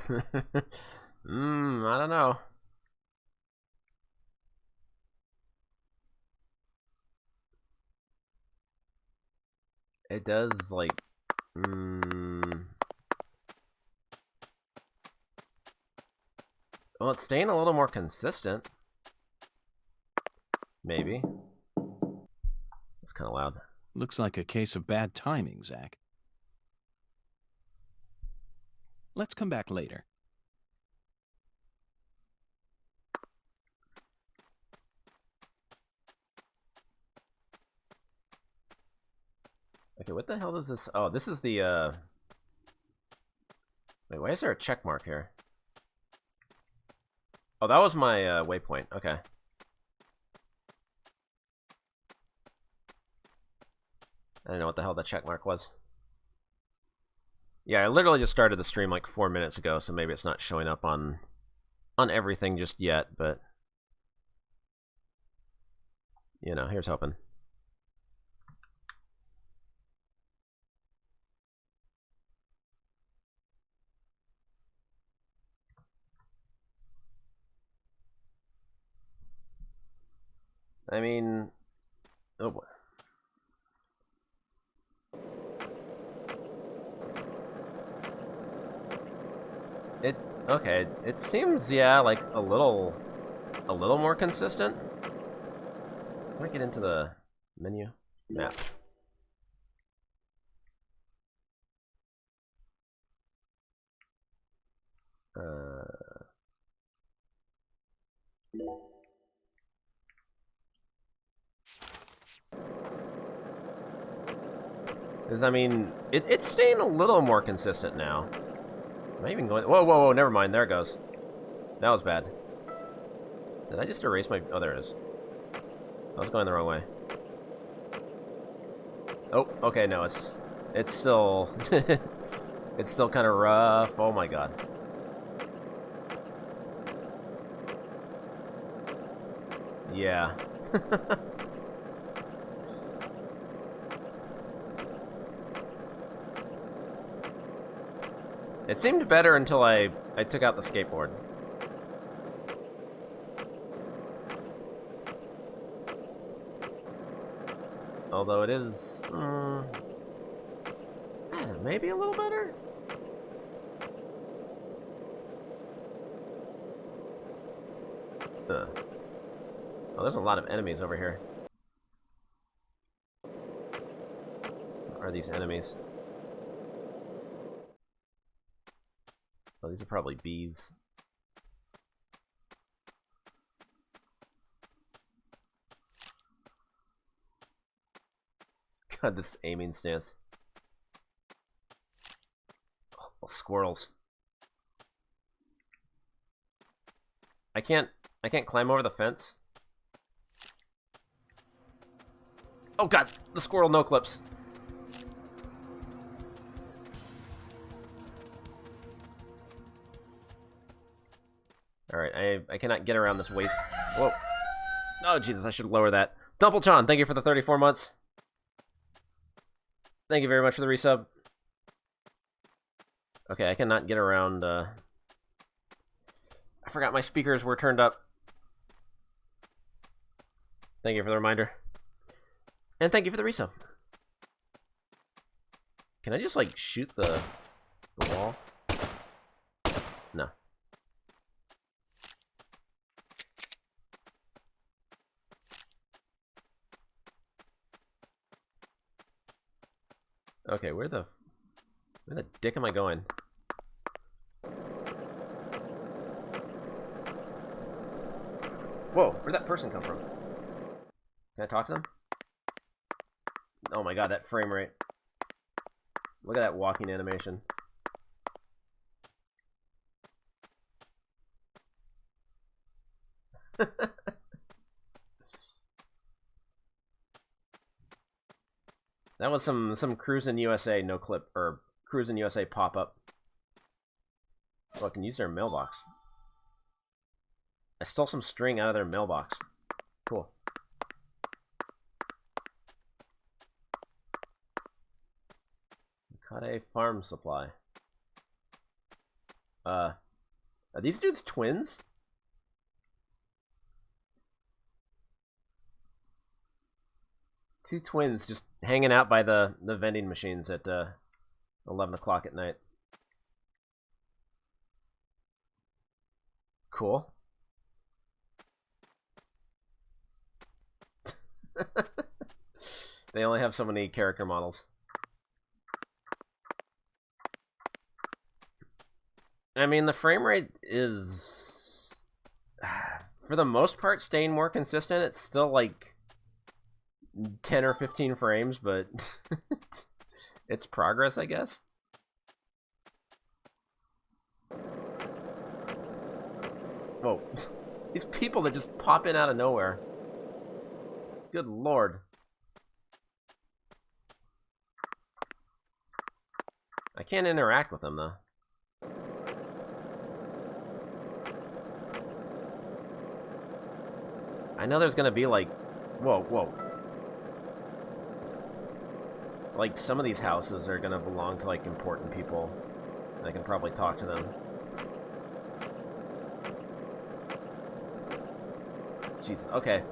I don't know. It does, like, well, it's staying a little more consistent. Maybe. It's kind of loud. Looks like a case of bad timing, Zach. Let's come back later. Okay, what the hell is this? Oh, this is the, wait, why is there a check mark here? Oh, that was my, waypoint. Okay. I didn't know what the hell that check mark was. Yeah, I literally just started the stream like 4 minutes ago, so maybe it's not showing up on everything just yet, but you know, here's hoping. I mean, oh boy. Okay, it seems, yeah, like a little more consistent. Let me get into the menu map. Because, I mean, it's staying a little more consistent now. Am I even going... Whoa, whoa, whoa, never mind. There it goes. That was bad. Did I just erase my... Oh, there it is. I was going the wrong way. Oh, okay, no, it's still... it's still kind of rough. Oh, my God. Yeah. It seemed better until I took out the skateboard. Although it is... maybe a little better? Oh, there's a lot of enemies over here. are these enemies? Oh, these are probably bees. God, this aiming stance. Oh, squirrels. I can't climb over the fence. Oh god, the squirrel no clips. Alright, I cannot get around this waste. Whoa. Oh Jesus, I should lower that. Dumplechan, thank you for the 34 months. Thank you very much for the resub. Okay, I cannot get around, I forgot my speakers were turned up. Thank you for the reminder. And thank you for the resub. Can I just, like, shoot the wall? No. Okay, where the dick am I going? Whoa, where'd that person come from? Can I talk to them? Oh my god, that frame rate. Look at that walking animation. That was some Cruisin' USA no clip, or Cruisin' USA pop-up. Oh, I can use their mailbox. I stole some string out of their mailbox. Cool. Caught a farm supply. Are these dudes twins? Two twins just hanging out by the vending machines at 11 o'clock at night. Cool. They only have so many character models. I mean, the frame rate is, for the most part, staying more consistent. It's still like 10 or 15 frames, but it's progress, I guess. Whoa. These people that just pop in out of nowhere. Good lord. I can't interact with them, though. I know there's gonna be, like... Whoa, whoa. Like, some of these houses are gonna belong to, like, important people. I can probably talk to them. Jesus, okay.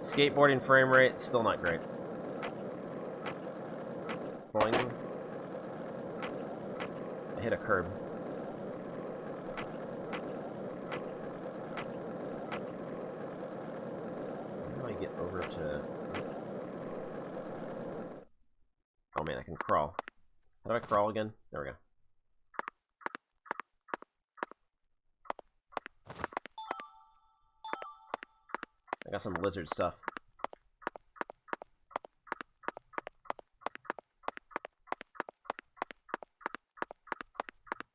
Skateboarding frame rate, still not great. Boing. I hit a curb. How do I get over to... Oh man, I can crawl. How do I crawl again? There we go. I got some lizard stuff.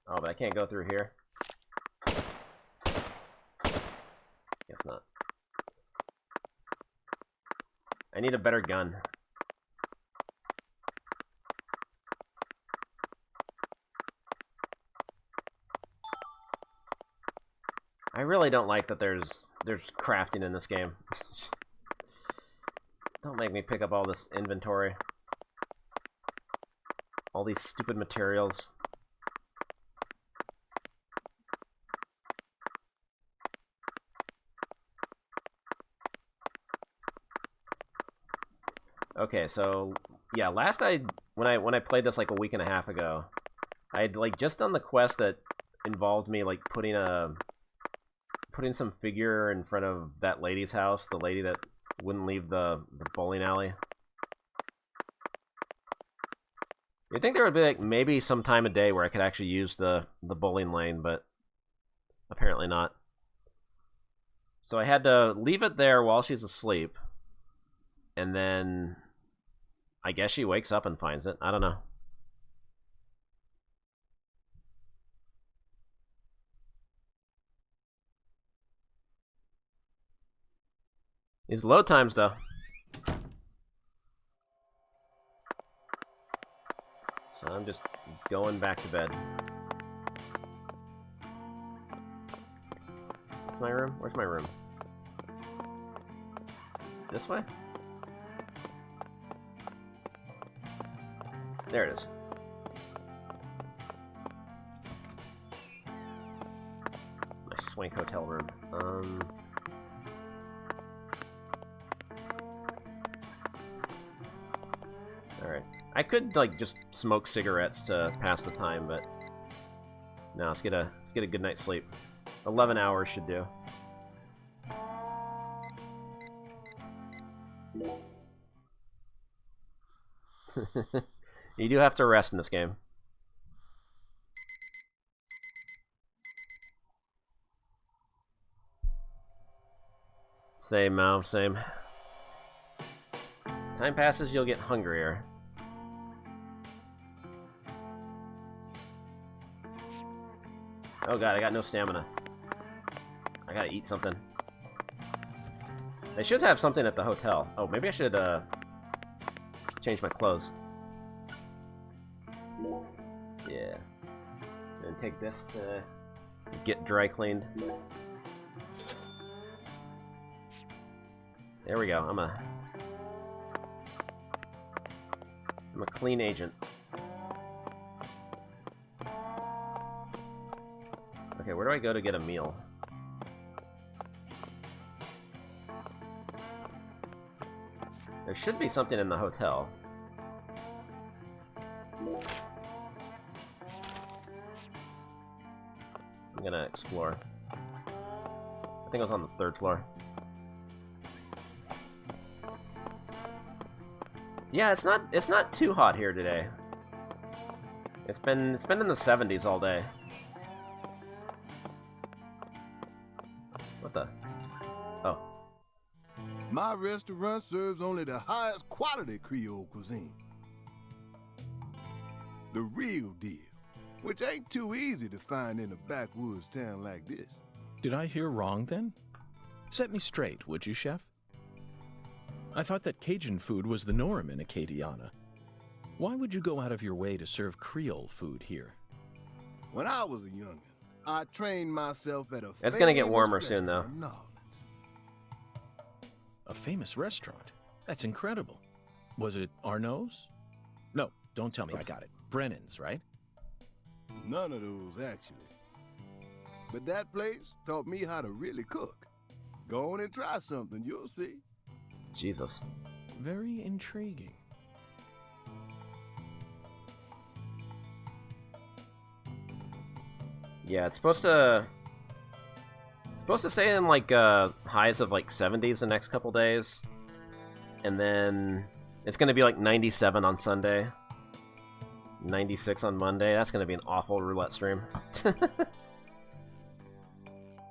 Oh, but I can't go through here. Guess not. I need a better gun. I really don't like that there's crafting in this game. Don't make me pick up all this inventory. All these stupid materials. Okay, so yeah, when I played this like a week and a half ago, I had like just done the quest that involved me like putting some figure in front of that lady's house, the lady that wouldn't leave the bowling alley. You'd think there would be like maybe some time of day where I could actually use the bowling lane, but apparently not. So I had to leave it there while she's asleep, and then I guess she wakes up and finds it. I don't know. These load times, though. So I'm just going back to bed. What's my room? Where's my room? This way? There it is. My swank hotel room. Alright. I could, like, just smoke cigarettes to pass the time, but... No, let's get a good night's sleep. 11 hours should do. You do have to rest in this game. Same, Mao, same. As time passes, you'll get hungrier. Oh god, I got no stamina. I gotta eat something. They should have something at the hotel. Oh, maybe I should, change my clothes. Yeah. And take this to get dry cleaned. There we go. I'm a clean agent. Okay, where do I go to get a meal? There should be something in the hotel. I'm gonna explore. I think I was on the 3rd floor. Yeah, it's not too hot here today. It's been in the 70s all day. What the? Oh. My restaurant serves only the highest quality Creole cuisine. The real deal, which ain't too easy to find in a backwoods town like this. Did I hear wrong then? Set me straight, would you, Chef? I thought that Cajun food was the norm in Acadiana. Why would you go out of your way to serve Creole food here? When I was a youngin', I trained myself at a It's gonna get warmer soon, though. restaurant in New Orleans. A famous restaurant? That's incredible. Was it Arnaud's? No, don't tell me. Oops. I got it. Brennan's, right? None of those, actually. But that place taught me how to really cook. Go on and try something, you'll see. Jesus. Very intriguing. Yeah, it's supposed to stay in like highs of like 70s the next couple days, and then it's gonna be like 97 on Sunday, 96 on Monday. That's gonna be an awful roulette stream.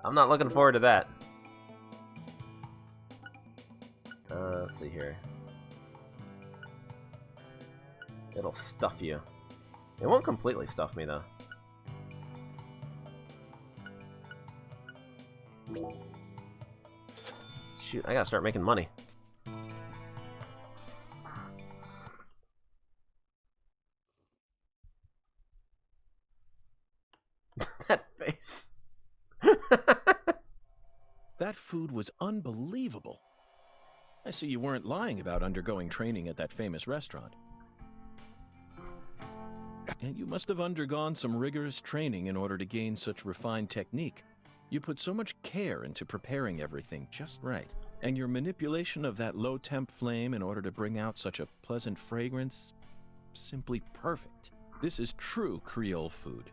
I'm not looking forward to that. Let's see here. It'll stuff you. It won't completely stuff me though. Shoot, I gotta start making money. That face. That food was unbelievable. I see you weren't lying about undergoing training at that famous restaurant. And you must have undergone some rigorous training in order to gain such refined technique. You put so much care into preparing everything just right. And your manipulation of that low-temp flame in order to bring out such a pleasant fragrance, simply perfect. This is true Creole food.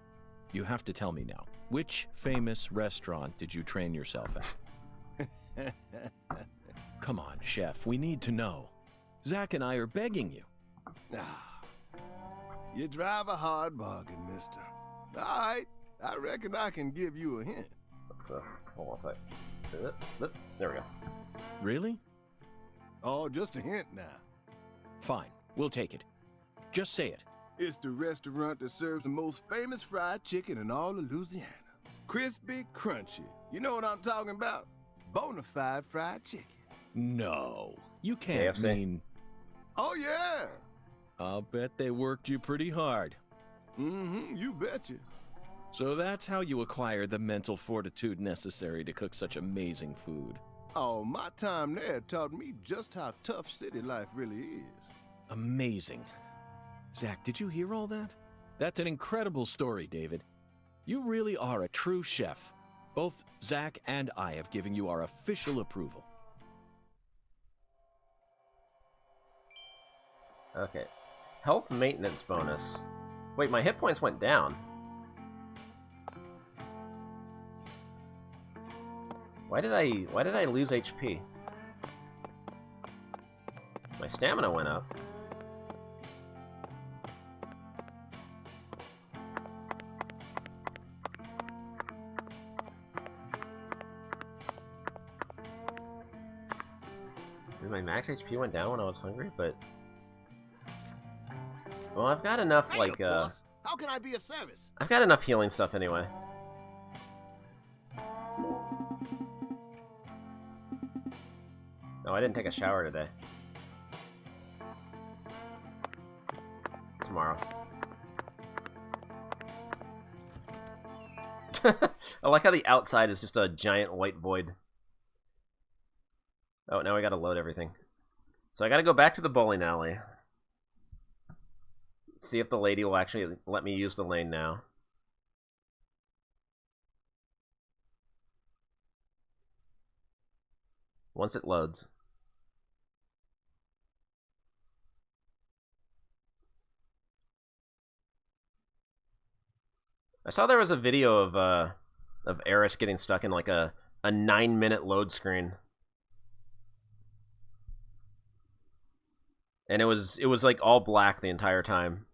You have to tell me now, which famous restaurant did you train yourself at? Come on, Chef, we need to know. Zach and I are begging you. You drive a hard bargain, mister. All right, I reckon I can give you a hint. Hold on a sec. There we go. Really? Oh, just a hint now. Fine, we'll take it. Just say it. It's the restaurant that serves the most famous fried chicken in all of Louisiana. Crispy, crunchy. You know what I'm talking about? Bonafide fried chicken. No, you can't KFC? mean... Oh, yeah. I'll bet they worked you pretty hard. Mm-hmm, you betcha. So that's how you acquire the mental fortitude necessary to cook such amazing food. Oh, my time there taught me just how tough city life really is. Amazing. Zach, did you hear all that? That's an incredible story, David. You really are a true chef. Both Zach and I have given you our official approval. Okay. Health maintenance bonus. Wait, my hit points went down. Why did I lose HP? My stamina went up. My max HP went down when I was hungry, but... Well, I've got enough, Hey, like, boss. How can I be of service? I've got enough healing stuff anyway. No, I didn't take a shower today. Tomorrow. I like how the outside is just a giant white void. Oh, now I gotta load everything. So I gotta go back to the bowling alley. See if the lady will actually let me use the lane now. Once it loads. I saw there was a video of Eris getting stuck in like a 9-minute load screen. And it was like all black the entire time.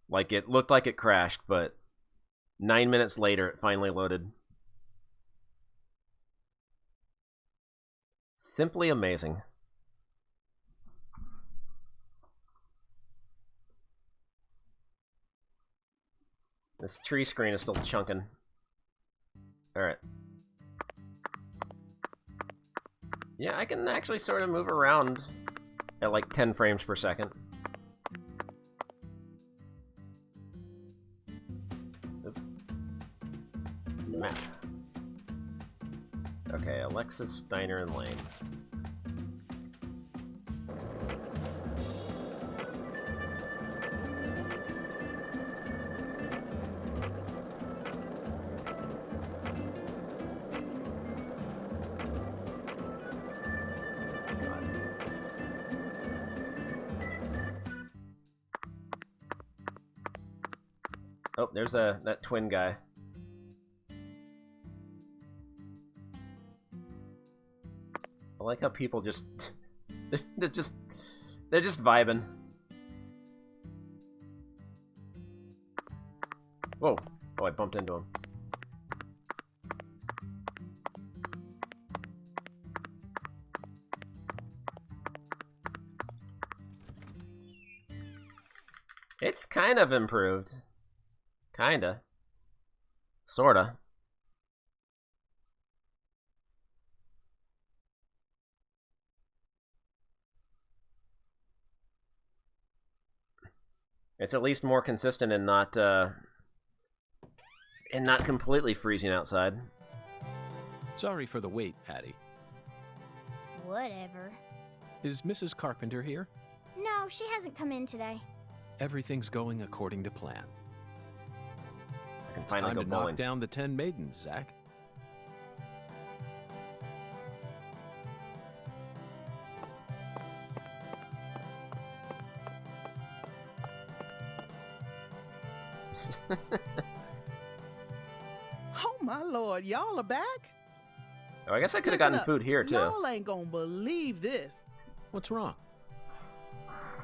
Like it looked like it crashed, but 9 minutes later it finally loaded. Simply amazing. This tree screen is still chunking. Alright. Yeah, I can actually sort of move around at like 10 frames per second. Oops. Map. Okay, Alexis, Diner, and Lane. Oh, there's that twin guy. I like how people just they're just vibing. Whoa! Oh, I bumped into him. It's kind of improved. Kinda. Sorta. It's at least more consistent and not completely freezing outside. Sorry for the wait, Patty. Whatever. Is Mrs. Carpenter here? No, she hasn't come in today. Everything's going according to plan. I can It's finally time go to bowling. knock down the 10 maidens, Zach. Oh my lord, y'all are back? Oh, I guess I could have Listen gotten up. food here too. Y'all ain't gonna believe this. What's wrong?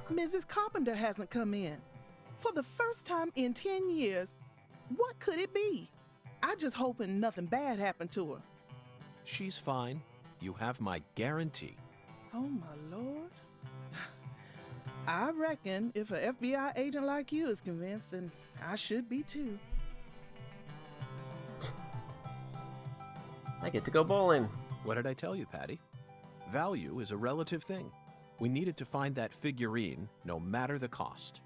Mrs. Carpenter hasn't come in. For the first time in 10 years, what could it be? I just hoping nothing bad happened to her. She's fine. You have my guarantee. Oh, my Lord. I reckon if an FBI agent like you is convinced, then I should be too. I get to go bowling. What did I tell you, Patty? Value is a relative thing. We needed to find that figurine, no matter the cost.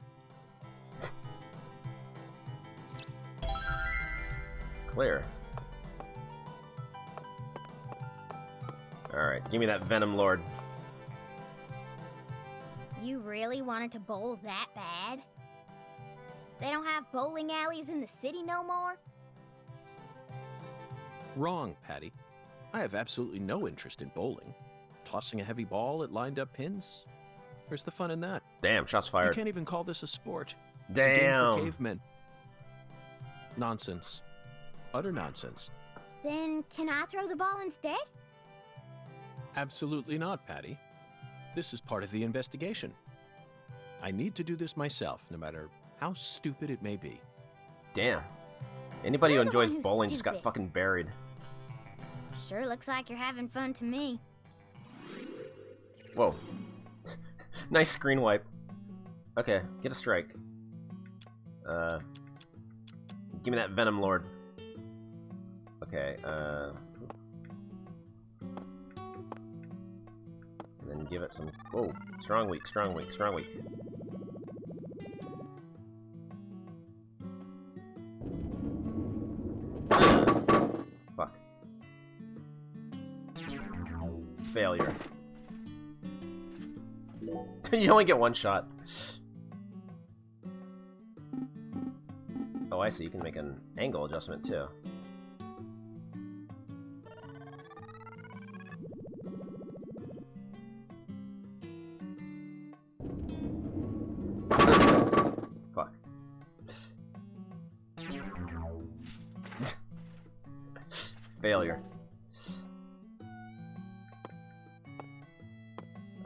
Clear. Alright, give me that Venom Lord. You really wanted to bowl that bad? They don't have bowling alleys in the city no more? Wrong, Patty. I have absolutely no interest in bowling. Tossing a heavy ball at lined-up pins? Where's the fun in that? Damn, shots You fired. can't even call this a sport. It's a game for Damn. cavemen. Nonsense. Utter nonsense. Then can I throw the ball instead? Absolutely not, Patty. This is part of the investigation. I need to do this myself, no matter how stupid it may be. Damn. Anybody who You're the one enjoys who's bowling just got stupid. fucking buried. Sure looks like you're having fun to me. Whoa. Nice screen wipe. Okay, get a strike. Give me that Venom Lord. Okay, and then give it some... Whoa, strong weak, strong weak, strong weak. Fuck. Failure. You only get one shot. Oh, I see. You can make an angle adjustment, too. Fuck. Failure.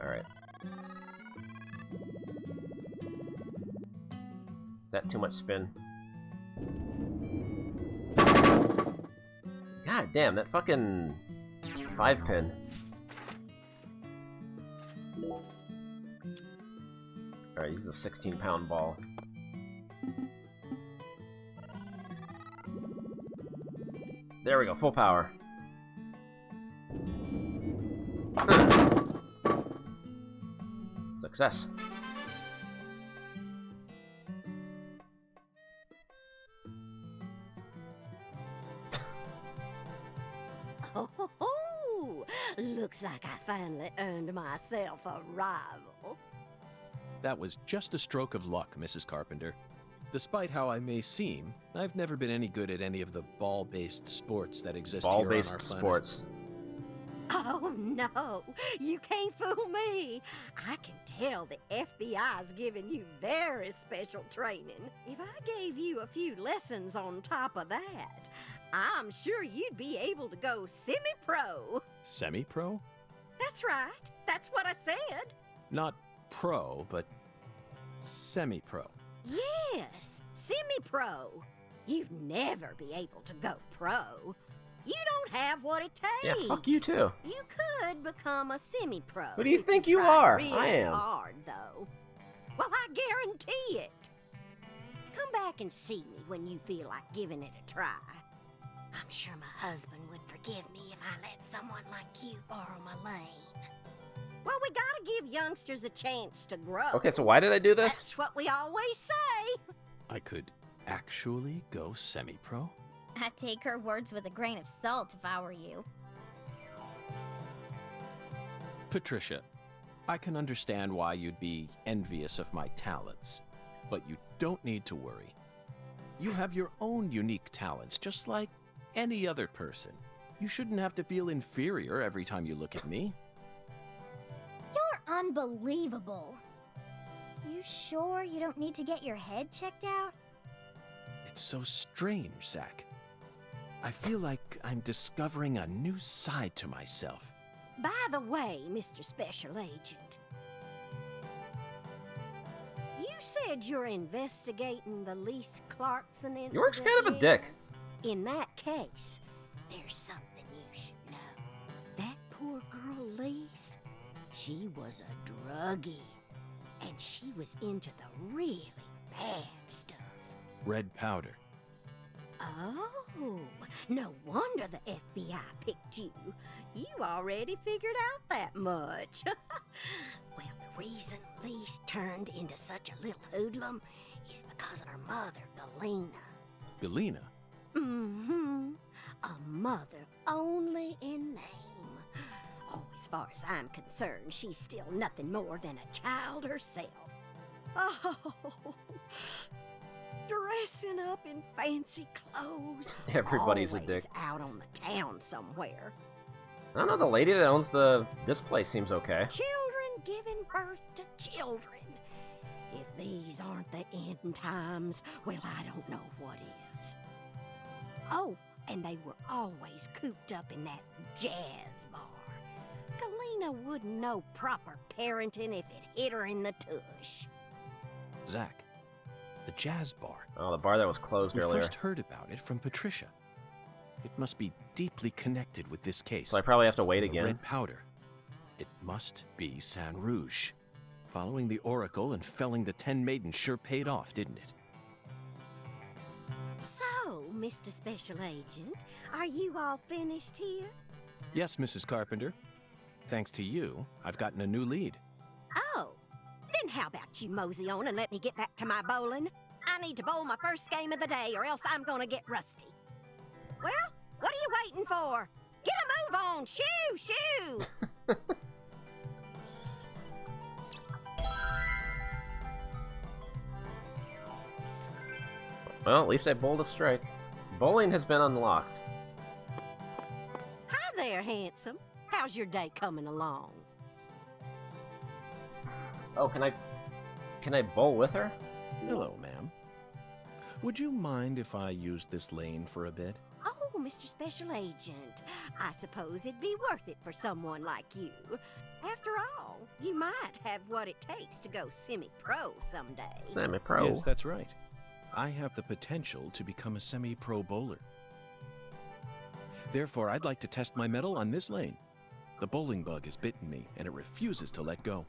Alright. Is that too much spin? God damn, that fucking 5-pin. Alright, use a 16-pound ball. There we go, full power. Success. Oh, looks like I finally earned myself a rival. That was just a stroke of luck, Mrs. Carpenter. Despite how I may seem, I've never been any good at any of the ball-based sports that exist here on our Ball-based planet. sports. Oh no, you can't fool me. I can tell the FBI's giving you very special training. If I gave you a few lessons on top of that, I'm sure you'd be able to go semi-pro. Semi-pro? That's right. That's what I said. Not pro, but semi-pro. Yes, semi-pro. You'd never be able to go pro. You don't have what it takes. Yeah, fuck you too. You could become a semi-pro. Who do you if think you tried are? Really I am. hard, though. Well, I guarantee it. Come back and see me when you feel like giving it a try. I'm sure my husband would forgive me if I let someone like you borrow my lane. Well, we gotta give youngsters a chance to grow. Okay, so why did I do this? That's what we always say. I could actually go semi-pro? I'd take her words with a grain of salt if I were you. Patricia, I can understand why you'd be envious of my talents, but you don't need to worry. You have your own unique talents, just like any other person. You shouldn't have to feel inferior every time you look at me. You're unbelievable. You sure you don't need to get your head checked out? It's so strange, Zach. I feel like I'm discovering a new side to myself. By the way, Mr. Special Agent, you said you're investigating the Lise Clarkson incident. York's kind of a dick. yes? In that case, there's something you should know. That poor girl, Lise, she was a druggie. And she was into the really bad stuff. Red powder. Oh, no wonder the FBI picked you. You already figured out that much. Well, the reason Lise turned into such a little hoodlum is because of her mother, Galena. Galena? Mm-hmm. A mother only in name. Oh, as far as I'm concerned, she's still nothing more than a child herself. Oh, dressing up in fancy clothes. Everybody's a always dick. out on the town somewhere. I don't know, the lady that owns this place seems okay. Children giving birth to children. If these aren't the end times, well, I don't know what is. Oh, and they were always cooped up in that jazz bar. Galena wouldn't know proper parenting if it hit her in the tush. Zach, the jazz bar. Oh, the bar that was closed We earlier. first heard about it from Patricia. It must be deeply connected with this case. So I probably have to wait The again. Red powder. It must be San Rouge. Following the Oracle and felling the 10 maidens sure paid off, didn't it? So, Mr. Special Agent, are you all finished here? Yes, Mrs. Carpenter. Thanks to you, I've gotten a new lead. Oh, then how about you mosey on and let me get back to my bowling? I need to bowl my first game of the day or else I'm gonna get rusty. Well, what are you waiting for? Get a move on! Shoo! Shoo! Well, at least I bowled a strike. Bowling has been unlocked. Hi there, handsome. How's your day coming along? Oh, can I bowl with her? Hello, ma'am. Would you mind if I used this lane for a bit? Oh, Mr. Special Agent, I suppose it'd be worth it for someone like you. After all, you might have what it takes to go semi-pro someday. Semi-pro. Yes, that's right. I have the potential to become a semi-pro bowler. Therefore, I'd like to test my mettle on this lane. The bowling bug has bitten me, and it refuses to let go.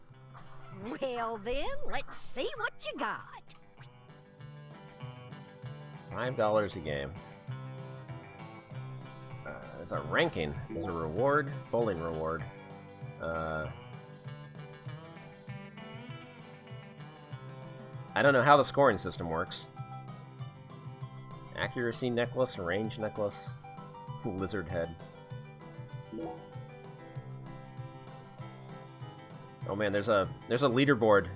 Well then, let's see what you got. $5 a game. There's a ranking. There's a reward. Bowling reward. I don't know how the scoring system works. Accuracy necklace, range necklace, lizard head. Oh man, there's a leaderboard.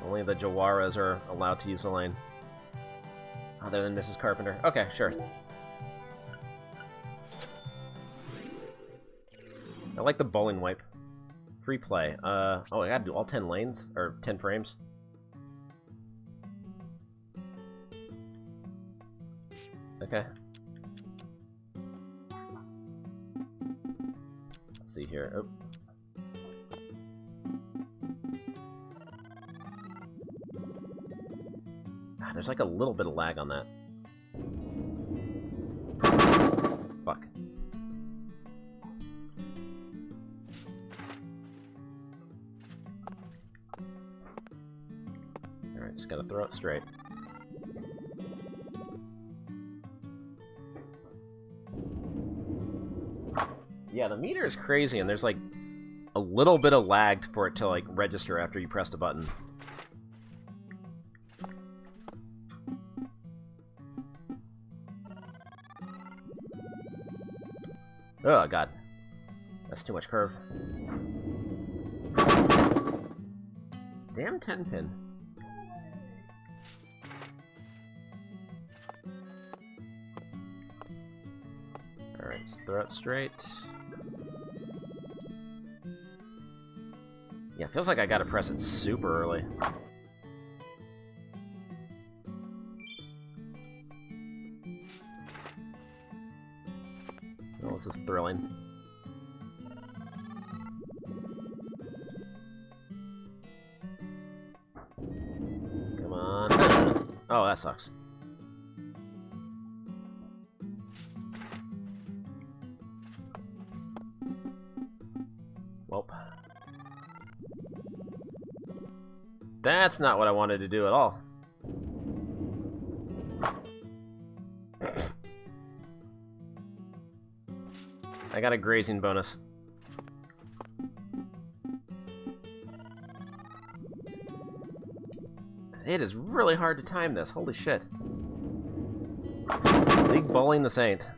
Only the Jawaras are allowed to use the lane. Other than Mrs. Carpenter. Okay, sure. I like the bowling wipe. Free play. Oh, I gotta do all 10 lanes? Or 10 frames? Okay. Let's see here. Oh. Ah, there's like a little bit of lag on that. Fuck. Alright, just gotta throw it straight. Yeah, the meter is crazy, and there's like a little bit of lag for it to like register after you press the button. Oh god, that's too much curve. Damn 10-pin. Alright, let's throw it straight. Yeah, it feels like I gotta press it super early. Oh, this is thrilling. Oh, that sucks. Welp. That's not what I wanted to do at all. I got a grazing bonus. It is really hard to time this. Holy shit. League Bowling the Saint.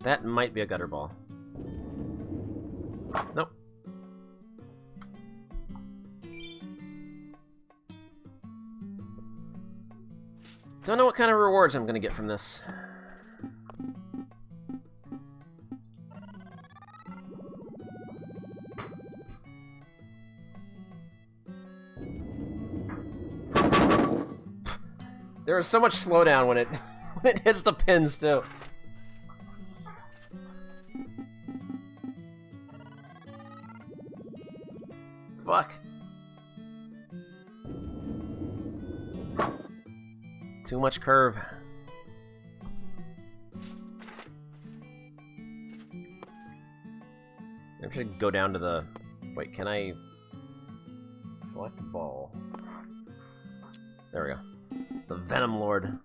That might be a gutter ball. Nope. Don't know what kind of rewards I'm gonna get from this. There is so much slowdown when it when it hits the pins too. Fuck. Too much curve. Maybe I should go down to the... Wait, can I... Select the ball. There we go. The Venom Lord.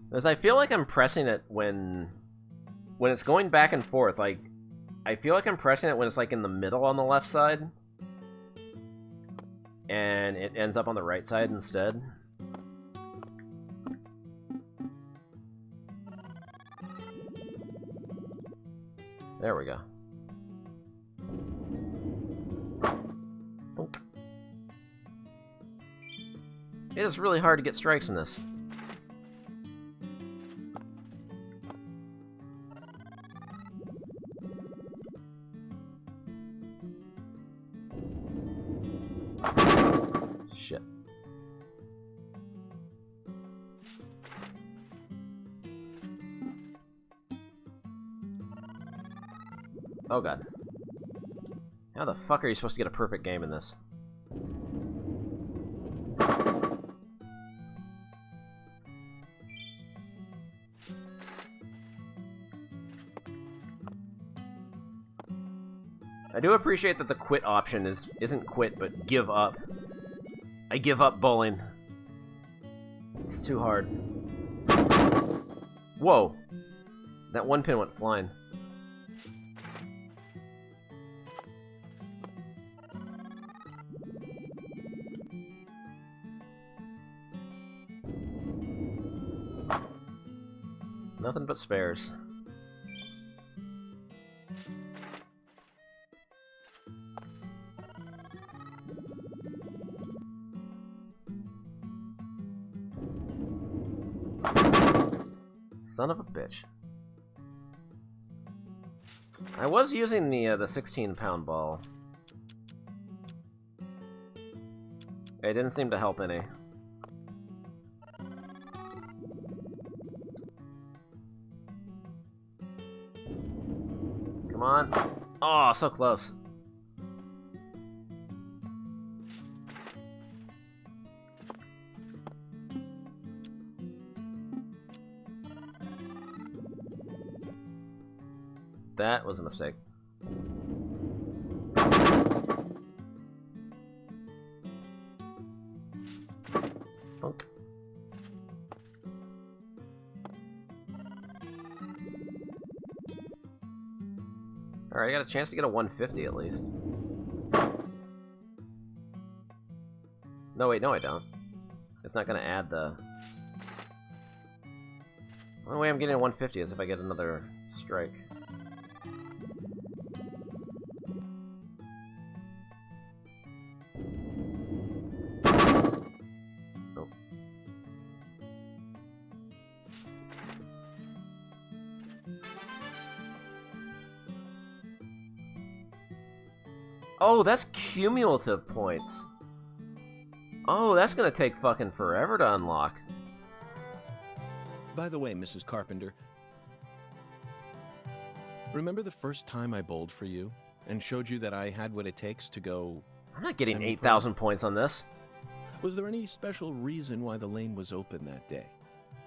Because I feel like I'm pressing it when it's going back and forth. Like, I feel like I'm pressing it when it's like in the middle on the left side, and it ends up on the right side instead. There we go. Bonk. It is really hard to get strikes in this. Shit. Oh god. How the fuck are you supposed to get a perfect game in this? I do appreciate that the quit option isn't quit, but give up. I give up bowling. It's too hard. Whoa! That one pin went flying. Nothing but spares. Son of a bitch. I was using the 16-pound ball. It didn't seem to help any. Come on. Oh, so close. That was a mistake. Punk. Alright, I got a chance to get a 150 at least. No, wait, no I don't. It's not gonna add the... The only way I'm getting a 150 is if I get another strike. Oh, that's cumulative points. Oh, that's gonna take fucking forever to unlock. By the way, Mrs. Carpenter, remember the first time I bowled for you and showed you that I had what it takes to go... I'm not getting semi-pro? 8,000 points on this. Was there any special reason why the lane was open that day?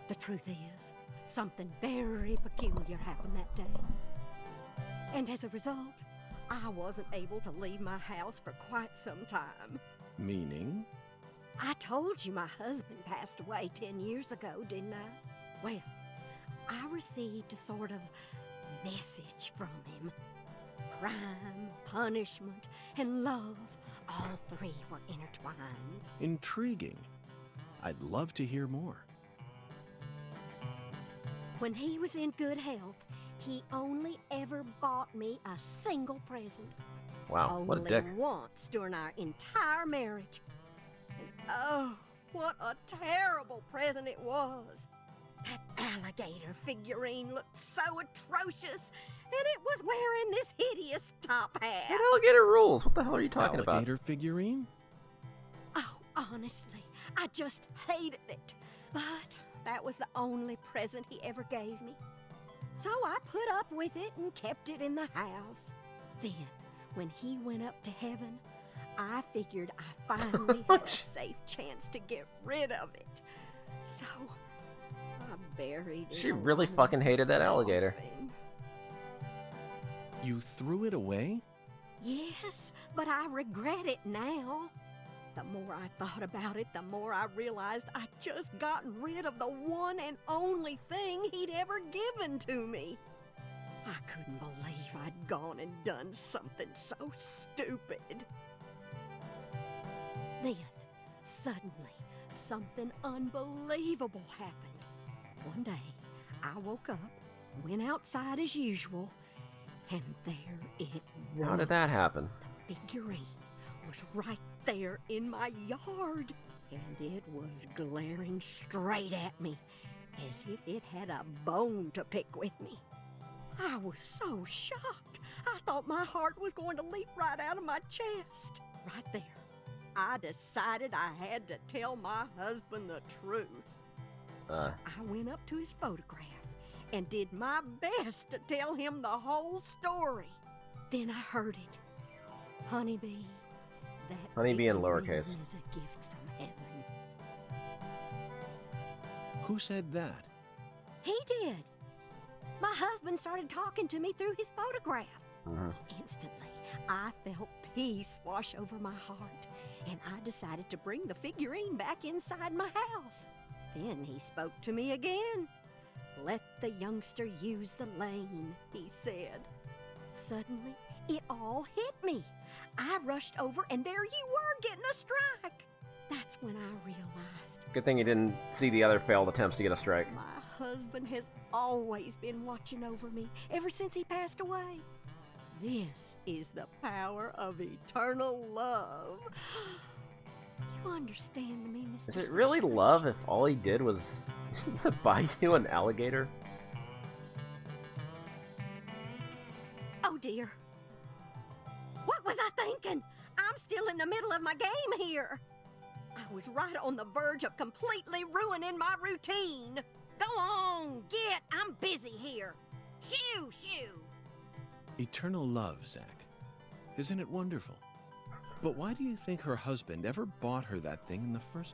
The truth is, something very peculiar happened that day. And as a result, I wasn't able to leave my house for quite some time. Meaning? I told you my husband passed away 10 years ago, didn't I? Well, I received a sort of message from him. Crime, punishment, and love, all three were intertwined. Intriguing. I'd love to hear more. When he was in good health, he only ever bought me a single present. Wow, what a Only dick. once during our entire marriage. And oh, what a terrible present it was. That alligator figurine looked so atrocious, and it was wearing this hideous top hat. What alligator rules? What the hell are you talking Alligator figurine? Oh, honestly, I just hated it. But that was the only present he ever gave me. So I put up with it and kept it in the house. Then, when he went up to heaven, I figured I finally had a safe chance to get rid of it. So, I buried it. She really fucking hated that alligator. coffin. You threw it away? Yes, but I regret it now. The more I thought about it, the more I realized I'd just gotten rid of the one and only thing he'd ever given to me. I couldn't believe I'd gone and done something so stupid. Then, suddenly, something unbelievable happened. One day, I woke up, went outside as usual, and there it was. How did that happen? The figurine was right there in my yard, and it was glaring straight at me as if it had a bone to pick with me. I was so shocked. I thought my heart was going to leap right out of my chest. Right there, I decided I had to tell my husband the truth. So I went up to his photograph and did my best to tell him the whole story. Then I heard it. Honeybee, that Honeybee in figurine lowercase. is a gift from heaven. Who said that? He did. My husband started talking to me through his photograph. Instantly, I felt peace wash over my heart, and I decided to bring the figurine back inside my house. Then he spoke to me again. Let the youngster use the lane, he said. Suddenly, it all hit me. I rushed over, and there you were getting a strike. That's when I realized Good thing you didn't see the other failed attempts to get a strike. my husband has always been watching over me ever since he passed away. This is the power of eternal love. You understand me, Mr. Is it really love if all he did was buy you an alligator? Oh dear. What was I thinking? I'm still in the middle of my game here. I was right on the verge of completely ruining my routine. Go on, get. I'm busy here. Shoo, shoo. Eternal love, Zach. Isn't it wonderful? But why do you think her husband ever bought her that thing in the first...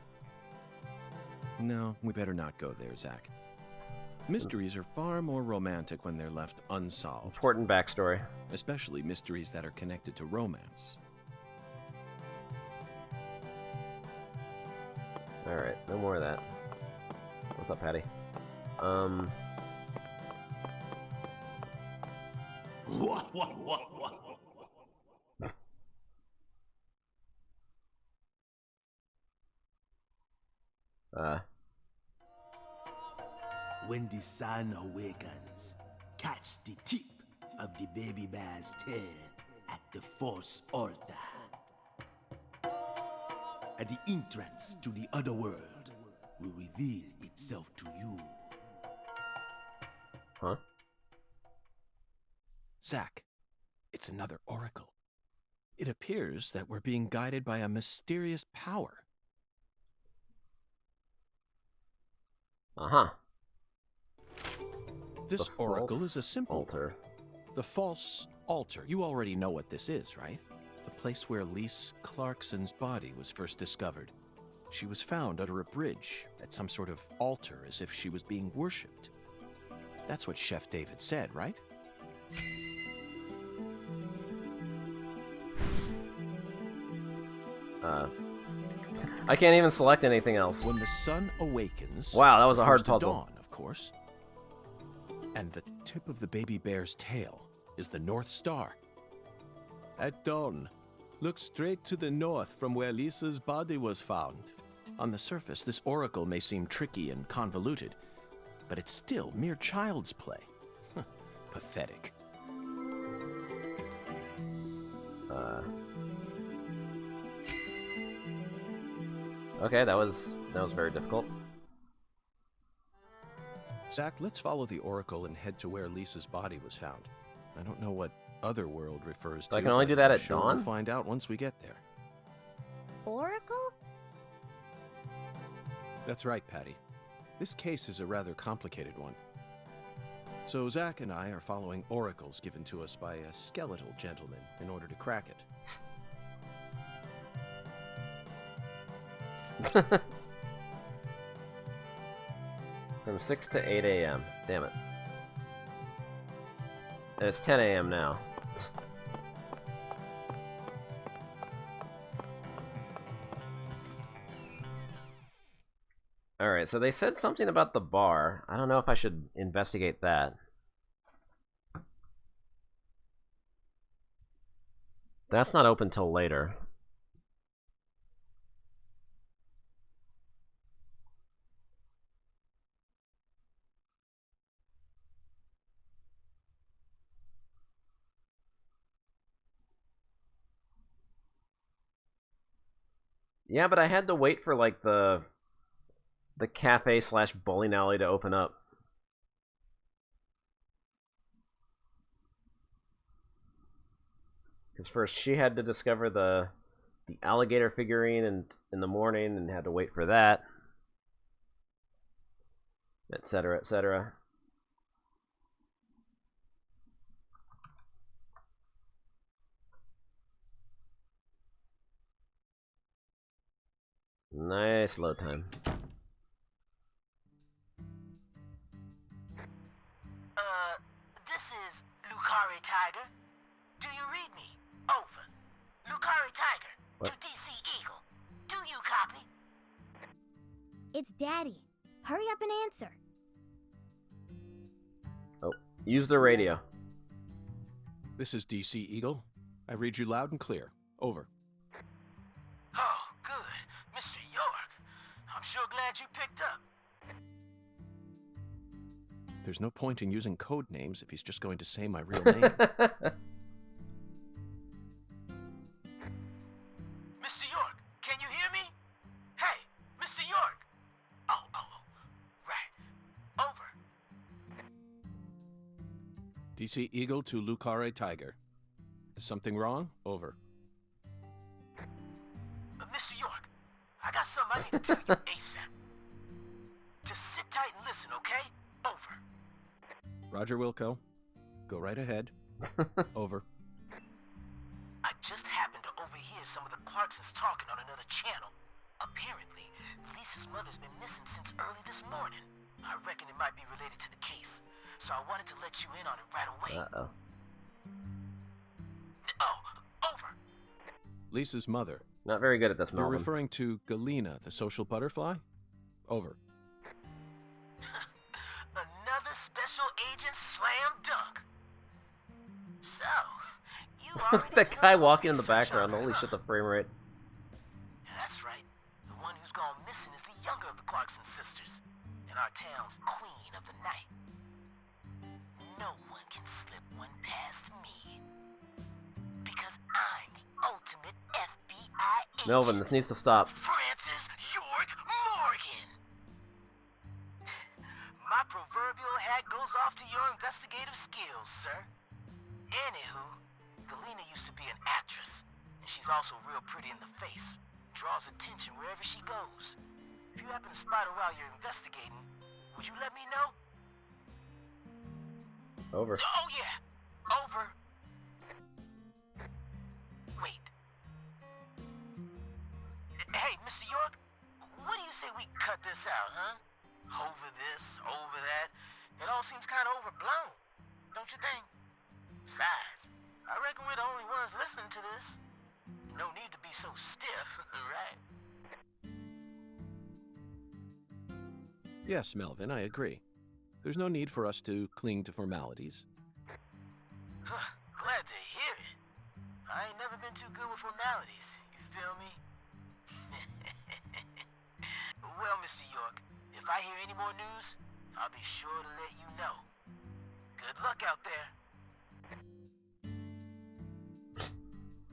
No, we better not go there, Zach. Mysteries are far more romantic when they're left unsolved, Important backstory. especially mysteries that are connected to romance. Alright, no more of that. What's up, Patty? When the sun awakens, catch the tip of the baby bear's tail at the Force altar. At the entrance to the other world will reveal itself to you. Huh? Zach, it's another oracle. It appears that we're being guided by a mysterious power. Uh-huh. This The oracle false is a simple altar. The false altar. You already know what this is, right? The place where Lise Clarkson's body was first discovered. She was found under a bridge at some sort of altar as if she was being worshipped. That's what Chef David said, right? I can't even select anything else. When the sun awakens... Wow, that was a hard refers to puzzle. dawn, of course. And the tip of the baby bear's tail is the North Star. At dawn, look straight to the north from where Lisa's body was found. On the surface, this oracle may seem tricky and convoluted, but it's still mere child's play. Pathetic. Okay, that was very difficult. Zach, let's follow the oracle and head to where Lisa's body was found. I don't know what otherworld refers to. I can only but do that I'm at sure dawn? We'll find out once we get there. Oracle? That's right, Patty. This case is a rather complicated one. So Zach and I are following oracles given to us by a skeletal gentleman in order to crack it. From 6 to 8 a.m. Damn it. And it's 10 a.m. now. Alright, so they said something about the bar. I don't know if I should investigate that. That's not open till later. Yeah, but I had to wait for like the cafe / bowling alley to open up. Because first she had to discover the alligator figurine in the morning and had to wait for that, etc., etc. Nice load time. This is Lucari Tiger. Do you read me? Over. Lucari Tiger. What? To DC Eagle. Do you copy? It's Daddy. Hurry up and answer. Oh, use the radio. This is DC Eagle. I read you loud and clear. Over. Oh, good. Mr. York. I'm sure glad you picked up. There's no point in using code names if he's just going to say my real name. Mr. York, can you hear me? Hey, Mr. York. Oh, right. Over. DC Eagle to Lucare Tiger. Is something wrong? Over. Mr. York, I got something I need to tell you ASAP. Just sit tight and listen, okay? Over. Roger, Wilco. Go right ahead. Over. I just happened to overhear some of the Clarksons talking on another channel. Apparently, Lisa's mother's been missing since early this morning. I reckon it might be related to the case, so I wanted to let you in on it right away. Uh-oh. Oh, over. Lisa's mother. Not very good at this, You're Melvin. referring to Galena, the social butterfly? Over. Another special agent slam dunk. So, you already That did guy all the walking in the research background. on her, Holy huh? shit, the frame rate. That's right. The one who's gone missing is the younger of the Clarkson sisters, and our town's queen of the night. No one can slip one past me. Because I'm the ultimate FBI agent. Melvin, this needs to stop. Francis York Morgan. My proverbial hat goes off to your investigative skills, sir. Anywho, Galena used to be an actress. she's also real pretty in the face. Draws attention wherever she goes. If you happen to spot her while you're investigating, would you let me know? Over. Oh, yeah. Over. Wait. Hey, Mr. York, what do you say we cut this out, huh? Over this, over that. It all seems kind of overblown, don't you think? Besides, I reckon we're the only ones listening to this. No need to be so stiff, right? Yes, Melvin, I agree. There's no need for us to cling to formalities. Glad to hear it. I ain't never been too good with formalities, you feel me? Well, Mr. York, if I hear any more news, I'll be sure to let you know. Good luck out there.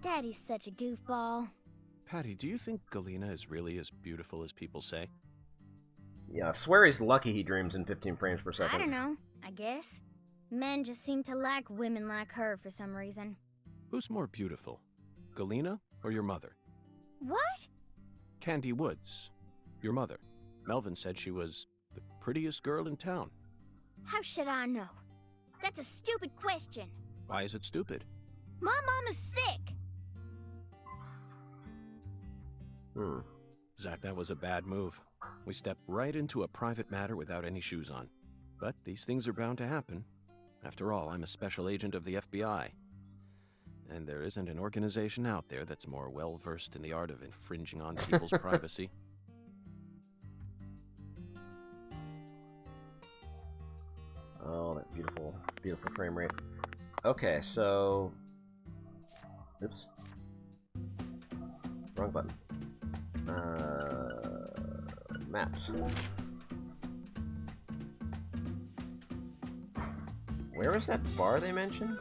Daddy's such a goofball. Patty, do you think Galena is really as beautiful as people say? Yeah, I swear he's lucky he dreams in 15 frames per second. I don't know, I guess. Men just seem to like women like her for some reason. Who's more beautiful, Galena or your mother? What? Candy Woods, your mother. Melvin said she was the prettiest girl in town. How should I know? That's a stupid question. Why is it stupid? My mom is sick. Zach, that was a bad move. We stepped right into a private matter without any shoes on. But these things are bound to happen. After all, I'm a special agent of the FBI. And there isn't an organization out there that's more well-versed in the art of infringing on people's privacy. Oh, that beautiful, beautiful frame rate. Okay, so... Oops. Wrong button. Maps. Where was that bar they mentioned?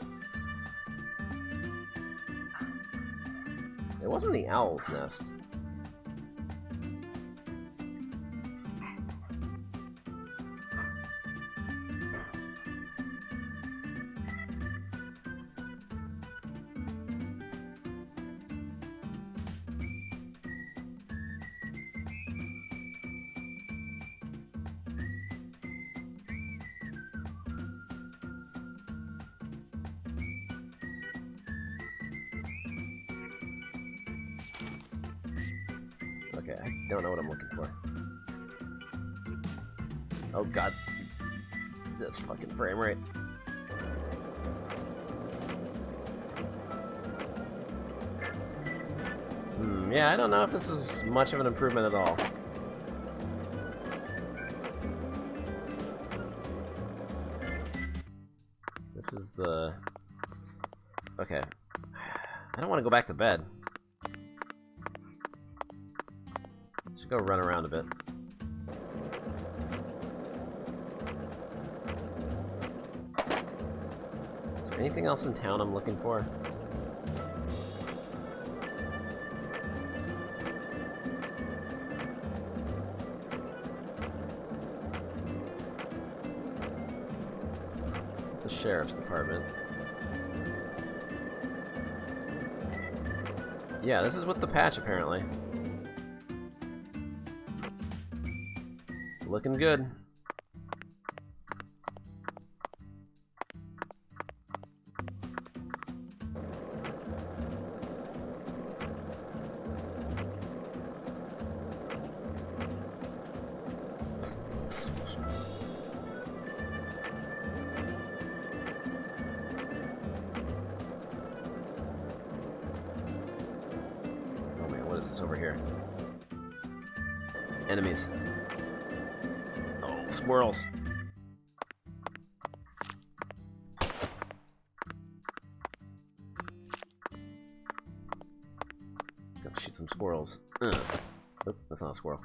It wasn't the Owl's Nest. Okay, I don't know what I'm looking for. Oh god. This fucking frame rate. Yeah, I don't know if this is much of an improvement at all. This is the... Okay. I don't want to go back to bed. Should go run around a bit. Is there anything else in town I'm looking for? It's the sheriff's department. Yeah, this is with the patch apparently. Looking good. Oh man, what is this over here? Enemies. Squirrels. Gotta shoot some squirrels. Oop, that's not a squirrel.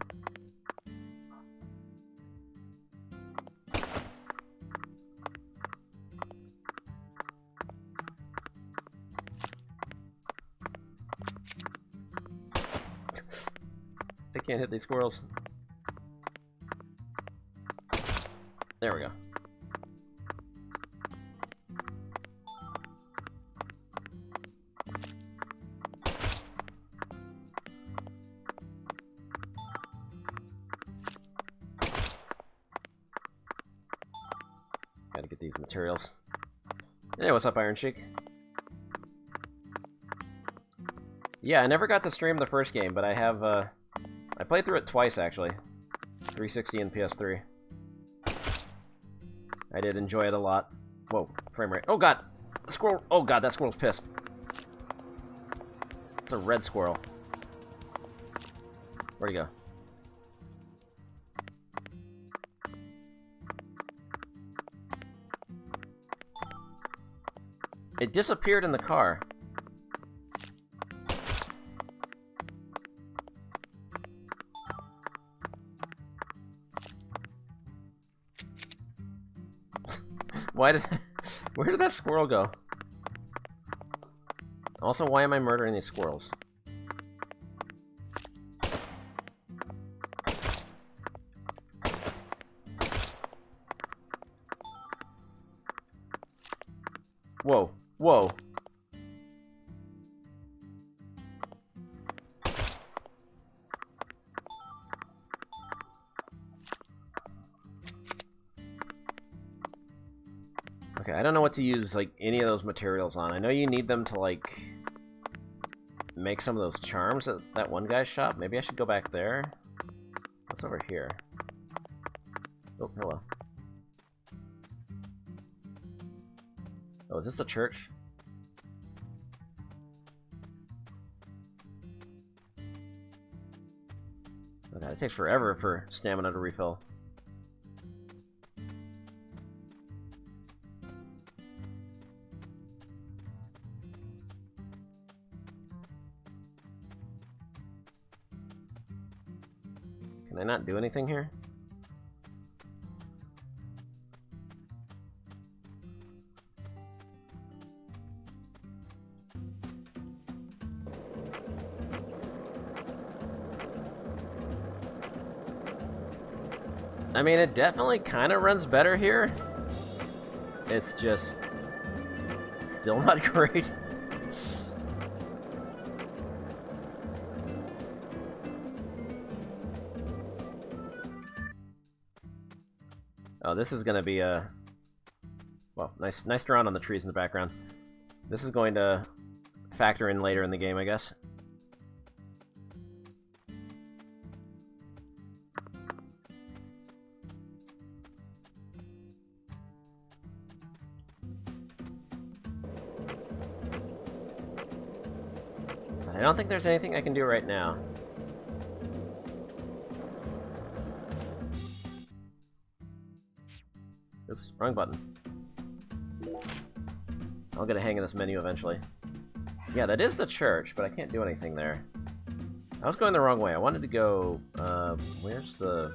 I can't hit these squirrels. There we go. materials. Hey, what's up, Iron Sheik? Yeah, I never got to stream the first game, but I have, I played through it twice, actually. 360 and PS3. I did enjoy it a lot. Whoa, frame rate. Oh god! The squirrel! Oh god, that squirrel's pissed. It's a red squirrel. Where'd he go? It disappeared in the car. Why did... Where did that squirrel go? Also, why am I murdering these squirrels? Whoa. Whoa. Okay, I don't know what to use, like, any of those materials on. I know you need them to, like, make some of those charms at that one guy's shop. Maybe I should go back there. What's over here? Oh, hello. Oh, is this a church? Okay, it takes forever for stamina to refill. Can I not do anything here? I mean, it definitely kind of runs better here. It's just still not great. Oh, this is gonna be a... Well, nice drawing on the trees in the background. This is going to factor in later in the game, I guess. But I don't think there's anything I can do right now. Oops, wrong button. I'll get a hang of this menu eventually. Yeah, that is the church, but I can't do anything there. I was going the wrong way. I wanted to go... where's the...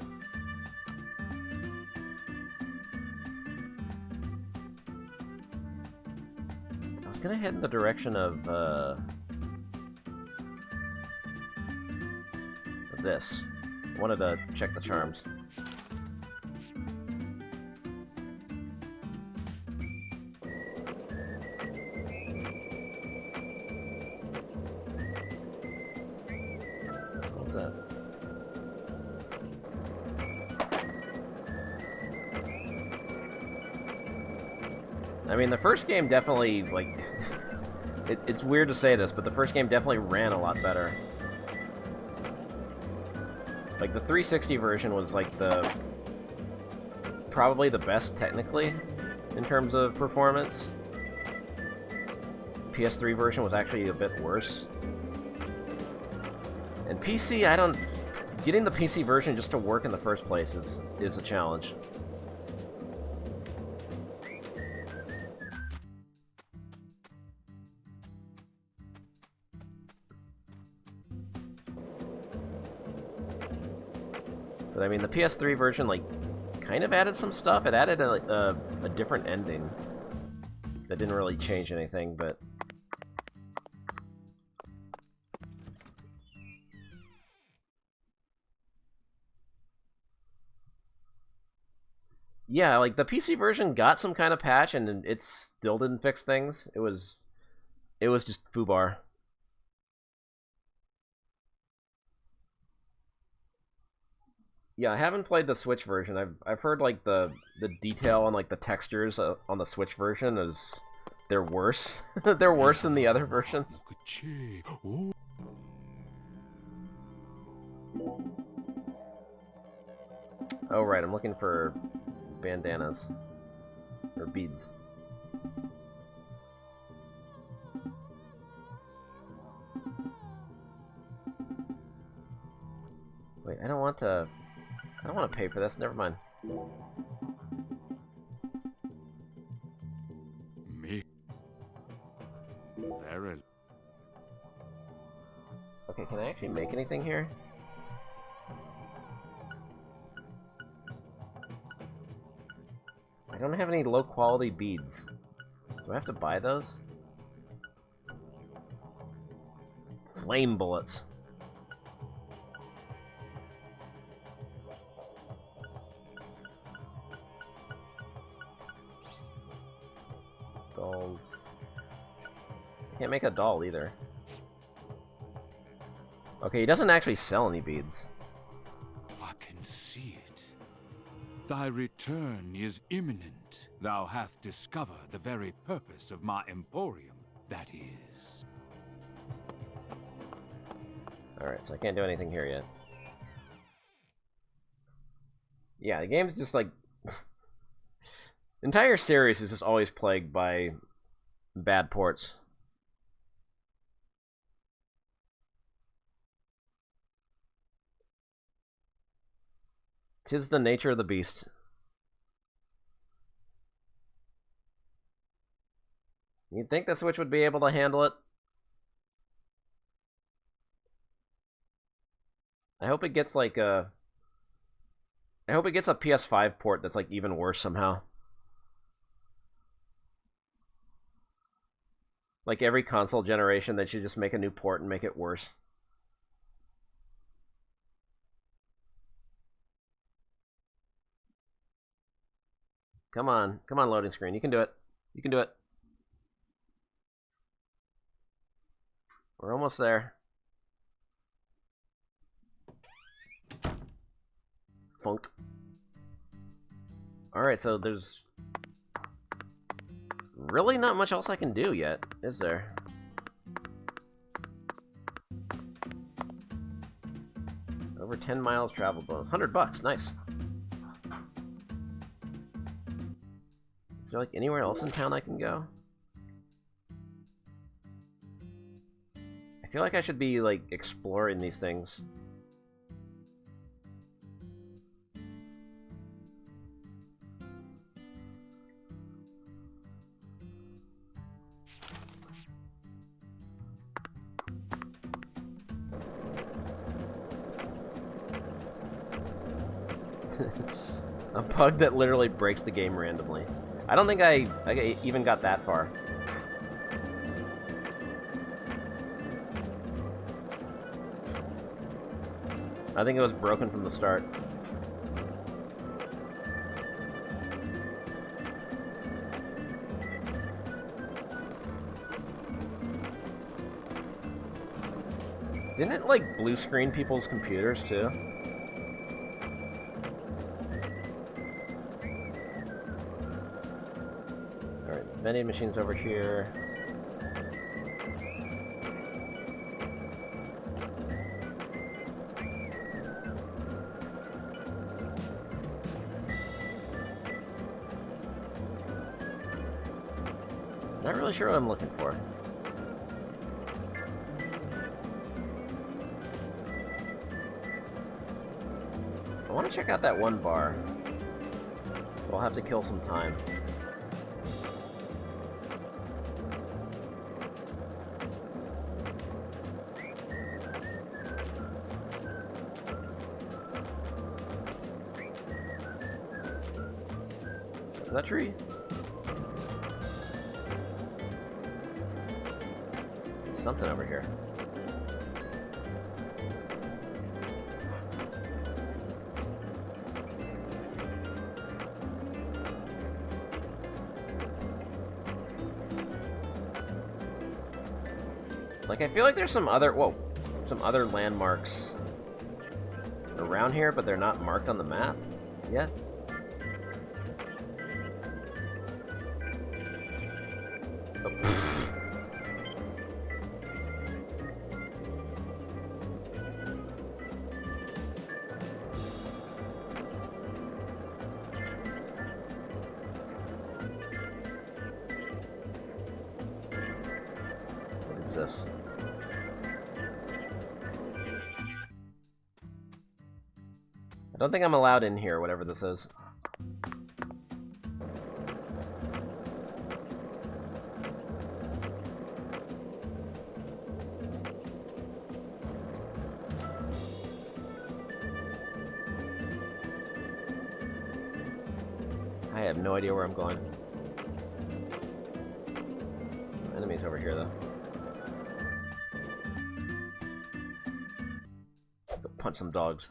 I was gonna head in the direction of this. I wanted to check the charms. I mean, the first game definitely, like... it's weird to say this, but the first game definitely ran a lot better. Like, the 360 version was, like, the... probably the best, technically, in terms of performance. PS3 version was actually a bit worse. And PC, I don't... Getting the PC version just to work in the first place is a challenge. But I mean, the PS3 version, like, kind of added some stuff. It added a different ending that didn't really change anything, but... Yeah, like, the PC version got some kind of patch, and it still didn't fix things. It was just foobar. Yeah, I haven't played the Switch version. I've heard like the detail on like the textures on the Switch version is they're worse. They're worse than the other versions. Oh right, I'm looking for bandanas or beads. Wait, I don't want to pay for this. Never mind. Me. Very. Okay, can I actually make anything here? I don't have any low-quality beads. Do I have to buy those? Flame bullets. Dolls. I can't make a doll either. Okay, he doesn't actually sell any beads. I can see it. Thy return is imminent. Thou hast discovered the very purpose of my emporium, that is. Alright, so I can't do anything here yet. Yeah, the game's just like... The entire series is just always plagued by bad ports. Tis the nature of the beast. You'd think the Switch would be able to handle it. I hope it gets like a... I hope it gets a PS5 port that's like even worse somehow. Like every console generation, they should just make a new port and make it worse. Come on, loading screen. You can do it. You can do it. We're almost there. Funk. Alright, so there's really not much else I can do yet, is there? Over 10 miles travel bonus. $100, nice. Is there like anywhere else in town I can go? I feel like I should be like exploring these things. A bug that literally breaks the game randomly. I don't think I even got that far. I think it was broken from the start. Didn't it, like, blue screen people's computers, too? Alright, the vending machine's over here. Not really sure what I'm looking for. I want to check out that one bar. We'll have to kill some time. Is that tree? There's something over here. Like, I feel like there's some other, whoa, some other landmarks around here, but they're not marked on the map yet. Oh, what is this? I don't think I'm allowed in here, whatever this is. I have no idea where I'm going. Some enemies over here, though. Go punch some dogs.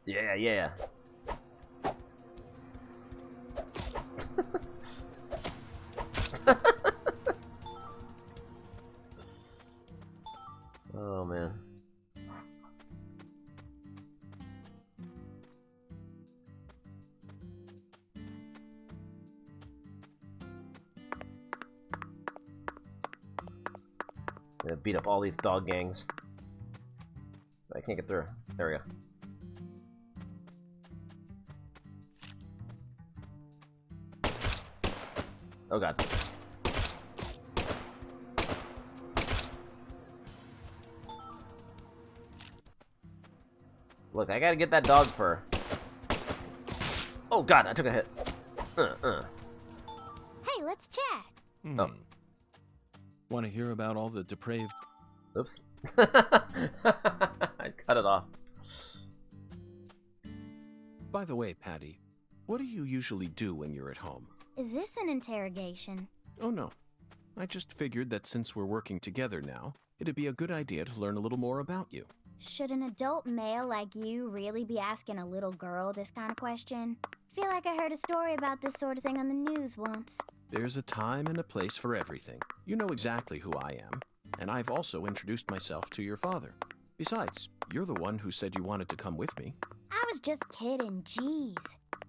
Yeah, yeah. Oh, man. Gonna beat up all these dog gangs. I can't get through. There we go. Oh god. Look, I gotta get that dog fur. Oh god, I took a hit. Hey, let's chat. Oh. Want to hear about all the depraved... Oops. I cut it off. By the way, Patty, what do you usually do when you're at home? Is this an interrogation? Oh no. I just figured that since we're working together now, it'd be a good idea to learn a little more about you. Should an adult male like you really be asking a little girl this kind of question? Feel like I heard a story about this sort of thing on the news once. There's a time and a place for everything. You know exactly who I am. And I've also introduced myself to your father. Besides, you're the one who said you wanted to come with me. I was just kidding, jeez.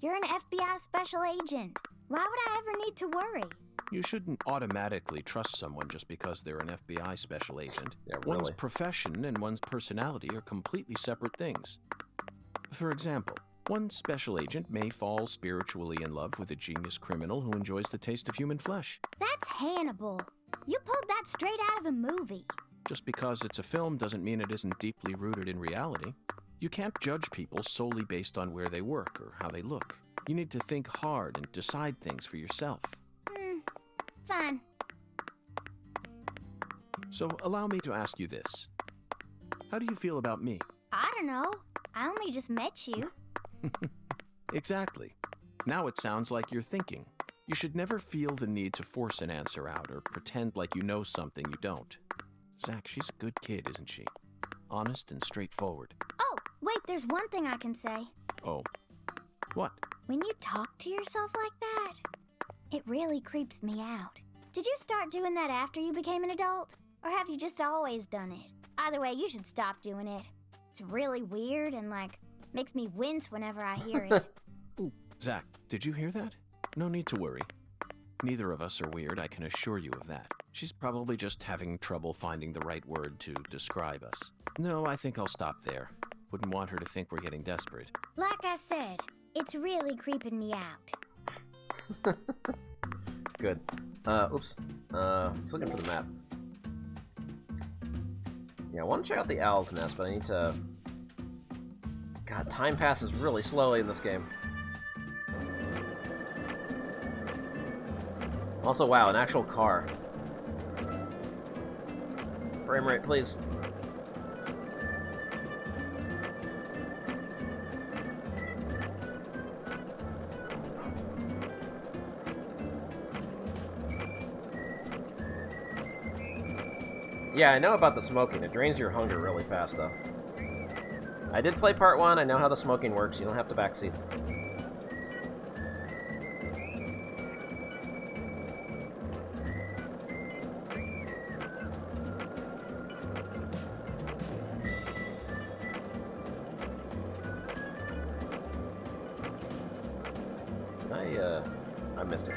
You're an FBI special agent. Why would I ever need to worry? You shouldn't automatically trust someone just because they're an FBI special agent. Yeah, really. One's profession and one's personality are completely separate things. For example, one special agent may fall spiritually in love with a genius criminal who enjoys the taste of human flesh. That's Hannibal. You pulled that straight out of a movie. Just because it's a film doesn't mean it isn't deeply rooted in reality. You can't judge people solely based on where they work or how they look. You need to think hard and decide things for yourself. Fine. So allow me to ask you this. How do you feel about me? I don't know. I only just met you. Exactly. Now it sounds like you're thinking. You should never feel the need to force an answer out or pretend like you know something you don't. Zach, she's a good kid, isn't she? Honest and straightforward. Oh, wait, there's one thing I can say. Oh. What? When you talk to yourself like that, it really creeps me out. Did you start doing that after you became an adult? Or have you just always done it? Either way, you should stop doing it. It's really weird and, makes me wince whenever I hear it. Ooh, Zach, did you hear that? No need to worry. Neither of us are weird, I can assure you of that. She's probably just having trouble finding the right word to describe us. No, I think I'll stop there. Wouldn't want her to think we're getting desperate. Like I said, it's really creeping me out. Good. Oops. I was looking for the map. Yeah, I want to check out the Owl's Nest, but I need to... God, time passes really slowly in this game. Also, wow, an actual car. Frame rate, please. Yeah, I know about the smoking. It drains your hunger really fast, though. I did play part 1. I know how the smoking works. You don't have to backseat. I missed it.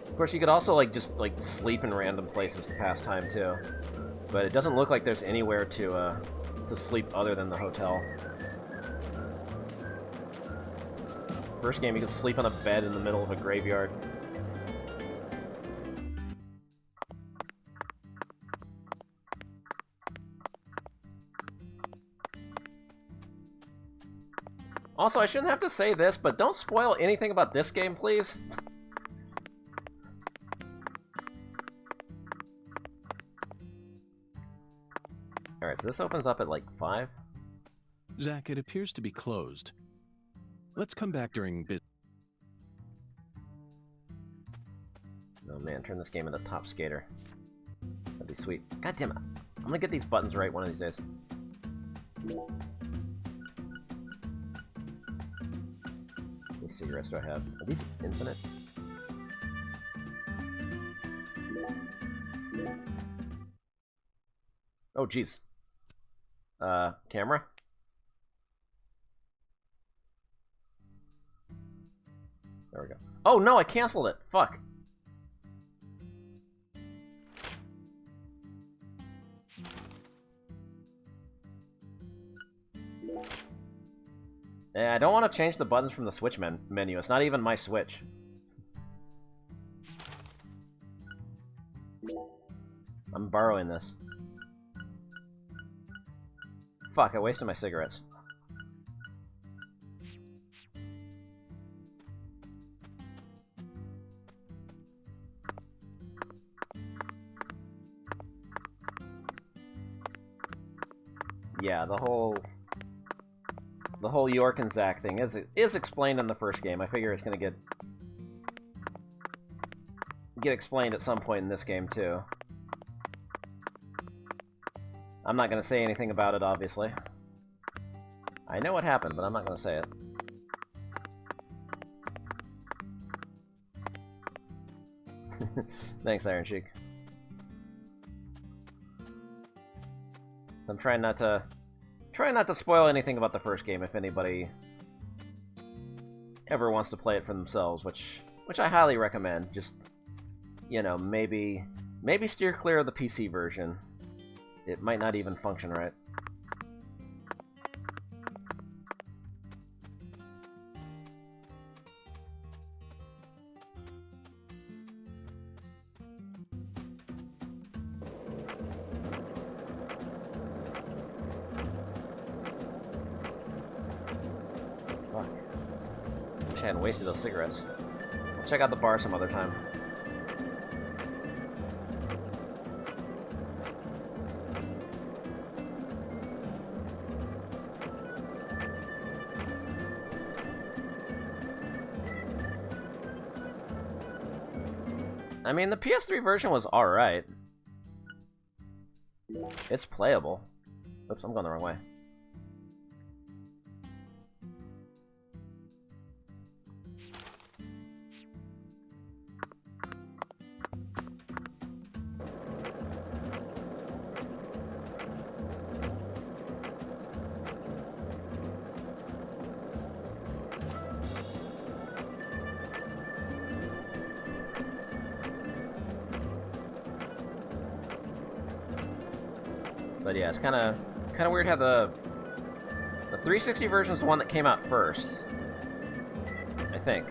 Of course, you could also, like, just, like, sleep in random places to pass time, too. But it doesn't look like there's anywhere to sleep other than the hotel. First game, you could sleep on a bed in the middle of a graveyard. Also, I shouldn't have to say this, but don't spoil anything about this game, please. Alright, so this opens up at like 5? Zach, it appears to be closed. Let's come back during business. Oh man, turn this game into Top Skater. That'd be sweet. God damn it. I'm gonna get these buttons right one of these days. How many cigarettes do I have? Are these infinite? Oh, jeez. Camera? There we go. Oh, no, I canceled it. Fuck. Yeah, I don't want to change the buttons from the Switch menu. It's not even my Switch. I'm borrowing this. Fuck, I wasted my cigarettes. Yeah, the whole York and Zack thing is explained in the first game. I figure it's gonna get explained at some point in this game too. I'm not gonna say anything about it, obviously. I know what happened, but I'm not gonna say it. Thanks, Iron Sheik. So I'm trying not to spoil anything about the first game if anybody ever wants to play it for themselves, which I highly recommend. Just, you know, maybe steer clear of the PC version. It might not even function right. Fuck. Wish I hadn't wasted those cigarettes. I'll check out the bar some other time. I mean, the PS3 version was alright. It's playable. Oops, I'm going the wrong way. But yeah, it's kind of weird how the 360 version is the one that came out first, I think.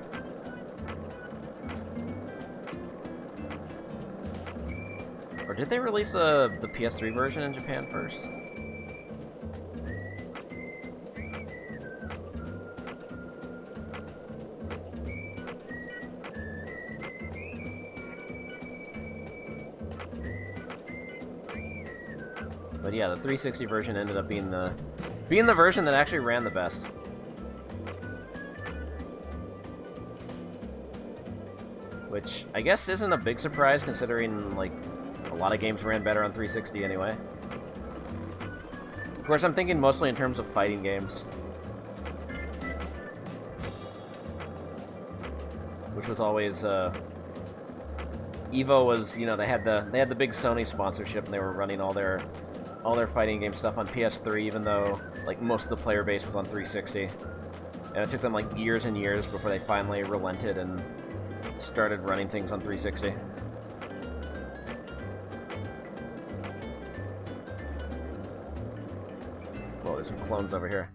Or did they release the PS3 version in Japan first? But yeah, the 360 version ended up being the version that actually ran the best. Which I guess isn't a big surprise considering like a lot of games ran better on 360 anyway. Of course, I'm thinking mostly in terms of fighting games. Which was always Evo was, you know, they had the big Sony sponsorship, and they were running all their fighting game stuff on PS3, even though like most of the player base was on 360. And it took them like years and years before they finally relented and started running things on 360. Whoa, there's some clones over here.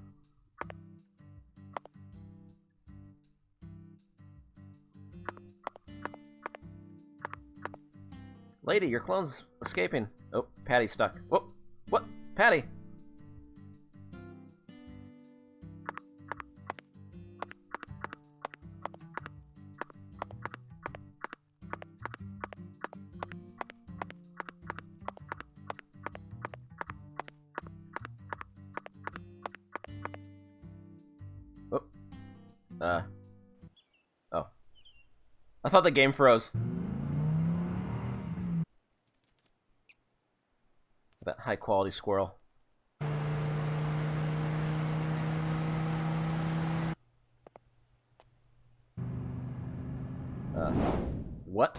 Lady, your clone's escaping. Oh, Patty's stuck. Whoa, what? Patty! Oh. Oh. I thought the game froze. That high quality squirrel. What?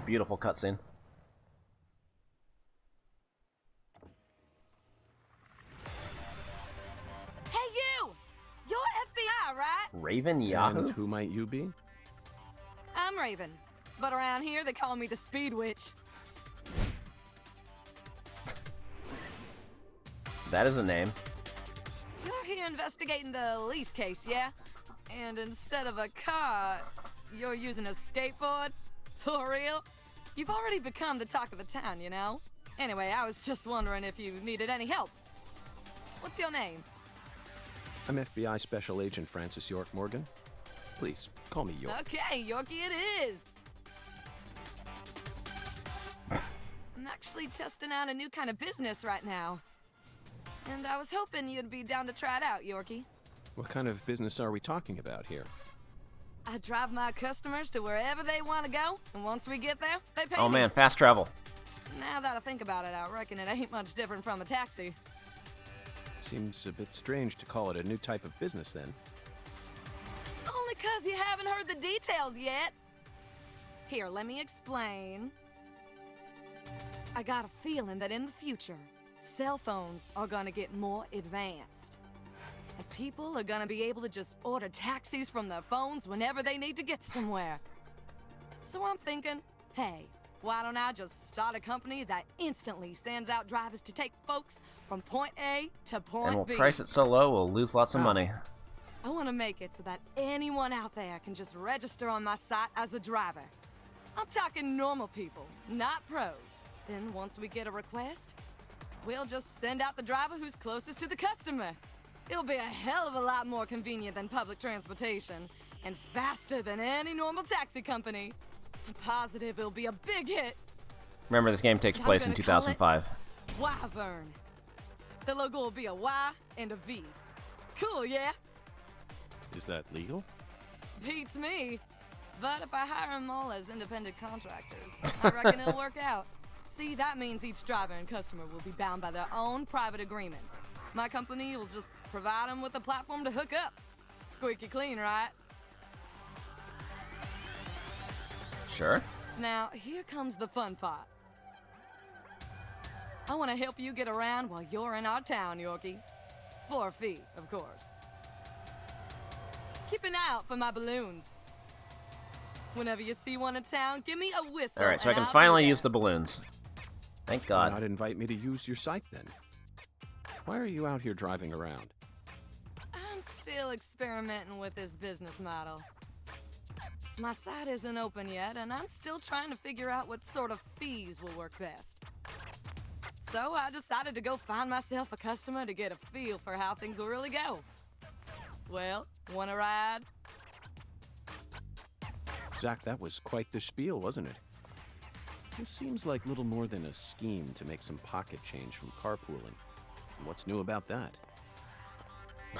Beautiful cutscene. Hey you! You're FBI, right? Raven Yahoo? And who might you be? I'm Raven, but around here they call me the Speed Witch. That is a name. You're here investigating the lease case, yeah? And instead of a car, you're using a skateboard? For real? You've already become the talk of the town, you know? Anyway, I was just wondering if you needed any help. What's your name? I'm FBI Special Agent Francis York Morgan. Please, call me York. Okay, Yorkie it is. I'm actually testing out a new kind of business right now. And I was hoping you'd be down to try it out, Yorkie. What kind of business are we talking about here? I drive my customers to wherever they want to go, and once we get there, they pay Oh me. man, fast travel. Now that I think about it, I reckon it ain't much different from a taxi. Seems a bit strange to call it a new type of business then. Only 'cause you haven't heard the details yet. Here, let me explain. I got a feeling that in the future, cell phones are gonna get more advanced. And people are gonna be able to just order taxis from their phones whenever they need to get somewhere. So I'm thinking, hey, why don't I just start a company that instantly sends out drivers to take folks from point A to point And we'll B? price it so low, we'll lose lots of money. I want to make it so that anyone out there can just register on my site as a driver. I'm talking normal people, not pros. Then once we get a request, we'll just send out the driver who's closest to the customer. It'll be a hell of a lot more convenient than public transportation, and faster than any normal taxi company. I'm positive it'll be a big hit. Remember, this game takes I'm place in gonna call it 2005. Wyvern. The logo will be a Y and a V. Cool, yeah? Is that legal? Beats me. But if I hire them all as independent contractors, I reckon it'll work out. See, that means each driver and customer will be bound by their own private agreements. My company will just provide them with a platform to hook up. Squeaky clean, right? Sure. Now, here comes the fun part. I want to help you get around while you're in our town, Yorkie. For a fee, of course. Keep an eye out for my balloons. Whenever you see one in town, give me a whistle. Alright, so I and can I'll finally be use there. the balloons. Thank Why God. not invite me to use your site then? Why are you out here driving around? I'm still experimenting with this business model. My site isn't open yet, and I'm still trying to figure out what sort of fees will work best. So I decided to go find myself a customer to get a feel for how things will really go. Well, wanna ride? Zach, that was quite the spiel, wasn't it? This seems like little more than a scheme to make some pocket change from carpooling. What's new about that?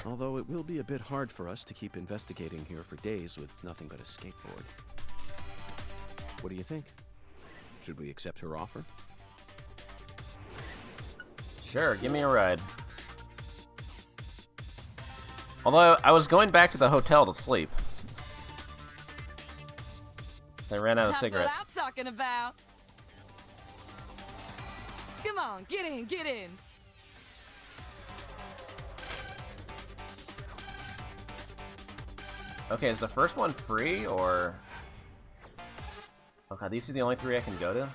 Although it will be a bit hard for us to keep investigating here for days with nothing but a skateboard. What do you think? Should we accept her offer? Sure, give me a ride. Although, I was going back to the hotel to sleep. So I ran out of That's cigarettes. what I'm talking about. Come on, get in, get in. Okay, is the first one free, or... Okay, these are the only 3 I can go to?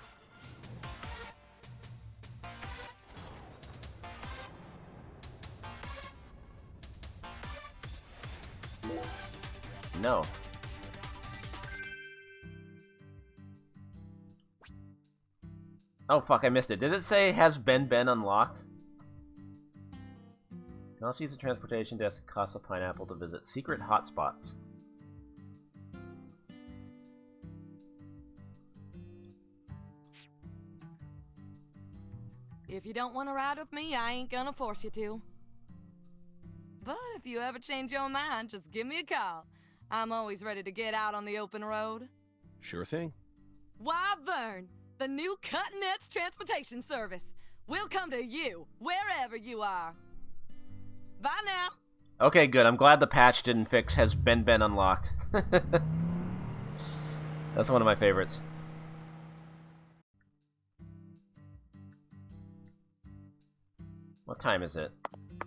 No. Oh fuck, I missed it. Did it say has been unlocked? Can also use the transportation desk at Casa Pineapple to visit secret hotspots. If you don't want to ride with me, I ain't gonna force you to. But if you ever change your mind, just give me a call. I'm always ready to get out on the open road. Sure thing. Why, Vern, the new cutting-edge transportation service. We'll come to you, wherever you are. Bye now. Okay, good. I'm glad the patch didn't fix has been unlocked. That's one of my favorites. What time is it?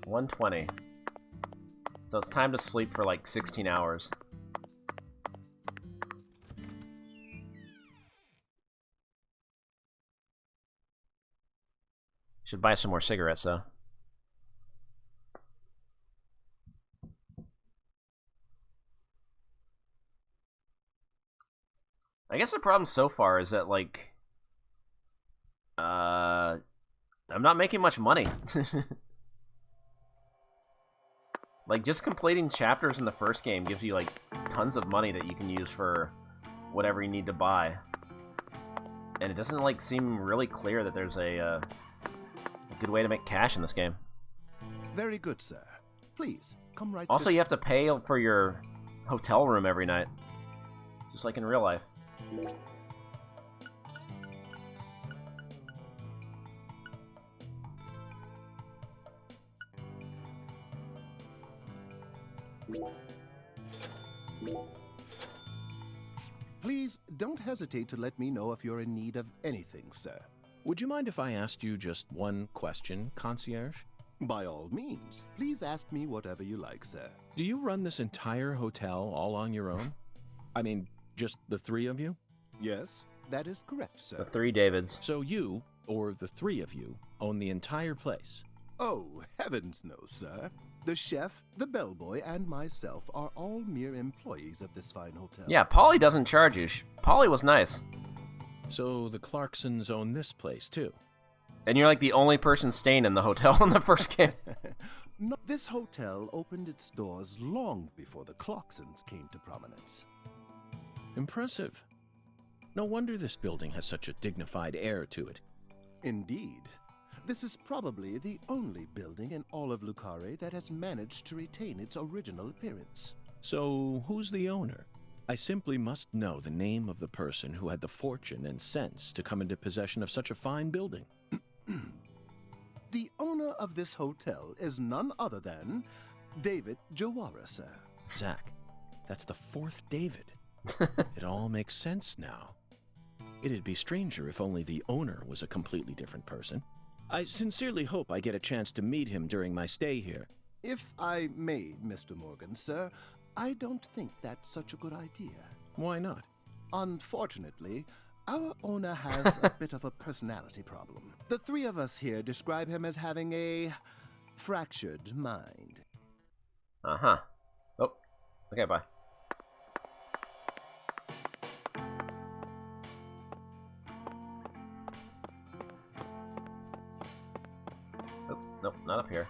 1:20. So it's time to sleep for like 16 hours. Should buy some more cigarettes, though. I guess the problem so far is that, like, I'm not making much money. Like, just completing chapters in the first game gives you, like, tons of money that you can use for whatever you need to buy. And it doesn't, like, seem really clear that there's a good way to make cash in this game. Very good, sir. Please, come right Also, you have to pay for your hotel room every night. Just like in real life. Please don't hesitate to let me know if you're in need of anything, sir. Would you mind if I asked you just one question, concierge? By all means, please ask me whatever you like, sir. Do you run this entire hotel all on your own? I mean, just the 3 of you? Yes, that is correct, sir. The 3 Davids. So you, or the 3 of you, own the entire place? Oh, heavens no, sir. The chef, the bellboy, and myself are all mere employees of this fine hotel. Yeah, Polly doesn't charge you. Polly was nice. So the Clarksons own this place, too? And you're like the only person staying in the hotel in the first game. No, this hotel opened its doors long before the Clarksons came to prominence. Impressive. No wonder this building has such a dignified air to it. Indeed. This is probably the only building in all of Lucare that has managed to retain its original appearance. So, who's the owner? I simply must know the name of the person who had the fortune and sense to come into possession of such a fine building. The owner of this hotel is none other than David Jawara, sir. Zach, that's the 4th David. It all makes sense now. It'd be stranger if only the owner was a completely different person. I sincerely hope I get a chance to meet him during my stay here. If I may, Mr. Morgan, sir, I don't think that's such a good idea. Why not? Unfortunately, our owner has a bit of a personality problem. The 3 of us here describe him as having a fractured mind. Uh-huh. Oh, okay, bye. Oops, nope, not up here.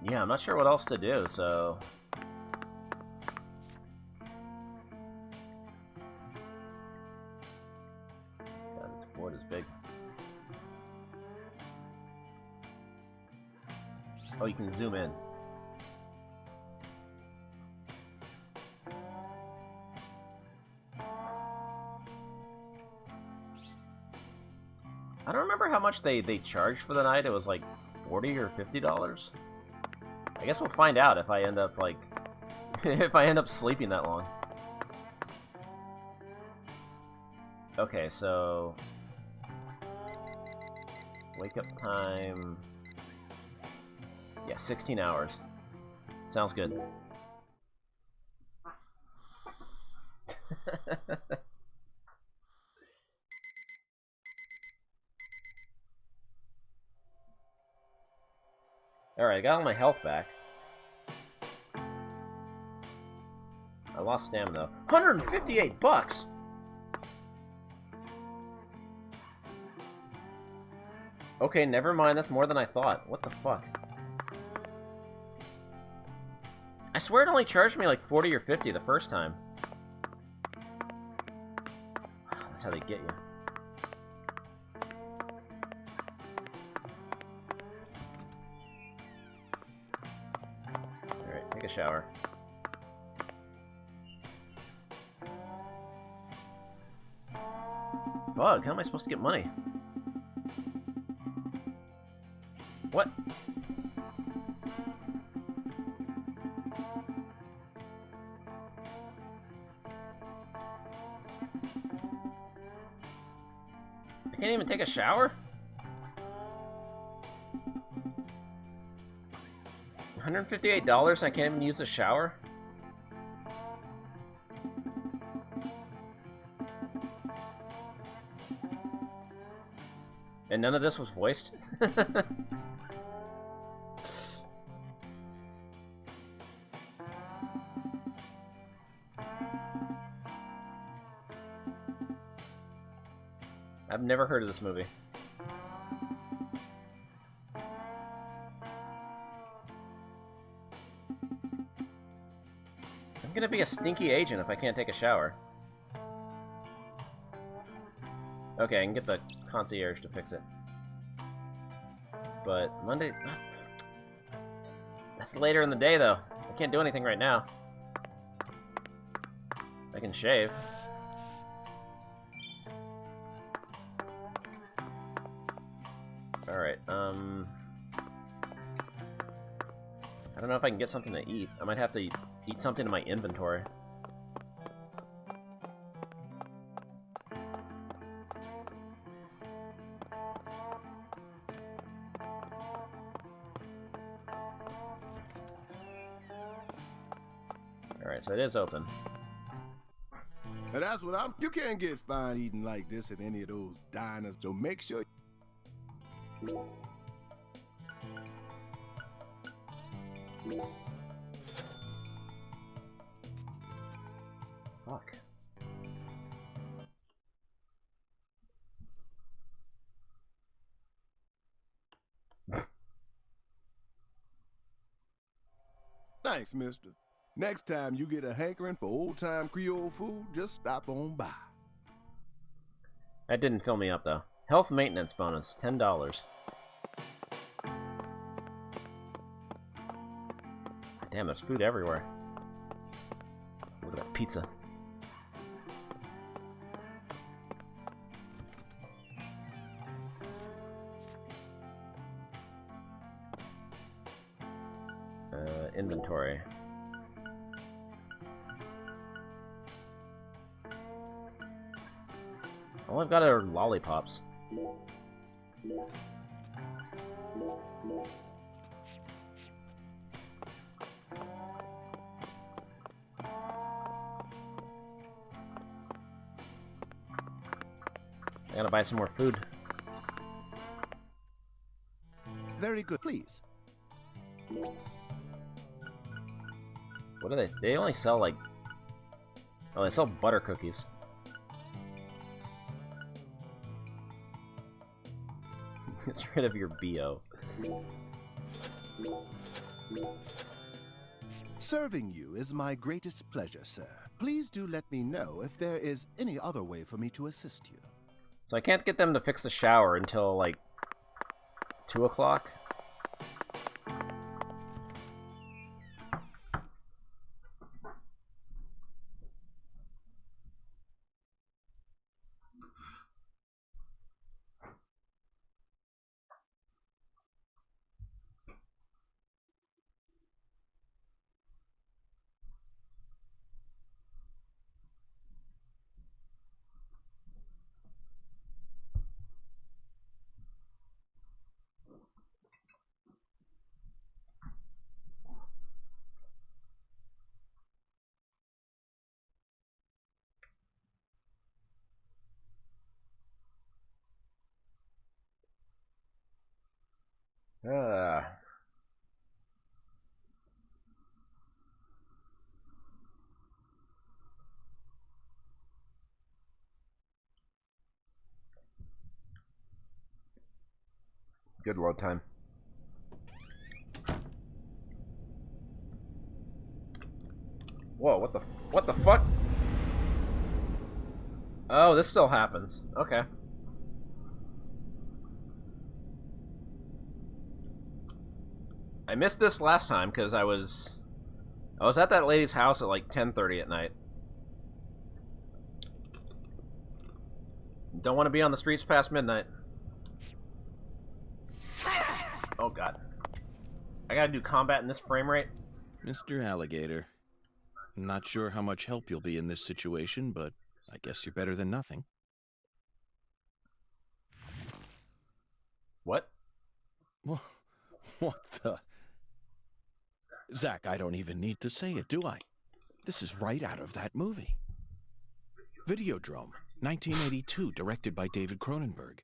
Yeah, I'm not sure what else to do, so... God, this board is big. Oh, you can zoom in. I don't remember how much they charged for the night. It was like $40 or $50. I guess we'll find out if I end up, like... if I end up sleeping that long. Okay, so... Wake up time... Yeah, 16 hours. Sounds good. Alright, I got all my health back. I lost stamina though. $158! Okay, never mind, that's more than I thought. What the fuck? I swear it only charged me like 40 or 50 the first time. That's how they get you. Alright, take a shower. Fuck, how am I supposed to get money? What? I can't even take a shower? $158 and I can't even use a shower? And none of this was voiced? I've never heard of this movie. I'm gonna be a stinky agent if I can't take a shower. Okay, I can get the concierge to fix it. But Monday... That's later in the day, though. I can't do anything right now. I can shave. Alright, I don't know if I can get something to eat. I might have to eat something in my inventory. Alright, so it is open. And that's what I'm... You can't get fine eating like this at any of those diners, so make sure... Fuck. Thanks, mister. Next time you get a hankering for old-time Creole food, just stop on by. That didn't fill me up, though. Health maintenance bonus, $10. Damn, there's food everywhere. Look at that pizza. Inventory. All I've got are lollipops. I gotta buy some more food. Very good, please. What do they? They only sell like... Oh, they sell butter cookies. Get rid of your BO. Serving you is my greatest pleasure, sir. Please do let me know if there is any other way for me to assist you. So I can't get them to fix the shower until, like, 2 o'clock? Good load time. Whoa, what the fuck? Oh, this still happens. Okay. I missed this last time because I was at that lady's house at like 10:30 at night. Don't want to be on the streets past midnight. Oh god. I gotta do combat in this frame rate? Mr. Alligator, I'm not sure how much help you'll be in this situation, but I guess you're better than nothing. What? What the? Zach, I don't even need to say it, do I? This is right out of that movie. Videodrome, 1982, directed by David Cronenberg.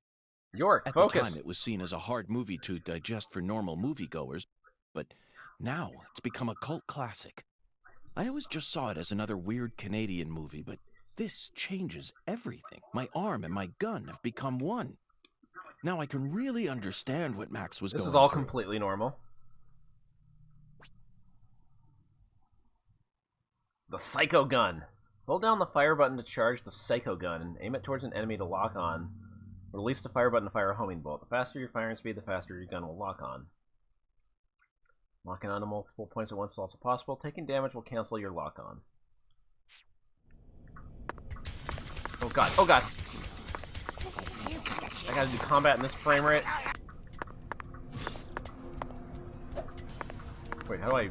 York, At focus. the time, it was seen as a hard movie to digest for normal moviegoers, but now it's become a cult classic. I always just saw it as another weird Canadian movie, but this changes everything. My arm and my gun have become one. Now I can really understand what Max was going through. This is all completely normal. The Psycho Gun. Hold down the fire button to charge the Psycho Gun and aim it towards an enemy to lock on. Release the fire button to fire a homing bolt. The faster your firing speed, the faster your gun will lock on. Locking onto multiple points at once is also possible. Taking damage will cancel your lock on. Oh god, oh god! I gotta do combat in this frame rate. Wait, how do I...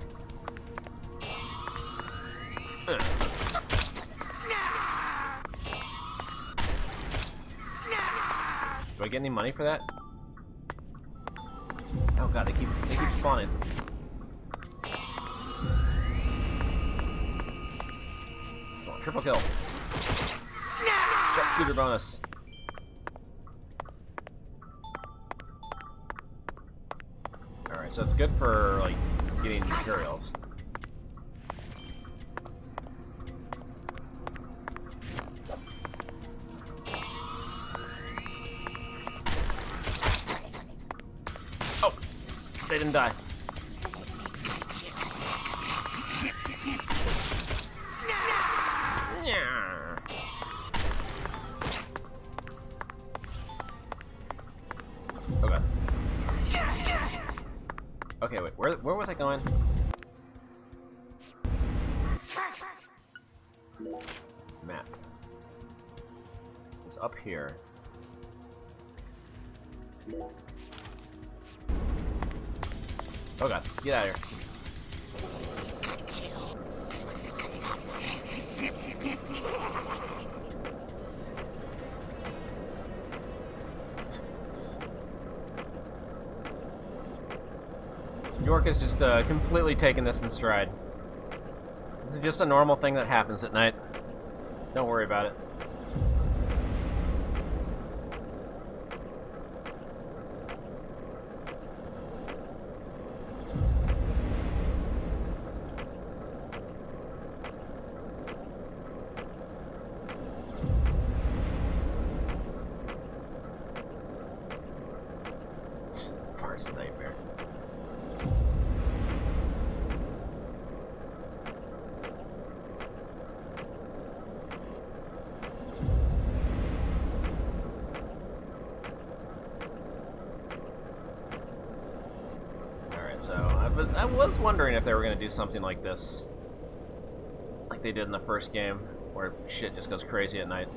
Do I get any money for that? Oh god, they keep spawning. Oh, triple kill. Sharpshooter bonus. Alright, so it's good for like getting materials. They didn't die. Okay. Okay, wait. Where was I going? Map. It's up here. Oh god, get out of here. York is just completely taking this in stride. This is just a normal thing that happens at night. Don't worry about it. Nightmare. Alright, so I was wondering if they were going to do something like this. Like they did in the first game, where shit just goes crazy at night.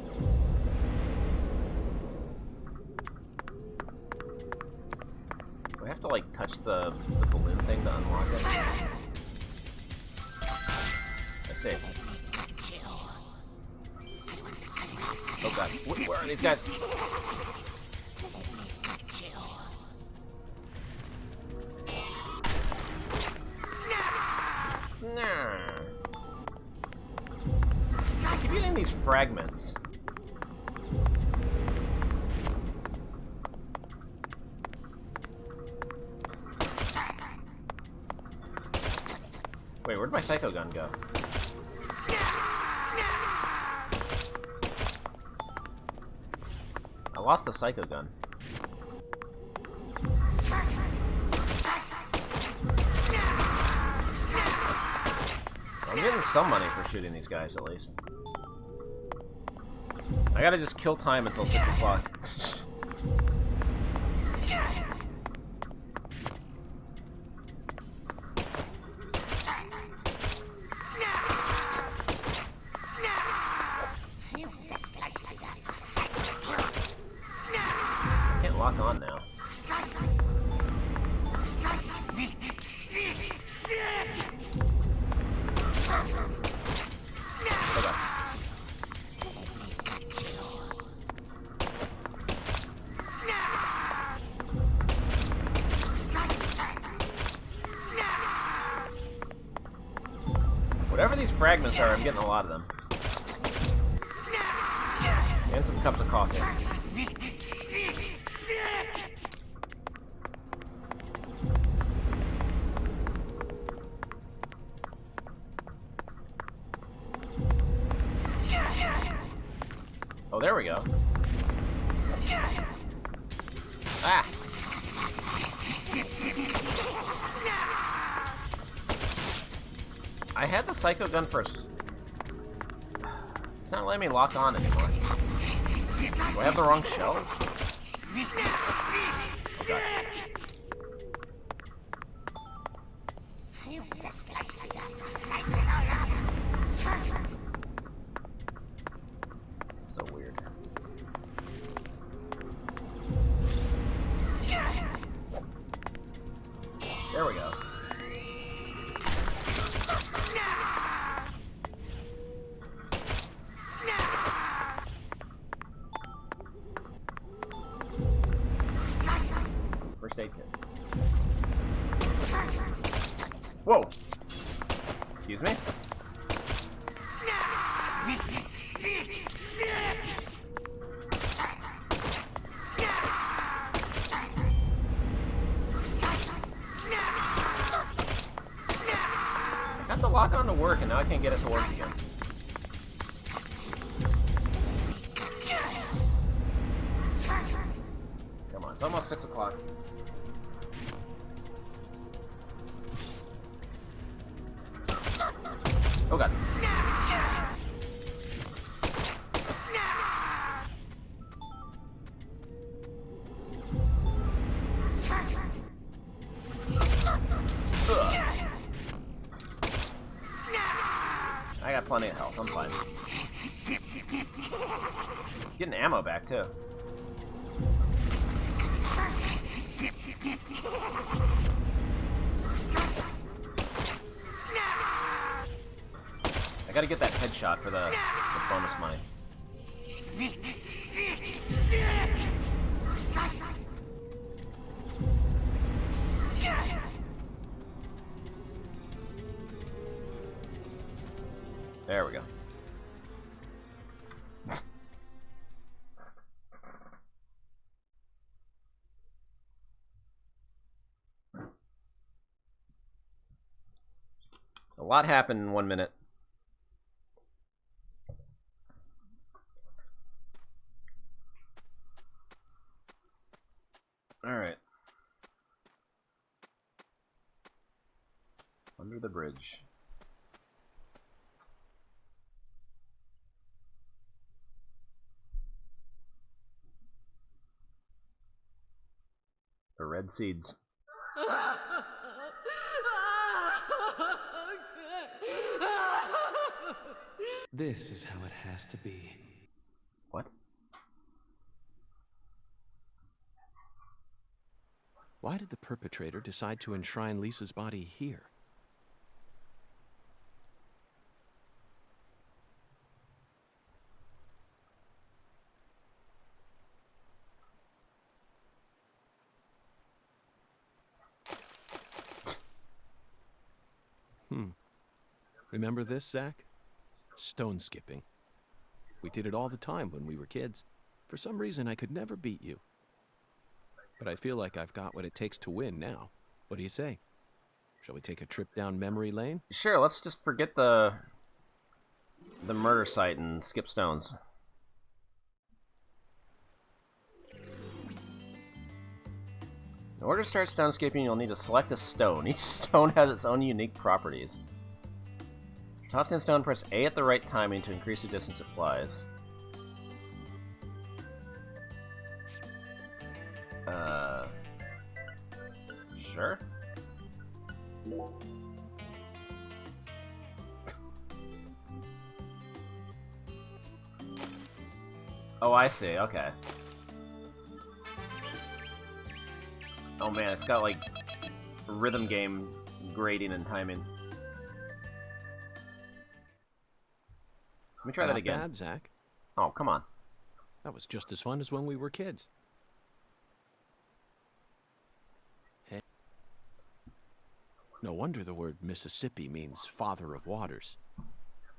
I have to like touch the balloon thing to unlock it. I see. Oh god, where are these guys? Snarr. I keep getting these fragments. Wait, where'd my Psycho Gun go? I lost the Psycho Gun. getting some money for shooting these guys, at least. I gotta just kill time until 6 o'clock. I can't lock on now. Whatever these fragments are, I'm getting a lot of them. And some cups of coffee. Oh, there we go. Ah! I had the psycho gun first. It's not letting me lock on anymore. Do I have the wrong shells? Oh god. So weird. There we go. First aid kit. Whoa! Excuse me? I got the lock on to work and now I can't get it to work again. Come on, it's almost 6 o'clock. Oh god. Ugh. I got plenty of health, I'm fine. Getting ammo back too. I gotta get that headshot for the bonus money. There we go. A lot happened in 1 minute. Alright. Under the bridge. The red seeds. This is how it has to be. What? Why did the perpetrator decide to enshrine Lisa's body here? Remember this, Zach? Stone skipping. We did it all the time when we were kids. For some reason, I could never beat you. But I feel like I've got what it takes to win now. What do you say? Shall we take a trip down memory lane? Sure, let's just forget the murder site and skip stones. In order to start stone skipping, you'll need to select a stone. Each stone has its own unique properties. Toss in stone, press A at the right timing to increase the distance it flies. Sure. Oh, I see, okay. Oh man, it's got like rhythm game grading and timing. Let me try that Not again. bad, Zach. Oh, come on. That was just as fun as when we were kids. Hey. No wonder the word Mississippi means father of waters.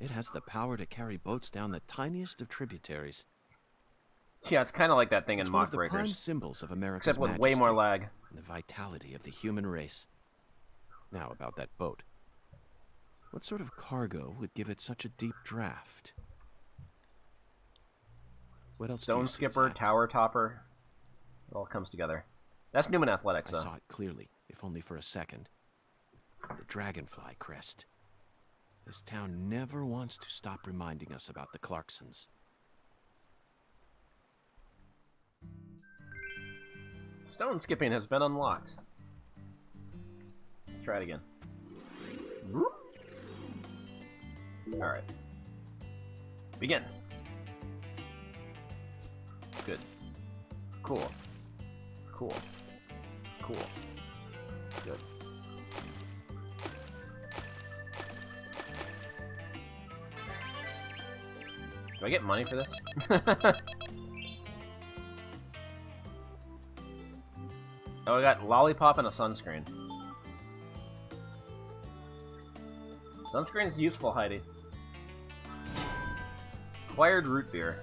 It has the power to carry boats down the tiniest of tributaries. Yeah, it's kind of like that thing It's in one of the prime Mockbreakers. symbols of America's Except with way more majesty lag. and the vitality of the human race. Now about that boat. What sort of cargo would give it such a deep draft? What else do Stone you see, skipper, Zach? tower topper. It all comes together. That's Newman Athletics, I though. saw it clearly, if only for a second. The dragonfly crest. This town never wants to stop reminding us about the Clarksons. Stone skipping has been unlocked. Let's try it again. Alright. Begin. Good. Cool. Cool. Cool. Good. Do I get money for this? Oh, I got lollipop and a sunscreen. Sunscreen's useful, Heidi. Acquired root beer.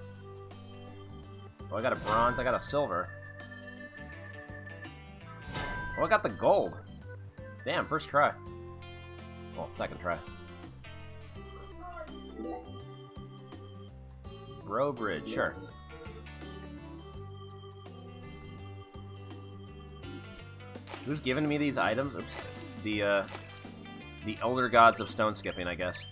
Oh, I got a bronze, I got a silver. Oh, I got the gold. Damn, first try. Well, second try. Bro Bridge, sure. Who's giving me these items? Oops. The elder gods of stone skipping, I guess.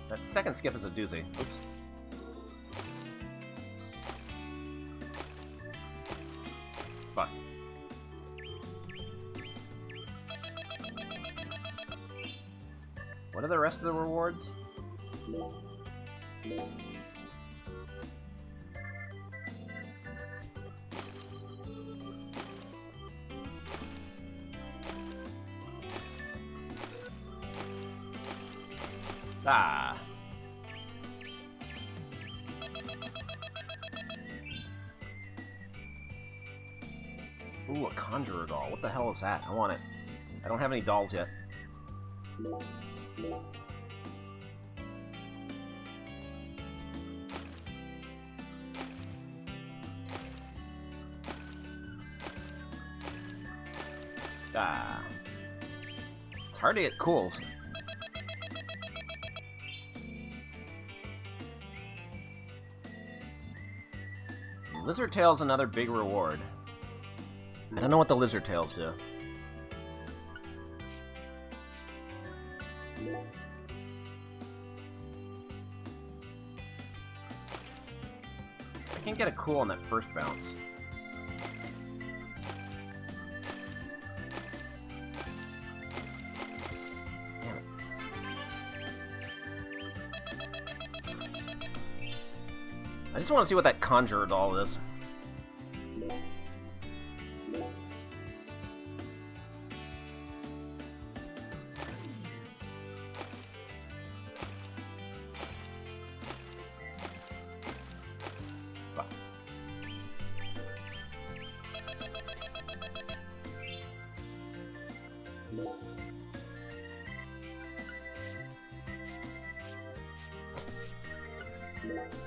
That second skip is a doozy. Oops. Fuck. What are the rest of the rewards? Ah. Ooh, a conjurer doll. What the hell is that? I want it. I don't have any dolls yet. Ah. It's hard to get cools. Lizard Tail's another big reward. I don't know what the Lizard Tails do. I can't get a cool on that first bounce. Damn it. I just want to see what that conjurer doll is.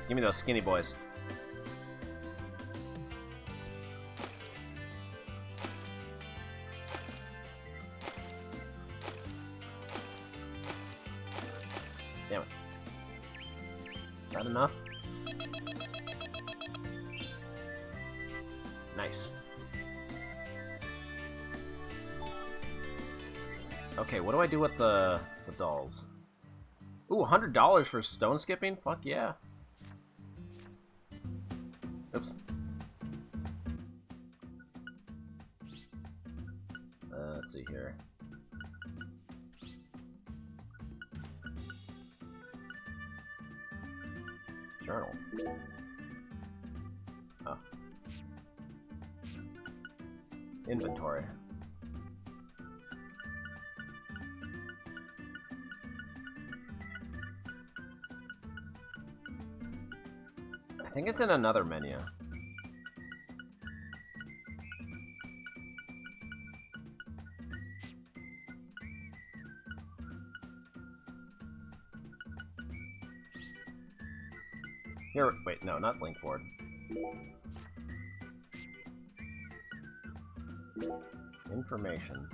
Give me those skinny boys. Damn it. Is that enough? Nice. Okay, what do I do with the dolls? Ooh, $100 for stone skipping? Fuck yeah. Oops. Let's see here. Journal. Oh. Inventory. I think it's in another menu. Here, wait, no, not link board. Information.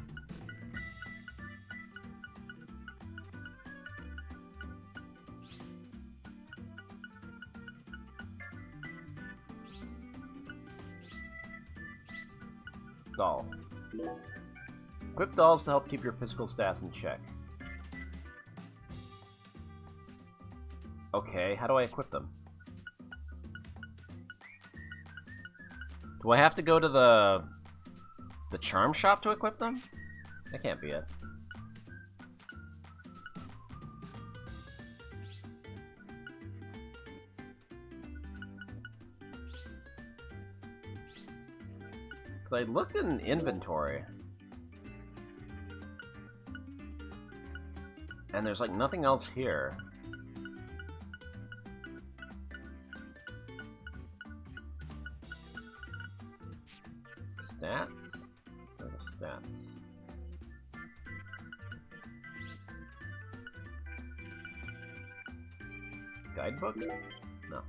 Doll. Equip dolls to help keep your physical stats in check. Okay, how do I equip them? Do I have to go to the charm shop to equip them? That can't be it. Because I looked in inventory. And there's like nothing else here. Stats? Where are the stats? Guidebook? No.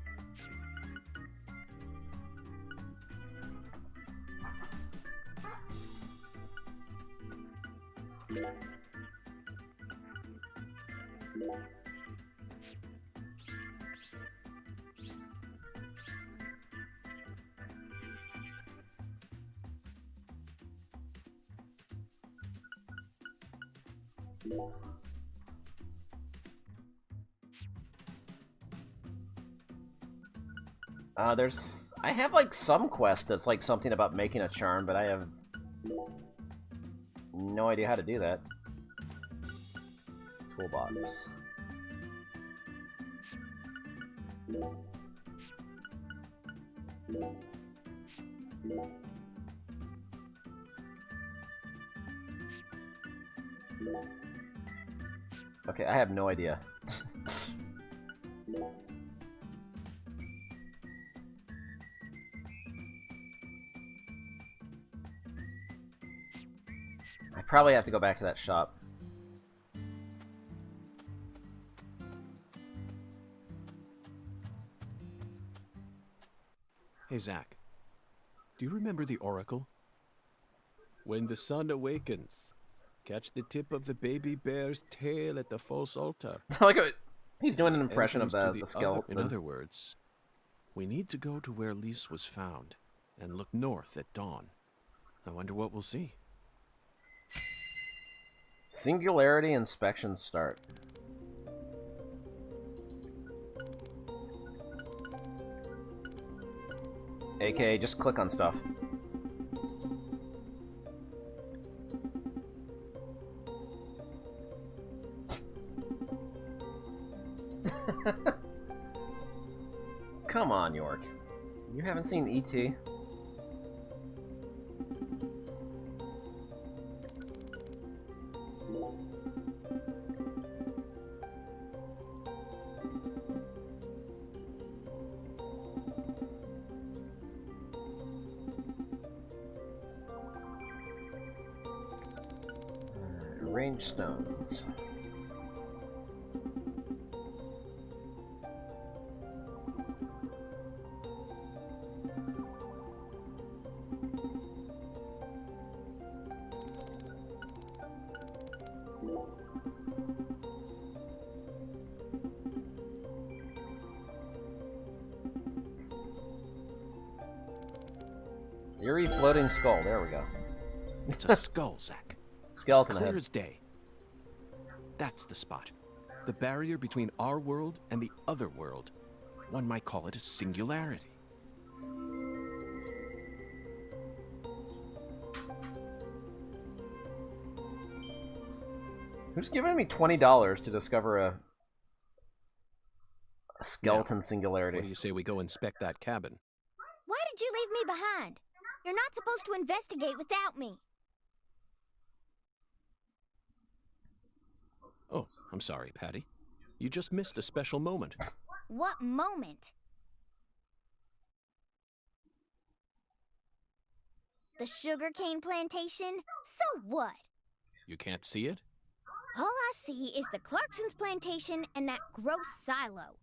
I have like some quest that's like something about making a charm, but I have no idea how to do that. Toolbox. Okay, I have no idea. I probably have to go back to that shop. Hey, Zach. Do you remember the oracle? When the sun awakens, catch the tip of the baby bear's tail at the false altar. Look at it. He's doing an impression of the skeleton. In other words, we need to go to where Lise was found and look north at dawn. I wonder what we'll see. Singularity inspection start. AKA, just click on stuff. Come on, York. You haven't seen E.T.? Arrange stones. Eerie floating skull. There we go. It's a skull, Zack. Skeleton Clear head. as day. That's the spot. The barrier between our world and the other world. One might call it a singularity. Who's giving me $20 to discover a skeleton Now, singularity? What do you say we go inspect that cabin? Why did you leave me behind? You're not supposed to investigate without me. Oh, I'm sorry, Patty. You just missed a special moment. What moment? The sugarcane plantation? So what? You can't see it? All I see is the Clarkson's plantation and that gross silo.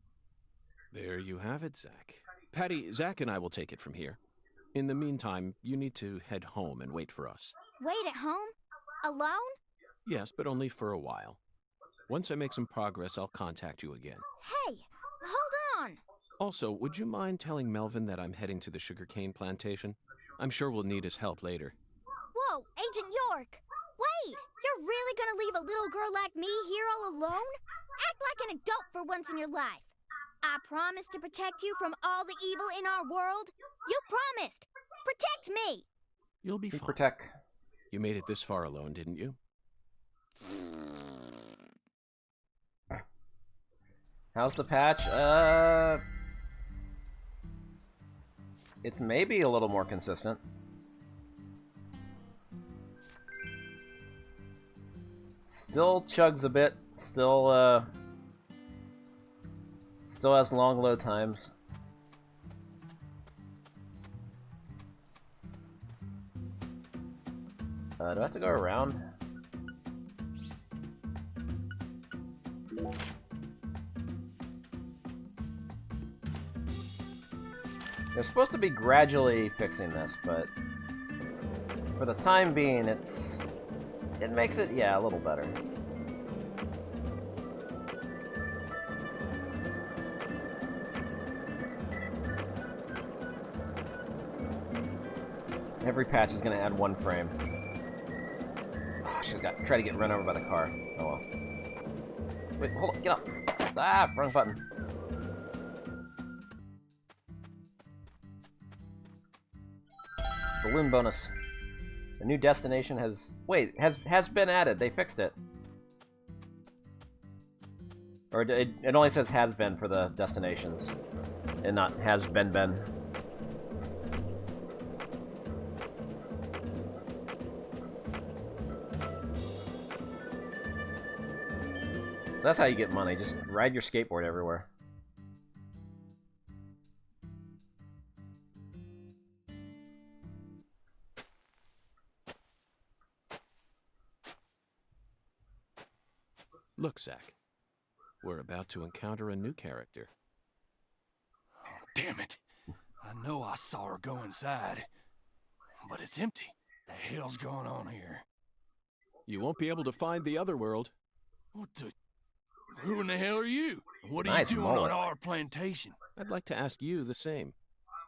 There you have it, Zack. Patty, Zack and I will take it from here. In the meantime, you need to head home and wait for us. Wait at home? Alone? Yes, but only for a while. Once I make some progress, I'll contact you again. Hey, hold on. Also, would you mind telling Melvin that I'm heading to the sugarcane plantation? I'm sure we'll need his help later. Whoa, Agent York. Wait, you're really gonna leave a little girl like me here all alone? Act like an adult for once in your life. I promised to protect you from all the evil in our world. You promised. Protect me. You'll be fine. Protect. You made it this far alone, didn't you? How's the patch? It's maybe a little more consistent. Still chugs a bit. Still has long load times. Do I have to go around? They're supposed to be gradually fixing this, but for the time being, it makes it, yeah, a little better. Every patch is going to add 1 frame. Oh, should have tried to get run over by the car. Oh well. Wait, hold on, get up. Ah, wrong button. Balloon bonus. The new destination has been added. They fixed it. Or it only says has been for the destinations, and not has been. So that's how you get money. Just ride your skateboard everywhere. Look, Zack. We're about to encounter a new character. Oh, damn it. I know I saw her go inside, but it's empty. The hell's going on here? You won't be able to find the other world. What the... Who in the hell are you? What are Nice you doing mullet. on our plantation? I'd like to ask you the same.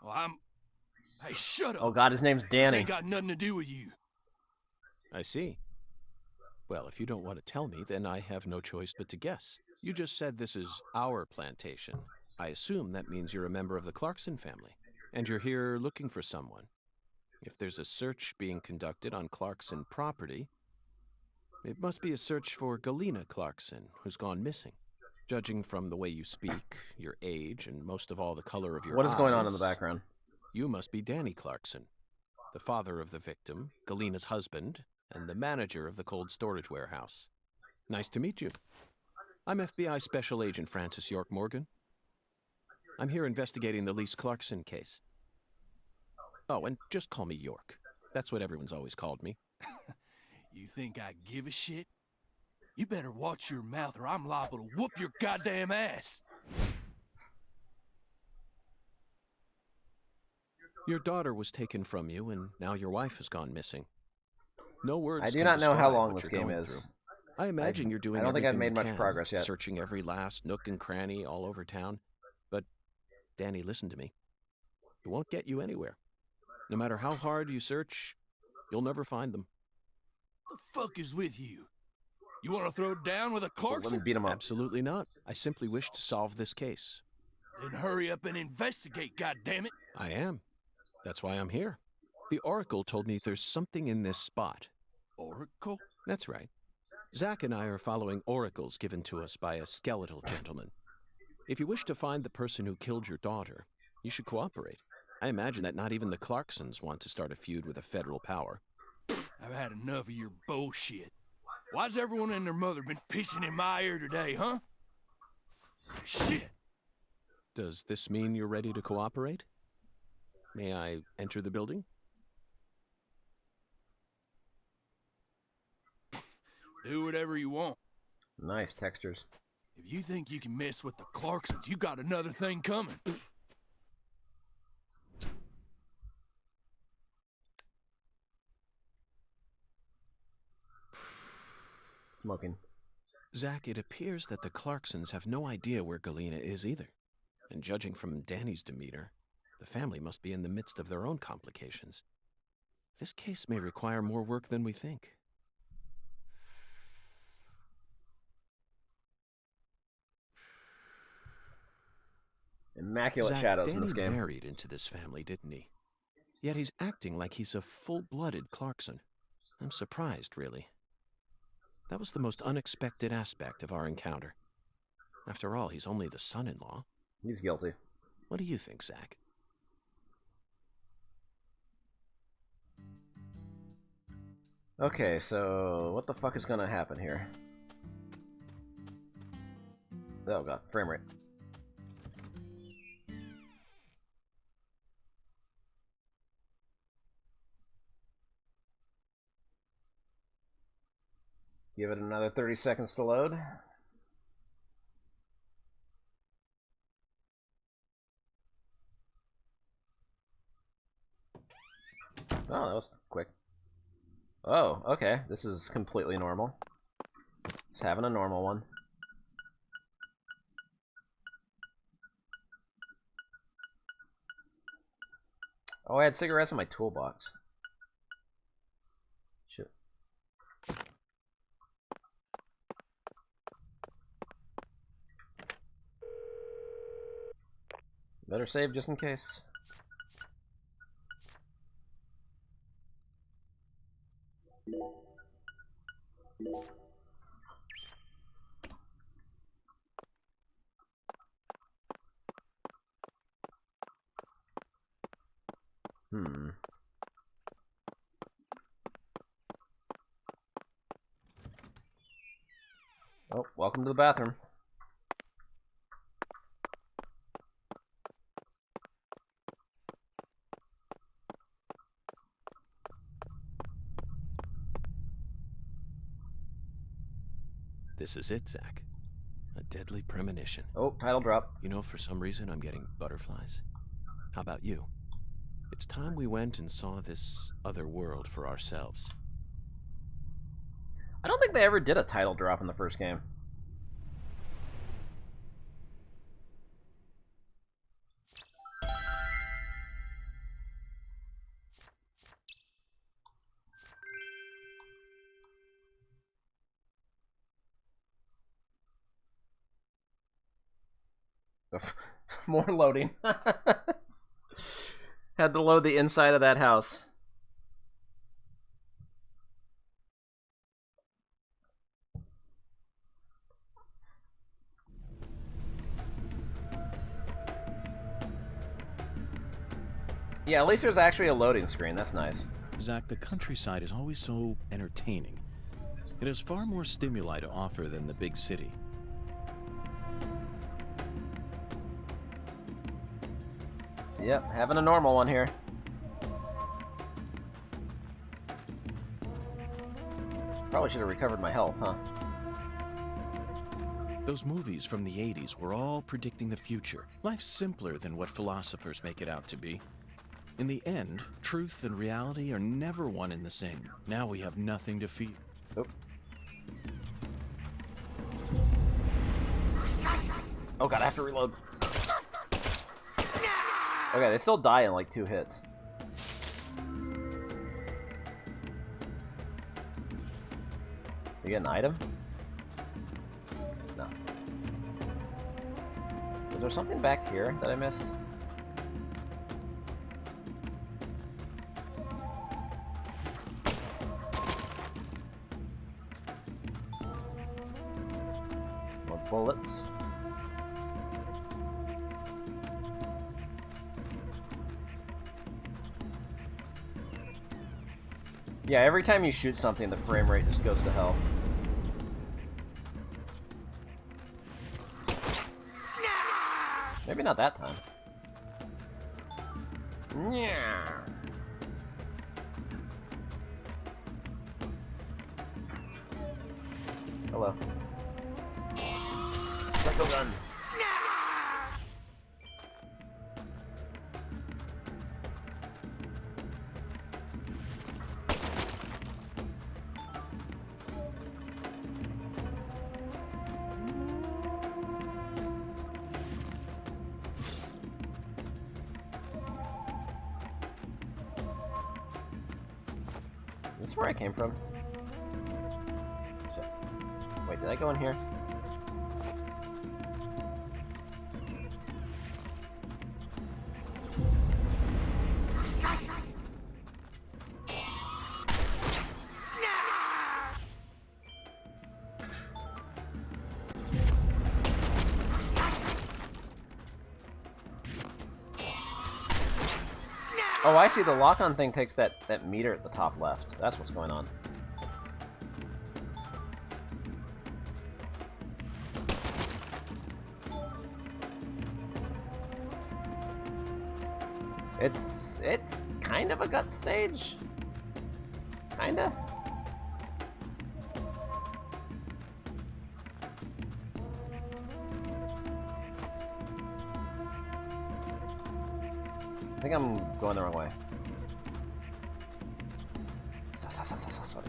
Well, Hey, shut up. Oh god, his name's This Danny. ain't got nothing to do with you. I see. Well, if you don't want to tell me, then I have no choice but to guess. You just said this is our plantation. I assume that means you're a member of the Clarkson family, and you're here looking for someone. If there's a search being conducted on Clarkson property, it must be a search for Galena Clarkson, who's gone missing. Judging from the way you speak, your age, and most of all the color of your eyes... What is going on in the background? You must be Danny Clarkson, the father of the victim, Galena's husband, and the manager of the cold storage warehouse. Nice to meet you. I'm FBI Special Agent Francis York Morgan. I'm here investigating the Lise Clarkson case. Oh, and just call me York. That's what everyone's always called me. You think I give a shit? You better watch your mouth or I'm liable to whoop your goddamn ass. Your daughter was taken from you, and now your wife has gone missing. No words. I do can not know how describe long what this you're game going is. through. I imagine you're doing I don't think I've everything made you much can, progress yet. searching every last nook and cranny all over town. But, Danny, listen to me. It won't get you anywhere. No matter how hard you search, you'll never find them. The fuck is with you? You want to throw down with a Let me Clarkson? beat him up. Absolutely not. I simply wish to solve this case. Then hurry up and investigate, goddammit. I am. That's why I'm here. The Oracle told me there's something in this spot. Oracle? That's right. Zack and I are following oracles given to us by a skeletal gentleman. If you wish to find the person who killed your daughter, you should cooperate. I imagine that not even the Clarksons want to start a feud with a federal power. I've had enough of your bullshit. Why's everyone and their mother been pissing in my ear today, huh? Shit! Does this mean you're ready to cooperate? May I enter the building? Do whatever you want. Nice textures. If you think you can mess with the Clarksons, you got another thing coming. Smoking. Zack, it appears that the Clarksons have no idea where Galena is either. And judging from Danny's demeanor, the family must be in the midst of their own complications. This case may require more work than we think. Immaculate Zack, shadows in this Danny game. married into this family, didn't he? Yet he's acting like he's a full-blooded Clarkson. I'm surprised, really. That was the most unexpected aspect of our encounter. After all, he's only the son-in-law. He's guilty. What do you think, Zack? Okay, so what the fuck is gonna happen here? Oh god, frame rate. Give it another 30 seconds to load. Oh, that was quick. Oh, okay. This is completely normal. It's having a normal one. Oh, I had cigarettes in my toolbox. Shit. Better save just in case. Oh, welcome to the bathroom. This is it, Zack. A deadly premonition. Oh, title drop. You know, for some reason, I'm getting butterflies. How about you? It's time we went and saw this other world for ourselves. I don't think they ever did a title drop in the first game. More loading. Had to load the inside of that house. Yeah, at least there's actually a loading screen. That's nice. Zack, the countryside is always so entertaining. It has far more stimuli to offer than the big city. Yep, having a normal one here. Probably should have recovered my health, huh? Those movies from the 80s were all predicting the future. Life's simpler than what philosophers make it out to be. In the end, truth and reality are never one and the same. Now we have nothing to fear. Oh. Oh god, I have to reload. Okay, they still die in like 2 hits. You get an item? No. Is there something back here that I missed? More bullets. Yeah, every time you shoot something, the frame rate just goes to hell. Maybe not that time. Yeah. Hello. Psycho gun. This is where I came from. Wait, did I go in here? Oh, I see. The lock-on thing takes that meter at the top left. That's what's going on. It's kind of a gut stage. Kinda. I think I'm going the wrong way. Sorry.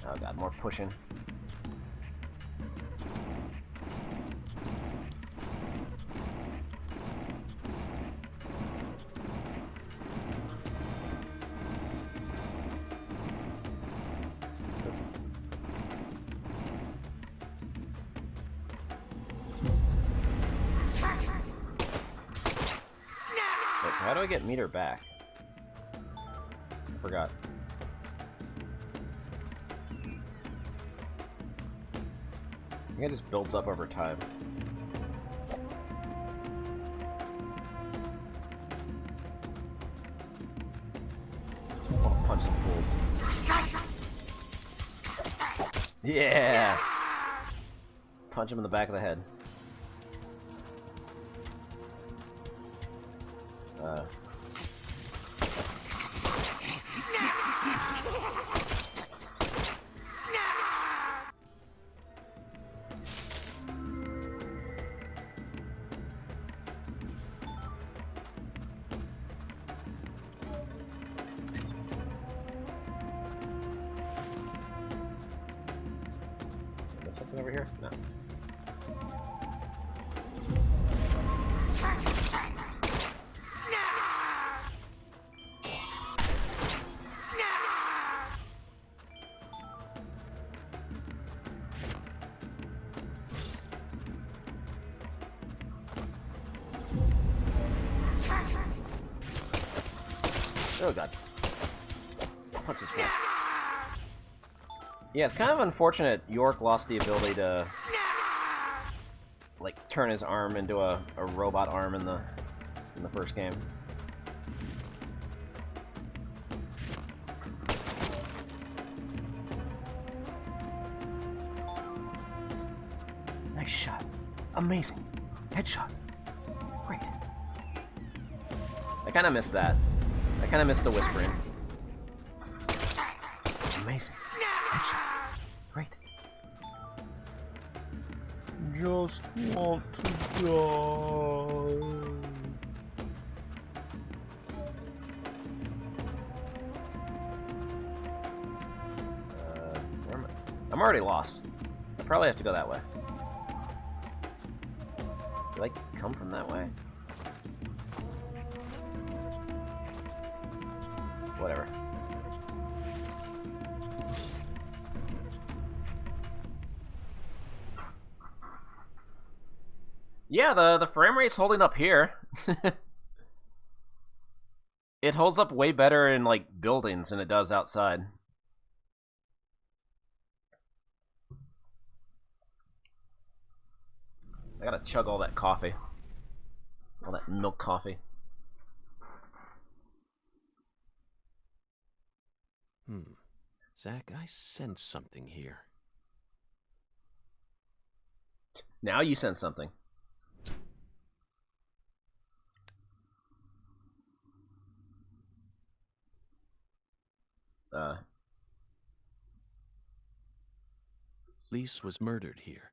Oh god, more pushing. How do I get meter back? I forgot. I think it just builds up over time. Oh, punch some fools. Yeah! Punch him in the back of the head. There's something over here? No. Oh god. Punch his face. Yeah, it's kind of unfortunate York lost the ability to like turn his arm into a robot arm in the first game. Nice shot. Amazing. Headshot. Great. I kind of missed that. I kind of missed the whispering. Amazing. Headshot. Great. Just want to die. Where am I? I'm already lost. I probably have to go that way. Did I come from that way? Whatever. Yeah, the frame rate's holding up here. It holds up way better in like buildings than it does outside. I gotta chug all that coffee. All that milk coffee. Zach, I sense something here. Now you sense something. Lise was murdered here.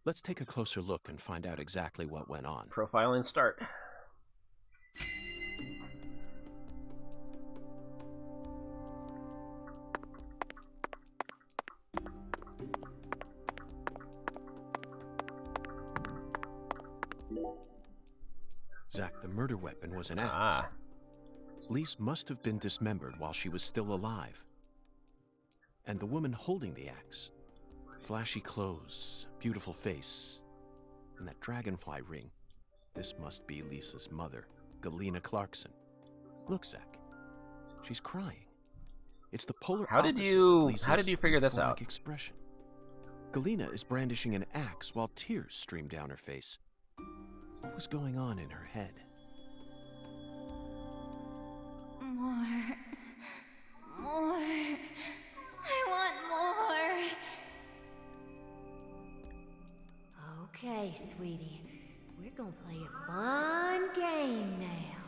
Let's take a closer look and find out exactly what went on. Profiling start. Zach, the murder weapon was an axe. Lise must have been dismembered while she was still alive. And the woman holding the axe, flashy clothes, beautiful face, and that dragonfly ring. This must be Lisa's mother, Galena Clarkson. Look, Zach, she's crying. It's the polar opposite of Lisa's figure this out? Expression. Galena is brandishing an axe while tears stream down her face. What was going on in her head? More. I want more. Okay, sweetie. We're gonna play a fun game now.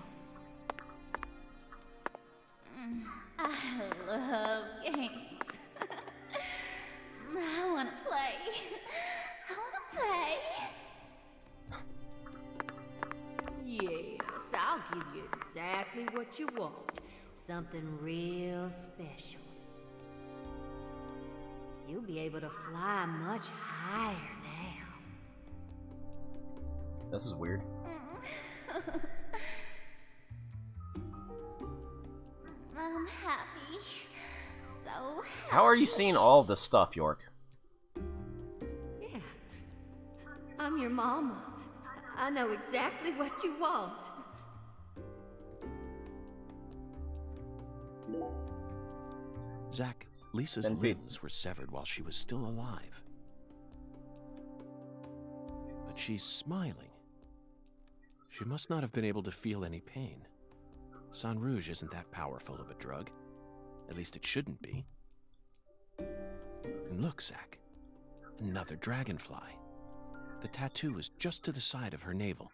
I love games. I want to play. Yes, I'll give you exactly what you want. Something real special. You'll be able to fly much higher now. This is weird. I'm happy. So happy. How are you seeing all this stuff, York? Yeah. I'm your mama. I know exactly what you want. Zach, Lisa's limbs were severed while she was still alive. But she's smiling. She must not have been able to feel any pain. Sang Rouge isn't that powerful of a drug. At least it shouldn't be. And look, Zach. Another dragonfly. The tattoo is just to the side of her navel.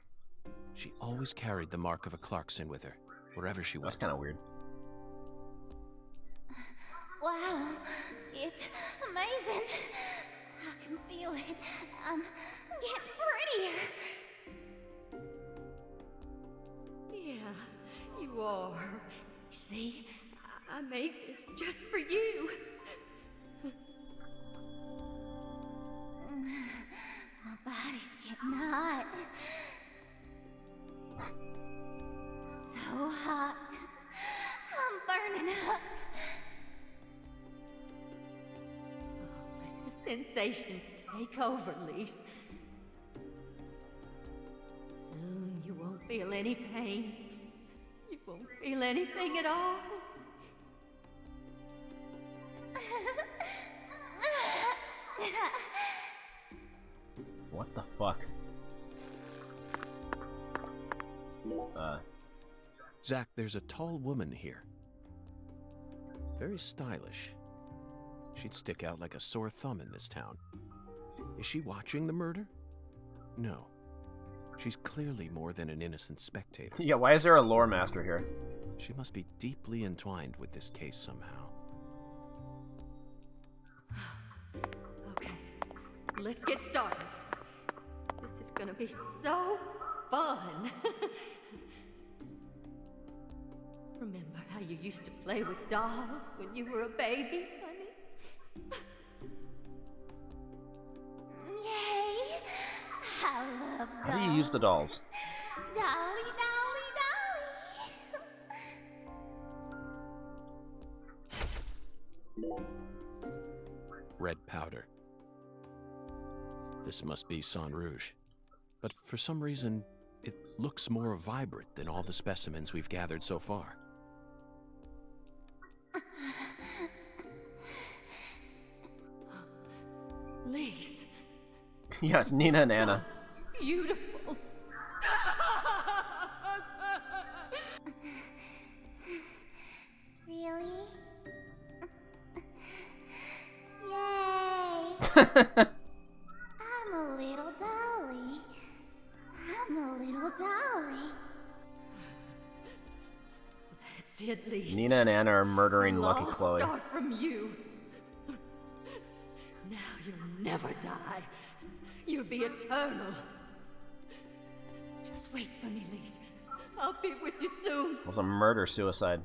She always carried the mark of a Clarkson with her, wherever she went. That's kind of weird. Wow, it's amazing. I can feel it. I'm getting prettier. Yeah, you are. See, I made this just for you. My body's getting hot. So hot. I'm burning up. Let the sensations take over, Lise. Soon you won't feel any pain. You won't feel anything at all. What the fuck? Zach, there's a tall woman here. Very stylish. She'd stick out like a sore thumb in this town. Is she watching the murder? No. She's clearly more than an innocent spectator. Yeah, why is there a lore master here? She must be deeply entwined with this case somehow. Okay, let's get started. This is gonna be so fun. Remember how you used to play with dolls when you were a baby, honey? Yay! I love dolls. How do you use the dolls? Dolly, dolly, dolly. Red powder. This must be Sang Rouge. but for some reason, it looks more vibrant than all the specimens we've gathered so far. Lise. Yes, Nina and Anna. Beautiful. Really? Yay! I'm a little dolly. I'm a little dolly. That's it, Lise. Nina and Anna are murdering It'll Lucky all Chloe. Start from you. Now you'll never die. You'll be eternal. Just wait for me, Lise. I'll be with you soon. It was a murder-suicide.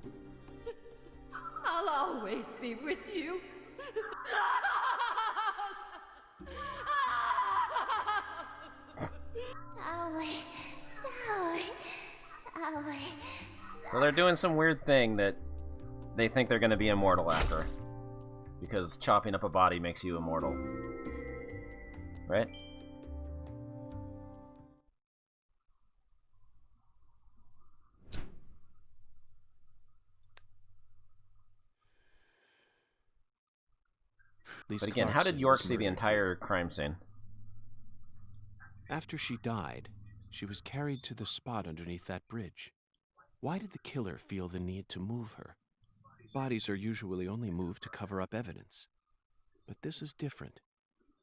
I'll always be with you. Dolly. Dolly. Dolly. So they're doing some weird thing that they think they're going to be immortal after. Because chopping up a body makes you immortal. Right? These But again, how did Clarkson York was see the murdered. entire crime scene? After she died, she was carried to the spot underneath that bridge. Why did the killer feel the need to move her? Bodies are usually only moved to cover up evidence. But this is different.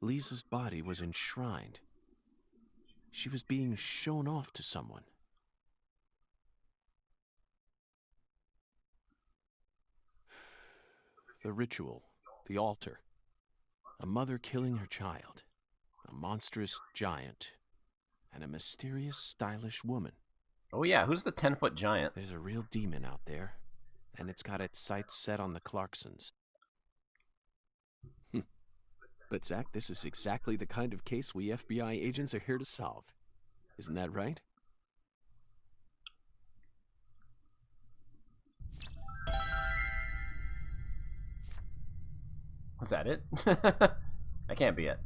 Lisa's body was enshrined. She was being shown off to someone. The ritual, the altar, a mother killing her child, a monstrous giant, and a mysterious, stylish woman. Oh yeah, who's the 10-foot giant? There's a real demon out there, and it's got its sights set on the Clarksons. But Zach, this is exactly the kind of case we FBI agents are here to solve. Isn't that right? Was that it? That can't be it.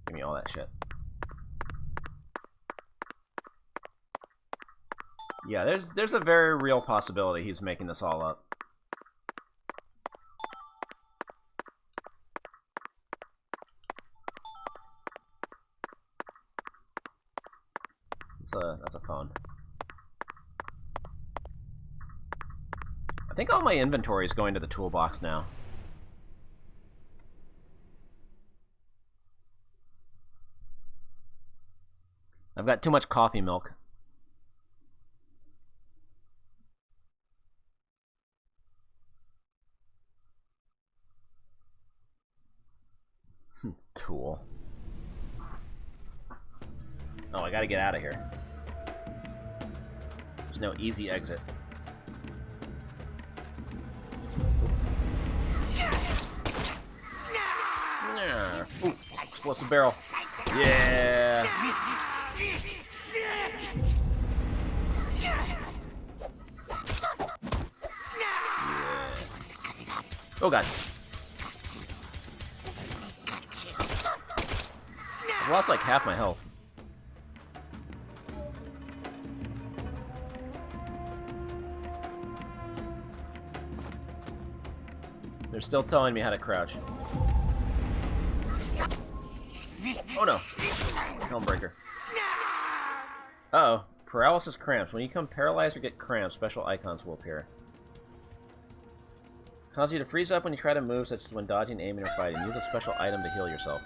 Give me all that shit. Yeah, there's a very real possibility he's making this all up. That's a phone. I think all my inventory is going to the toolbox now. I've got too much coffee milk. Tool. Oh, I gotta get out of here. There's no easy exit. Ooh, explosive barrel. Yeah. Oh god. I've lost like half my health. They're still telling me how to crouch. Oh no. Helmbreaker. Uh-oh. Paralysis cramps. When you become paralyzed or get cramps, special icons will appear. Cause you to freeze up when you try to move, such as when dodging, aiming, or fighting. Use a special item to heal yourself.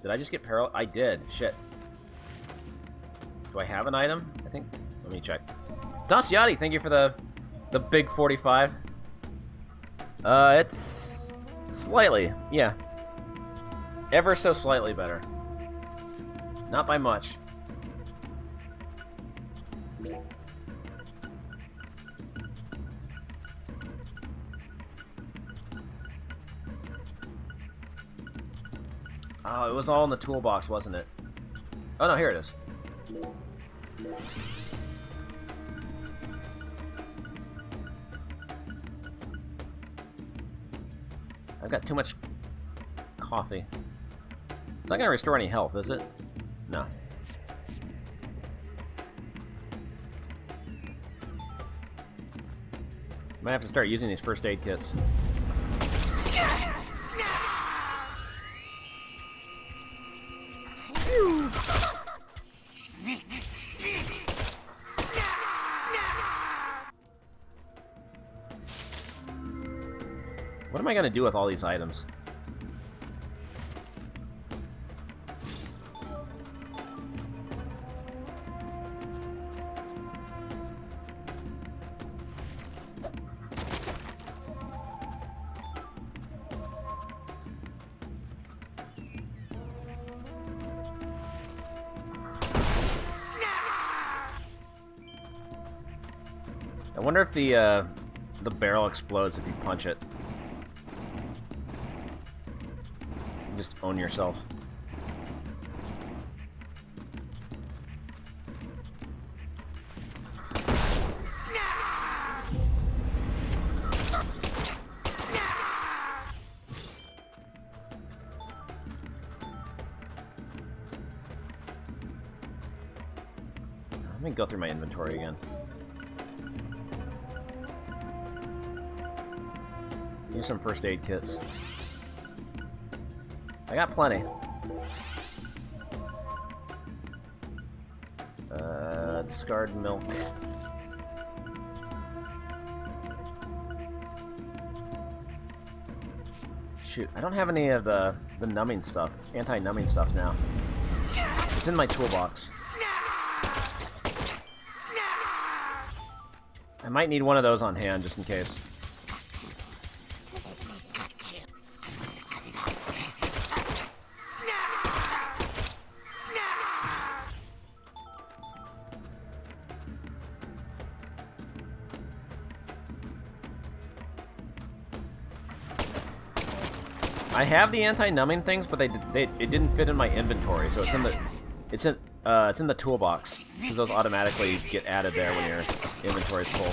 Did I just get paralyzed? I did. Shit. Do I have an item? I think... Let me check. Daciati, thank you for the big 45. It's... slightly. Yeah. Ever so slightly better. Not by much. Oh, it was all in the toolbox, wasn't it? Oh no, here it is. I've got too much coffee. It's not gonna restore any health, is it? No. Might have to start using these first aid kits. What am I gonna do with all these items? I wonder if the barrel explodes if you punch it. Just own yourself. Let me go through my inventory again. Use some first aid kits. I got plenty. Discard milk. Shoot, I don't have any of the numbing stuff, anti-numbing stuff now. It's in my toolbox. I might need one of those on hand just in case. I have the anti-numbing things, but it didn't fit in my inventory, so it's in the toolbox because those automatically get added there when your inventory's full.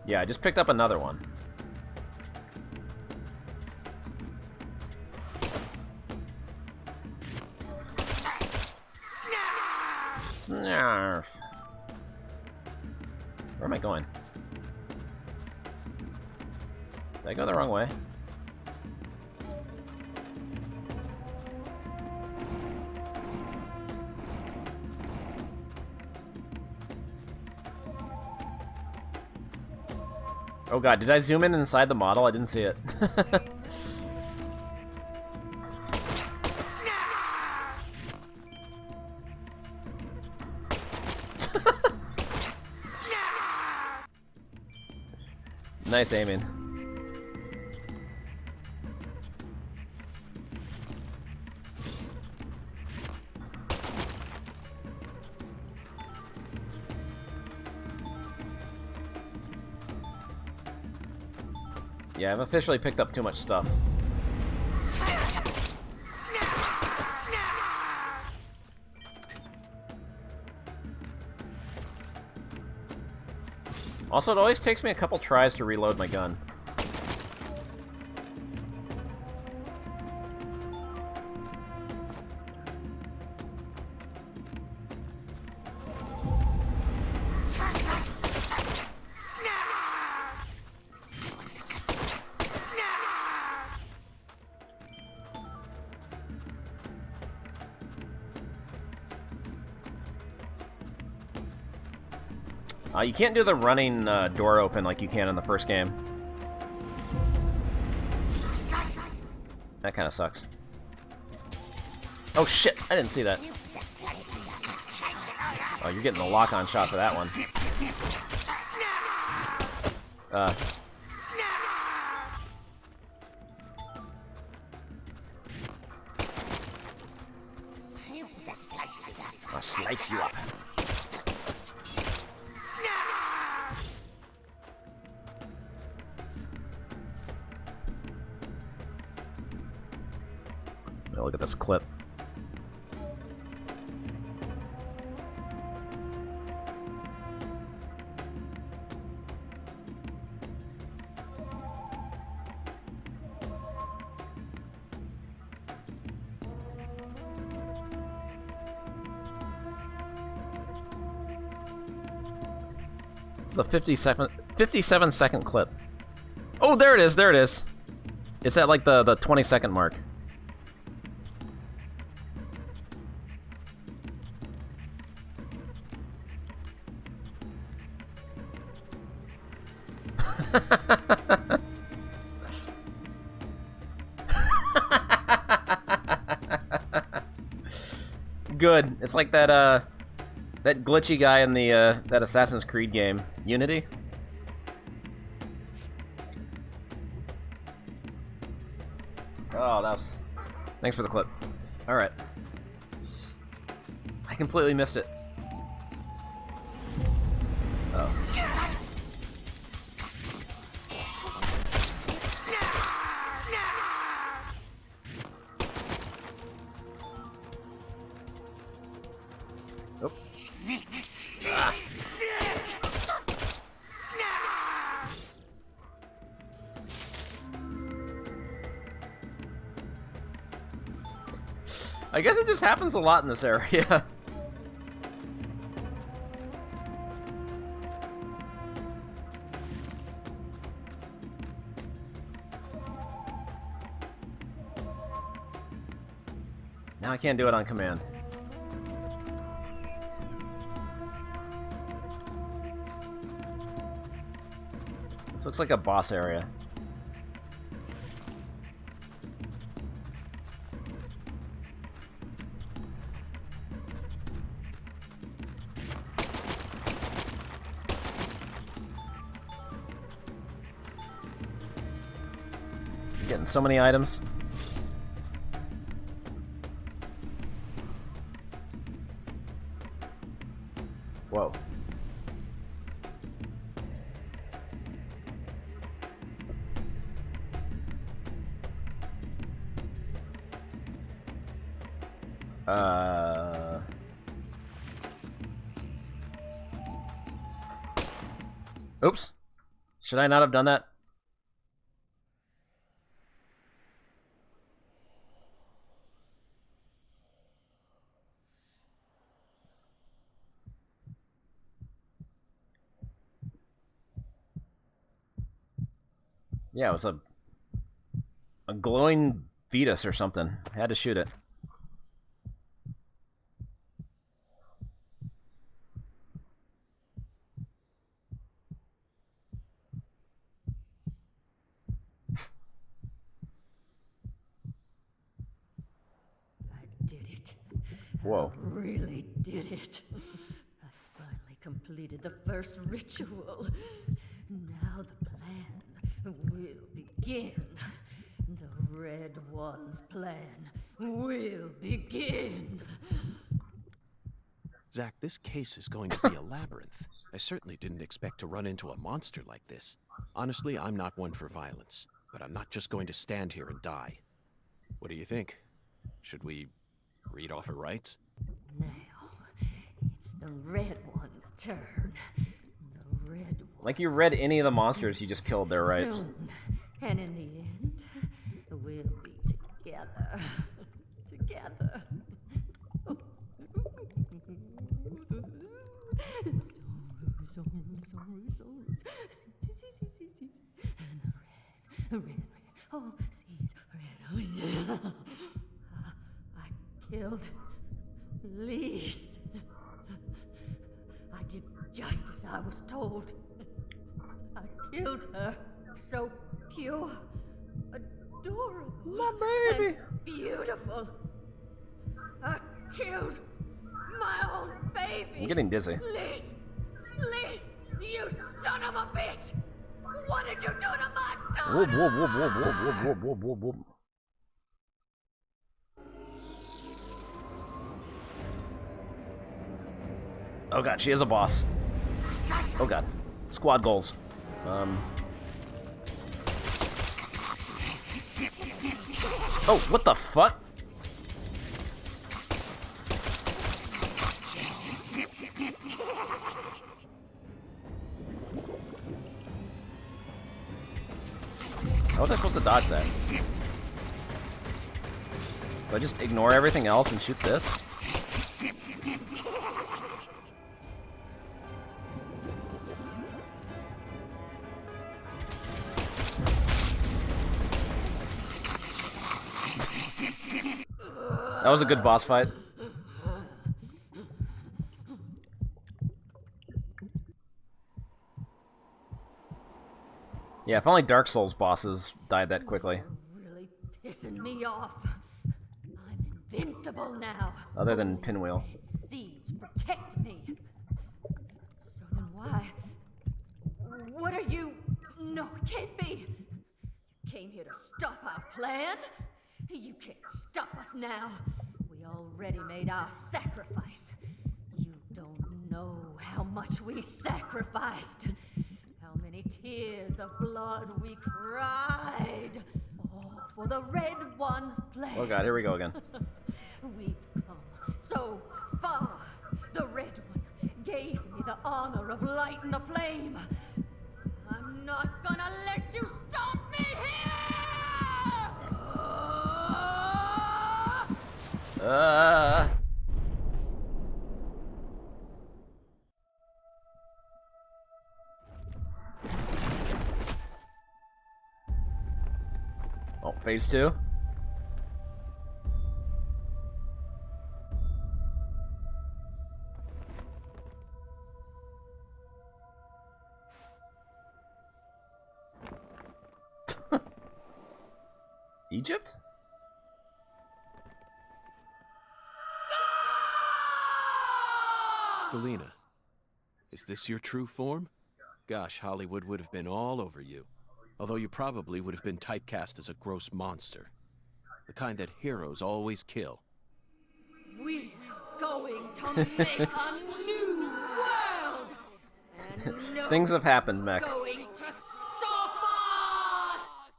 Yeah, I just picked up another one. Snarf. Where am I going? Did I go the wrong way? Oh god, did I zoom in inside the model? I didn't see it. Nice aiming. Yeah, I've officially picked up too much stuff. Also, it always takes me a couple tries to reload my gun. You can't do the running door open like you can in the first game. That kind of sucks. Oh shit, I didn't see that. Oh, you're getting the lock-on shot for that one. I'll slice you up. Look at this clip. a 57-second clip. Oh, there it is, there it is. It's at like the 20-second mark. Good. It's like that that glitchy guy in the that Assassin's Creed game, Unity. Oh, that was... Thanks for the clip. Alright. I completely missed it. Oh. Oh. Ah. I guess it just happens a lot in this area. Now I can't do it on command. This looks like a boss area. Getting so many items. Whoa. Oops. Should I not have done that? Yeah, it was a glowing fetus or something. I had to shoot it. Whoa. I really did it. I finally completed the first ritual. Now the plan will begin. The Red One's plan will begin. Zach, this case is going to be a labyrinth. I certainly didn't expect to run into a monster like this. Honestly, I'm not one for violence, but I'm not just going to stand here and die. What do you think? Should we read off her rights? Now, it's the Red One's turn. The Red One. Like you read any of the monsters you just killed their rights. Soon. And in the end, we'll be together. Together. Red. Oh, seeds, red. Oh, yeah. I killed Lise. I did just as I was told. I killed her. So pure, adorable, my baby, and beautiful. I killed my own baby. I'm getting dizzy. Lise, you son of a bitch! What did you do to my daughter? Whoop, whoop, whoop, whoop, whoop, whoop, whoop, whoop, whoop. Oh god, she is a boss. Oh god. Squad goals. Oh, what the fuck? How was I supposed to dodge that? Do I just ignore everything else and shoot this? That was a good boss fight. Yeah, if only Dark Souls bosses died that quickly. You're really pissing me off. I'm invincible now. Other than Pinwheel. Siege protect me. So then why? What are you? No, it can't be. You came here to stop our plan? You can't stop us now. We already made our sacrifice. You don't know how much we sacrificed. How many tears of blood we cried. All for the Red One's plan. Oh god, here we go again. We've come so far. The Red One gave me the honor of lighting the flame. I'm not gonna let you stop me here! Oh, phase 2? Egypt? Galena, is this your true form? Gosh, Hollywood would have been all over you. Although you probably would have been typecast as a gross monster. The kind that heroes always kill. We're going to make a new world! And no Things have happened, Mech. one's going to stop us!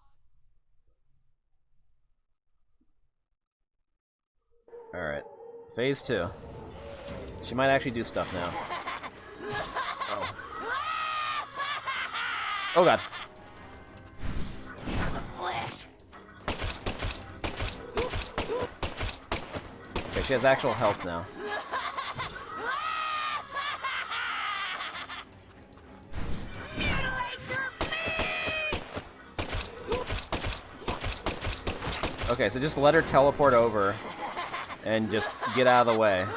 Alright. Phase 2. She might actually do stuff now. Oh. Oh god. Okay, she has actual health now. Okay, so just let her teleport over and just get out of the way.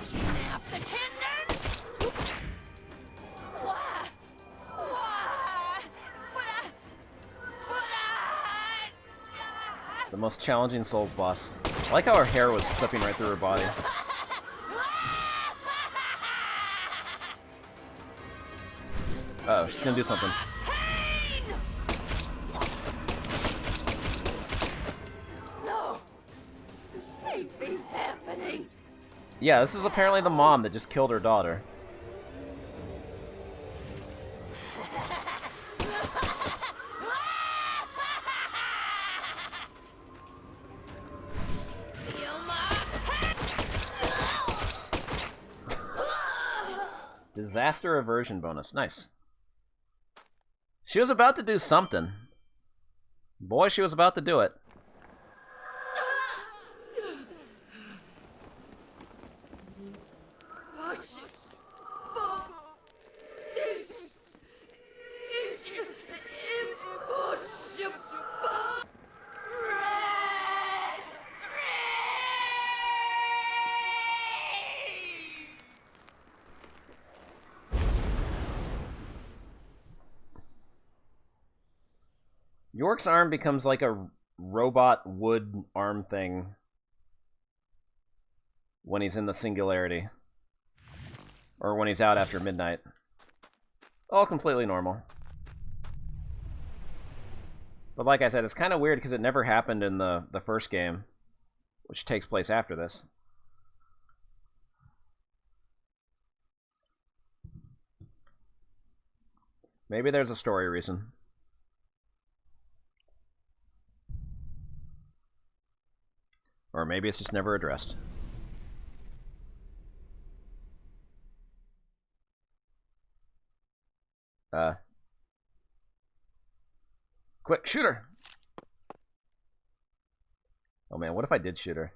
Snap the tendon! Why? Why? The most challenging Souls boss. I like how her hair was clipping right through her body. Uh oh, she's gonna do something. No! This can't be happening! Yeah, this is apparently the mom that just killed her daughter. Disaster aversion bonus. Nice. She was about to do something. Boy, she was about to do it. York's arm becomes like a robot wood arm thing when he's in the singularity. Or when he's out after midnight. All completely normal. But like I said, it's kind of weird because it never happened in the first game, which takes place after this. Maybe there's a story reason. Or maybe it's just never addressed. Quick, shoot her! Oh man, what if I did shoot her?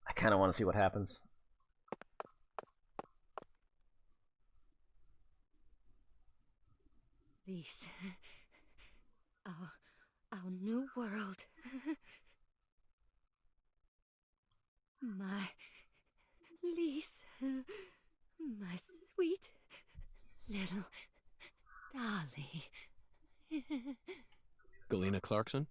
I kind of want to see what happens. Lise. Our new world. My Lise. My sweet little dolly. Galena Clarkson,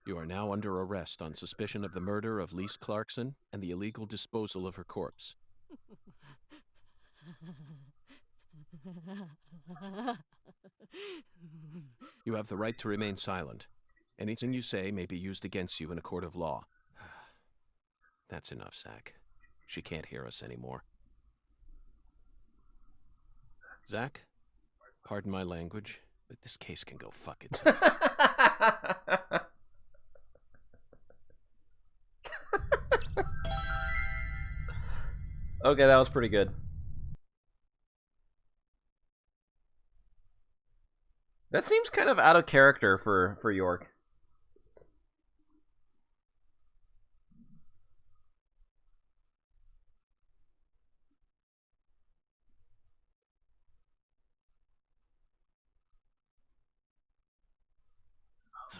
you are now under arrest on suspicion of the murder of Lise Clarkson and the illegal disposal of her corpse. You have the right to remain silent. Anything you say may be used against you in a court of law. That's enough, Zach. She can't hear us anymore. Zach, pardon my language, but this case can go fuck itself. Okay, that was pretty good. That seems kind of out of character for York.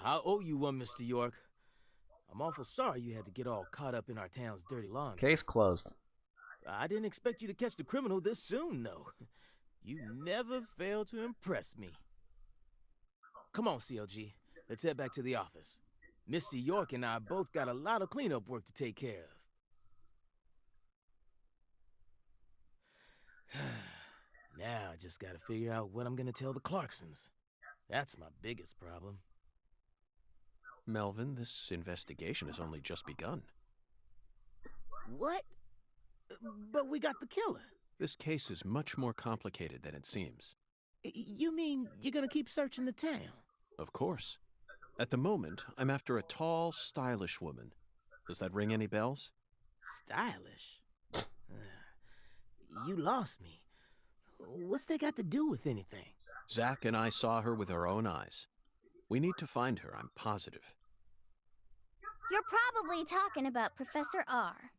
I owe you one, Mr. York. I'm awful sorry you had to get all caught up in our town's dirty laundry. Case closed. I didn't expect you to catch the criminal this soon, though. You never fail to impress me. Come on, CLG. Let's head back to the office. Mr. York and I both got a lot of cleanup work to take care of. Now I just gotta figure out what I'm gonna tell the Clarksons. That's my biggest problem. Melvin, this investigation has only just begun. What? But we got the killer. This case is much more complicated than it seems. You mean you're gonna keep searching the town? Of course. At the moment, I'm after a tall, stylish woman. Does that ring any bells? Stylish? You lost me. What's that got to do with anything? Zach and I saw her with our own eyes. We need to find her, I'm positive. You're probably talking about Professor R.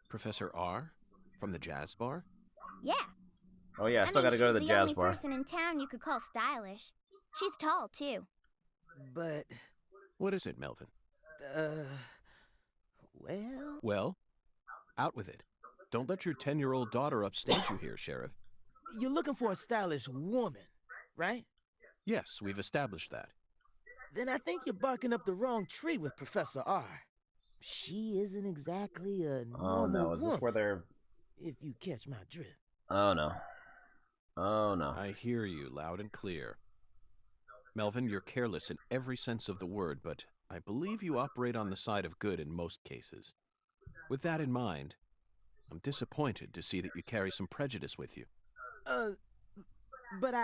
Professor R? From the jazz bar? Yeah. Oh yeah, I still gotta go to the jazz bar. She's the only person in town you could call stylish. She's tall, too. But... What is it, Melvin? Well... Well? Out with it. Don't let your 10-year-old daughter upstage you here, Sheriff. You're looking for a stylish woman, right? Yes, we've established that. Then I think you're barking up the wrong tree with Professor R. She isn't exactly a normal Oh no, is this woman, where they're... if you catch my drift. Oh no. Oh no. I hear you loud and clear. Melvin, you're careless in every sense of the word, but I believe you operate on the side of good in most cases. With that in mind, I'm disappointed to see that you carry some prejudice with you. But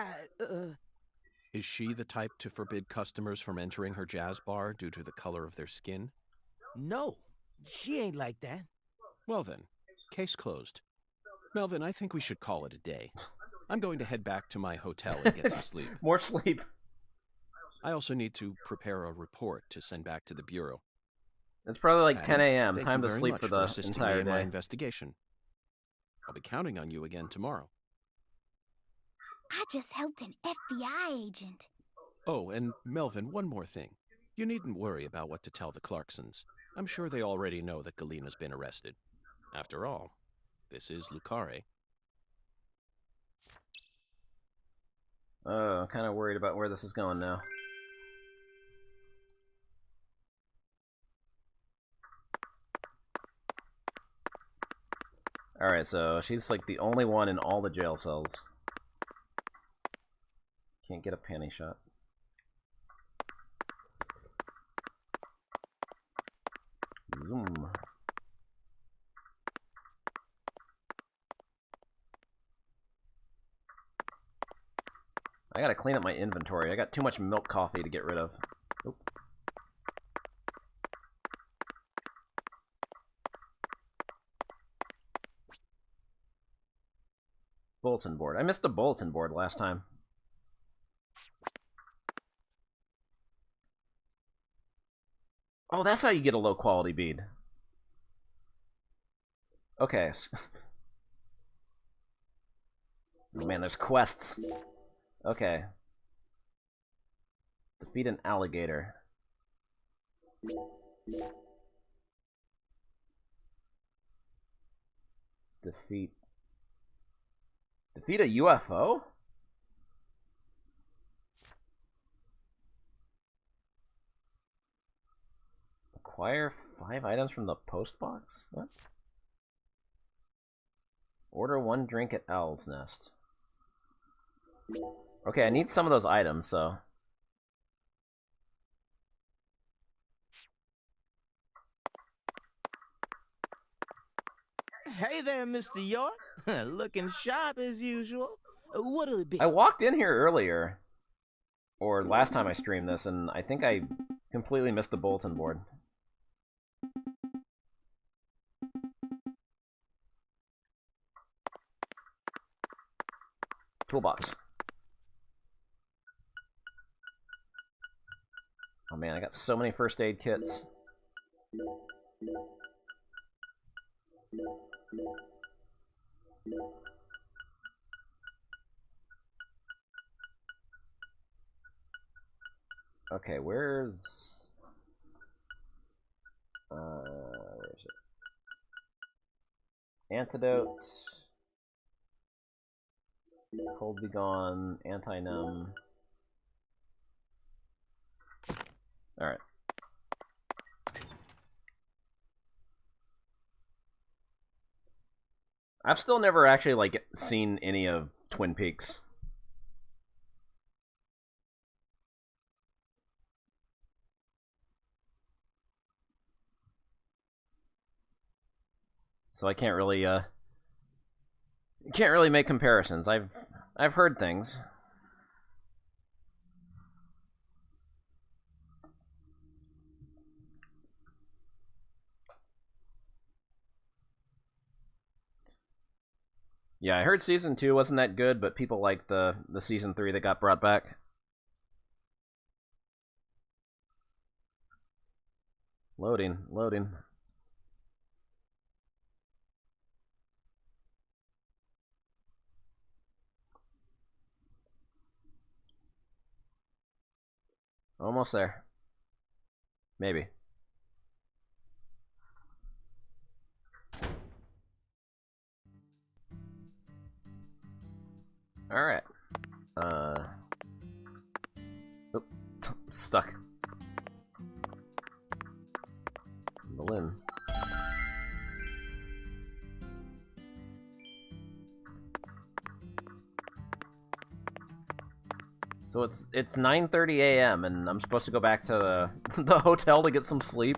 Is she the type to forbid customers from entering her jazz bar due to the color of their skin? No, she ain't like that. Well then, case closed. Melvin, I think we should call it a day. I'm going to head back to my hotel and get some sleep. More sleep. I also need to prepare a report to send back to the Bureau. It's probably like 10 a.m. Thank Time you to very sleep much for the assisting me entire in my day. investigation. I'll be counting on you again tomorrow. I just helped an FBI agent. Oh, and Melvin, one more thing. You needn't worry about what to tell the Clarksons. I'm sure they already know that Galena's been arrested. After all, this is Lucare. Oh, I'm kind of worried about where this is going now. Alright, so she's like the only one in all the jail cells. Can't get a panty shot. Zoom. I gotta clean up my inventory. I got too much milk coffee to get rid of. Oop. Bulletin board. I missed the bulletin board last time. Oh, that's how you get a low quality bead. Okay. Oh, man, there's quests. Okay. Defeat an alligator. Defeat a UFO? Acquire 5 items from the post box? What? Order 1 drink at Owl's Nest. Okay, I need some of those items, so... Hey there, Mr. York. Looking sharp as usual. What'll it be? I walked in here earlier, or last time I streamed this, and I think I completely missed the bulletin board. Toolbox. Oh man, I got so many first aid kits. Okay, where is it? Antidote. Cold Be Gone, Anti-Numb. Alright. I've still never actually, like, seen any of Twin Peaks. So I can't really make comparisons. I've heard things. Yeah, I heard season 2 wasn't that good, but people liked the season 3 that got brought back. Loading. Almost there. Maybe. Alright. Oop, stuck. The limb. So it's 9:30 a.m. and I'm supposed to go back to the hotel to get some sleep.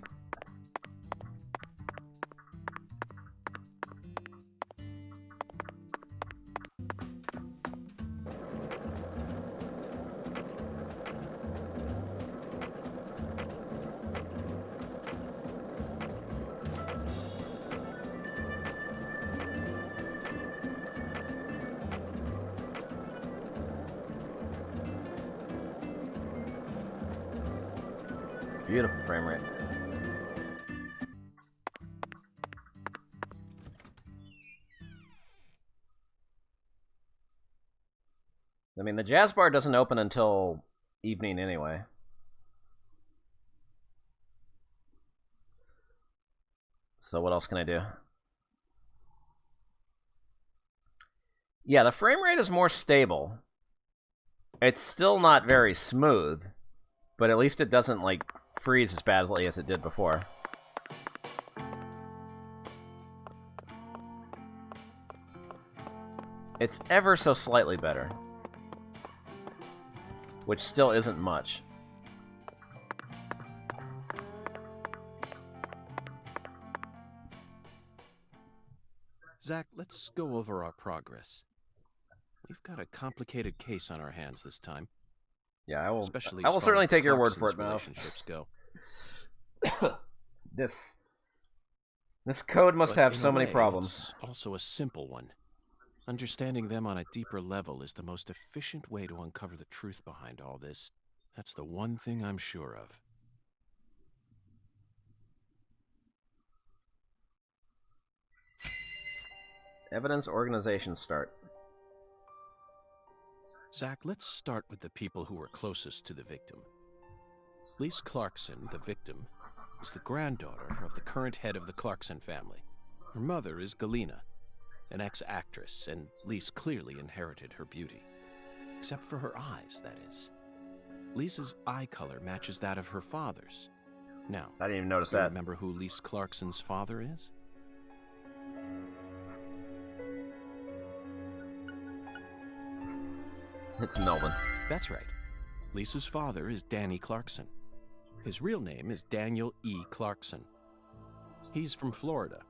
Beautiful frame rate. I mean, the jazz bar doesn't open until evening anyway. So what else can I do? Yeah, the frame rate is more stable. It's still not very smooth, but at least it doesn't, like, freeze as badly as it did before. It's ever so slightly better. Which still isn't much. Zach, let's go over our progress. We've got a complicated case on our hands this time. Yeah, I will. Especially I will as far certainly as the take your word for it, Clarkson's Mal. relationships go. This code must But have in so a many way, problems. It's also a simple one. Understanding them on a deeper level is the most efficient way to uncover the truth behind all this. That's the one thing I'm sure of. Evidence organization start. Zach, let's start with the people who were closest to the victim. Lise Clarkson, the victim, is the granddaughter of the current head of the Clarkson family. Her mother is Galena, an ex-actress, and Lise clearly inherited her beauty. Except for her eyes, that is. Lisa's eye color matches that of her father's. Now, I didn't even notice do you that. remember who Lise Clarkson's father is? It's Melvin. That's right. Lisa's father is Danny Clarkson. His real name is Daniel E. Clarkson. He's from Florida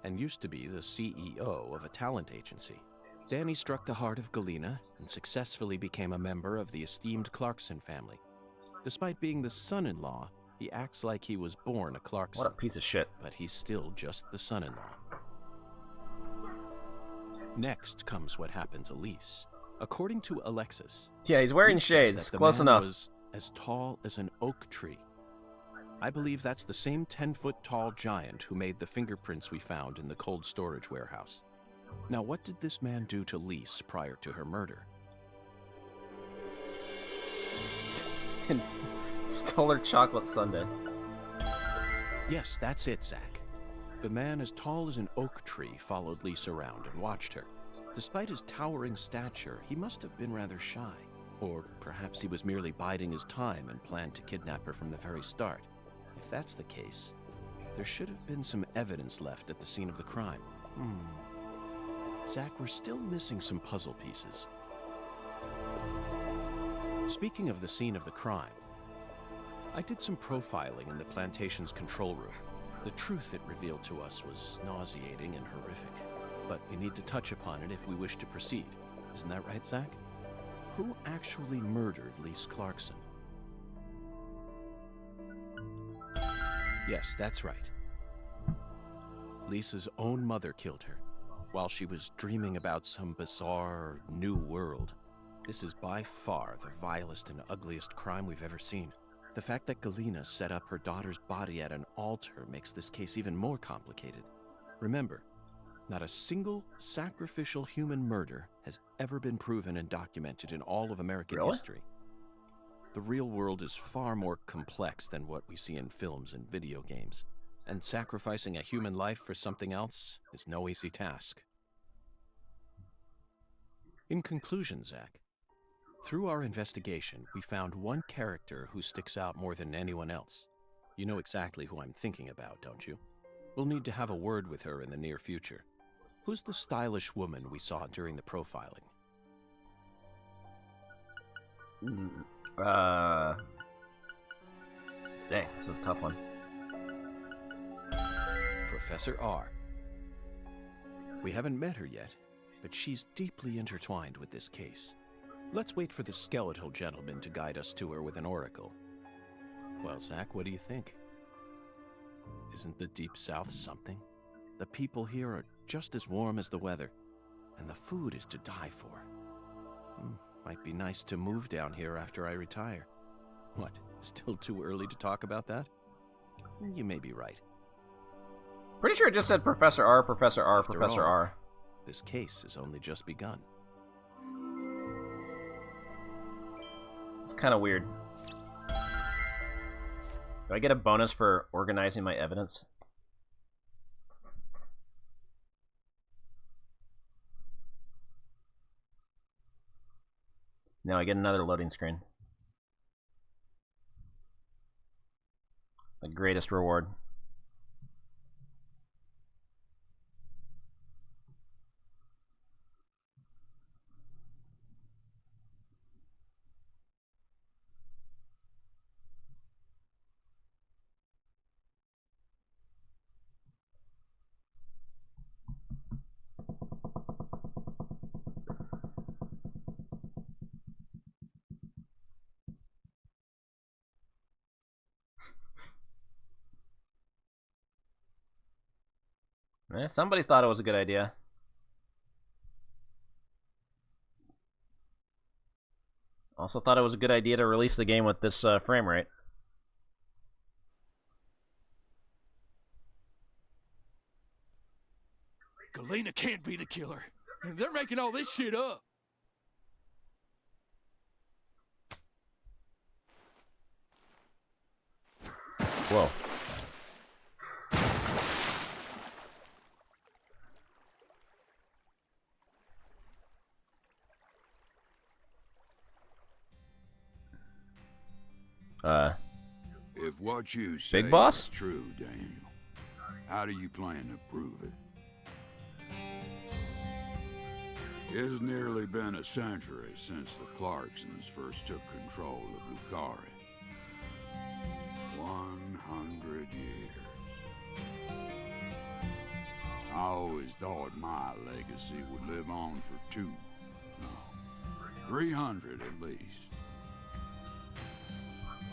and used to be the CEO of a talent agency. Danny struck the heart of Galena and successfully became a member of the esteemed Clarkson family. Despite being the son-in-law, he acts like he was born a Clarkson. What a piece of shit. But he's still just the son-in-law. Next comes what happened to Lise. According to Alexis, yeah, he's wearing Lise said shades. that the Close man enough. Was as tall as an oak tree. I believe that's the same 10-foot tall giant who made the fingerprints we found in the cold storage warehouse. Now, what did this man do to Lise prior to her murder? Stole her chocolate sundae. Yes, that's it, Zach. The man as tall as an oak tree followed Lise around and watched her. Despite his towering stature, he must have been rather shy. Or perhaps he was merely biding his time and planned to kidnap her from the very start. If that's the case, there should have been some evidence left at the scene of the crime. Zach, we're still missing some puzzle pieces. Speaking of the scene of the crime, I did some profiling in the plantation's control room. The truth it revealed to us was nauseating and horrific, but we need to touch upon it if we wish to proceed. Isn't that right, Zach? Who actually murdered Lise Clarkson? Yes, that's right. Lisa's own mother killed her while she was dreaming about some bizarre new world. This is by far the vilest and ugliest crime we've ever seen. The fact that Galena set up her daughter's body at an altar makes this case even more complicated. Remember, not a single sacrificial human murder has ever been proven and documented in all of American history. The real world is far more complex than what we see in films and video games, and sacrificing a human life for something else is no easy task. In conclusion, Zach, through our investigation, we found one character who sticks out more than anyone else. You know exactly who I'm thinking about, don't you? We'll need to have a word with her in the near future. Who's the stylish woman we saw during the profiling? Dang, this is a tough one. Professor R. We haven't met her yet, but she's deeply intertwined with this case. Let's wait for the skeletal gentleman to guide us to her with an oracle. Well, Zach, what do you think? Isn't the Deep South something? The people here are just as warm as the weather, and the food is to die for. Might be nice to move down here after I retire. What, still too early to talk about that? You may be right. Pretty sure it just said Professor R, Professor R, After Professor all, R. This case has only just begun. It's kind of weird. Do I get a bonus for organizing my evidence? No, I get another loading screen. The greatest reward. Somebody thought it was a good idea. Also thought it was a good idea to release the game with this frame rate. Galena can't be the killer. They're making all this shit up. Whoa. If what you say Big Boss? is true, Daniel, how do you plan to prove it? It's nearly been a century since the Clarksons first took control of Lucari. 100 years. I always thought my legacy would live on for 300 at least.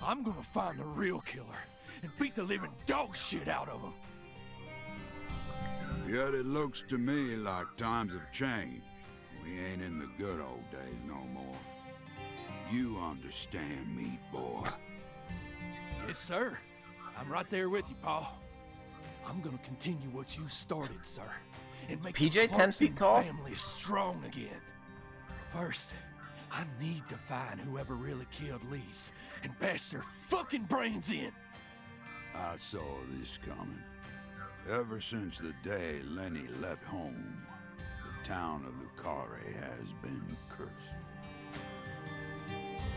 I'm gonna find the real killer and beat the living dog shit out of him. Yet it looks to me like times have changed. We ain't in the good old days no more. You understand me, boy. Yes, sir. I'm right there with you, Paul. I'm gonna continue what you started, sir, and make PJ the 10 feet tall? family strong again. First, I need to find whoever really killed Lise and bash their fucking brains in. I saw this coming. Ever since the day Lenny left home, the town of Lucari has been cursed.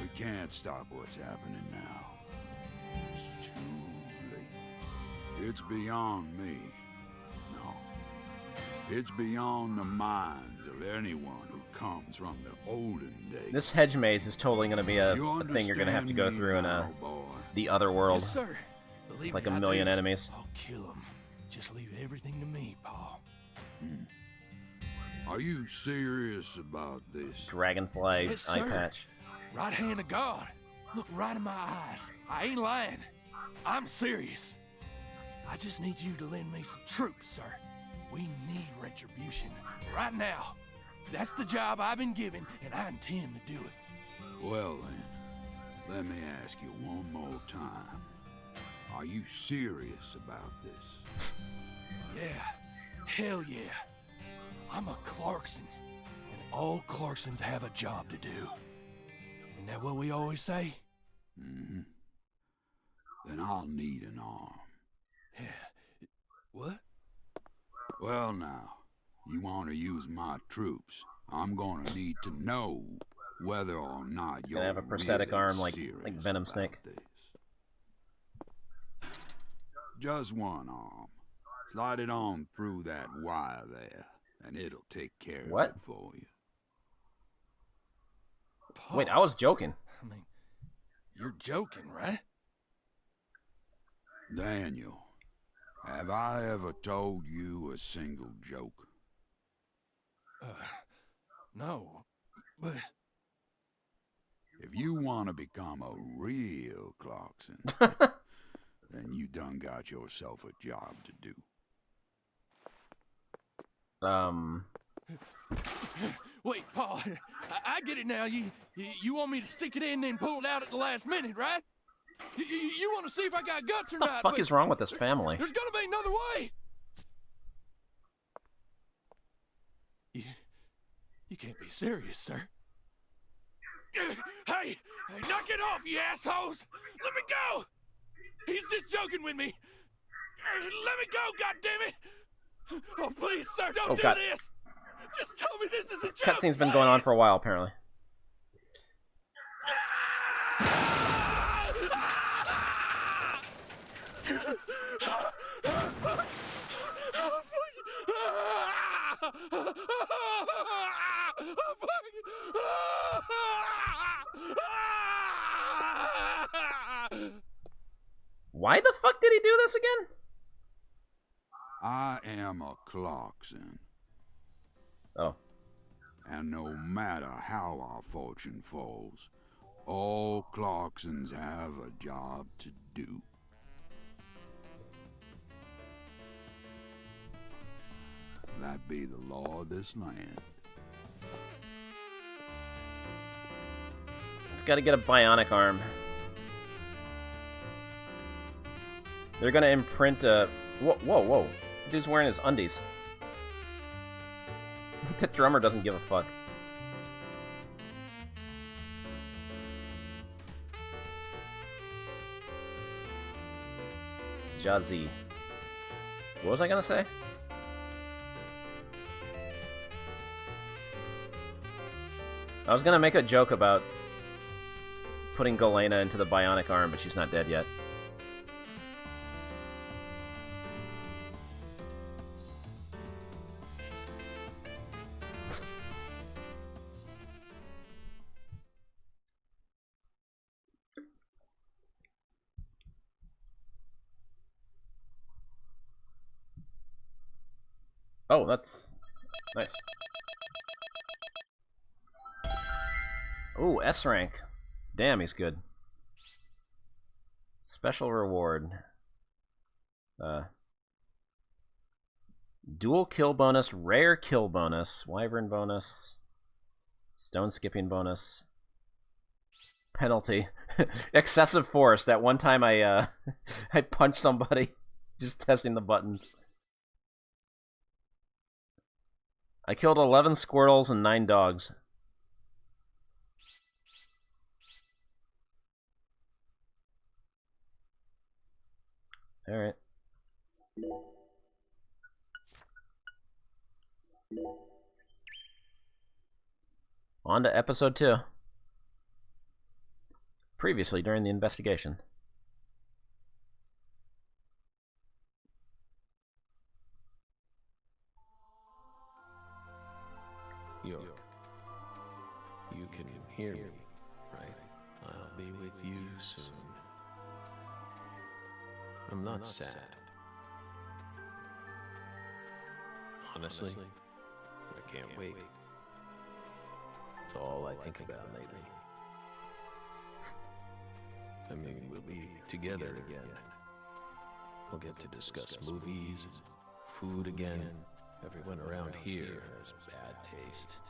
We can't stop what's happening now. It's too late. It's beyond me. No. It's beyond the minds of anyone who comes from the olden days. This hedge maze is totally going to be a thing you're going to have to go understand through in me now, boy? the other world. Yes, sir. Believe Like me, a I million do. enemies. I'll kill them. Just leave everything to me, Paul. Are you serious about this? Dragonfly Yes, eye sir. patch. Right hand of God. Look right in my eyes. I ain't lying. I'm serious. I just need you to lend me some troops, sir. We need retribution right now. That's the job I've been given, and I intend to do it. Well then, let me ask you one more time. Are you serious about this? Yeah. Hell yeah. I'm a Clarkson, and all Clarksons have a job to do. Isn't that what we always say? Mm-hmm. Then I'll need an arm. Yeah. What? Well now, you want to use my troops, I'm gonna need to know whether or not you're Gonna have a prosthetic really arm like serious Venom about Snake. this. Just one arm. Slide it on through that wire there, and it'll take care What? of it for you. Wait, I was joking. I mean, you're joking, right? Daniel, have I ever told you a single joke? No, but... If you want to become a real Clarkson, then you done got yourself a job to do. Wait, Paul, I get it now. You want me to stick it in and then pull it out at the last minute, right? You want to see if I got guts or What the not? fuck but is wrong with this family? There's gonna be another way. You can't be serious, sir. Hey, knock it off, you assholes! Let me go! He's just joking with me. Let me go, goddammit! Oh, please, sir, don't do God. this! Just tell me this is a This joke! cutscene's been going on for a while, apparently. Why the fuck did he do this again? I am a Clarkson. Oh. And no matter how our fortune falls, all Clarksons have a job to do. That be the law of this land. It's gotta get a bionic arm. They're gonna imprint a... Whoa, whoa, whoa. The dude's wearing his undies. The drummer doesn't give a fuck. Jazzy. What was I gonna say? I was gonna make a joke about putting Galena into the bionic arm, but she's not dead yet. Oh, that's nice. Ooh, S rank. Damn, he's good. Special reward. Dual kill bonus, rare kill bonus, wyvern bonus, stone skipping bonus, penalty, excessive force. That one time I I punched somebody just testing the buttons. I killed 11 squirrels and 9 dogs. All right. On to episode 2. Previously during the investigation. York, you can hear me, right? I'll be with you soon. I'm not sad. Honestly, I can't wait. It's all I think about lately. I mean, we'll be together again. We'll get to discuss movies, food again. Everyone around here has bad taste.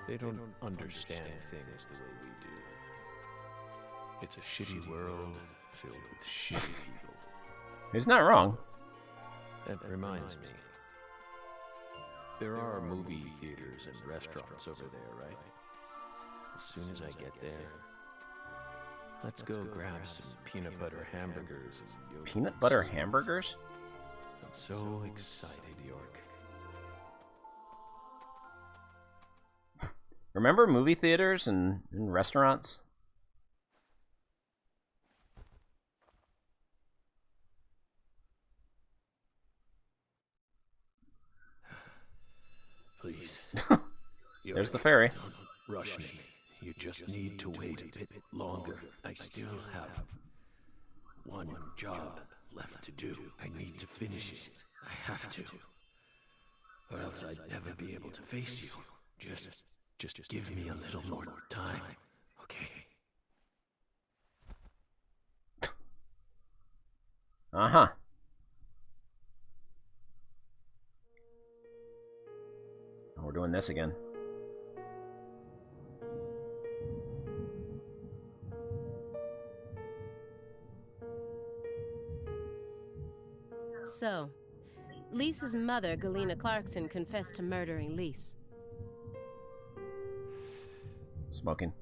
They don't understand things the way we do. It's a shitty world filled with shitty people. He's not wrong. That reminds me. There are movie theaters and restaurants over there, right? As soon as I get there, let's go grab some peanut butter hamburgers and yogurt. Peanut butter hamburgers? I'm so excited, York. Remember movie theaters and restaurants? Please. There's the ferry. Don't rush me. You just need to wait a bit longer. I still have one job left to do. I need to finish it. I have to. Or else I'd never be able to face you. Just give me a little more time, okay? Uh-huh. We're doing this again. So, Lisa's mother, Galena Clarkson, confessed to murdering Lise. Smoking.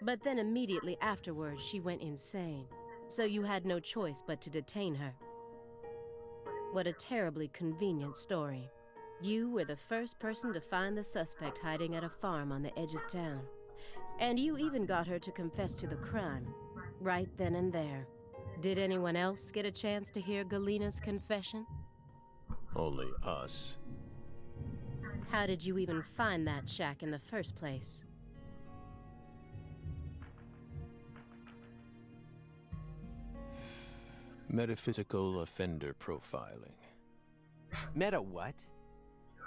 But then immediately afterwards, she went insane. So you had no choice but to detain her. What a terribly convenient story. You were the first person to find the suspect hiding at a farm on the edge of town. And you even got her to confess to the crime, right then and there. Did anyone else get a chance to hear Galena's confession? Only us. How did you even find that shack in the first place? Metaphysical offender profiling. Meta what?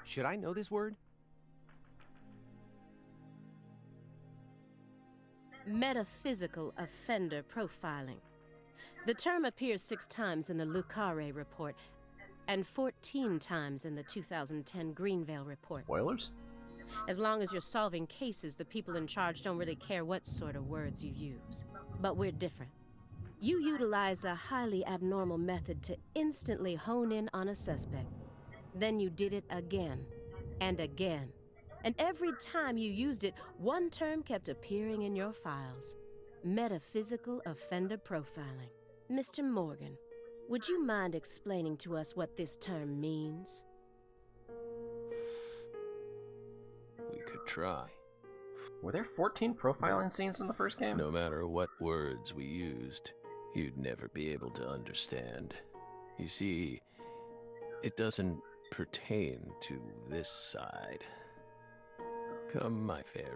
Should I know this word? Metaphysical offender profiling. The term appears 6 times in the Lucare report and 14 times in the 2010 Greenvale report. Spoilers? As long as you're solving cases, the people in charge don't really care what sort of words you use. But we're different. You utilized a highly abnormal method to instantly hone in on a suspect. Then you did it again and again. And every time you used it, one term kept appearing in your files. Metaphysical offender profiling. Mr. Morgan, would you mind explaining to us what this term means? We could try. Were there 14 profiling scenes in the first game? No matter what words we used, you'd never be able to understand. You see, it doesn't pertain to this side. Come, my fairy.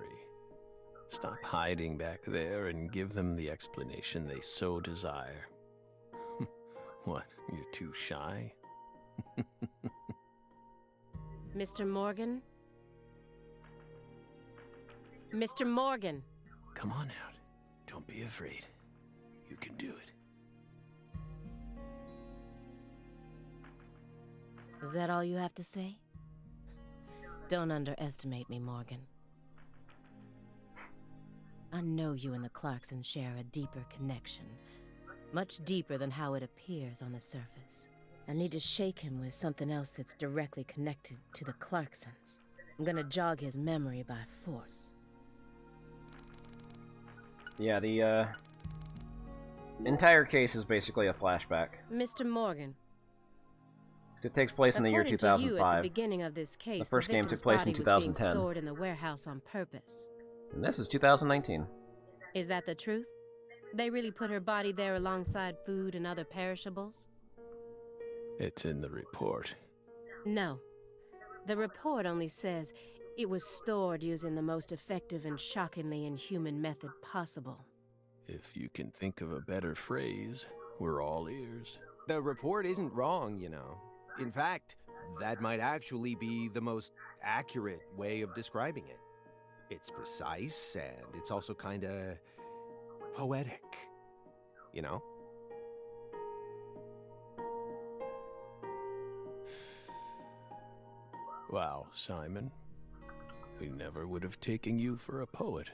Stop hiding back there and give them the explanation they so desire. What, you're too shy? Mr. Morgan? Mr. Morgan! Come on out. Don't be afraid. You can do it. Is that all you have to say? Don't underestimate me, Morgan. I know you and the Clarksons share a deeper connection. Much deeper than how it appears on the surface. I need to shake him with something else that's directly connected to the Clarksons. I'm gonna jog his memory by force. Yeah, the entire case is basically a flashback. Mr. Morgan. Because it takes place in the year According to you, 2005. at the beginning of this case, The first game victim's took place in body was being 2010. stored in the warehouse on purpose. And this is 2019. Is that the truth? They really put her body there alongside food and other perishables? It's in the report. No. The report only says it was stored using the most effective and shockingly inhuman method possible. If you can think of a better phrase, we're all ears. The report isn't wrong, you know. In fact, that might actually be the most accurate way of describing it. It's precise, and it's also kinda poetic, you know? Wow, Simon. We never would have taken you for a poet.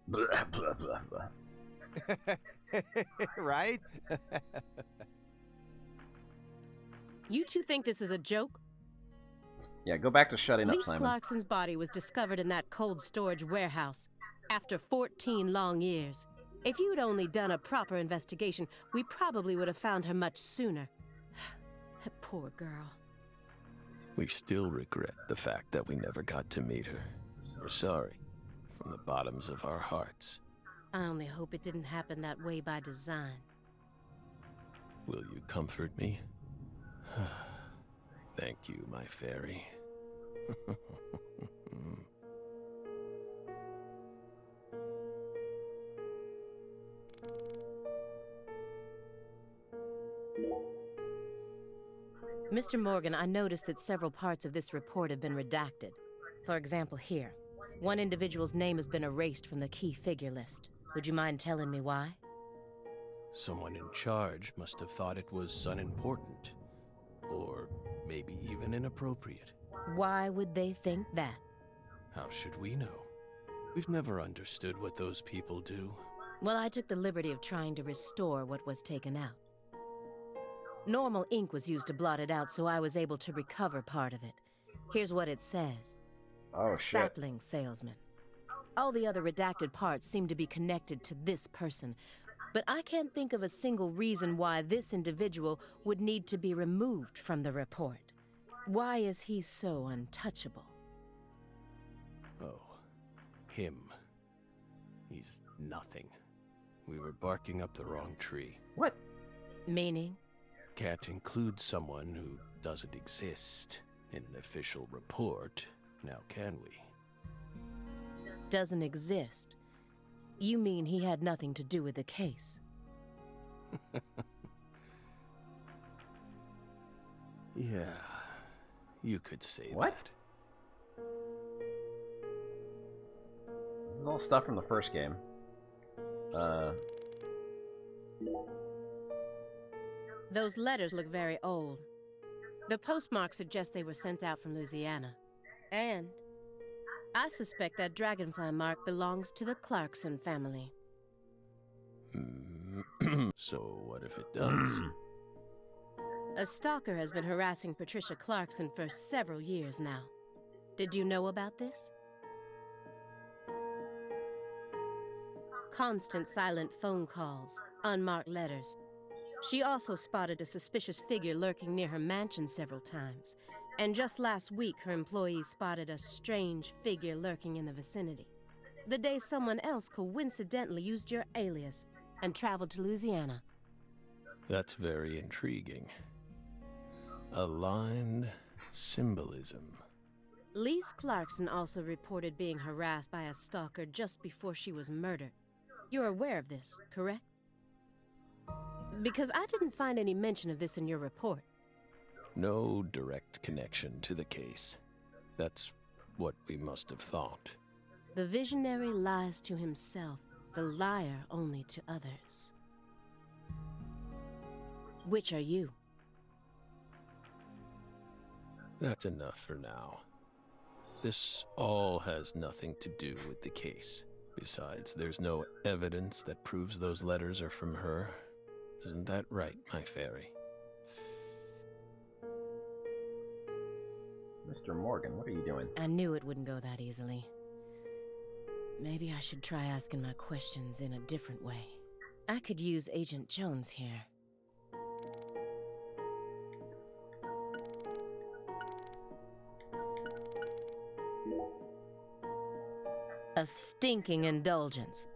Blah, blah, blah, blah. Right? You two think this is a joke? Yeah, go back to shutting up, Lise Simon. Clarkson's body was discovered in that cold storage warehouse after 14 long years. If you'd only done a proper investigation, we probably would have found her much sooner. That poor girl. We still regret the fact that we never got to meet her. We're sorry, from the bottoms of our hearts. I only hope it didn't happen that way by design. Will you comfort me? Thank you, my fairy. Mr. Morgan, I noticed that several parts of this report have been redacted. For example, here. One individual's name has been erased from the key figure list. Would you mind telling me why? Someone in charge must have thought it was unimportant. Or maybe even inappropriate. Why would they think that? How should we know? We've never understood what those people do. Well, I took the liberty of trying to restore what was taken out. Normal ink was used to blot it out, so I was able to recover part of it. Here's what it says. Oh, shit. Sapling salesman. All the other redacted parts seem to be connected to this person, but I can't think of a single reason why this individual would need to be removed from the report. Why is he so untouchable? Oh, him. He's nothing. We were barking up the wrong tree. What? Meaning? Can't include someone who doesn't exist in an official report, now can we? Doesn't exist? You mean he had nothing to do with the case? Yeah, you could say What? that. This is all stuff from the first game. Those letters look very old. The postmark suggests they were sent out from Louisiana. And I suspect that dragonfly mark belongs to the Clarkson family. So what if it does? A stalker has been harassing Patricia Clarkson for several years now. Did you know about this? constant silent phone calls, unmarked letters. She also spotted a suspicious figure lurking near her mansion several times. And just last week, her employees spotted a strange figure lurking in the vicinity. The day someone else coincidentally used your alias and traveled to Louisiana. That's very intriguing. Aligned symbolism. Lise Clarkson also reported being harassed by a stalker just before she was murdered. You're aware of this, correct? Because I didn't find any mention of this in your report. No direct connection to the case. That's what we must have thought. The visionary lies to himself, the liar only to others. Which are you? That's enough for now. This all has nothing to do with the case. Besides, there's no evidence that proves those letters are from her. Isn't that right, my fairy? Mr. Morgan, what are you doing? I knew it wouldn't go that easily. Maybe I should try asking my questions in a different way. I could use Agent Jones here. A stinking indulgence,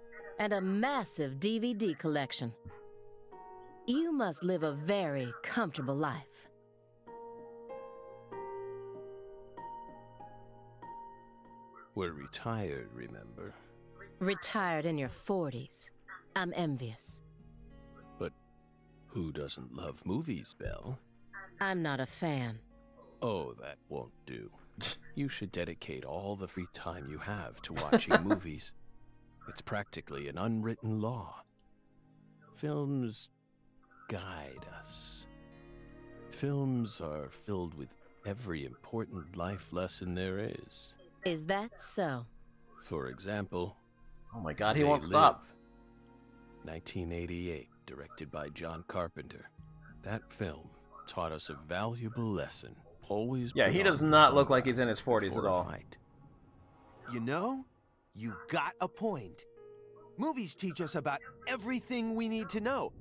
and a massive DVD collection. You must live a very comfortable life. We're retired, remember? Retired in your 40s. I'm envious. But who doesn't love movies, Belle? I'm not a fan. Oh, that won't do. You should dedicate all the free time you have to watching movies. It's practically an unwritten law. Films guide us. Films are filled with every important life lesson there is. Is that so? For example... Oh my god, he won't stop. 1988, directed by John Carpenter. That film taught us a valuable lesson. Always. Yeah, he does not look like he's in his 40s at all. You know, you got a point. Movies teach us about everything we need to know.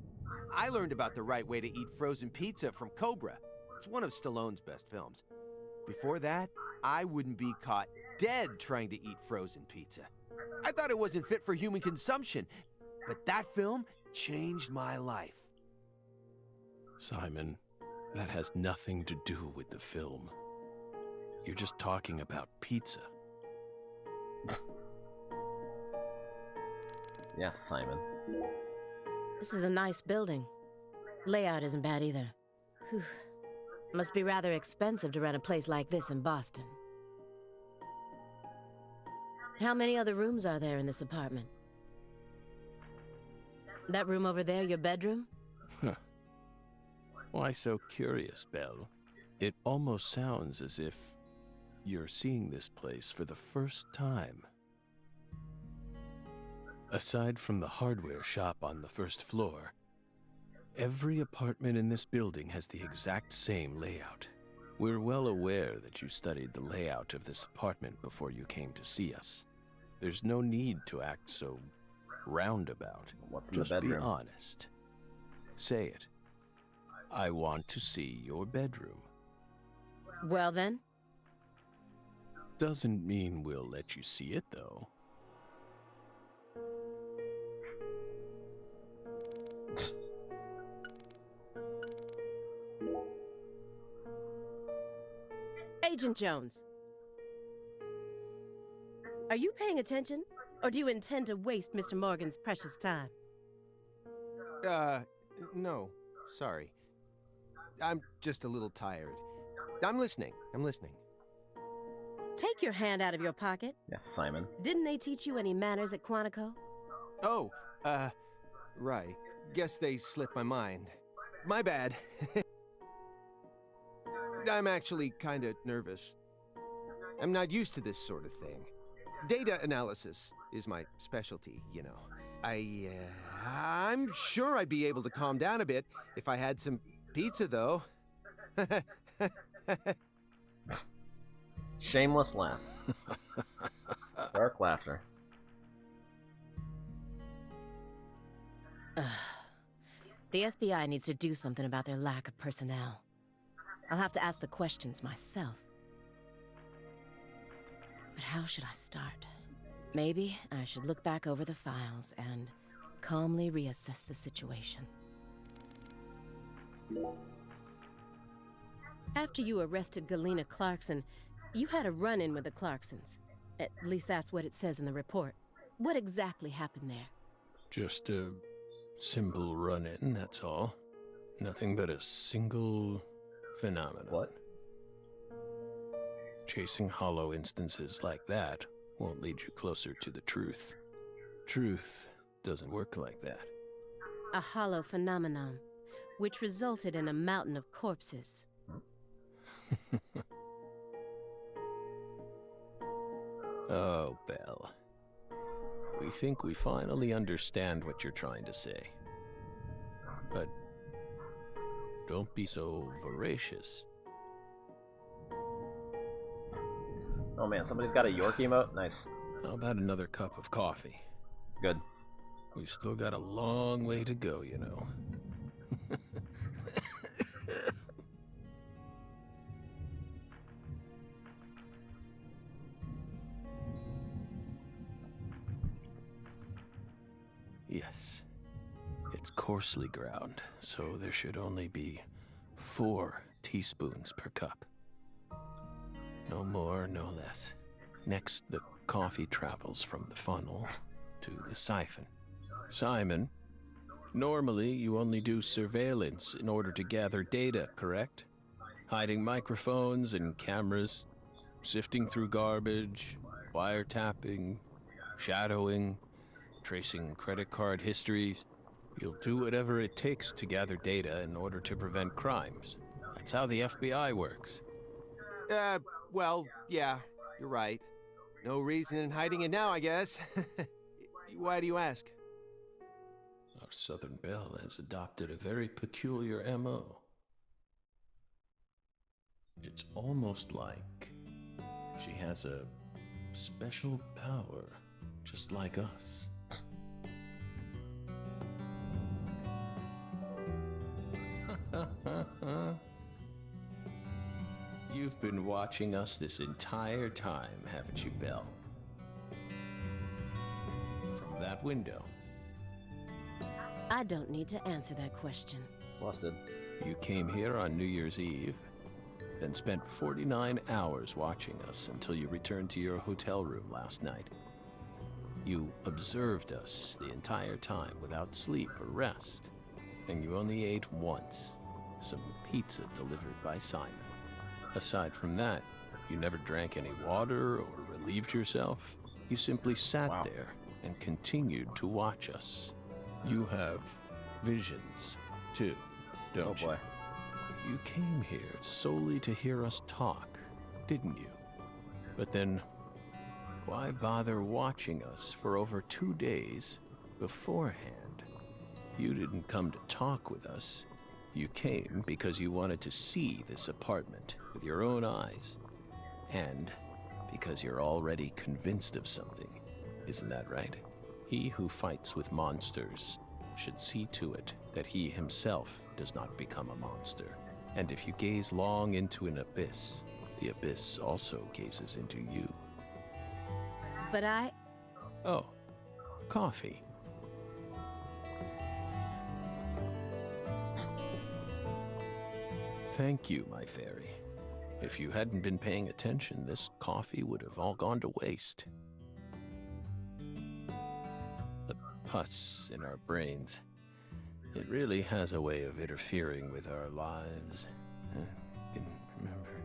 I learned about the right way to eat frozen pizza from Cobra. It's one of Stallone's best films. Before that, I wouldn't be caught dead trying to eat frozen pizza. I thought it wasn't fit for human consumption, but that film changed my life. Simon, that has nothing to do with the film. You're just talking about pizza. Yes, Simon. This is a nice building. Layout isn't bad either. Whew. Must be rather expensive to rent a place like this in Boston. How many other rooms are there in this apartment? That room over there, your bedroom? Why so curious, Belle? It almost sounds as if you're seeing this place for the first time. Aside from the hardware shop on the first floor, every apartment in this building has the exact same layout. We're well aware that you studied the layout of this apartment before you came to see us. There's no need to act so roundabout. What's in Just the bedroom? be honest. Say it. I want to see your bedroom. Well then? Doesn't mean we'll let you see it, though. Agent Jones. Are you paying attention? Or do you intend to waste Mr. Morgan's precious time? No. Sorry. I'm just a little tired. I'm listening. Take your hand out of your pocket. Yes, Simon. Didn't they teach you any manners at Quantico? Oh, right. Guess they slipped my mind. My bad. I'm actually kinda nervous. I'm not used to this sort of thing. Data analysis is my specialty, you know. I'm sure I'd be able to calm down a bit if I had some pizza, though. Shameless laugh. Dark laughter. The FBI needs to do something about their lack of personnel. I'll have to ask the questions myself. But how should I start? Maybe I should look back over the files and calmly reassess the situation. After you arrested Galena Clarkson, you had a run-in with the Clarksons. At least that's what it says in the report. What exactly happened there? Just a simple run-in, that's all. Nothing but a single phenomenon. What? Chasing hollow instances like that won't lead you closer to the truth. Truth doesn't work like that. A hollow phenomenon, which resulted in a mountain of corpses. Oh, Belle. We think we finally understand what you're trying to say. But don't be so voracious. Oh man, somebody's got a York emote? Nice. How about another cup of coffee? Good. We've still got a long way to go, you know. Yes. It's coarsely ground, so there should only be 4 teaspoons per cup. No more, no less. Next, the coffee travels from the funnel to the siphon. Simon, normally you only do surveillance in order to gather data, correct? Hiding microphones and cameras, sifting through garbage, wiretapping, shadowing, tracing credit card histories. You'll do whatever it takes to gather data in order to prevent crimes. That's how the FBI works. Well, yeah, you're right. No reason in hiding it now, I guess. Why do you ask? Our Southern Belle has adopted a very peculiar MO. It's almost like she has a special power, just like us. You've been watching us this entire time, haven't you, Belle? From that window. I don't need to answer that question. Busted. You came here on New Year's Eve, then spent 49 hours watching us until you returned to your hotel room last night. You observed us the entire time without sleep or rest, and you only ate once, some pizza delivered by Simon. Aside from that, you never drank any water or relieved yourself. You simply sat there and continued to watch us. You have visions, too, don't you? Oh boy. You came here solely to hear us talk, didn't you? But then, why bother watching us for over 2 days beforehand? You didn't come to talk with us. You came because you wanted to see this apartment with your own eyes. And because you're already convinced of something. Isn't that right? He who fights with monsters should see to it that he himself does not become a monster. And if you gaze long into an abyss, the abyss also gazes into you. But I... Oh, coffee. Thank you, my fairy. If you hadn't been paying attention, this coffee would have all gone to waste. The pus in our brains. It really has a way of interfering with our lives. Can remember.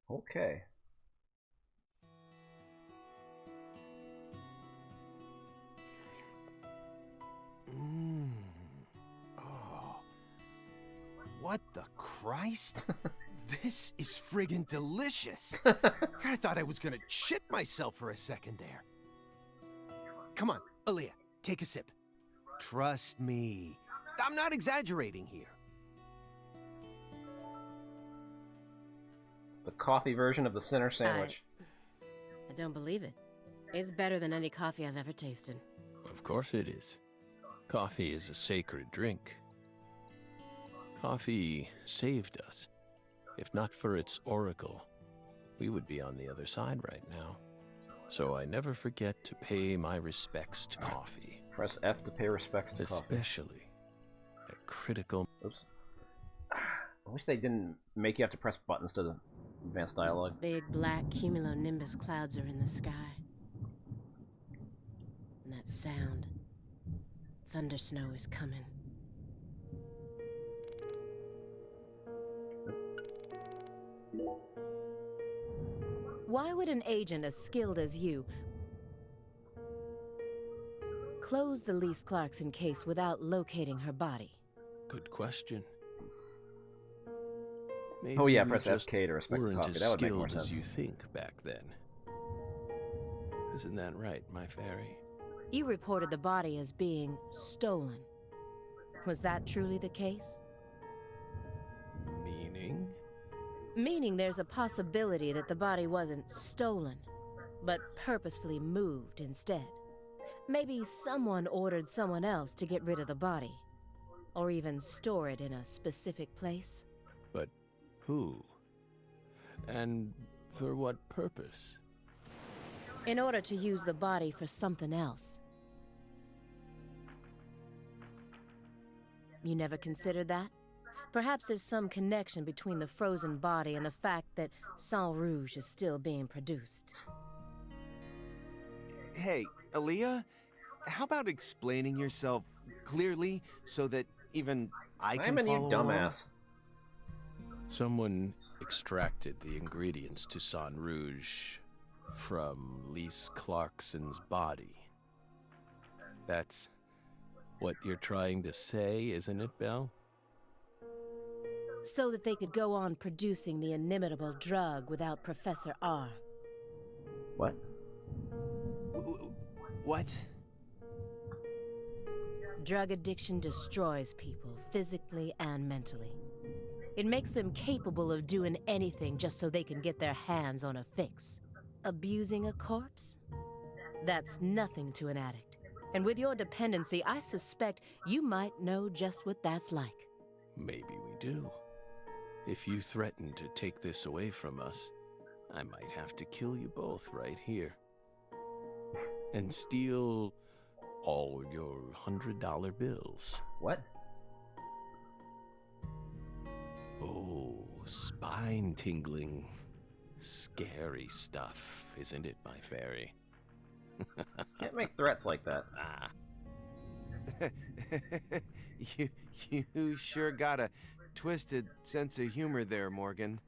Okay. Oh. What the Christ? This is friggin' delicious. I thought I was gonna shit myself for a second there. Come on, Aaliyah, take a sip. Trust me. I'm not exaggerating here. It's the coffee version of the Sinner sandwich. I don't believe it. It's better than any coffee I've ever tasted. Of course it is. Coffee is a sacred drink. Coffee saved us. If not for its oracle, we would be on the other side right now. So I never forget to pay my respects to coffee. Press F to pay respects to coffee. Especially at critical... Oops. I wish they didn't make you have to press buttons to advance dialogue. Big black cumulonimbus clouds are in the sky. And that sound. Thunder snow is coming. Why would an agent as skilled as you close the Lise Clarkson case without locating her body? Good question. Oh yeah, Maybe press we just FK to respect the weren't coffee. as That would make more skilled as sense. you think back then. Isn't that right, my fairy? You reported the body as being stolen. Was that truly the case? Meaning? Meaning there's a possibility that the body wasn't stolen, but purposefully moved instead. Maybe someone ordered someone else to get rid of the body, or even store it in a specific place. But who? And for what purpose? In order to use the body for something else. You never considered that? Perhaps there's some connection between the frozen body and the fact that Sang Rouge is still being produced. Hey, Aaliyah, how about explaining yourself clearly so that even I can Simon, you follow along? dumbass. Someone extracted the ingredients to Sang Rouge from Lise Clarkson's body. That's what you're trying to say, isn't it, Belle? So that they could go on producing the inimitable drug without Professor R. What? What? Drug addiction destroys people, physically and mentally. It makes them capable of doing anything just so they can get their hands on a fix. Abusing a corpse? That's nothing to an addict. And with your dependency, I suspect you might know just what that's like. Maybe we do. If you threaten to take this away from us, I might have to kill you both right here. And steal all your $100 bills. What? Oh, spine-tingling, scary stuff, isn't it, my fairy? Can't make threats like that. You sure got a twisted sense of humor there, Morgan.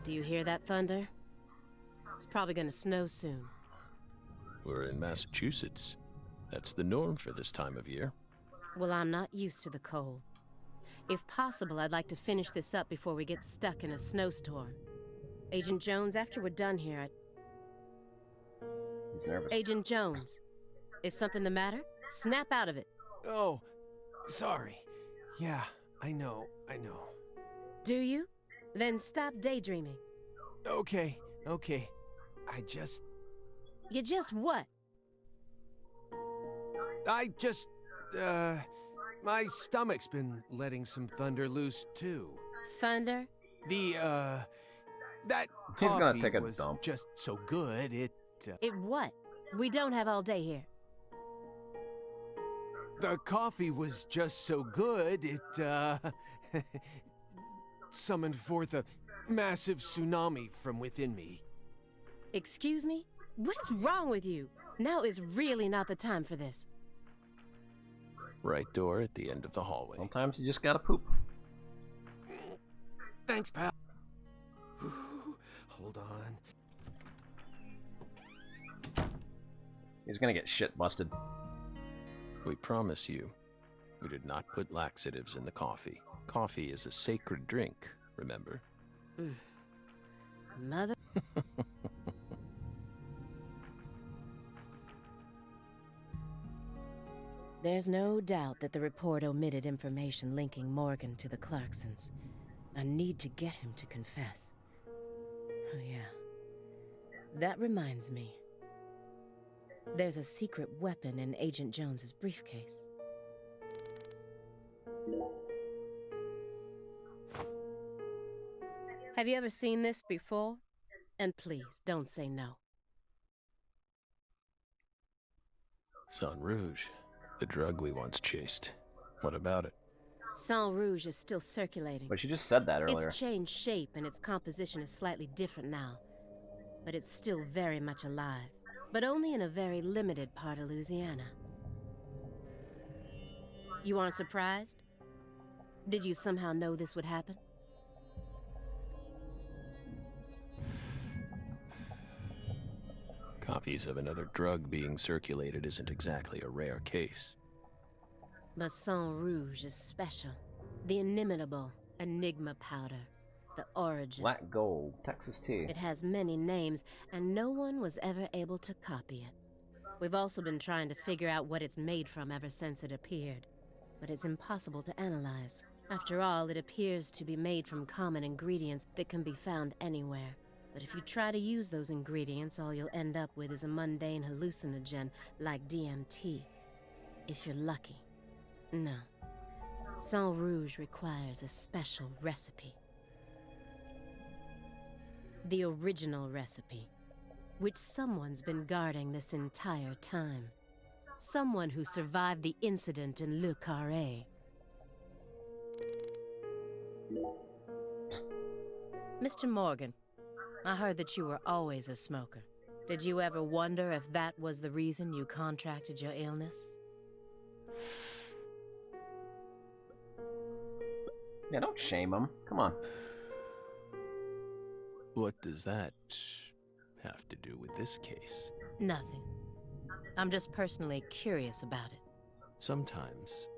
Do you hear that thunder? It's probably gonna snow soon. We're in Massachusetts. That's the norm for this time of year. Well, I'm not used to the cold. If possible, I'd like to finish this up before we get stuck in a snowstorm. Agent Jones, after we're done here, He's nervous. Agent Jones, is something the matter? Snap out of it. Oh, sorry. Yeah, I know. Do you? Then stop daydreaming. Okay. You just what? My stomach's been letting some thunder loose, too. Thunder? That He's gonna coffee take a was dump. just so good, It what? We don't have all day here. The coffee was just so good, it, summoned forth a massive tsunami from within me. Excuse me? What is wrong with you? Now is really not the time for this. Right door at the end of the hallway. Sometimes you just gotta poop. Thanks, pal. Hold on. He's gonna get shit busted. We promise you, we did not put laxatives in the coffee. Coffee is a sacred drink, remember? Mother... There's no doubt that the report omitted information linking Morgan to the Clarksons. I need to get him to confess. Oh yeah. That reminds me. There's a secret weapon in Agent Jones's briefcase. Have you ever seen this before? And please, don't say no. Sang Rouge, the drug we once chased. What about it? Sang Rouge is still circulating. But she just said that earlier. It's changed shape and its composition is slightly different now. But it's still very much alive. But only in a very limited part of Louisiana. You aren't surprised? Did you somehow know this would happen? Copies of another drug being circulated isn't exactly a rare case. But Sang Rouge is special. The inimitable Enigma powder. The origin. Black gold, Texas tea. It has many names, and no one was ever able to copy it. We've also been trying to figure out what it's made from ever since it appeared. But it's impossible to analyze. After all, it appears to be made from common ingredients that can be found anywhere. But if you try to use those ingredients, all you'll end up with is a mundane hallucinogen like DMT. If you're lucky. No. Sang Rouge requires a special recipe. The original recipe, which someone's been guarding this entire time. Someone who survived the incident in Le Carré. Mr. Morgan, I heard that you were always a smoker. Did you ever wonder if that was the reason you contracted your illness? Yeah, don't shame him. Come on. What does that have to do with this case? Nothing. I'm just personally curious about it. Sometimes,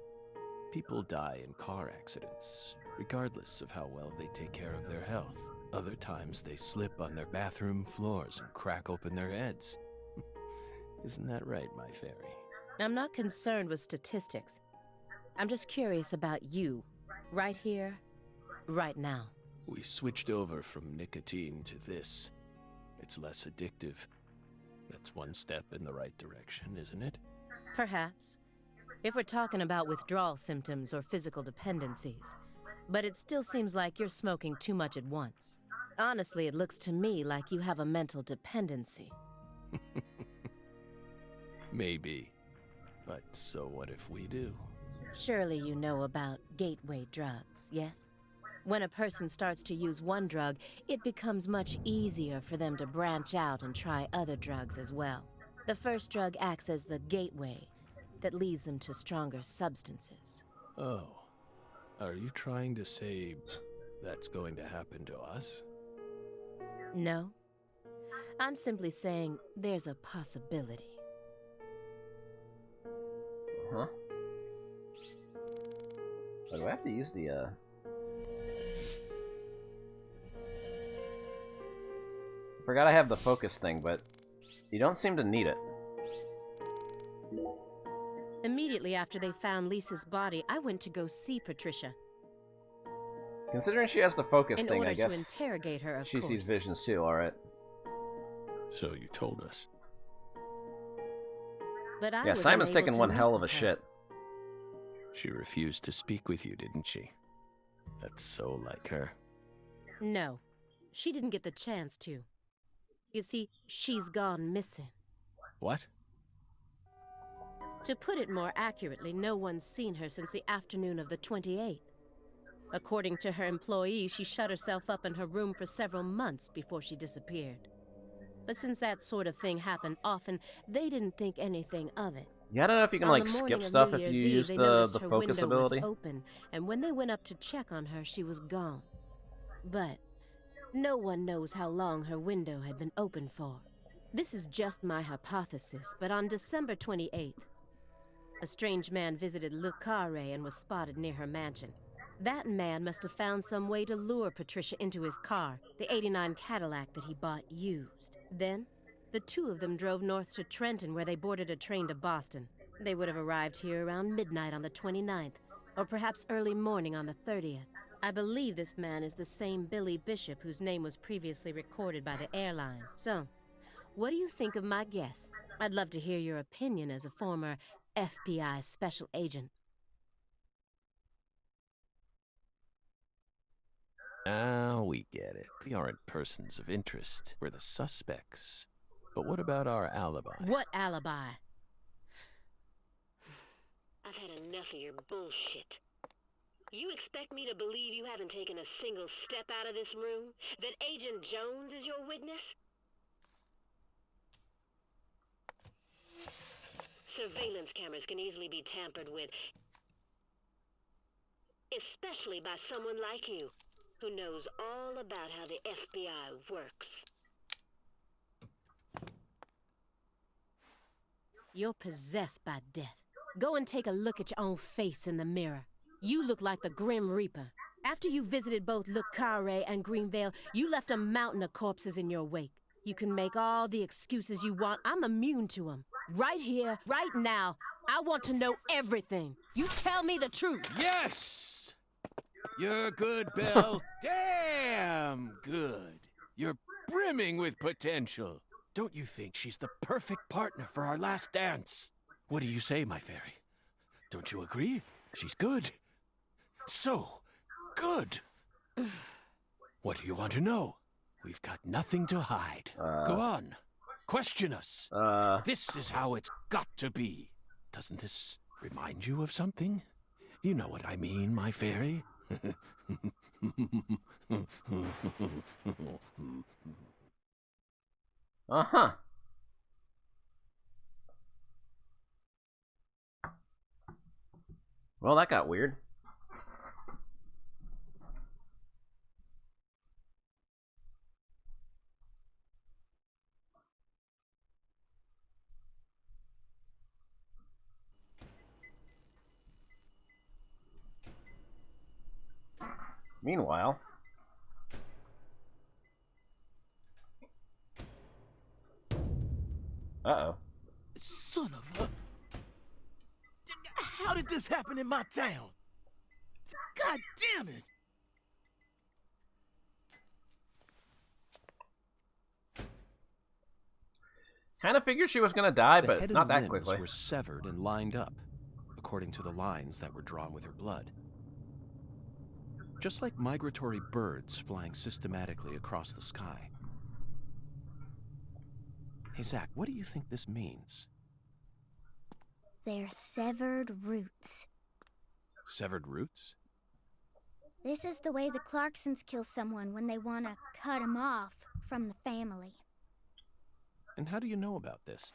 people die in car accidents, regardless of how well they take care of their health. Other times, they slip on their bathroom floors and crack open their heads. Isn't that right, my fairy? I'm not concerned with statistics. I'm just curious about you, right here, right now. We switched over from nicotine to this. It's less addictive. That's one step in the right direction, isn't it? Perhaps. If we're talking about withdrawal symptoms or physical dependencies. But it still seems like you're smoking too much at once. Honestly, it looks to me like you have a mental dependency. Maybe. But so what if we do? Surely you know about gateway drugs, yes? When a person starts to use one drug, it becomes much easier for them to branch out and try other drugs as well. The first drug acts as the gateway that leads them to stronger substances. Oh. Are you trying to say that's going to happen to us? No. I'm simply saying there's a possibility. Huh? Oh, do I have to use the, I forgot I have the focus thing, but you don't seem to need it. Immediately after they found Lisa's body, I went to go see Patricia. Considering she has the focus in thing, order I guess to interrogate her, of she course. sees visions too, alright. So you told us. But I yeah, was Simon's unable taking to one meet hell of a with her. shit. She refused to speak with you, didn't she? That's so like her. No, she didn't get the chance to. You see, she's gone missing. What? To put it more accurately, no one's seen her since the afternoon of the 28th. According to her employees, she shut herself up in her room for several months before she disappeared. But since that sort of thing happened often, they didn't think anything of it. Yeah, I don't know if you can, On like, the skip morning of stuff New if Year's you Eve, use they the noticed her focus window ability. was open, and when they went up to check on her, she was gone. But no one knows how long her window had been open for. This is just my hypothesis, but on December 28th, a strange man visited Le Carré and was spotted near her mansion. That man must have found some way to lure Patricia into his car, the '89 Cadillac that he bought used. Then, the two of them drove north to Trenton, where they boarded a train to Boston. They would have arrived here around midnight on the 29th, or perhaps early morning on the 30th. I believe this man is the same Billy Bishop whose name was previously recorded by the airline. So, what do you think of my guess? I'd love to hear your opinion as a former FBI special agent. Now we get it. We aren't persons of interest. We're the suspects. But what about our alibi? What alibi? I've had enough of your bullshit. You expect me to believe you haven't taken a single step out of this room? That Agent Jones is your witness? Surveillance cameras can easily be tampered with, especially by someone like you, who knows all about how the FBI works. You're possessed by death. Go and take a look at your own face in the mirror. You look like the Grim Reaper. After you visited both Le Carré and Greenvale, you left a mountain of corpses in your wake. You can make all the excuses you want. I'm immune to them. Right here, right now, I want to know everything. You tell me the truth. Yes! You're good, Bill. Damn good. You're brimming with potential. Don't you think she's the perfect partner for our last dance? What do you say, my fairy? Don't you agree? She's good. So good. What do you want to know? We've got nothing to hide. Go on. Question us. This is how it's got to be. Doesn't this remind you of something? You know what I mean, my fairy. Uh-huh. Well, that got weird. Meanwhile... Uh-oh. Son of a... How did this happen in my town? God damn it! Kind of figured she was gonna die, The but head not and that limbs quickly. were severed and lined up, according to the lines that were drawn with her blood. Just like migratory birds flying systematically across the sky. Hey, Zach, what do you think this means? They're severed roots. Severed roots? This is the way the Clarksons kill someone when they want to cut them off from the family. And how do you know about this?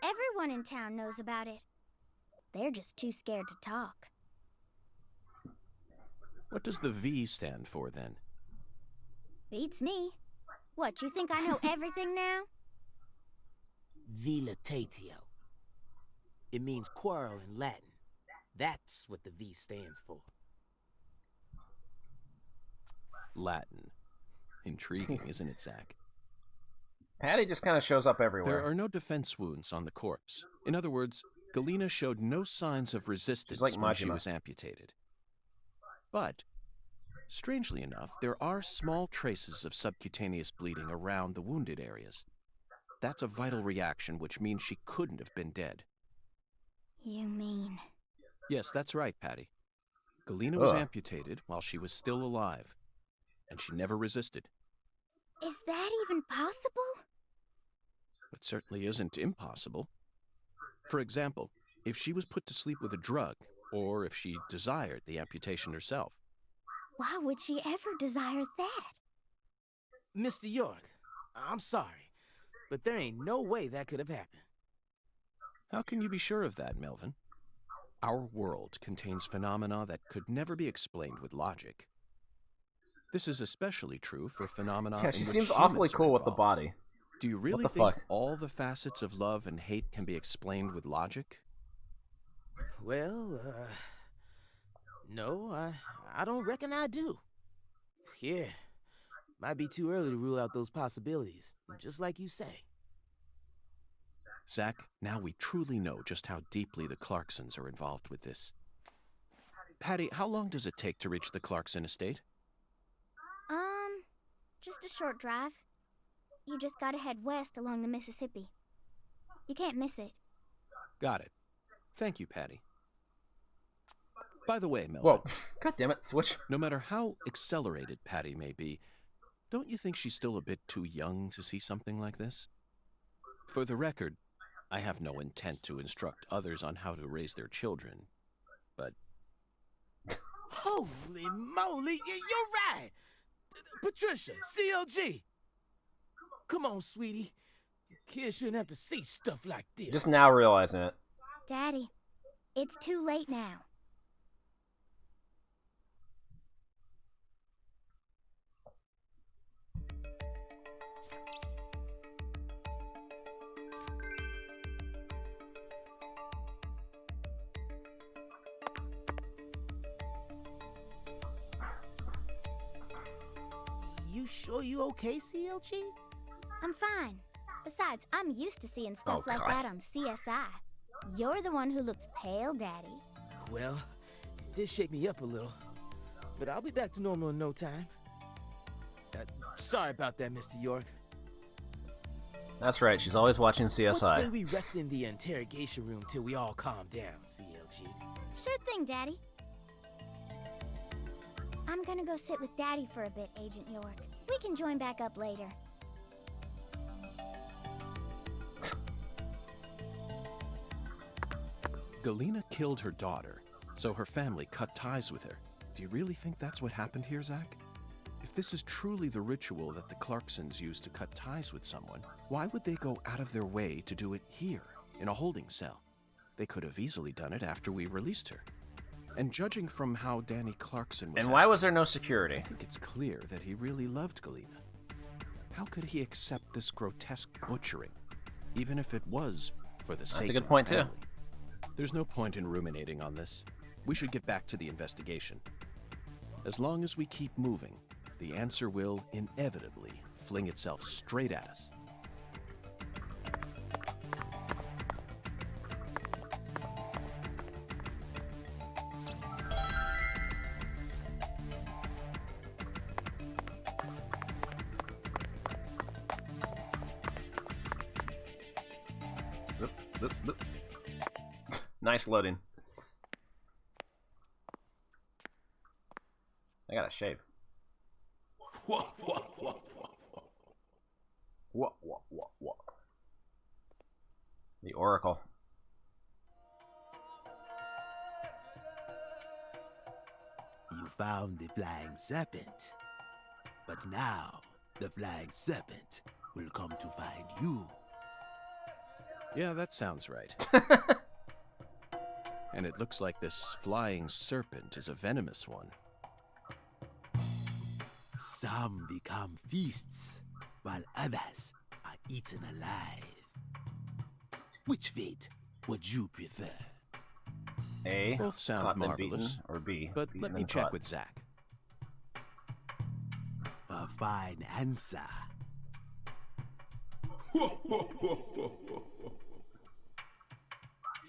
Everyone in town knows about it. They're just too scared to talk. What does the V stand for, then? Beats me. What, you think I know everything now? Vilitatio. It means quarrel in Latin. That's what the V stands for. Latin. Intriguing, isn't it, Zach? Patty just kind of shows up everywhere. There are no defense wounds on the corpse. In other words, Galena showed no signs of resistance like when she Majima. was amputated. But, strangely enough, there are small traces of subcutaneous bleeding around the wounded areas. That's a vital reaction, which means she couldn't have been dead. You mean... Yes, that's right, Patty. Galena was Ugh. amputated while she was still alive, and she never resisted. Is that even possible? It certainly isn't impossible. For example, if she was put to sleep with a drug, or if she desired the amputation herself. Why would she ever desire that? Mr. York, I'm sorry, but there ain't no way that could have happened. How can you be sure of that, Melvin? Our world contains phenomena that could never be explained with logic. This is especially true for phenomena Yeah, in she which seems humans awfully are cool with the involved. body. Do you really the think fuck? all the facets of love and hate can be explained with logic? Well, no, I don't reckon I do. Yeah, might be too early to rule out those possibilities, just like you say. Zach, now we truly know just how deeply the Clarksons are involved with this. Patty, how long does it take to reach the Clarkson estate? Just a short drive. You just gotta head west along the Mississippi. You can't miss it. Got it. Thank you, Patty. By the way, Melvin. Whoa. God damn it, switch. No matter how accelerated Patty may be, don't you think she's still a bit too young to see something like this? For the record, I have no intent to instruct others on how to raise their children, but... Holy moly, you're right! Patricia, CLG! Come on, sweetie. Kids shouldn't have to see stuff like this. Just now realizing it. Daddy, it's too late now. You sure you okay, CLG? I'm fine. Besides, I'm used to seeing stuff Oh, like God. that on CSI. You're the one who looks pale, Daddy. Well, it did shake me up a little. But I'll be back to normal in no time. Sorry about that, Mr. York. That's right, she's always watching What say CSI. we rest in the interrogation room till we all calm down, CLG? Sure thing, Daddy. I'm gonna go sit with Daddy for a bit, Agent York. We can join back up later. Galena killed her daughter, so her family cut ties with her. Do you really think that's what happened here, Zach? If this is truly the ritual that the Clarksons use to cut ties with someone, why would they go out of their way to do it here, in a holding cell? They could have easily done it after we released her. And judging from how Danny Clarkson was And why was acting, there no security? I think it's clear that he really loved Galena. How could he accept this grotesque butchering, even if it was for the sake That's a good of point, the too. family? There's no point in ruminating on this. We should get back to the investigation. As long as we keep moving, the answer will inevitably fling itself straight at us. Nice loading. I gotta shave. What? The Oracle. You found the flying serpent. But now, the flying serpent will come to find you. Yeah, that sounds right. And it looks like this flying serpent is a venomous one. Some become feasts, while others are eaten alive. Which fate would you prefer? A. Both sound caught then marvelous, beaten, or B. but beaten let me then check caught. with Zach. A fine answer.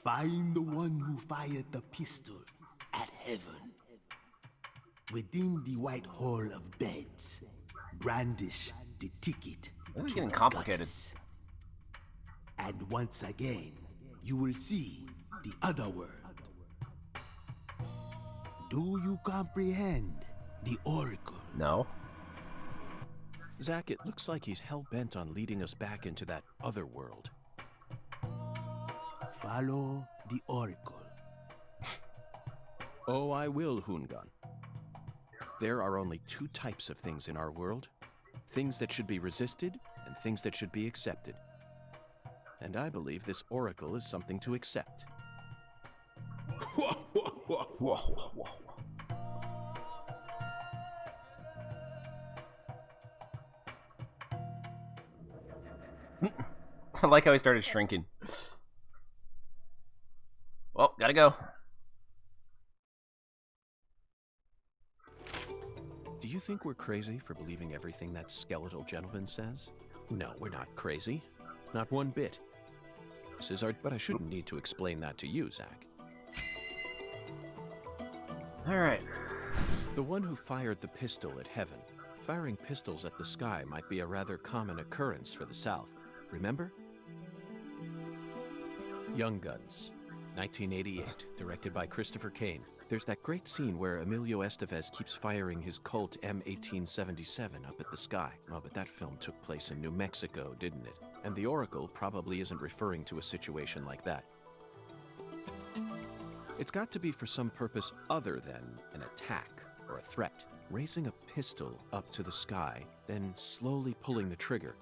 Find the one who fired the pistol at heaven. Within the white hall of beds, brandish the ticket. This is to getting complicated. goddess. And once again, you will see the other world. Do you comprehend the Oracle? No. Zach, it looks like he's hell-bent on leading us back into that other world. Follow the Oracle. Oh, I will, Hoongan. There are only two types of things in our world. Things that should be resisted, and things that should be accepted. And I believe this Oracle is something to accept. I like how he started shrinking. Well, gotta go. Do you think we're crazy for believing everything that skeletal gentleman says? No, we're not crazy. Not one bit. But I shouldn't need to explain that to you, Zach. All right. The one who fired the pistol at Heaven. Firing pistols at the sky might be a rather common occurrence for the South. Remember? Young Guns, 1988, directed by Christopher Kane. There's that great scene where Emilio Estevez keeps firing his Colt M1877 up at the sky. Oh, but that film took place in New Mexico, didn't it? And the Oracle probably isn't referring to a situation like that. It's got to be for some purpose other than an attack or a threat. Raising a pistol up to the sky, then slowly pulling the trigger,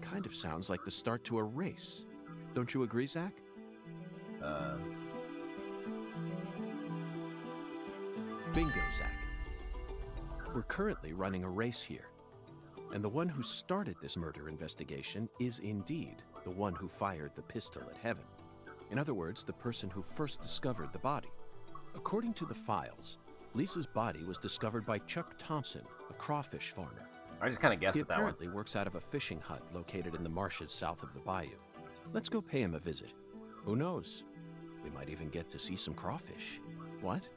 kind of sounds like the start to a race. Don't you agree, Zach? Bingo, Zach. We're currently running a race here. And the one who started this murder investigation is indeed the one who fired the pistol at Heaven. In other words, the person who first discovered the body. According to the files, Lisa's body was discovered by Chuck Thompson, a crawfish farmer. I just kind of guessed He at that one. apparently works out of a fishing hut located in the marshes south of the bayou. Let's go pay him a visit. Who knows? We might even get to see some crawfish. What?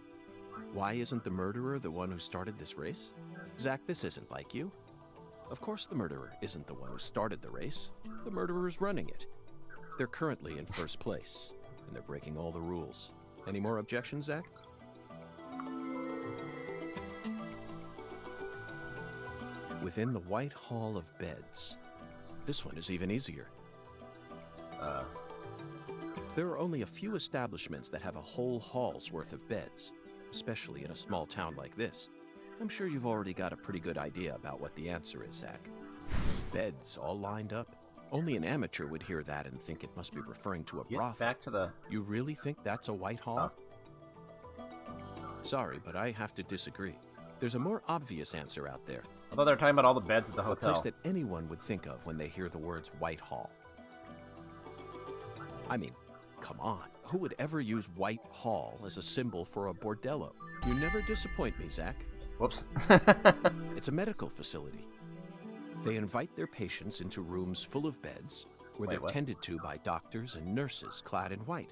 Why isn't the murderer the one who started this race? Zach, this isn't like you. Of course the murderer isn't the one who started the race. The murderer's running it. They're currently in first place, and they're breaking all the rules. Any more objections, Zach? Within the White Hall of Beds. This one is even easier. There are only a few establishments that have a whole hall's worth of beds, especially in a small town like this. I'm sure you've already got a pretty good idea about what the answer is, Zach. Beds all lined up. Only an amateur would hear that and think it must be referring to a brothel. Back to the... You really think that's a White Hall? Sorry, but I have to disagree. There's a more obvious answer out there. I thought they were talking about all the beds at the A hotel. place that anyone would think of when they hear the words White Hall. I mean, come on. Who would ever use White Hall as a symbol for a bordello? You never disappoint me, Zach. Whoops. It's a medical facility. They invite their patients into rooms full of beds where Wait, they're what? tended to by doctors and nurses clad in white.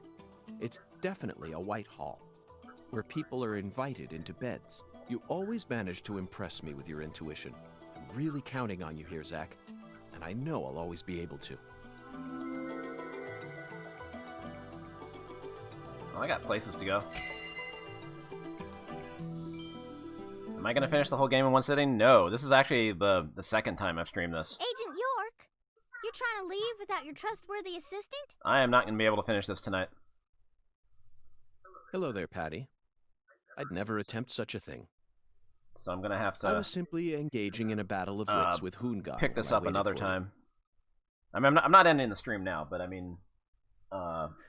It's definitely a White Hall, where people are invited into beds. You always manage to impress me with your intuition. I'm really counting on you here, Zach, and I know I'll always be able to. Well, I got places to go. Am I gonna finish the whole game in one sitting? No. This is actually the second time I've streamed this. Agent York, you're trying to leave without your trustworthy assistant? I am not gonna be able to finish this tonight. Hello there, Patty. I'd never attempt such a thing. So I'm gonna have to... I was simply engaging in a battle of wits with Hoongar. pick this while I up waited another for time. I mean, I'm not ending the stream now, but I mean... Hoongun?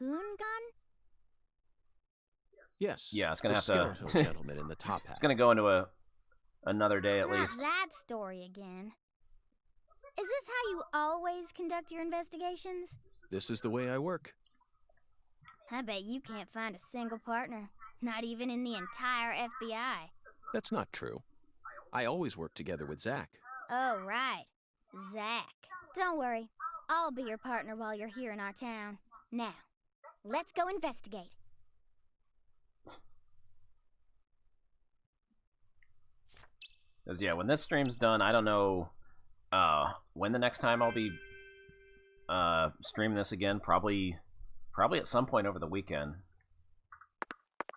Yes. Yeah, it's gonna the have to... skeletal gentleman in the top hat. It's gonna go into another day at Not least. that story again. Is this how you always conduct your investigations? This is the way I work. I bet you can't find a single partner. Not even in the entire FBI. That's not true. I always work together with Zach. Oh, right. Zach. Don't worry. I'll be your partner while you're here in our town. Now, let's go investigate. Because, yeah, when this stream's done, I don't know when the next time I'll be streaming this again. Probably at some point over the weekend.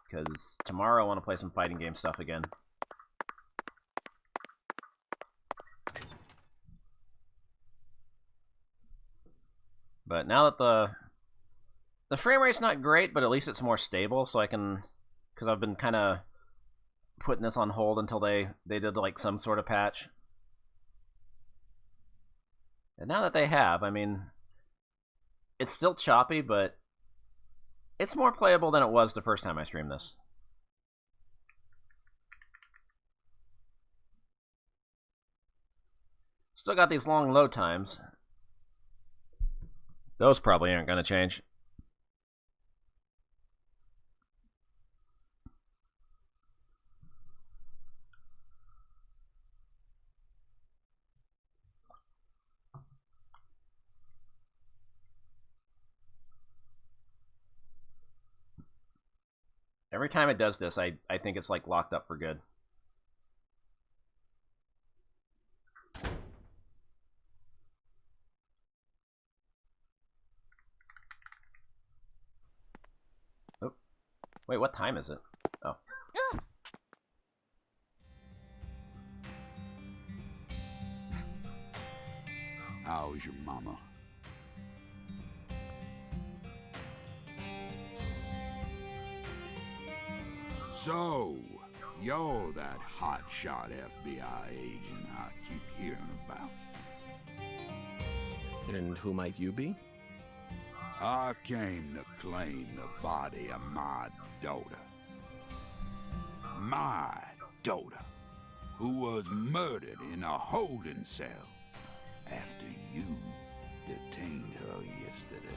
Because tomorrow I want to play some fighting game stuff again. But now that the frame rate's not great, but at least it's more stable, so I can... Because I've been kind of putting this on hold until they did like some sort of patch. And now that they have, I mean, it's still choppy, but it's more playable than it was the first time I streamed this. Still got these long load times. Those probably aren't going to change. Every time it does this, I think it's like locked up for good. Oh. Wait, what time is it? Oh. How's your mama? So, you're that hotshot FBI agent I keep hearing about. And who might you be? I came to claim the body of my daughter. My daughter, who was murdered in a holding cell after you detained her yesterday.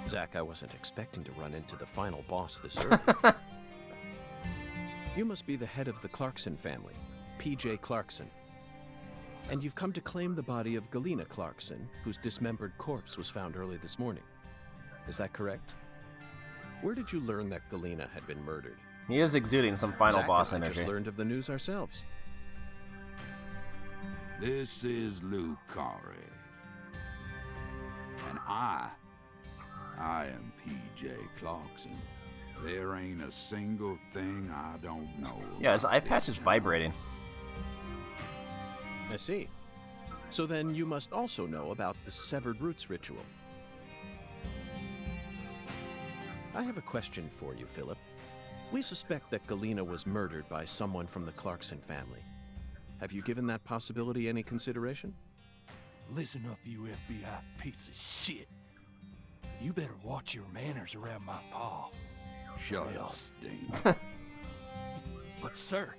Zach, I wasn't expecting to run into the final boss this early. You must be the head of the Clarkson family, P.J. Clarkson. And you've come to claim the body of Galena Clarkson, whose dismembered corpse was found early this morning. Is that correct? Where did you learn that Galena had been murdered? He is exuding some final Zach boss and I energy. just learned of the news ourselves. This is Luke Corey. And I am P.J. Clarkson. There ain't a single thing I don't know. Yeah, his eye patch is vibrating. I see. So then you must also know about the Severed Roots ritual. I have a question for you, Philip. We suspect that Galena was murdered by someone from the Clarkson family. Have you given that possibility any consideration? Listen up, you FBI piece of shit. You better watch your manners around my pa. Shut up, Dean. But, sir...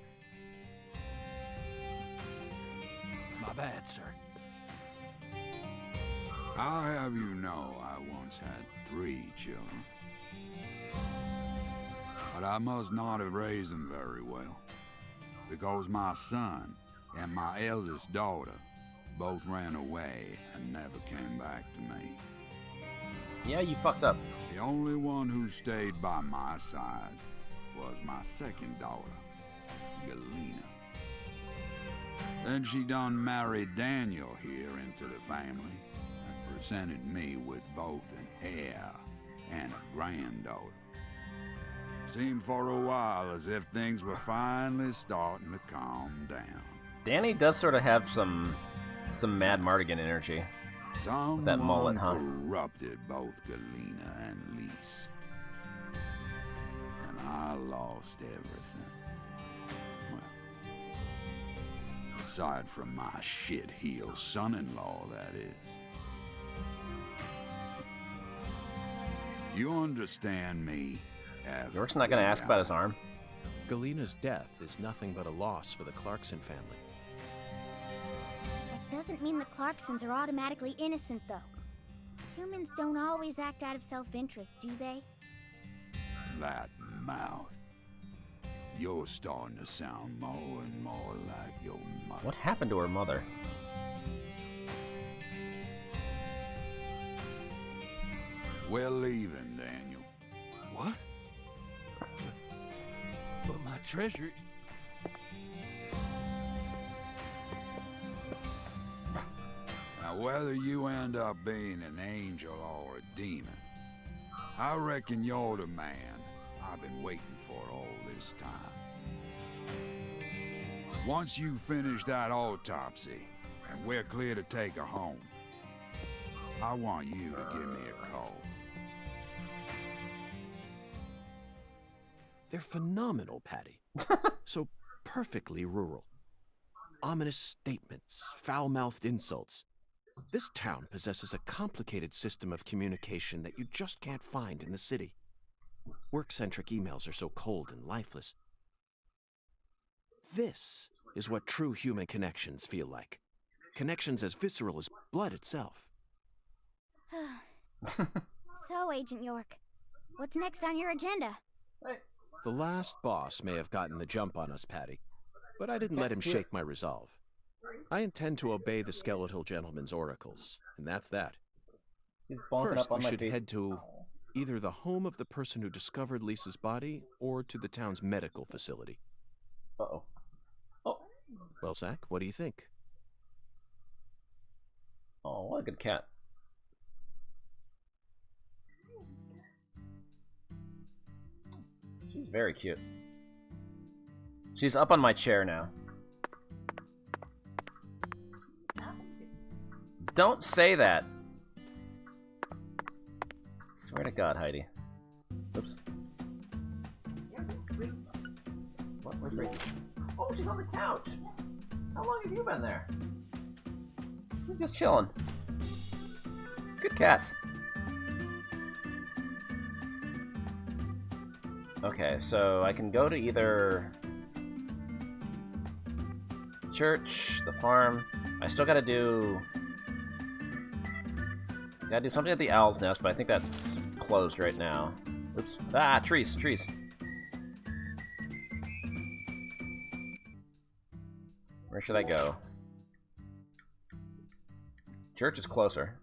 My bad, sir. I'll have you know I once had 3 children. But I must not have raised them very well, because my son and my eldest daughter both ran away and never came back to me. Yeah, you fucked up. The only one who stayed by my side was my second daughter, Galena. Then she done married Daniel here into the family and presented me with both an heir and a granddaughter. Seemed for a while as if things were finally starting to calm down. Danny does sort of have some Mad Mardigan energy. Someone That mullet, huh? corrupted both Galena and Lise. And I lost everything. Well, aside from my shit-heel son-in-law, that is. You understand me? York's not going to ask about his arm. Galena's death is nothing but a loss for the Clarkson family. That doesn't mean the Clarksons are automatically innocent, though. Humans don't always act out of self-interest, do they? That mouth. You're starting to sound more and more like your mother. What happened to her mother? We're leaving, Daniel. What? But my treasure... Now, whether you end up being an angel or a demon, I reckon you're the man I've been waiting for all this time. Once you finish that autopsy, and we're clear to take her home, I want you to give me a call. They're phenomenal, Patty. So perfectly rural. Ominous statements, foul-mouthed insults. This town possesses a complicated system of communication that you just can't find in the city. Work-centric emails are so cold and lifeless. This is what true human connections feel like. Connections as visceral as blood itself. So, Agent York, what's next on your agenda? The last boss may have gotten the jump on us, Patty, but I didn't let him shake my resolve. I intend to obey the skeletal gentleman's oracles, and that's that. She's bonking First, up on we my should feet. head to either the home of the person who discovered Lisa's body or to the town's medical facility. Uh-oh. Oh. Well, Zach, what do you think? Oh, what a good cat. She's very cute. She's up on my chair now. Don't say that. Swear to God, Heidi. Oops. What? Where's Rachel? Oh, she's on the couch. How long have you been there? She's just chilling. Good cats. Okay, so I can go to either church, the farm. I still gotta do something at the Owl's Nest, but I think that's closed right now. Oops. Ah, trees. Where should I go? Church is closer.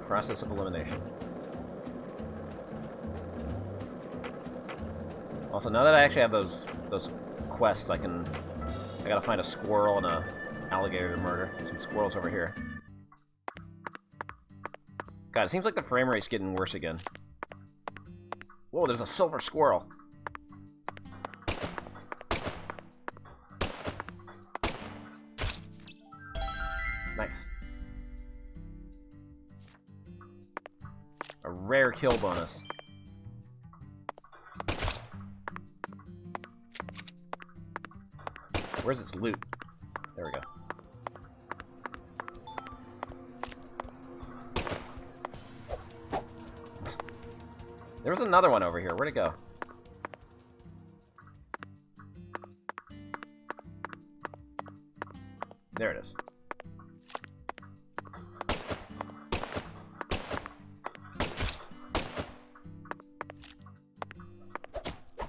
Process of elimination. Also, now that I actually have those quests, I gotta find a squirrel and a alligator to murder. Some squirrels over here. God, it seems like the frame rate's getting worse again. Whoa, there's a silver squirrel. Nice. A rare kill bonus. Where's its loot? There we go. There was another one over here. Where'd it go? There it is.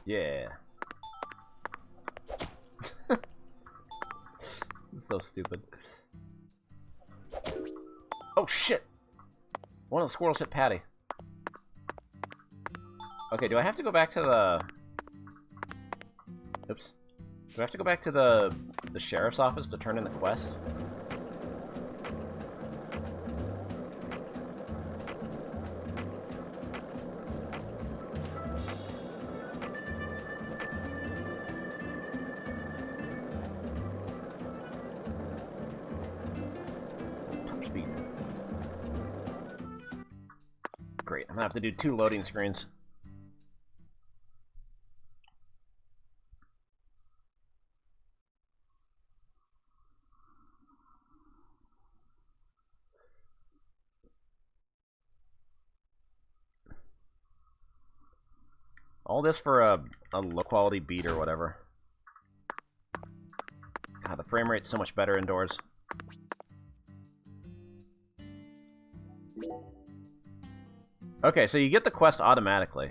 Yeah. This is so stupid. Oh shit! One of the squirrels hit Patty. Okay, do I have to go back to the... Oops. Do I have to go back to the sheriff's office to turn in the quest? Great, I'm gonna have to do 2 loading screens. All this for a low-quality beat or whatever. God, the frame rate's so much better indoors. Okay, so you get the quest automatically.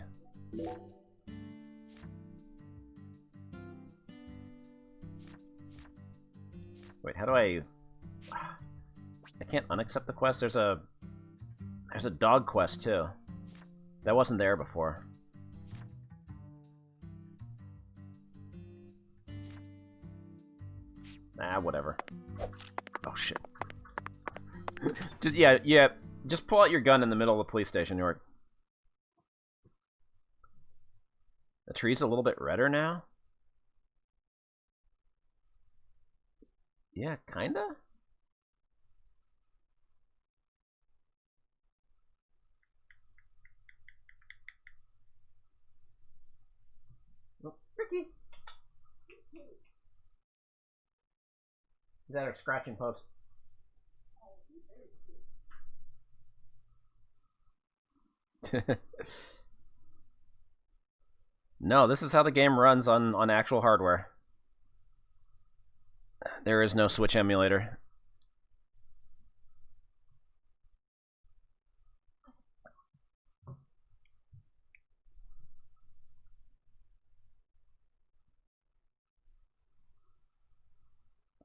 Wait, how do I can't unaccept the quest? There's a dog quest too. That wasn't there before. Nah, whatever. Oh shit. Yeah. Just pull out your gun in the middle of the police station, York. The tree's a little bit redder now. Yeah, kinda. Oh, Ricky. Is that her scratching post? No, this is how the game runs on actual hardware. There is no Switch emulator.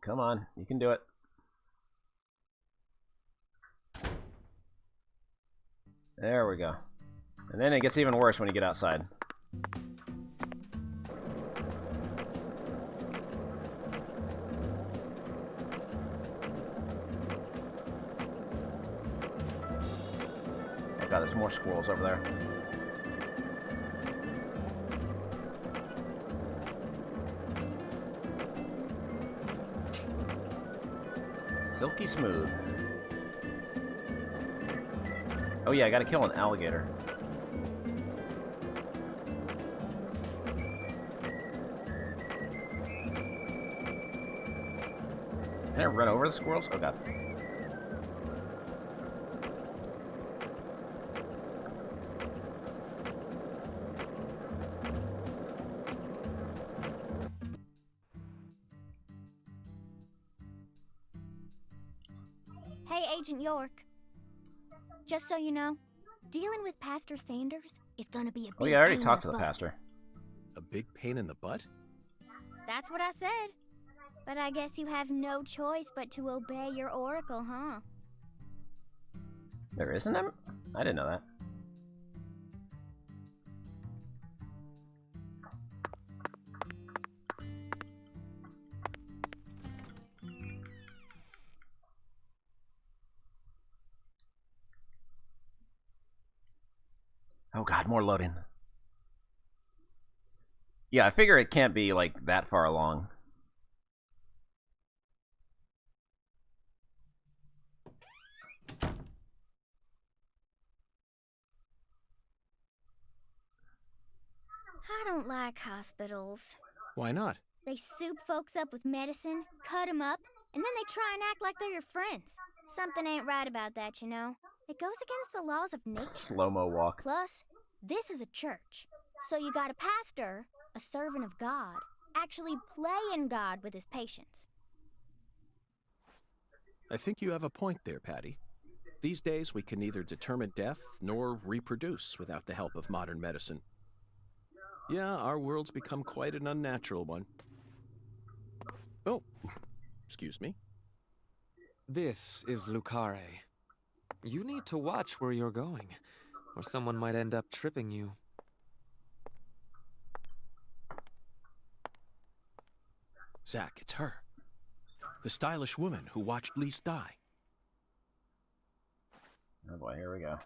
Come on, you can do it. There we go. And then it gets even worse when you get outside. Oh god, there's more squirrels over there. Silky smooth. Oh yeah, I gotta kill an alligator. Can I run over the squirrels? Oh god. Hey, Agent York. Just so you know, dealing with Pastor Sanders is gonna be a big Oh yeah, I already pain in talked the to the butt. pastor. A big pain in the butt? That's what I said. But I guess you have no choice but to obey your oracle, huh? There isn't him? I didn't know that. Oh god, more loading. Yeah, I figure it can't be, like, that far along. I don't like hospitals. Why not? They soup folks up with medicine, cut 'em up, and then they try and act like they're your friends. Something ain't right about that, you know. It goes against the laws of nature. Slow-mo walk. Plus, this is a church. So you got a pastor, a servant of God, actually playing God with his patients. I think you have a point there, Patty. These days, we can neither determine death nor reproduce without the help of modern medicine. Yeah, our world's become quite an unnatural one. Oh, excuse me. This is Lucare. You need to watch where you're going, or someone might end up tripping you. Zach, it's her. The stylish woman who watched Lise die. Oh boy, here we go.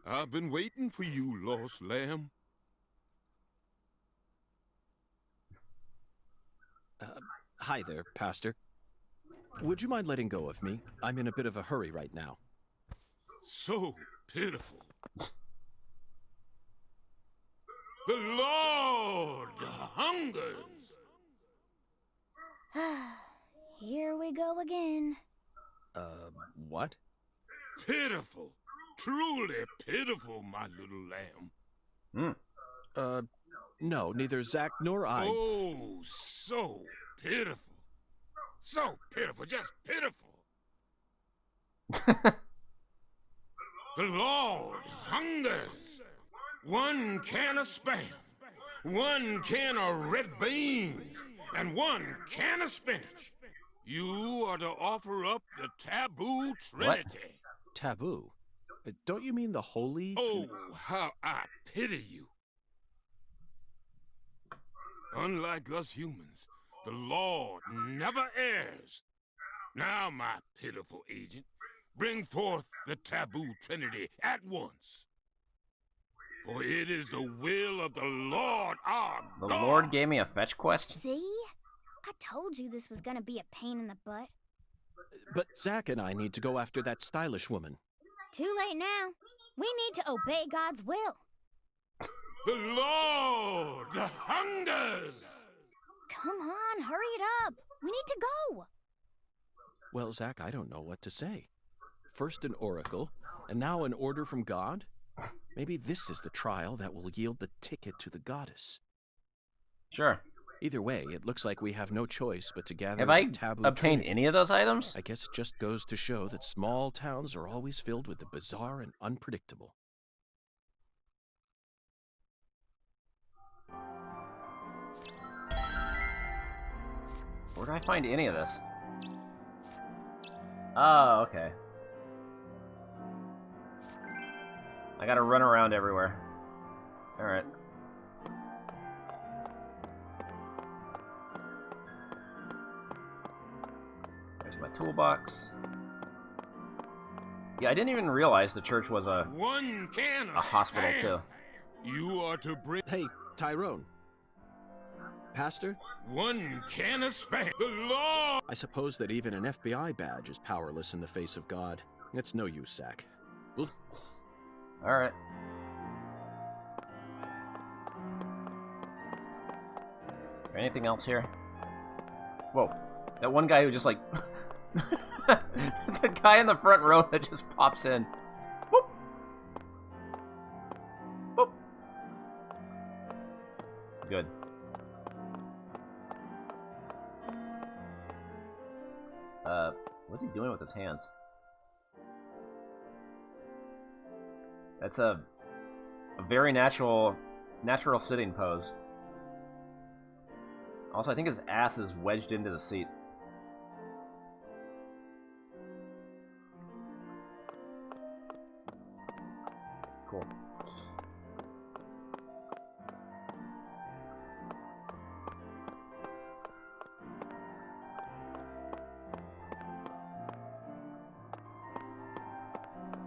I've been waiting for you, lost lamb. Hi there, Pastor. Would you mind letting go of me? I'm in a bit of a hurry right now. So pitiful. The Lord hungers. Here we go again. What? Pitiful. Truly pitiful, my little lamb. No, neither Zach nor I... Oh, so pitiful. So pitiful, just pitiful. The Lord hungers. 1 can of Spam, 1 can of red beans, and 1 can of spinach. You are to offer up the taboo trinity. What? Taboo? Don't you mean the holy... Oh, how I pity you. Unlike us humans, the Lord never errs. Now, my pitiful agent, bring forth the taboo trinity at once. For it is the will of the Lord our The God. Lord gave me a fetch quest? See? I told you this was gonna be a pain in the butt. But Zach and I need to go after that stylish woman. Too late now. We need to obey God's will. The Lord hungers. Come on, hurry it up. We need to go. Well, Zach, I don't know what to say. First an oracle, and now an order from God? Maybe this is the trial that will yield the ticket to the goddess. Sure. Either way, it looks like we have no choice but to gather Have I the taboo obtained trinity. any of those items? I guess it just goes to show that small towns are always filled with the bizarre and unpredictable. Where do I find any of this? Oh, okay. I gotta run around everywhere. Alright. There's my toolbox. Yeah, I didn't even realize the church was a hospital, too. You are to bring... Hey, Tyrone. Pastor? One can of Spam. The law! I suppose that even an FBI badge is powerless in the face of God. It's no use, Zach. Alright. Anything else here? Whoa. That one guy who just like... the guy in the front row that just pops in. Boop. Boop. Good. What's he doing with his hands? That's a very natural sitting pose. Also, I think his ass is wedged into the seat. Cool.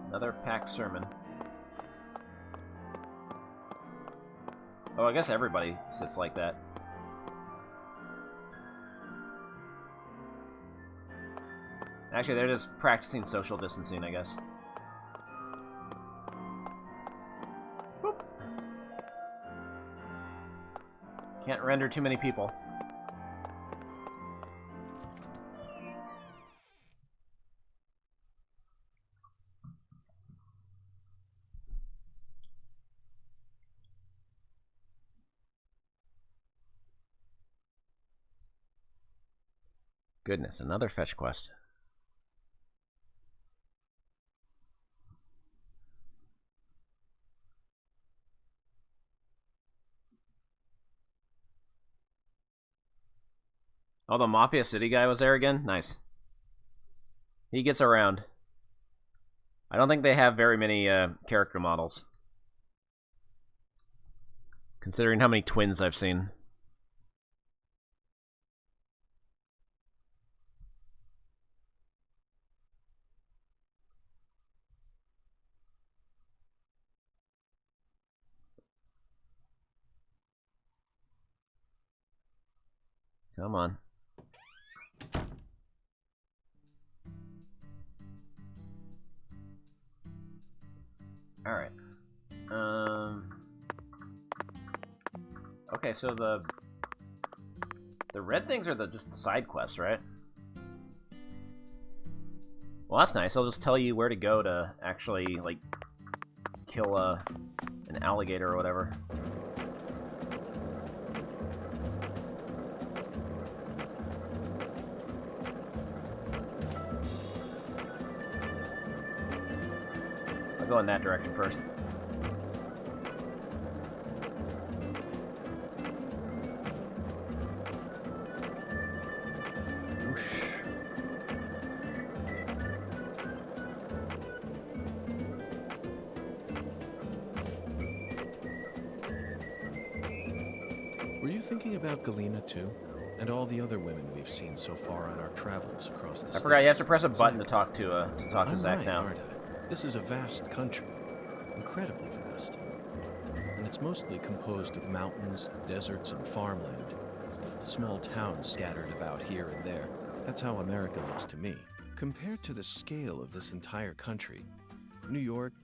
Another packed sermon. Oh, I guess everybody sits like that. Actually, they're just practicing social distancing, I guess. Boop. Can't render too many people. Goodness, another fetch quest. Oh, the Mafia City guy was there again? Nice. He gets around. I don't think they have very many character models, considering how many twins I've seen. Come on. All right. Okay, so the red things are just side quests, right? Well, that's nice. I'll just tell you where to go to actually like kill an alligator or whatever. I'll go in that direction first. Were you thinking about Galena too? And all the other women we've seen so far on our travels across the states? I forgot you have to press a button to talk to Zach right, now. Aren't I? This is a vast country. Incredibly vast. And it's mostly composed of mountains, deserts, and farmland. Small towns scattered about here and there. That's how America looks to me. Compared to the scale of this entire country, New York,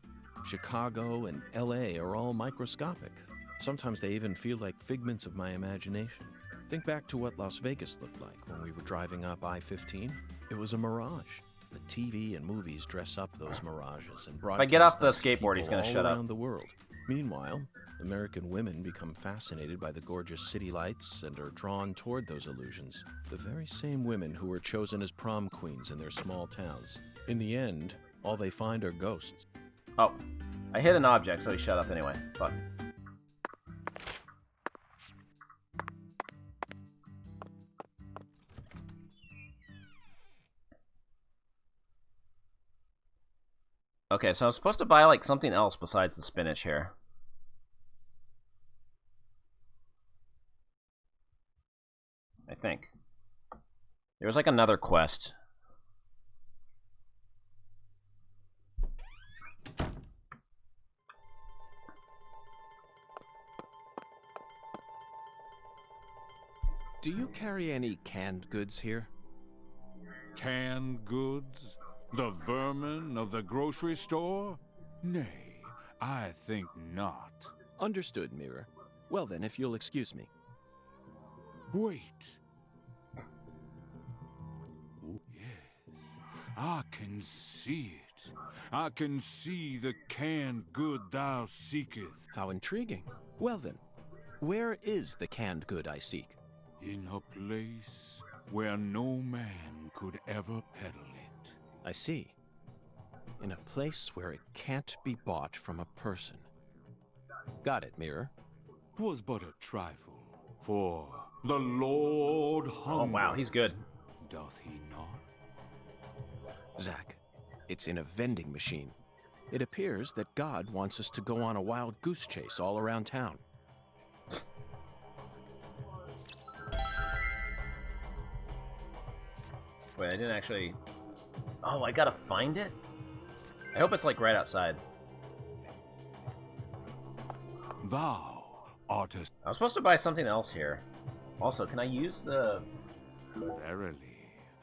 Chicago, and LA are all microscopic. Sometimes they even feel like figments of my imagination. Think back to what Las Vegas looked like when we were driving up I-15. It was a mirage. The TV and movies dress up those mirages and broadcast If I get off the them to skateboard, he's people gonna all shut up. around the world. Meanwhile, American women become fascinated by the gorgeous city lights and are drawn toward those illusions. The very same women who were chosen as prom queens in their small towns. In the end, all they find are ghosts. Oh, I hit an object, so he shut up anyway. Fuck. Okay, so I'm supposed to buy, like, something else besides the spinach here. I think. There's, like, another quest. Do you carry any canned goods here? Canned goods? The vermin of the grocery store? Nay, I think not. Understood, Mirror. Well then, if you'll excuse me. Wait. Yes, I can see it. I can see the canned good thou seeketh. How intriguing. Well then, where is the canned good I seek? In a place where no man could ever peddle it. I see. In a place where it can't be bought from a person. Got it, Mirror. 'Twas but a trifle, for the Lord hunger. Oh wow, he's good. Doth he not? Zack, it's in a vending machine. It appears that God wants us to go on a wild goose chase all around town. Wait, I didn't actually... Oh, I gotta find it? I hope it's, like, right outside. Thou art a... I was supposed to buy something else here. Also, can I use the... Verily.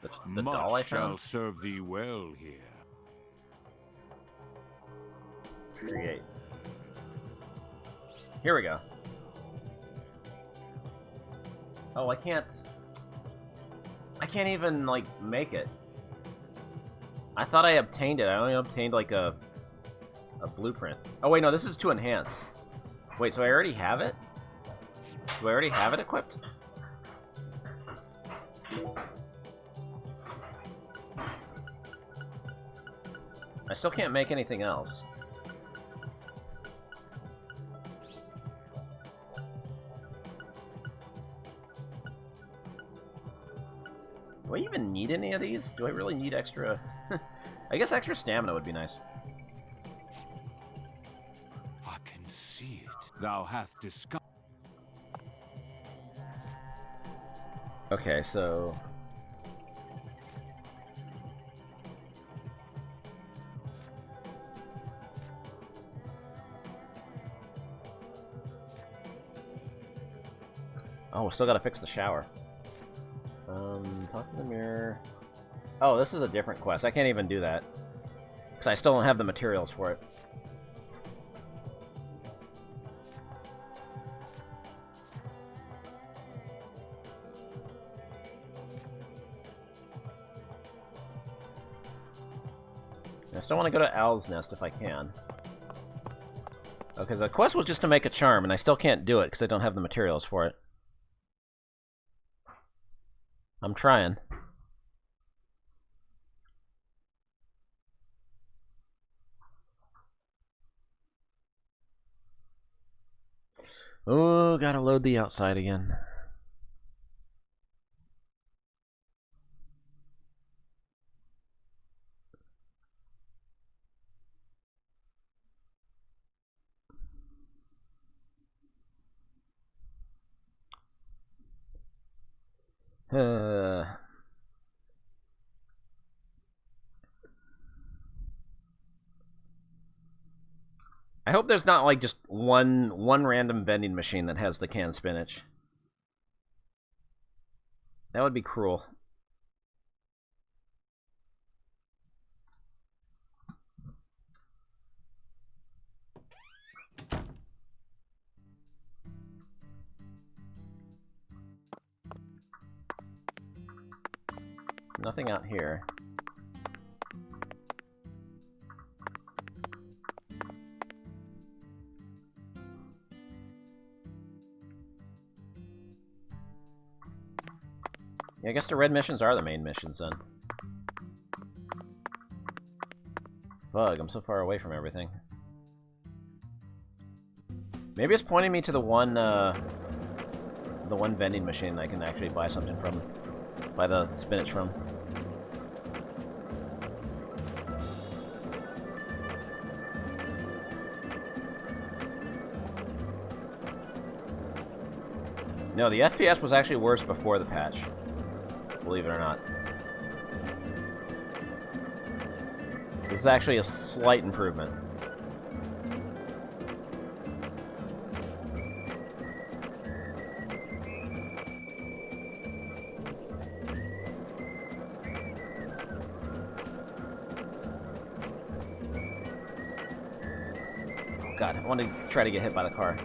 The doll I much shall found? serve thee well here. Create. Here we go. Oh, I can't even, like, make it. I thought I obtained it. I only obtained, like, a blueprint. Oh, wait, no, this is to enhance. Wait, so I already have it? Do I already have it equipped? I still can't make anything else. Do I even need any of these? Do I really need extra... I guess extra stamina would be nice. I can see it. Thou hast discovered. Okay, so... Oh, we still gotta fix the shower. Talk to the mirror. Oh, this is a different quest. I can't even do that. Because I still don't have the materials for it. I still want to go to Owl's Nest if I can. Because the quest was just to make a charm, and I still can't do it because I don't have the materials for it. I'm trying. Oh, gotta load the outside again. I hope there's not like just one random vending machine that has the canned spinach. That would be cruel. Nothing out here. Yeah, I guess the red missions are the main missions then. Bug, I'm so far away from everything. Maybe it's pointing me to the one vending machine I can actually buy something from. Buy the spinach from. No, the FPS was actually worse before the patch. Believe it or not. This is actually a slight improvement. Oh god, I want to try to get hit by the car.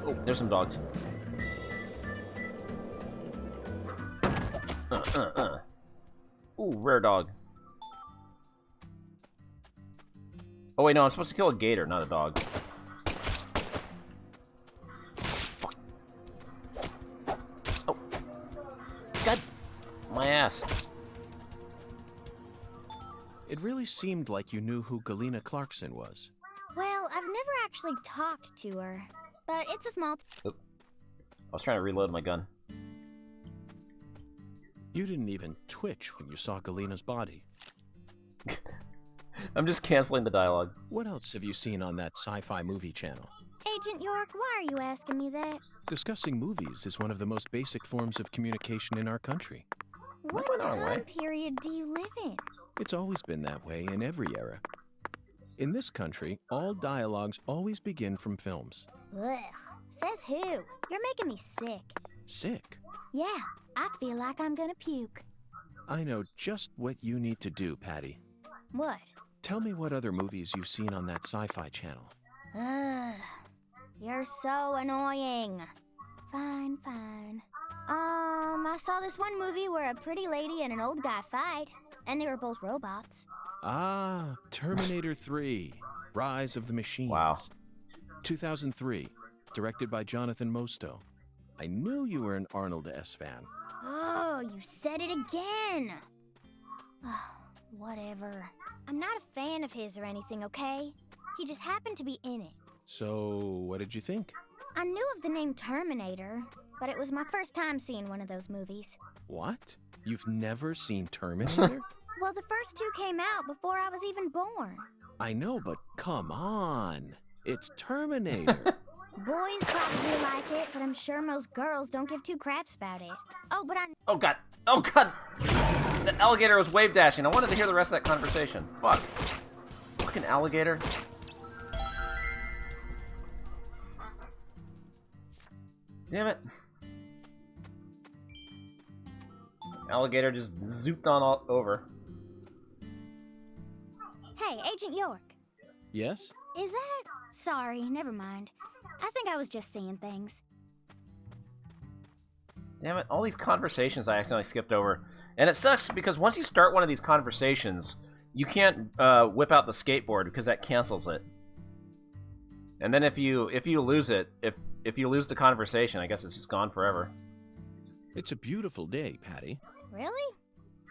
Oh, there's some dogs. Ooh, rare dog. Oh wait, no, I'm supposed to kill a gator, not a dog. Fuck. Oh. God. My ass. It really seemed like you knew who Galena Clarkson was. Well, I've never actually talked to her, but it's a small... Oop. I was trying to reload my gun. You didn't even twitch when you saw Galena's body. I'm just canceling the dialogue. What else have you seen on that sci-fi movie channel? Agent York, why are you asking me that? Discussing movies is one of the most basic forms of communication in our country. What time period do you live in? It's always been that way in every era. In this country, all dialogues always begin from films. Ugh. Says who? You're making me sick. Sick? Yeah, I feel like I'm gonna puke. I know just what you need to do, Patty. What? Tell me what other movies you've seen on that sci-fi channel. Ugh. You're so annoying. Fine, fine. I saw this one movie where a pretty lady and an old guy fight, and they were both robots. Ah, Terminator 3, Rise of the Machines. Wow. 2003, directed by Jonathan Mostow. I knew you were an Arnold S. fan. Oh, you said it again. Whatever. I'm not a fan of his or anything, okay? He just happened to be in it. So, what did you think? I knew of the name Terminator, but it was my first time seeing one of those movies. What? You've never seen Terminator? Well, the first two came out before I was even born. I know, but come on. It's Terminator. Boys probably like it, but I'm sure most girls don't give two craps about it. Oh, but I... Oh god. Oh god. The alligator was wave dashing. I wanted to hear the rest of that conversation. Fuck. Fucking alligator. Damn it. Alligator just zooped on all over. Hey, Agent York. Yes? Is that... Sorry, never mind. I think I was just seeing things. Damn it, all these conversations I accidentally skipped over. And it sucks because once you start one of these conversations, you can't whip out the skateboard because that cancels it. And then if you lose it, if you lose the conversation, I guess it's just gone forever. It's a beautiful day, Patty. Really?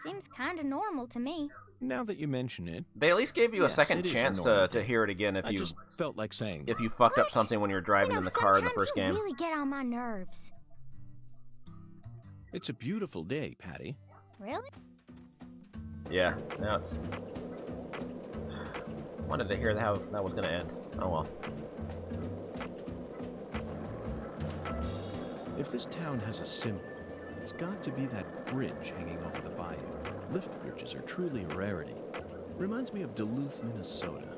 Seems kinda normal to me. Now that you mention it. They at least gave you a Yes, second it is chance a normal to day. hear it again if I you just felt like saying if you fucked up something when you were driving in the car in the first Sometimes game. you really get on my nerves. It's a beautiful day, Patty. Really? Yeah, now it's... Wanted to hear how that was gonna end. Oh well. If this town has a symbol, it's got to be that bridge hanging over the bayou. Lift bridges are truly a rarity. Reminds me of Duluth, Minnesota.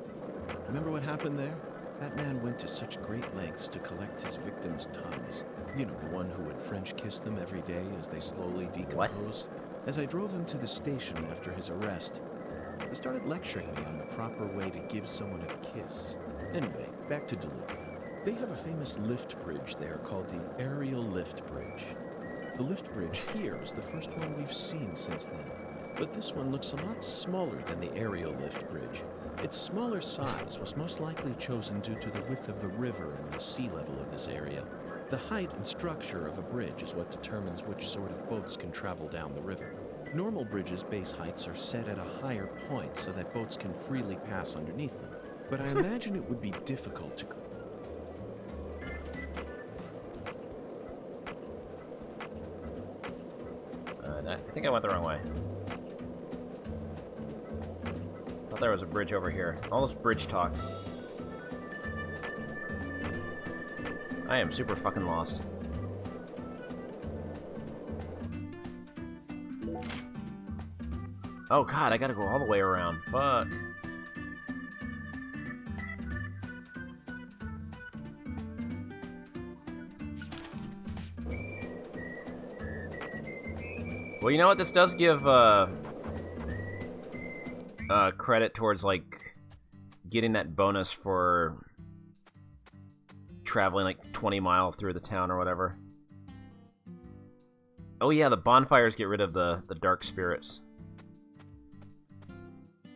Remember what happened there? That man went to such great lengths to collect his victims' tongues. You know, the one who would French kiss them every day as they slowly decomposed. As I drove him to the station after his arrest, he started lecturing me on the proper way to give someone a kiss. Anyway, back to Duluth. They have a famous lift bridge there called the Aerial Lift Bridge. The lift bridge here is the first one we've seen since then. But this one looks a lot smaller than the aerial lift bridge. Its smaller size was most likely chosen due to the width of the river and the sea level of this area. The height and structure of a bridge is what determines which sort of boats can travel down the river. Normal bridges' base heights are set at a higher point so that boats can freely pass underneath them. But I imagine it would be difficult to... I think I went the wrong way. Thought there was a bridge over here. All this bridge talk. I am super fucking lost. Oh god, I gotta go all the way around. Fuck. Well, you know what? This does give credit towards, like, getting that bonus for traveling, like, 20 miles through the town or whatever. Oh yeah, the bonfires get rid of the dark spirits.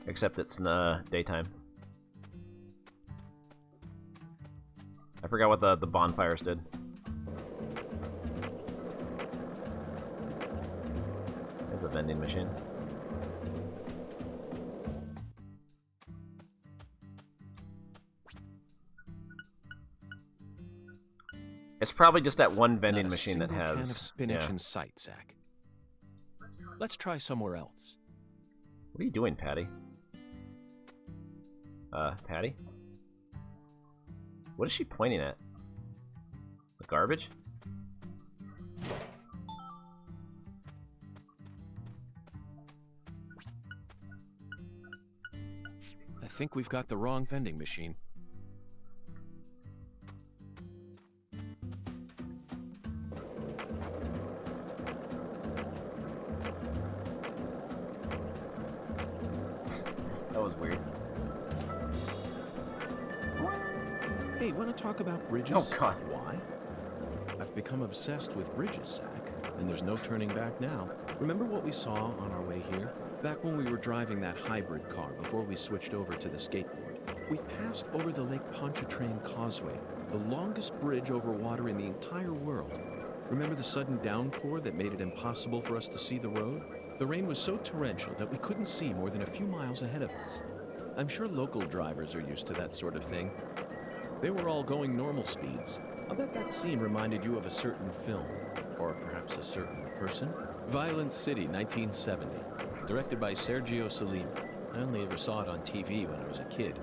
Except it's in the daytime. I forgot what the bonfires did. There's a vending machine. It's probably just that one vending machine that has... can of spinach yeah. in sight, Zach. Let's try somewhere else. What are you doing, Patty? Patty? What is she pointing at? The garbage? I think we've got the wrong vending machine. That was weird. Hey, want to talk about bridges? Oh, God. Why? I've become obsessed with bridges, Zach, and there's no turning back now. Remember what we saw on our way here? Back when we were driving that hybrid car before we switched over to the skateboard. We passed over the Lake Pontchartrain Causeway, the longest bridge over water in the entire world. Remember the sudden downpour that made it impossible for us to see the road? The rain was so torrential that we couldn't see more than a few miles ahead of us. I'm sure local drivers are used to that sort of thing. They were all going normal speeds. I'll bet that scene reminded you of a certain film, or perhaps a certain person. Violent City, 1970, directed by Sergio Salini. I only ever saw it on TV when I was a kid,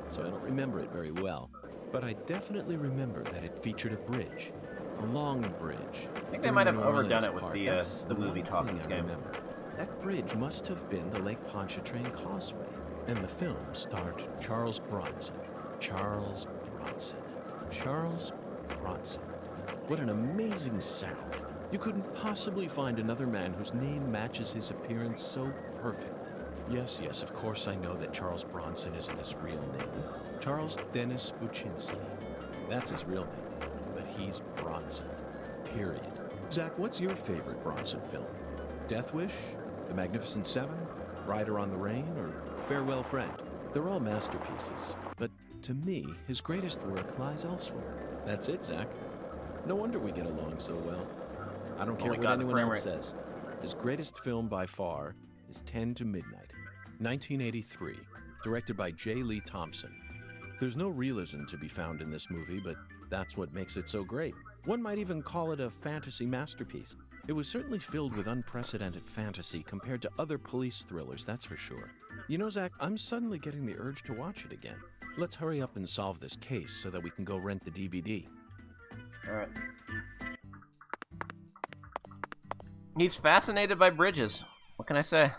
so I don't remember it very well. But I definitely remember that it featured a bridge, a long bridge. I think they might have overdone it with the movie Talking's game. That bridge must have been the Lake Pontchartrain Causeway, and the film starred Charles Bronson. Charles Bronson. Charles Bronson. What an amazing sound. You couldn't possibly find another man whose name matches his appearance so perfectly. Yes, yes, of course I know that Charles Bronson isn't his real name. Charles Dennis Buczynski. That's his real name. But he's Bronson. Period. Zach, what's your favorite Bronson film? Death Wish? The Magnificent Seven? Rider on the Rain? Or Farewell Friend? They're all masterpieces. But to me, his greatest work lies elsewhere. That's it, Zach. No wonder we get along so well. I don't care what anyone else says. His greatest film by far is 10 to Midnight, 1983, directed by J. Lee Thompson. There's no realism to be found in this movie, but that's what makes it so great. One might even call it a fantasy masterpiece. It was certainly filled with unprecedented fantasy compared to other police thrillers, that's for sure. You know, Zach, I'm suddenly getting the urge to watch it again. Let's hurry up and solve this case so that we can go rent the DVD. Alright. He's fascinated by bridges. What can I say?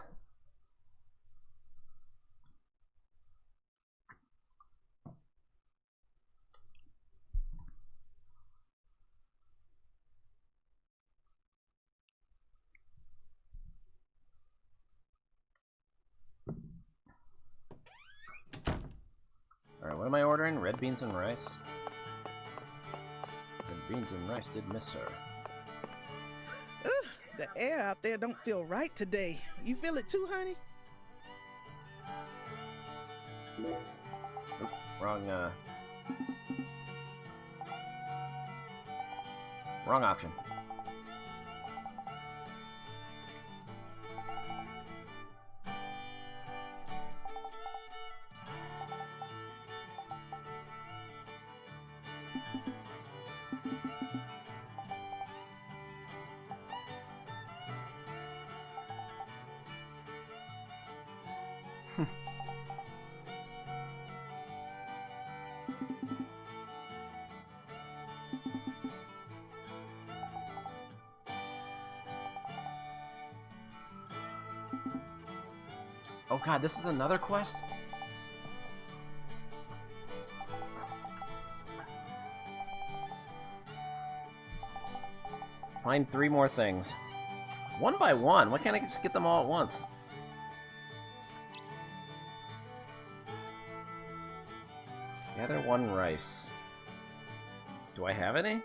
Alright, what am I ordering? Red beans and rice? Red beans and rice did miss her. The air out there don't feel right today. You feel it too, honey? Oops, wrong option. Oh god, this is another quest? Find 3 more things. One by one? Why can't I just get them all at once? Gather 1 rice. Do I have any?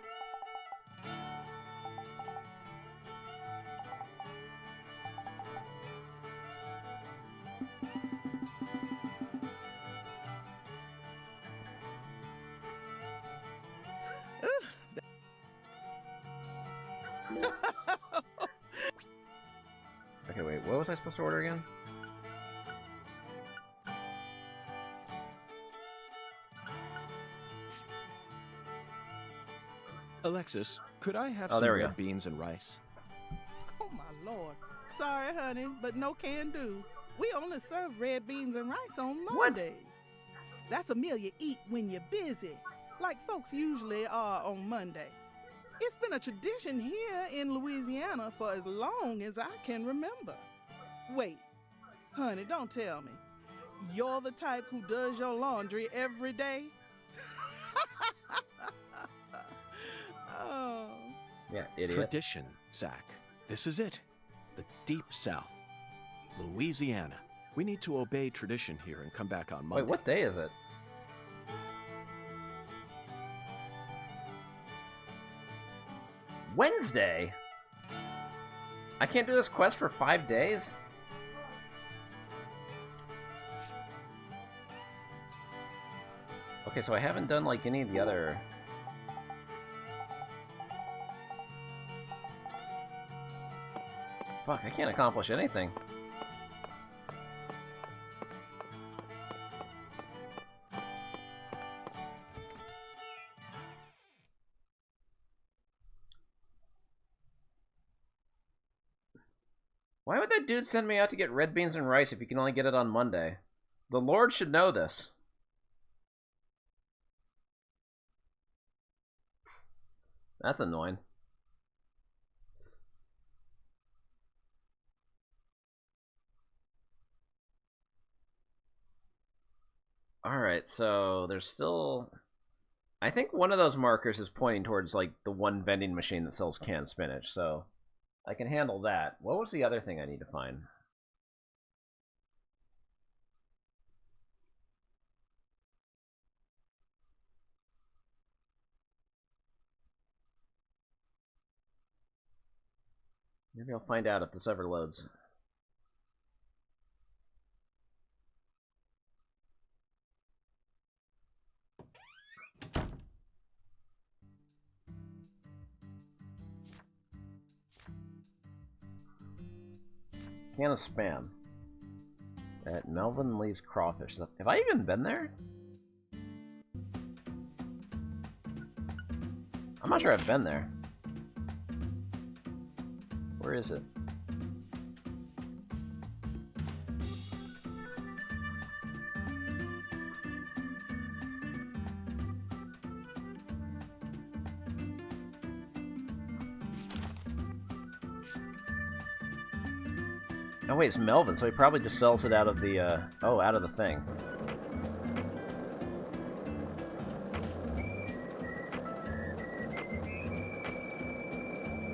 Okay, wait, what was I supposed to order again? Alexis, could I have Oh, some there we red go. beans and rice? Oh my lord. Sorry, honey, but no can do. We only serve red beans and rice on Mondays. That's a meal you eat when you're busy, like folks usually are on Monday. It's been a tradition here in Louisiana for as long as I can remember. Wait, honey, don't tell me. You're the type who does your laundry every day? Oh. Yeah, idiot. Tradition, Zach. This is it. The Deep South. Louisiana. We need to obey tradition here and come back on Monday. Wait, what day is it? Wednesday? I can't do this quest for 5 days? Okay, so I haven't done like any of the other... Fuck, I can't accomplish anything. Why would that dude send me out to get red beans and rice if you can only get it on Monday? The Lord should know this. That's annoying. Alright, so there's still... I think one of those markers is pointing towards, like, the one vending machine that sells canned spinach, so I can handle that. What was the other thing I need to find? Maybe I'll find out if this ever loads. Can of Spam. At Melvin Lee's Crawfish. Have I even been there? I'm not sure I've been there. Where is it? Oh wait, it's Melvin, so he probably just sells it out of the, out of the thing.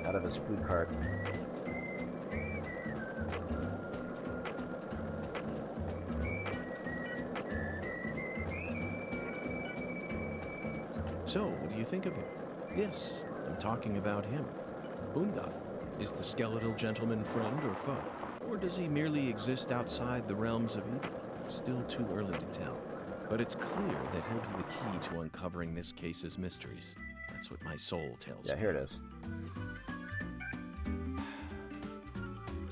Out of his food cart. So, what do you think of him? Yes, I'm talking about him. Boondock. Is the skeletal gentleman friend or foe? Or does he merely exist outside the realms of evil? Still too early to tell. But it's clear that he'll be the key to uncovering this case's mysteries. That's what my soul tells me. Yeah, here it is.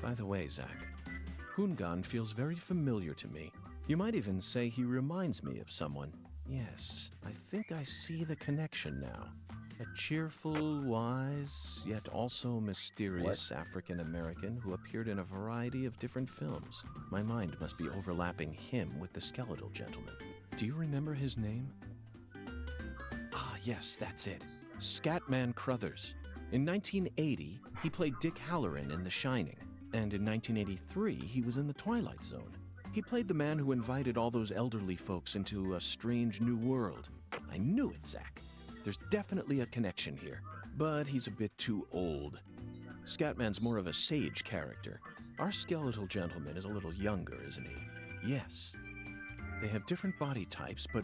By the way, Zach, Hoongan feels very familiar to me. You might even say he reminds me of someone. Yes, I think I see the connection now. A cheerful, wise, yet also mysterious African-American who appeared in a variety of different films. My mind must be overlapping him with the skeletal gentleman. Do you remember his name? Ah, yes, that's it. Scatman Crothers. In 1980, he played Dick Halloran in The Shining. And in 1983, he was in The Twilight Zone. He played the man who invited all those elderly folks into a strange new world. I knew it, Zach. There's definitely a connection here. But he's a bit too old. Scatman's more of a sage character. Our skeletal gentleman is a little younger, isn't he? Yes. They have different body types, but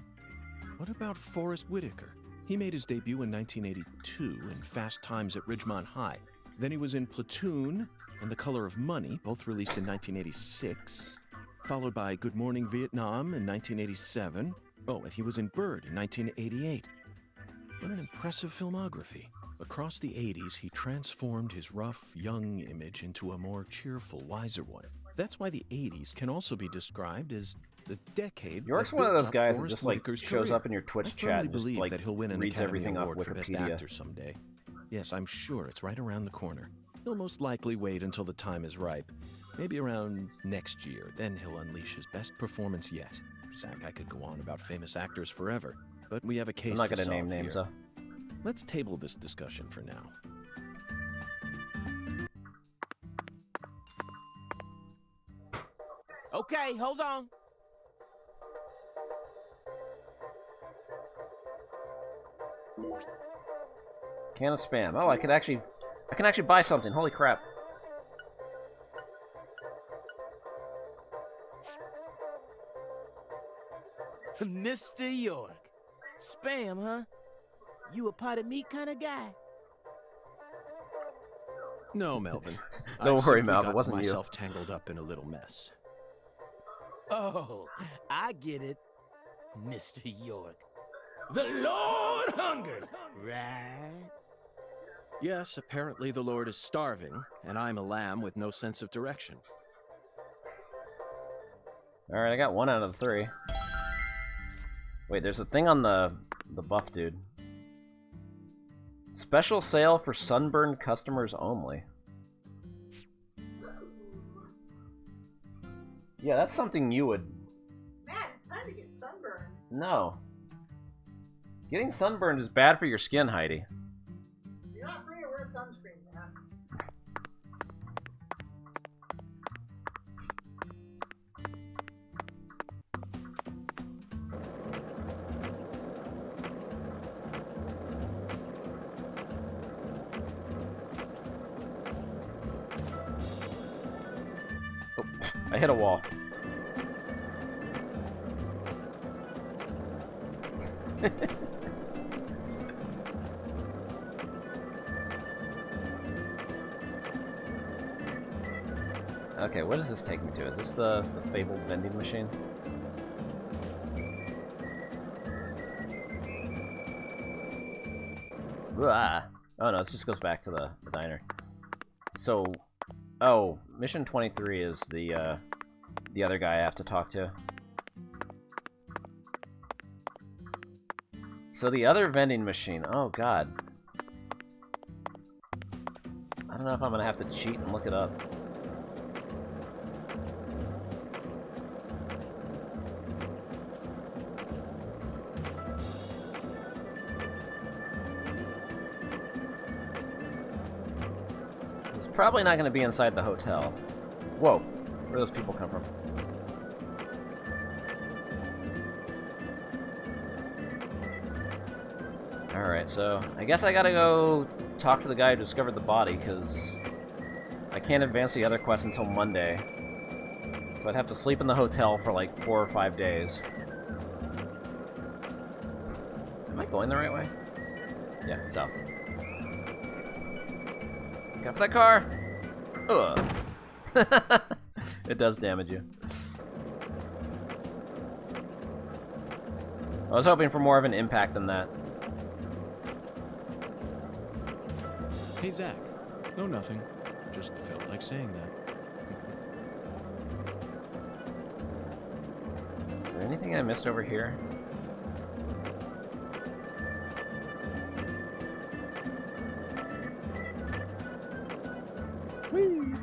what about Forrest Whitaker? He made his debut in 1982 in Fast Times at Ridgemont High. Then he was in Platoon and The Color of Money, both released in 1986, followed by Good Morning Vietnam in 1987. Oh, and he was in Bird in 1988. What an impressive filmography. Across the 80s, he transformed his rough, young image into a more cheerful, wiser one. That's why the 80s can also be described as the decade. York's that one of built those up guys that Forrest just like Whitaker's shows career. up in your Twitch I chat firmly and just believe like that he'll win an reads Academy everything off Award for Best Wikipedia. Actor someday. Yes, I'm sure it's right around the corner. He'll most likely wait until the time is ripe. Maybe around next year. Then he'll unleash his best performance yet. Zach, I could go on about famous actors forever, but we have a case I'm not to gonna solve name names, here. though. Let's table this discussion for now. Okay, hold on. Can of Spam. Oh, I can actually buy something. Holy crap. Mr. York. Spam, huh? You a pot of meat kind of guy? No, Melvin. Don't I've worry, simply Melvin, it gotten wasn't you. myself tangled up in a little mess. Oh, I get it, Mr. York. The Lord hungers, right? Yes, apparently the Lord is starving, and I'm a lamb with no sense of direction. Alright, I got 1 out of 3. Wait, there's a thing on the buff, dude. Special sale for sunburned customers only. Yeah, that's something you would... Matt, it's time to get sunburned. No. Getting sunburned is bad for your skin, Heidi. You're not free to wear sunscreen, Matt. Oh, I hit a wall. Okay, what does this take me to? Is this the fabled vending machine? Ah. Oh no, this just goes back to the diner. So, oh, mission 23 is the other guy I have to talk to. So the other vending machine, oh god. I don't know if I'm gonna have to cheat and look it up. It's probably not gonna be inside the hotel. Whoa, where do those people come from? Alright, so I guess I gotta go talk to the guy who discovered the body, because I can't advance the other quest until Monday. So I'd have to sleep in the hotel for like 4 or 5 days. Am I going the right way? Yeah, south. Look out for that car! Ugh. It does damage you. I was hoping for more of an impact than that. Hey, Zach. No, nothing. Just felt like saying that. Is there anything I missed over here? Whee!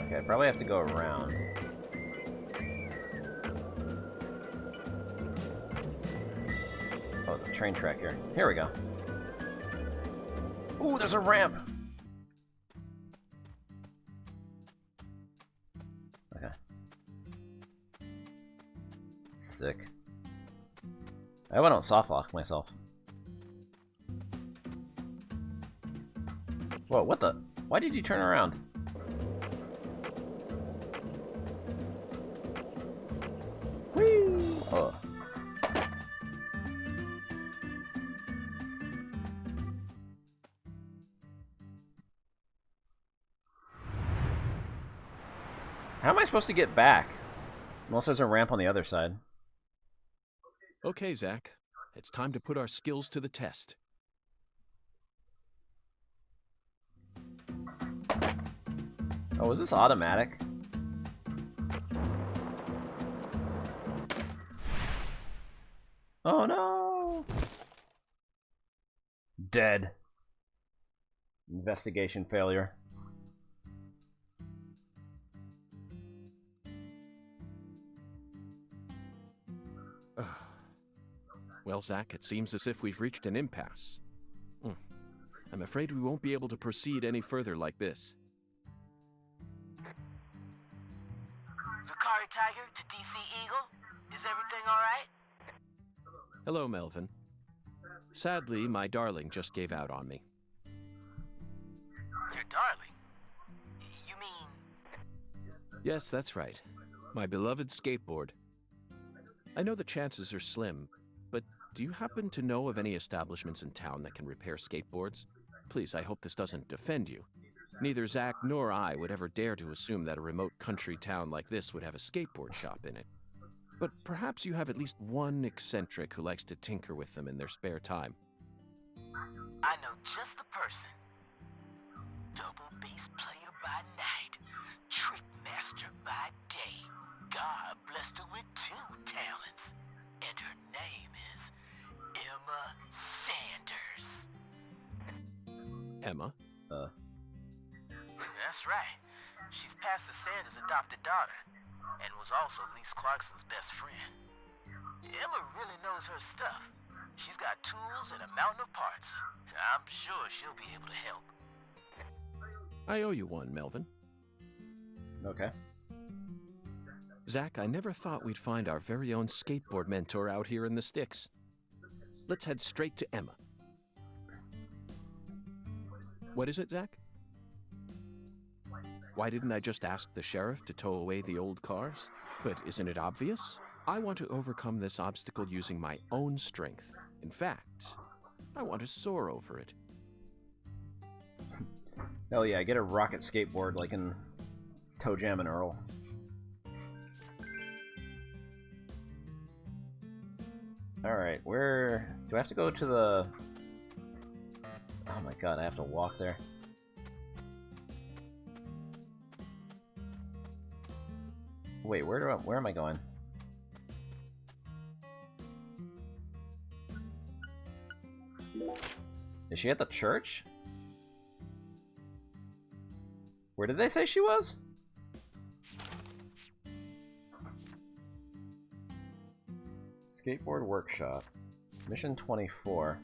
Okay, I probably have to go around. train track here. Here we go. Ooh, there's a ramp. Okay. Sick. I hope I don't soft lock myself. Whoa, what the? Why did you turn around? Whee! Oh. How am I supposed to get back? Unless there's a ramp on the other side. Okay, Zach. It's time to put our skills to the test. Oh, is this automatic? Oh no! Dead. Investigation failure. Well, Zach, it seems as if we've reached an impasse. I'm afraid we won't be able to proceed any further like this. Lucari Tiger to DC Eagle? Is everything alright? Hello, Melvin. Sadly, my darling just gave out on me. Your darling? You mean... Yes, that's right. My beloved skateboard. I know the chances are slim, but do you happen to know of any establishments in town that can repair skateboards? Please, I hope this doesn't offend you. Neither Zach nor I would ever dare to assume that a remote country town like this would have a skateboard shop in it. But perhaps you have at least one eccentric who likes to tinker with them in their spare time. I know just the person. Double bass player by night, trick master by day. God blessed her with 2 talents. And her name is Emma Sanders. Emma? That's right. She's Pastor Sanders' adopted daughter, and was also Lise Clarkson's best friend. Emma really knows her stuff. She's got tools and a mountain of parts. I'm sure she'll be able to help. I owe you one, Melvin. Okay. Zach, I never thought we'd find our very own skateboard mentor out here in the sticks. Let's head straight to Emma. What is it, Zach? Why didn't I just ask the sheriff to tow away the old cars? But isn't it obvious? I want to overcome this obstacle using my own strength. In fact, I want to soar over it. Hell yeah, get a rocket skateboard like in Toe Jam and Earl. Alright, where... Do I have to go to the... Oh my god, I have to walk there. Wait, where am I going? Is she at the church? Where did they say she was? Skateboard workshop. Mission 24.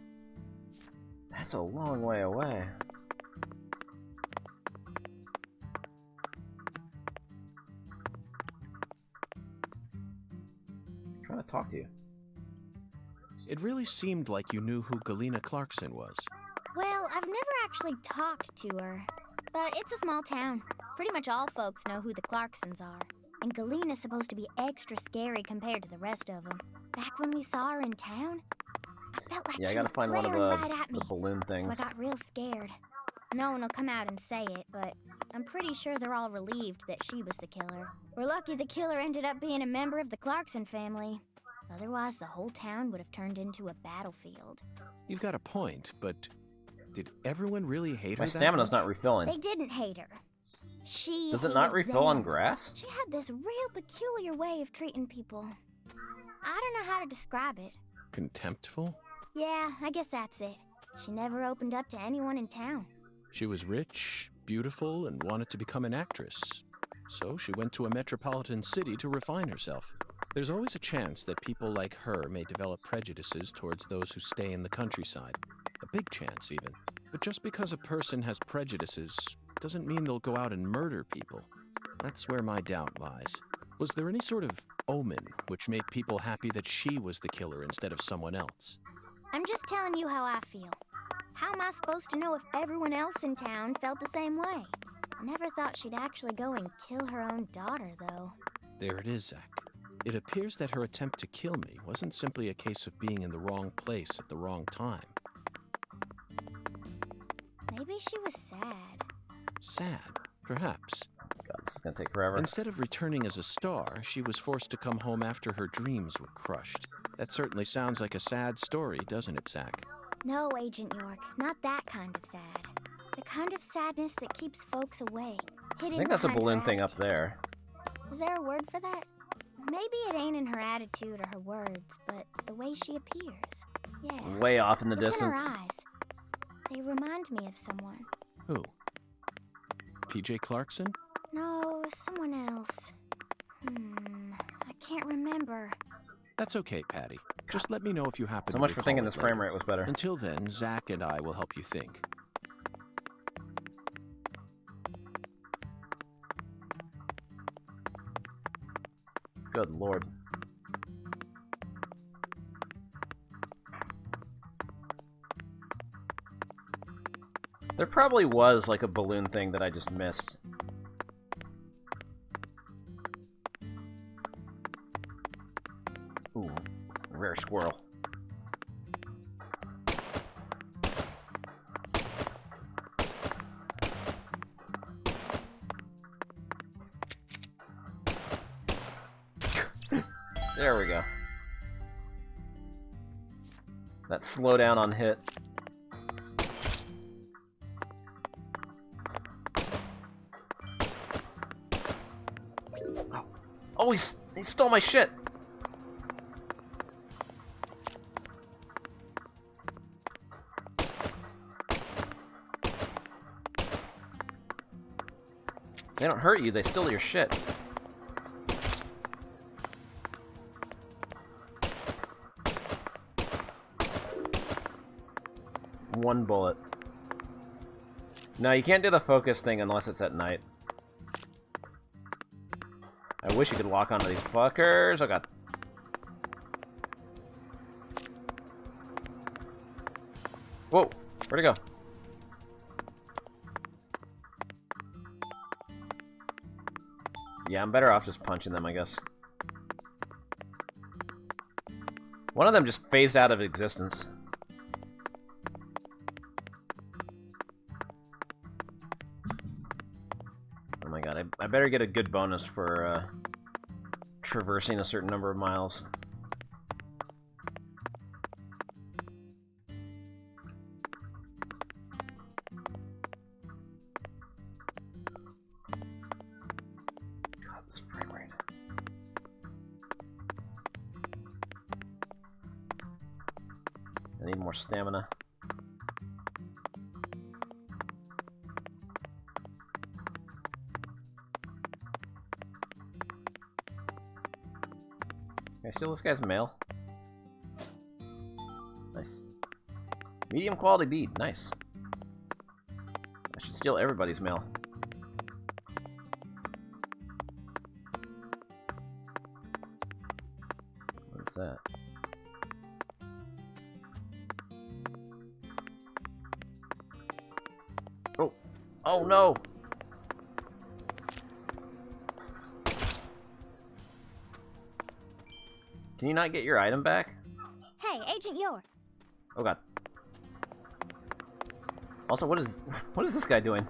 That's a long way away. I'm trying to talk to you. It really seemed like you knew who Galena Clarkson was. Well, I've never actually talked to her. But it's a small town. Pretty much all folks know who the Clarksons are. And Galena's supposed to be extra scary compared to the rest of them. Back when we saw her in town, I felt like Yeah, I she gotta was find one of glaring right at me. the balloon things. So I got real scared. No one will come out and say it, but I'm pretty sure they're all relieved that she was the killer. We're lucky the killer ended up being a member of the Clarkson family. Otherwise, the whole town would have turned into a battlefield. You've got a point, but did everyone really hate her? My that stamina's much? not refilling. They didn't hate her. She Does it not hated refill on them. grass? She had this real peculiar way of treating people. I don't know how to describe it. Contemptful? Yeah, I guess that's it. She never opened up to anyone in town. She was rich, beautiful, and wanted to become an actress. So she went to a metropolitan city to refine herself. There's always a chance that people like her may develop prejudices towards those who stay in the countryside. A big chance, even. But just because a person has prejudices doesn't mean they'll go out and murder people. That's where my doubt lies. Was there any sort of omen which made people happy that she was the killer instead of someone else? I'm just telling you how I feel. How am I supposed to know if everyone else in town felt the same way? I never thought she'd actually go and kill her own daughter, though. There it is, Zach. It appears that her attempt to kill me wasn't simply a case of being in the wrong place at the wrong time. Maybe she was sad. Sad, perhaps. God, this is gonna take forever. Instead of returning as a star, she was forced to come home after her dreams were crushed. That certainly sounds like a sad story, doesn't it, Zach? No, Agent York, not that kind of sad. The kind of sadness that keeps folks away, hidden I think that's a behind her balloon thing up attitude. there. Is there a word for that? Maybe it ain't in her attitude or her words, but the way she appears. Yeah. Way off in the What's distance. in her eyes? They remind me of someone. Who? PJ Clarkson? No, someone else. I can't remember. That's okay, Patty. Just let me know if you happen So to much for recall thinking it this frame later. rate was better. Until then, Zach and I will help you think. Good lord. There probably was like a balloon thing that I just missed. Ooh, a rare squirrel. There we go. That slowdown on hit. Oh, he stole my shit! They don't hurt you, they steal your shit. One bullet. No, you can't do the focus thing unless it's at night. I wish you could lock onto these fuckers. Oh god. Whoa, where'd it go? Yeah, I'm better off just punching them, I guess. One of them just phased out of existence. Oh my god, I better get a good bonus for traversing a certain number of miles. God, this frame rate. I need more stamina. Can I steal this guy's mail? Nice. Medium quality bead, nice. I should steal everybody's mail. What is that? Oh! Oh no! Can you not get your item back? Hey, Agent York. Oh god. Also, what is this guy doing?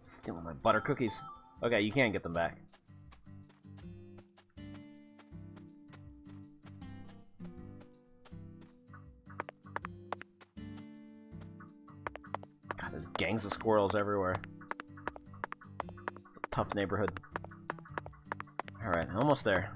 Stealing my butter cookies. Okay, you can get them back. God, there's gangs of squirrels everywhere. It's a tough neighborhood. Alright, almost there.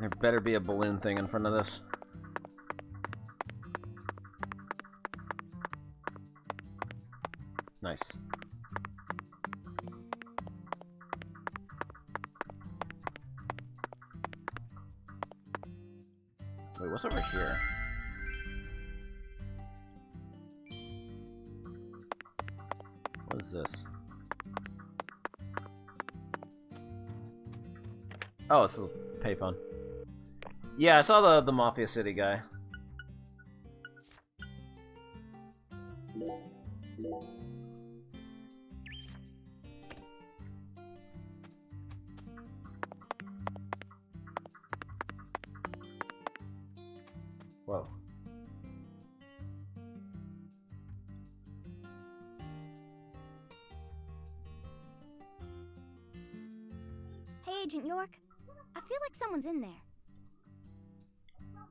There better be a balloon thing in front of this. Nice. Wait, what's over here? What is this? Oh, this is payphone. Yeah, I saw the Mafia City guy. Whoa. Hey, Agent York. I feel like someone's in there.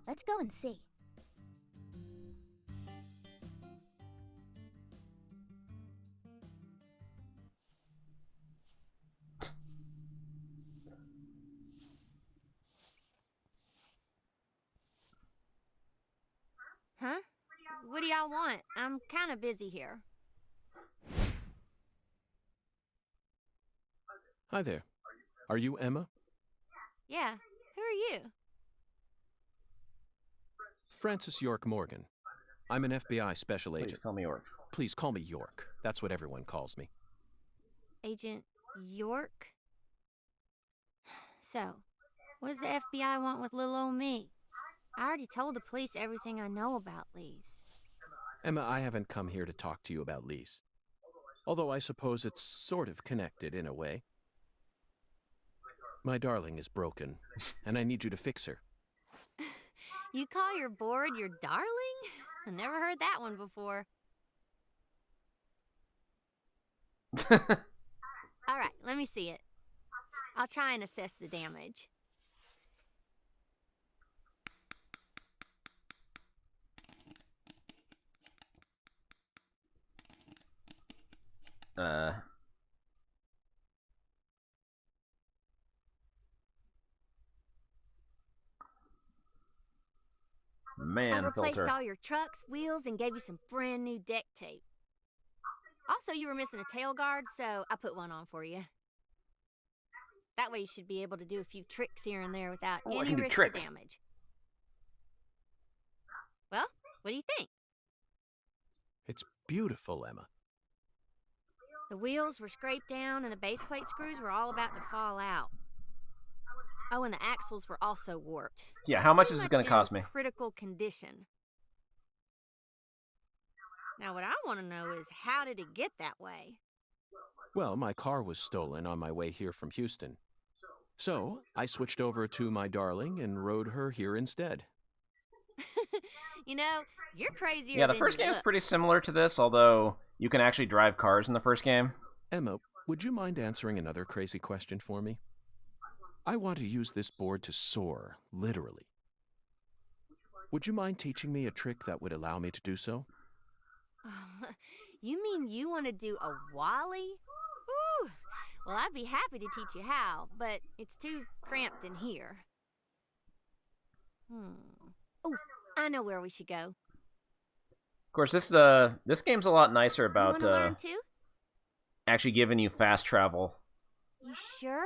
Let's go and see. Huh? What do y'all want? I'm kind of busy here. Hi there. Are you Emma? Yeah, who are you? Francis York Morgan. I'm an FBI special agent. Please call me York. Please call me York. That's what everyone calls me. Agent York? So, what does the FBI want with little old me? I already told the police everything I know about Lee's. Emma, I haven't come here to talk to you about Lise. Although I suppose it's sort of connected in a way. My darling is broken, and I need you to fix her. You call your board your darling? I never heard that one before. All right, let me see it. I'll try and assess the damage. Man, I replaced filter. all your trucks, wheels, and gave you some brand new deck tape. Also, you were missing a tail guard, so I put one on for you. That way you should be able to do a few tricks here and there without Oh, I any can do risk tricks. of damage. Well, what do you think? It's beautiful, Emma. The wheels were scraped down and the base plate screws were all about to fall out. Oh, and the axles were also warped. Yeah, how much Pretty is this going to cost me? Critical condition. Now, what I want to know is, how did it get that way? Well, my car was stolen on my way here from Houston. So, I switched over to my darling and rode her here instead. You know, you're crazier Yeah, the than first you game's look. pretty similar to this, although you can actually drive cars in the first game. Emma, would you mind answering another crazy question for me? I want to use this board to soar, literally. Would you mind teaching me a trick that would allow me to do so? You mean you want to do a wally? Woo! Well, I'd be happy to teach you how, but it's too cramped in here. Oh, I know where we should go. Of course, this game's a lot nicer You about want to learn too? actually giving you fast travel. You sure?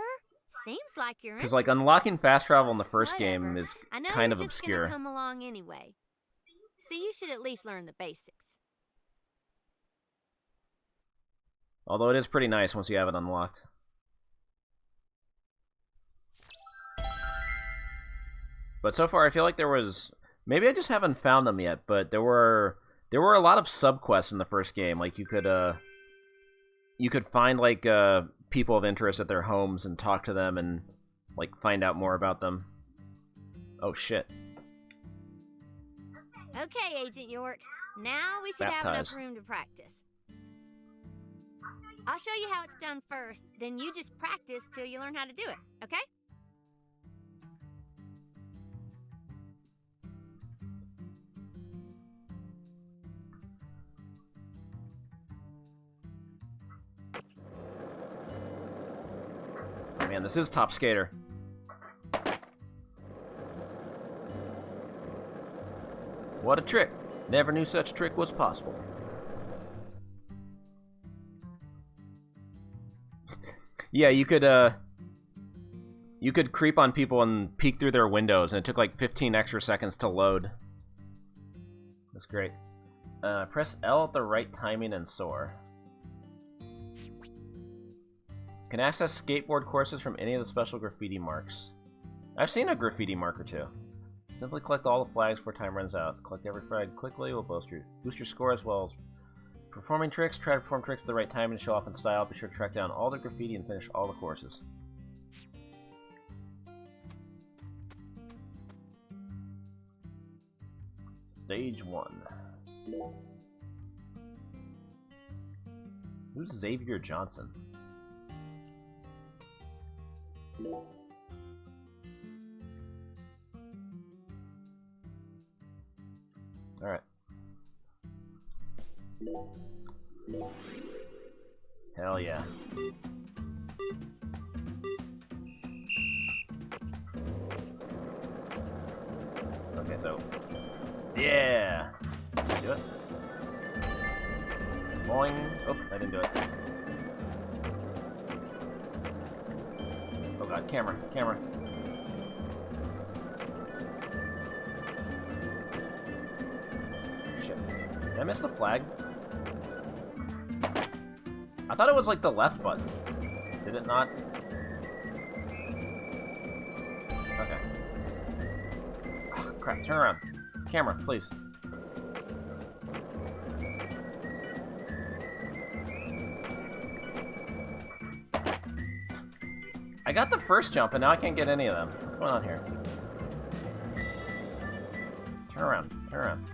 Seems like you're Because like interested. unlocking fast travel in the first Whatever. game is I know kind you're of just obscure. Gonna come along anyway. So you should at least learn the basics. Although it is pretty nice once you have it unlocked. But so far, I feel like there was... Maybe I just haven't found them yet, but there were a lot of subquests in the first game. Like, you could find, like, people of interest at their homes and talk to them and, like, find out more about them. Oh, shit. Okay, Agent York. Now we should have Baptize. enough room to practice. I'll show you how it's done first, then you just practice till you learn how to do it, okay? Man, this is Top Skater. What a trick. Never knew such a trick was possible. Yeah, you could creep on people and peek through their windows, and it took like 15 extra seconds to load. That's great. Press L at the right timing and soar. Can access skateboard courses from any of the special graffiti marks. I've seen a graffiti mark or two. Simply collect all the flags before time runs out. Collect every flag quickly will boost your score as well as performing tricks. Try to perform tricks at the right time and show off in style. Be sure to track down all the graffiti and finish all the courses. Stage 1. Who's Xavier Johnson? Alright. Hell yeah. Okay, so... Yeah! Do it. Boing. Oh, I didn't do it. Oh god, camera. Shit. Did I miss the flag? I thought it was like the left button. Did it not? Okay. Oh, crap, turn around. Camera, please. I got the first jump and now I can't get any of them. What's going on here? Turn around, turn around.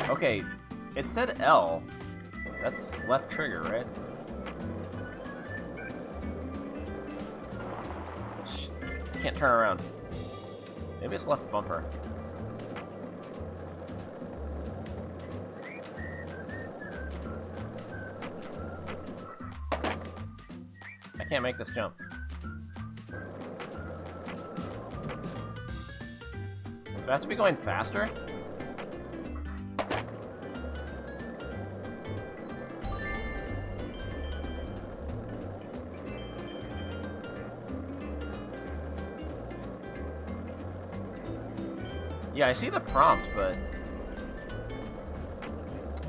Okay, it said L. That's left trigger, right? Can't turn around. Maybe it's left bumper. I can't make this jump. Do I have to be going faster? Yeah, I see the prompt, but...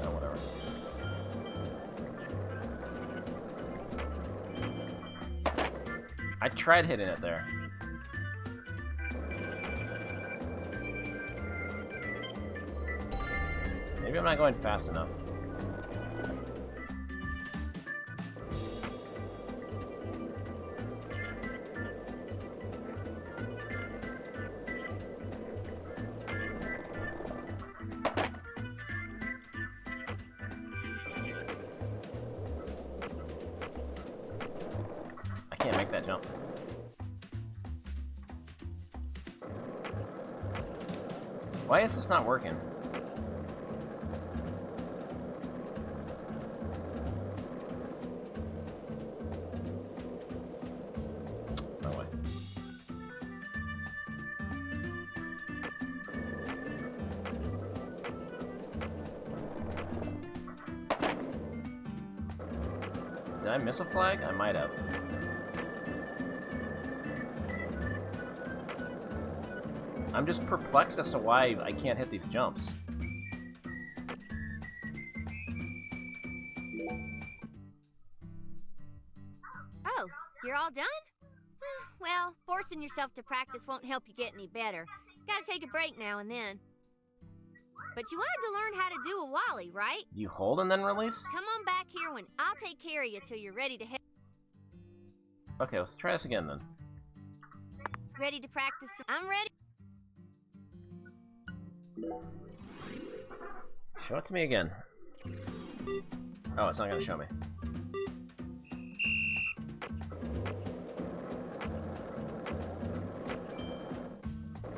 Oh, whatever. I tried hitting it there. Maybe I'm not going fast enough. Can't make that jump. Why is this not working? No way. Did I miss a flag? I might have. I'm just perplexed as to why I can't hit these jumps. Oh, you're all done? Well, forcing yourself to practice won't help you get any better. Gotta take a break now and then. But you wanted to learn how to do a wally, right? You hold and then release? Come on back here when I'll take care of you till you're ready to head. Okay, let's try this again then. Ready to practice? I'm ready. Show it to me again. Oh, it's not gonna show me.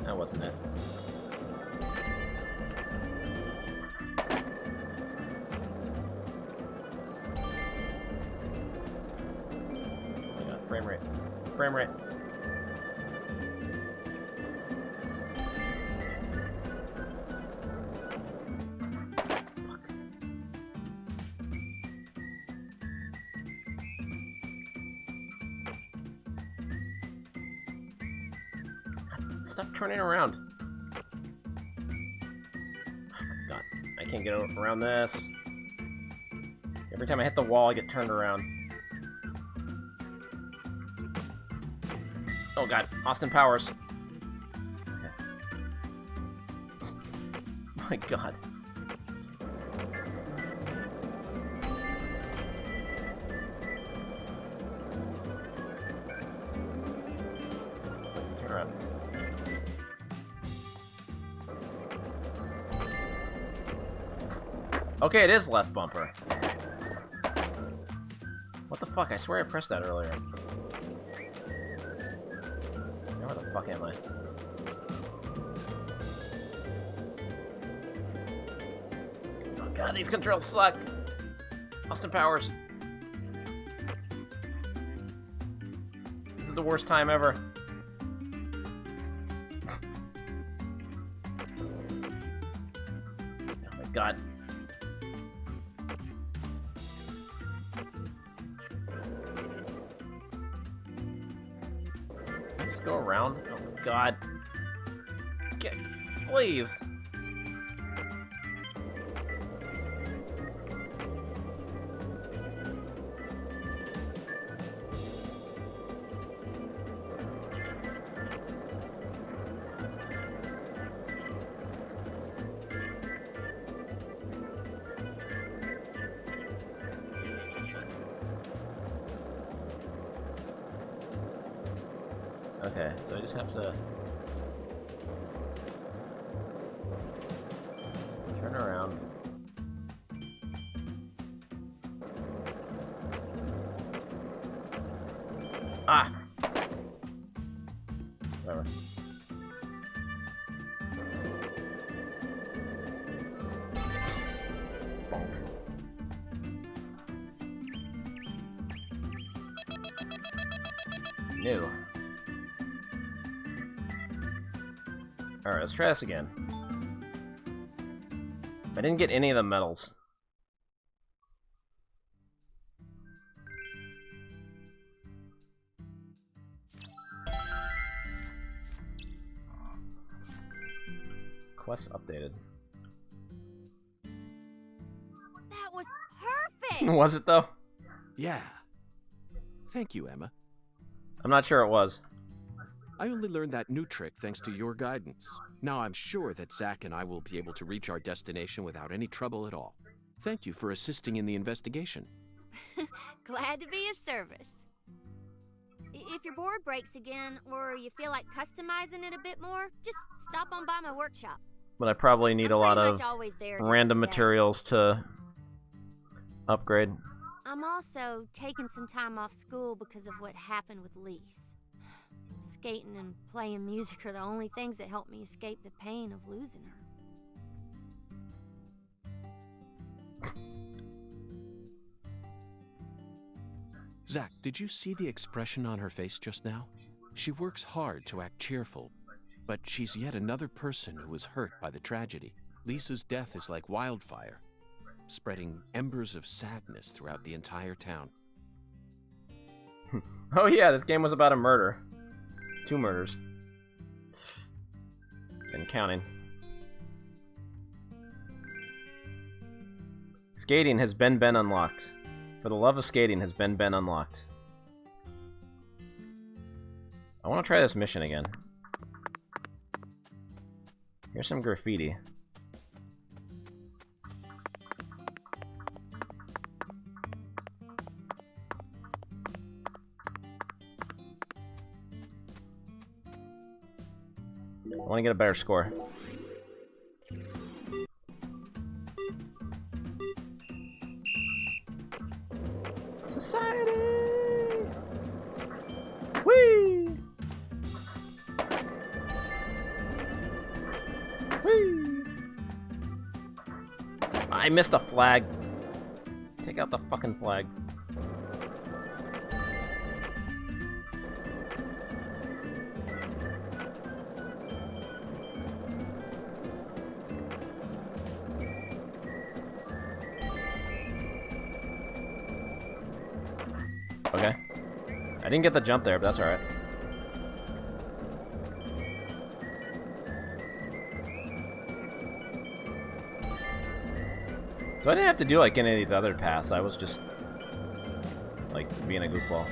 That wasn't it. Oh my god, frame rate. Frame rate. Stop turning around. Oh my god. I can't get around this. Every time I hit the wall, I get turned around. Oh god, Austin Powers. Okay. Oh my god. Turn around. Okay, it is left bumper. What the fuck? I swear I pressed that earlier. Now where the fuck am I? Oh god, these controls suck! Austin Powers. This is the worst time ever. Oh my god. Just go around? Oh my god. Get, please. Okay, so I just have to turn around. Ah! Whatever. Bonk. New. Alright, let's try this again. I didn't get any of the medals. Quest updated. That was perfect! Was it though? Yeah. Thank you, Emma. I'm not sure it was. I only learned that new trick thanks to your guidance. Now I'm sure that Zack and I will be able to reach our destination without any trouble at all. Thank you for assisting in the investigation. Glad to be of service. If your board breaks again, or you feel like customizing it a bit more, just stop on by my workshop. But I probably need a lot of always there random materials to upgrade. I'm also taking some time off school because of what happened with Lise. Skating and playing music are the only things that help me escape the pain of losing her. Zack, did you see the expression on her face just now? She works hard to act cheerful, but she's yet another person who was hurt by the tragedy. Lisa's death is like wildfire, spreading embers of sadness throughout the entire town. Oh yeah, this game was about a murder. 2 murders. And counting. Skating has been unlocked. For the love of skating has been unlocked. I want to try this mission again. Here's some graffiti. I want to get a better score. Society! Whee! Whee! I missed a flag. Take out the fucking flag. Okay. I didn't get the jump there, but that's alright. So I didn't have to do like any of these other paths. I was just like being a goofball.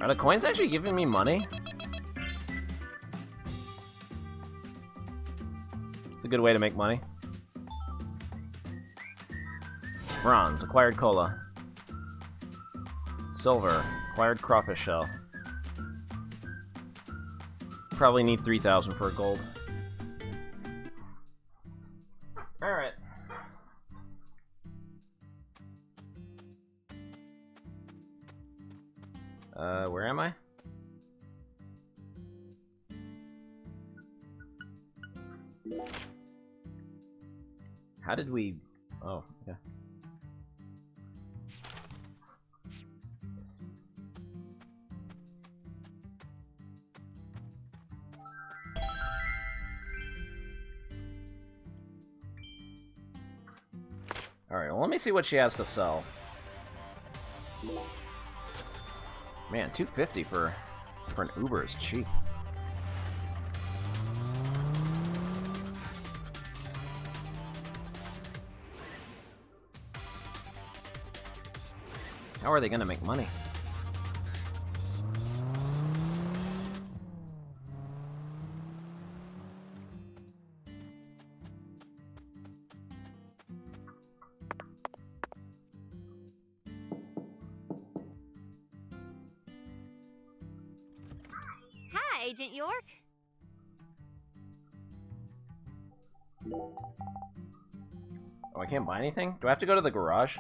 Are the coins actually giving me money? It's a good way to make money. Bronze, acquired cola. Silver, acquired crawfish shell. Probably need 3,000 for a gold. Alright. Where am I? How did we... Oh, yeah. Alright, well, let me see what she has to sell. Man, $250 for an Uber is cheap. How are they gonna make money? Hi, Agent York. Oh, I can't buy anything? Do I have to go to the garage?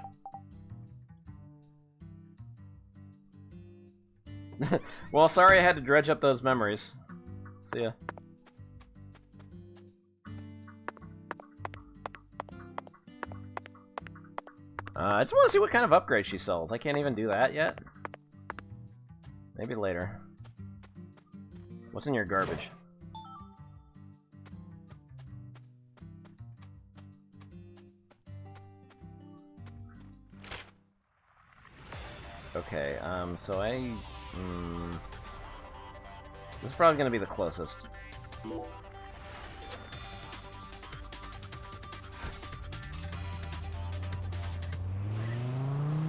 Well, sorry I had to dredge up those memories. See ya. I just want to see what kind of upgrade she sells. I can't even do that yet. Maybe later. What's in your garbage? Okay, so this is probably gonna be the closest.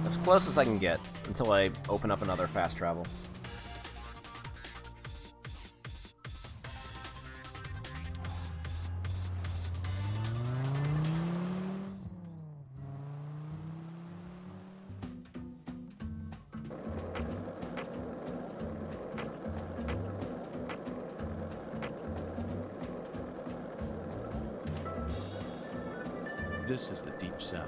As close as I can get until I open up another fast travel. This is the Deep South.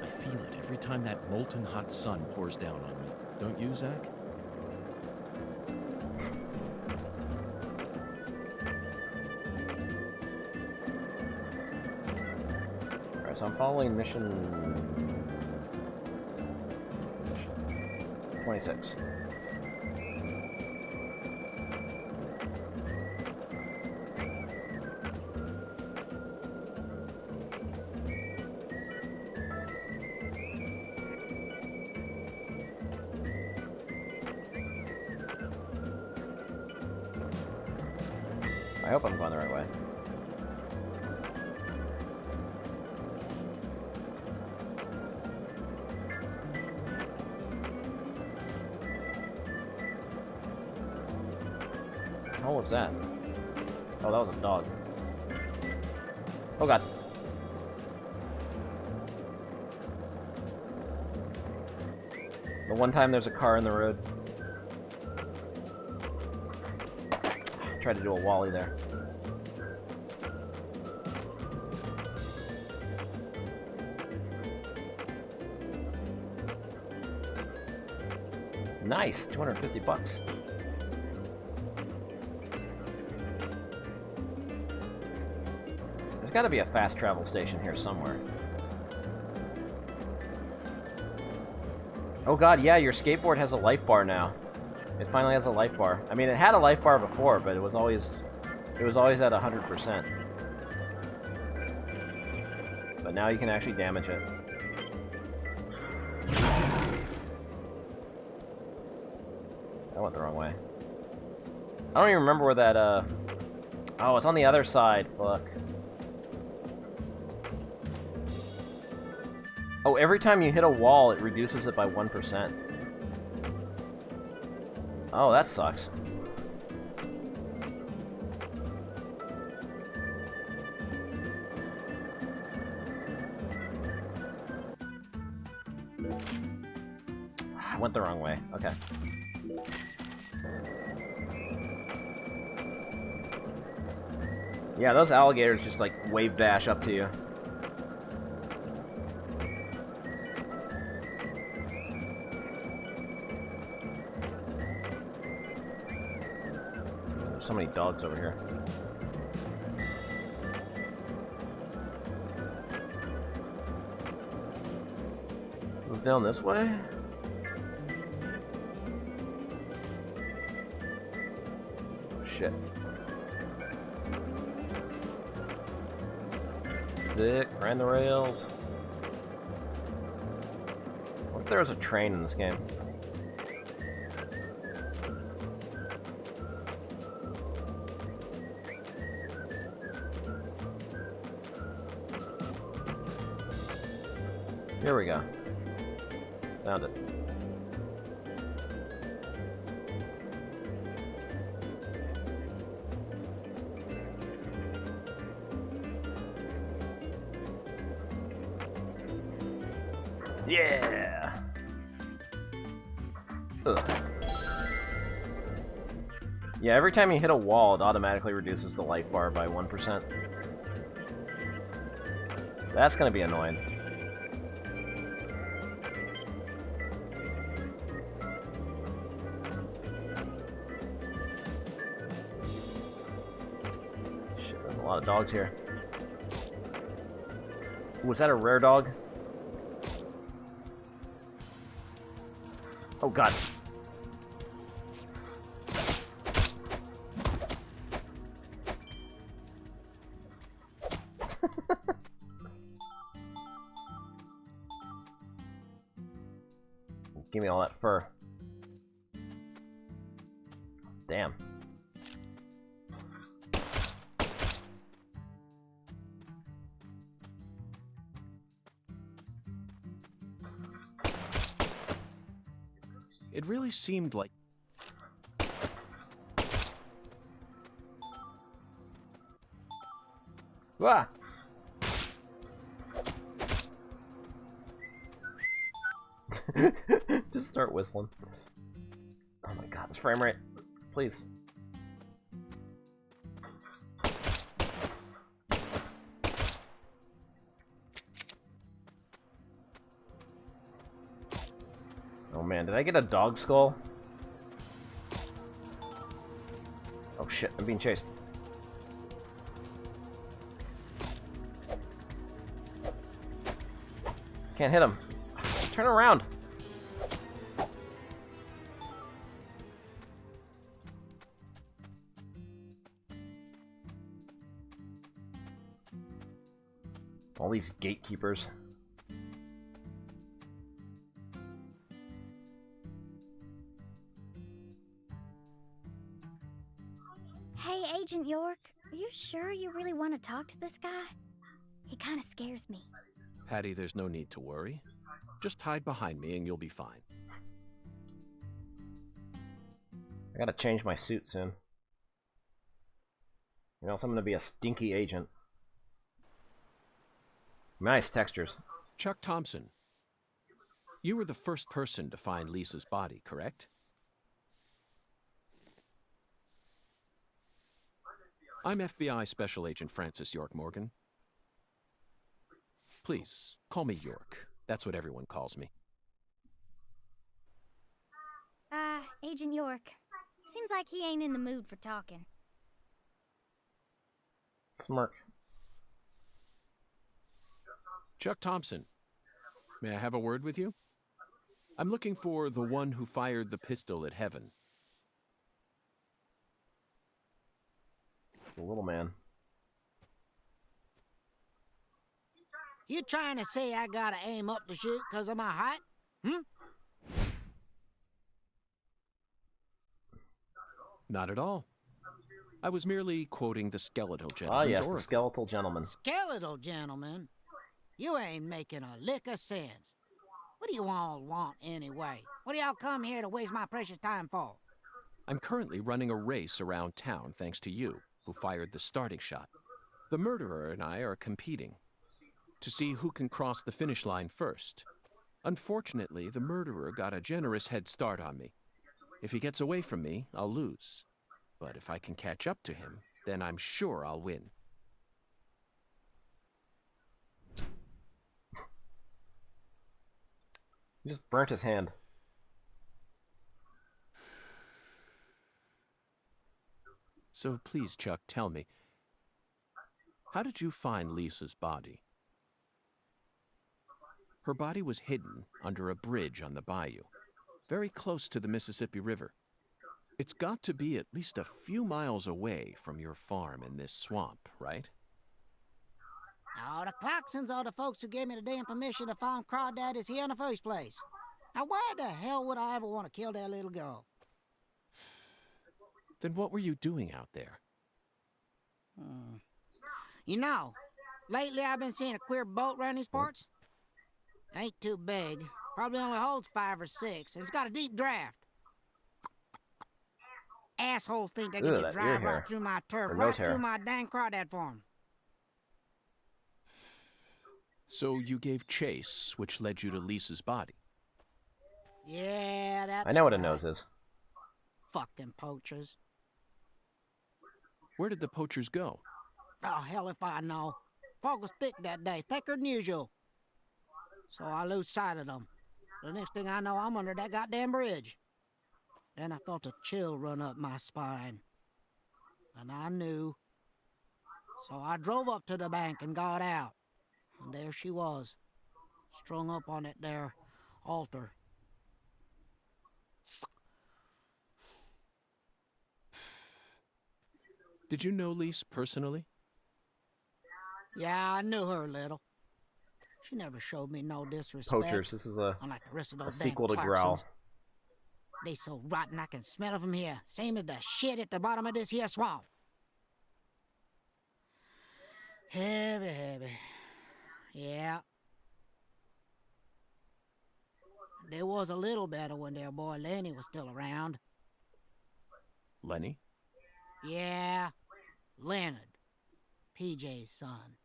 I feel it every time that molten hot sun pours down on me. Don't you, Zach? Alright, so I'm following mission 26. I hope I'm going the right way. Oh, what's that? Oh, that was a dog. Oh god. The one time there's a car in the road. Tried to do a wally there. Nice, 250 bucks. There's got to be a fast travel station here somewhere. Oh god, yeah, your skateboard has a life bar now. It finally has a life bar. I mean, it had a life bar before, but it was always at 100%. But now you can actually damage it. I went the wrong way. I don't even remember where that, Oh, it's on the other side. Fuck. Oh, every time you hit a wall, it reduces it by 1%. Oh, that sucks. I went the wrong way. Okay. Yeah, those alligators just like wave dash up to you. There's so many dogs over here. It was down this way? Shit. Sick, ran the rails. What if there was a train in this game? Here we go. Found it. Yeah. Ugh. Yeah, every time you hit a wall, it automatically reduces the life bar by 1%. That's gonna be annoying. Shit, there's a lot of dogs here. Was that a rare dog? Oh god. Give me all that fur. Damn. It really seemed like... Ah! Just start whistling. Oh my god, this frame rate. Please. Oh man, did I get a dog skull? Oh shit, I'm being chased. Can't hit him. Turn around. All these gatekeepers. Hey, Agent York, are you sure you really want to talk to this guy? He kind of scares me. Patty, there's no need to worry. Just hide behind me and you'll be fine. I gotta change my suit soon. Or else I'm gonna be a stinky agent. Nice textures. Chuck Thompson, you were the first person to find Lisa's body, correct? I'm FBI Special Agent Francis York Morgan. Please, call me York. That's what everyone calls me. Agent York. Seems like he ain't in the mood for talking. Smirk. Chuck Thompson, may I have a word with you? I'm looking for the one who fired the pistol at Heaven. It's a little man. You trying to say I gotta aim up to shoot because of my height? Hmm? Not at all. I was merely quoting the skeletal Ah, gentleman's yes, oracle. the skeletal gentleman. Skeletal gentleman? You ain't making a lick of sense. What do you all want anyway? What do y'all come here to waste my precious time for? I'm currently running a race around town thanks to you, who fired the starting shot. The murderer and I are competing to see who can cross the finish line first. Unfortunately, the murderer got a generous head start on me. If he gets away from me, I'll lose. But if I can catch up to him, then I'm sure I'll win. He just burnt his hand. So please, Chuck, tell me, how did you find Lisa's body? Her body was hidden under a bridge on the bayou, very close to the Mississippi River. It's got to be at least a few miles away from your farm in this swamp, right? No, the Clarksons are the folks who gave me the damn permission to farm crawdaddies here in the first place. Now, why the hell would I ever want to kill that little girl? Then what were you doing out there? You know, lately I've been seeing a queer boat around these parts. It ain't too big. Probably only holds 5 or 6. And it's got a deep draft. Assholes think they can Ooh, just that ear drive hair. right through my turf, Or right nose hair. through my dang crawdad farm. So you gave chase, which led you to Lisa's body. Yeah, that's I know what a right. nose is. Fucking poachers. Where did the poachers go? Oh, hell if I know. Fog was thick that day, thicker than usual. So I lose sight of them. The next thing I know, I'm under that goddamn bridge. Then I felt a chill run up my spine. And I knew. So I drove up to the bank and got out. And there she was, strung up on that there altar. Did you know Lise personally? Yeah, I knew her a little. She never showed me no disrespect. Poachers. This is unlike the rest of a those sequel to damn Growl. Clarksons. They so rotten I can smell it from here. Same as the shit at the bottom of this here swamp. Heavy, heavy. Yeah. There was a little better when their boy Lenny was still around. Lenny? Yeah, Leonard. PJ's son.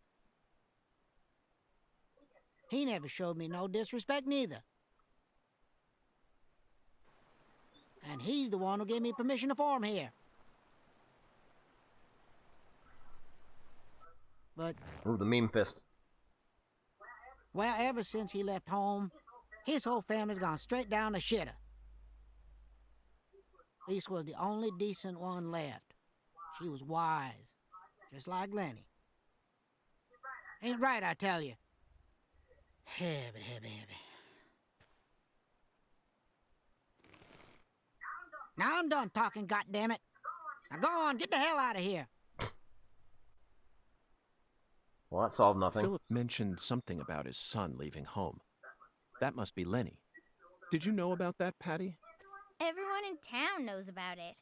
He never showed me no disrespect neither. And he's the one who gave me permission to farm here. But, Ooh, the meme fist. well, ever since he left home, his whole family's gone straight down the shitter. Lisa was the only decent one left. She was wise, just like Lenny. Ain't right, I tell you. Heavy, heavy, heavy. Now I'm done talking, goddammit. Now go on, get the hell out of here. Well, that solved nothing. Philip mentioned something about his son leaving home. That must be Lenny. Did you know about that, Patty? Everyone in town knows about it.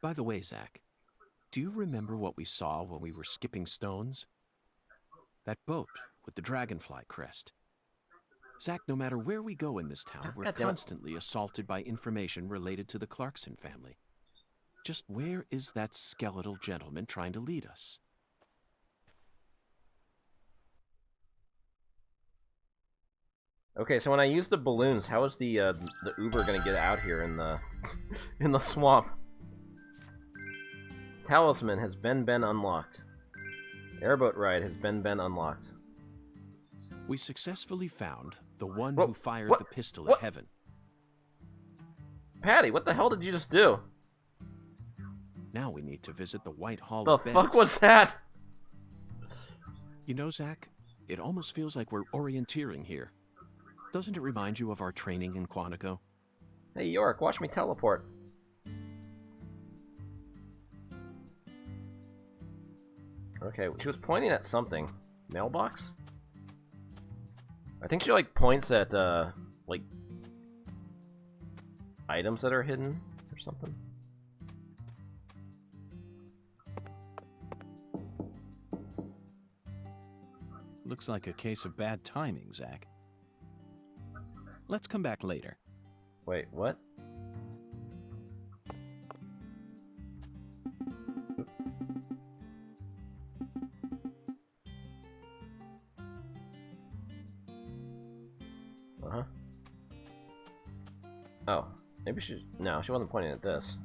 By the way, Zach, do you remember what we saw when we were skipping stones? That boat with the dragonfly crest. Zach, no matter where we go in this town, we're God damn it. constantly assaulted by information related to the Clarkson family. Just where is that skeletal gentleman trying to lead us? Okay, so when I use the balloons, how is the Uber gonna get out here in the in the swamp? Talisman has been unlocked. Airboat ride has been unlocked. We successfully found the one Whoa, who fired what? the pistol What? at Heaven. Patty, what the hell did you just do? Now we need to visit the White Hall The of Beds. fuck was that? You know, Zach, it almost feels like we're orienteering here. Doesn't it remind you of our training in Quantico? Hey, York, watch me teleport. Okay, she was pointing at something. Mailbox? I think she, like, points at, like... items that are hidden or something. Looks like a case of bad timing, Zach. Let's come back later. Wait, what? Uh-huh. Oh, maybe she... No, she wasn't pointing at this.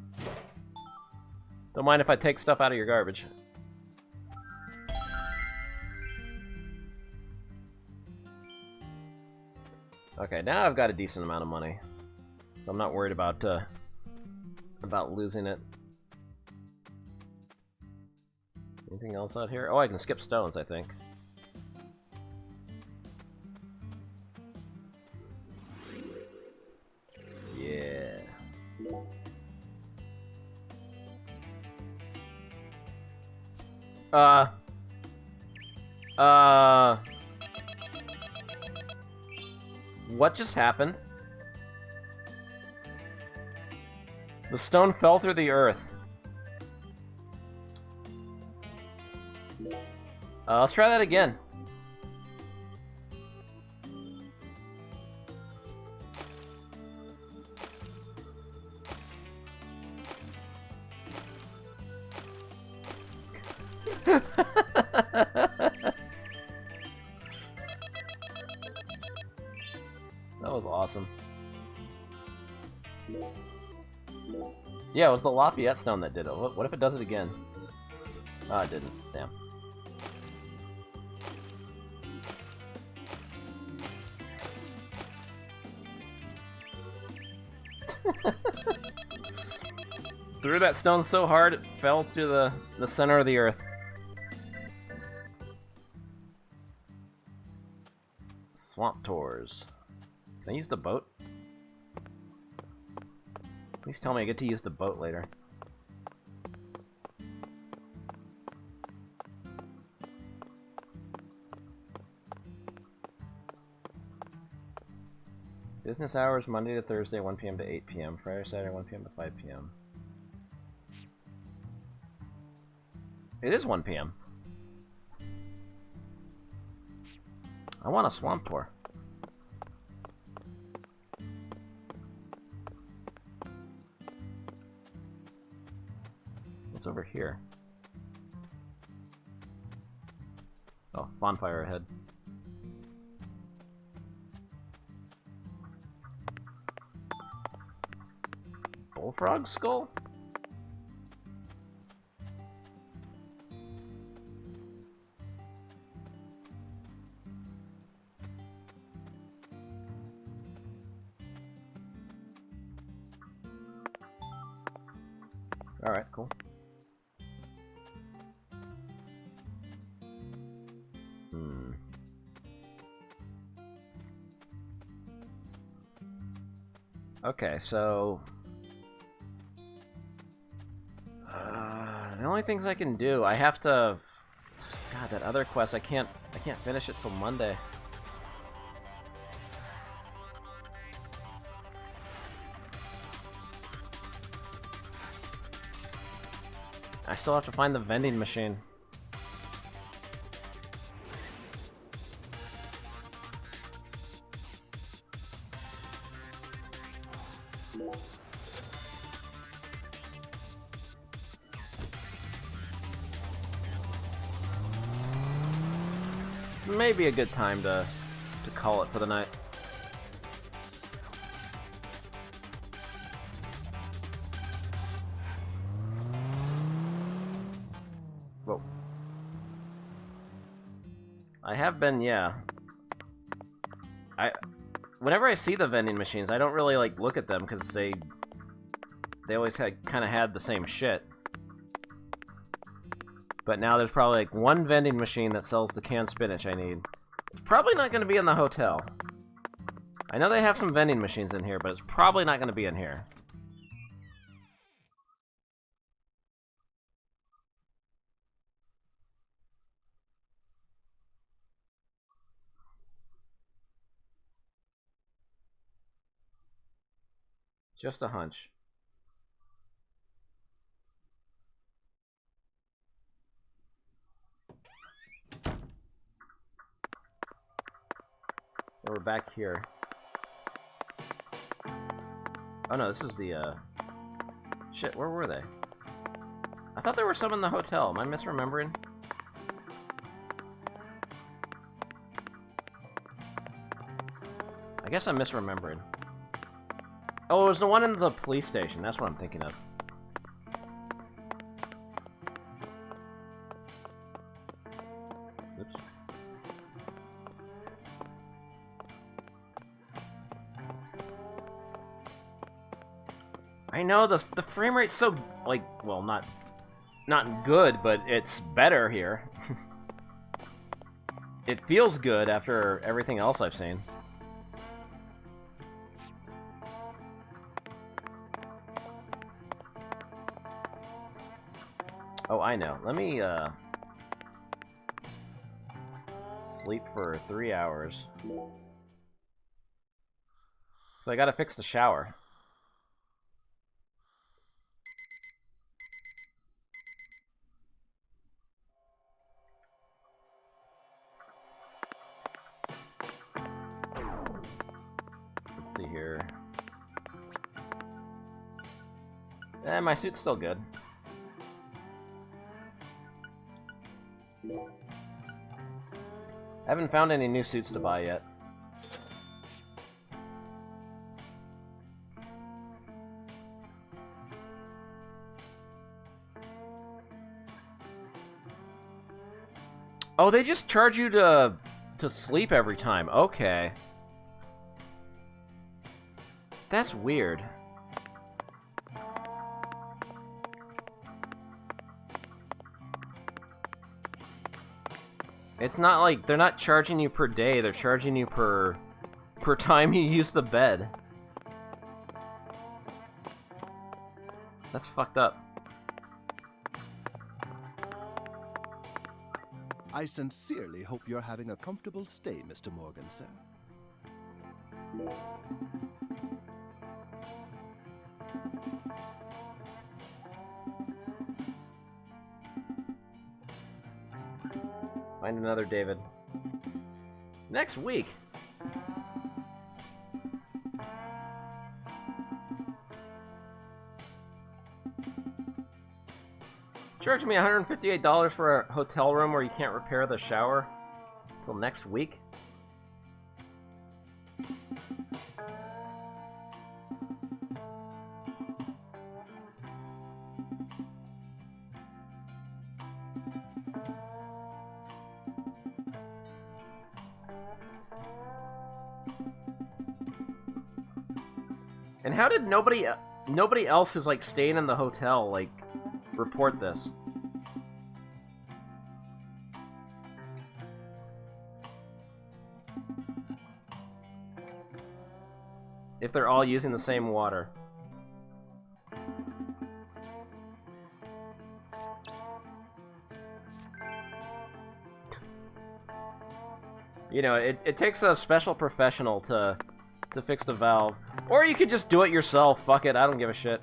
Don't mind if I take stuff out of your garbage. Okay, now I've got a decent amount of money, so I'm not worried about losing it. Anything else out here? Oh, I can skip stones, I think. Yeah. What just happened? The stone fell through the earth. Let's try that again. That was awesome. Yeah, it was the Lafayette stone that did it. What if it does it again? Oh, it didn't. Damn. Threw that stone so hard it fell through the center of the earth. Swamp tours. Can I use the boat? Please tell me I get to use the boat later. Business hours Monday to Thursday, 1 p.m. to 8 p.m. Friday, Saturday, 1 p.m. to 5 p.m. It is 1 p.m. I want a swamp tour. What's over here? Oh, bonfire ahead. Bullfrog skull? Alright, cool. Okay, so... the only things I can do, I have to... God, that other quest, I can't finish it till Monday. I still have to find the vending machine. This may be a good time to call it for the night. Whoa. I have been, yeah. Whenever I see the vending machines, I don't really like look at them because they always kind of had the same shit. But now there's probably like one vending machine that sells the canned spinach I need. It's probably not going to be in the hotel. I know they have some vending machines in here, but it's probably not going to be in here. Just a hunch. We're back here. Oh no, this is the, shit, where were they? I thought there were some in the hotel. Am I misremembering? I guess I'm misremembering. Oh, it was the one in the police station. That's what I'm thinking of. Oops. I know the frame rate's so, like, well, not good, but it's better here. It feels good after everything else I've seen. Oh, I know. Let me, sleep for 3 hours. So I gotta fix the shower. Let's see here. My suit's still good. I haven't found any new suits to buy yet. Oh, they just charge you to sleep every time. Okay. That's weird. It's not like they're not charging you per day, they're charging you per time you use the bed. That's fucked up. I sincerely hope you're having a comfortable stay, Mr. Morgan, sir. Find another David. Next week. Charge me $158 for a hotel room where you can't repair the shower until next week? And how did nobody else who's like staying in the hotel like report this? If they're all using the same water. You know, it takes a special professional to fix the valve. Or you could just do it yourself. Fuck it, I don't give a shit.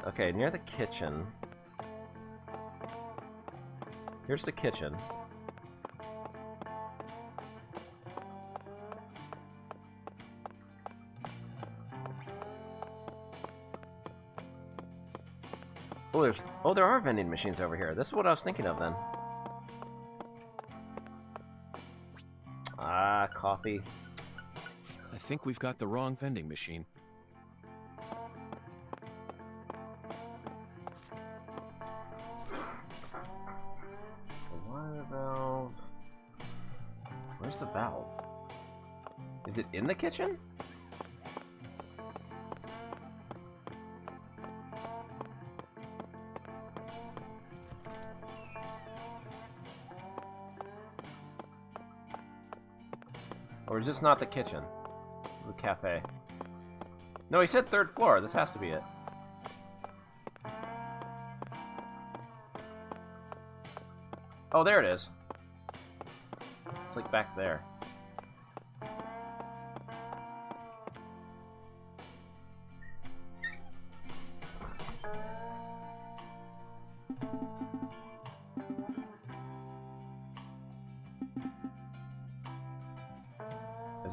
Okay, near the kitchen. Here's the kitchen. Oh, there are vending machines over here. This is what I was thinking of then. Ah, coffee. I think we've got the wrong vending machine. The water valve. Where's the valve? Is it in the kitchen? Or is this not the kitchen? The cafe. No, he said third floor. This has to be it. Oh, there it is. It's like back there.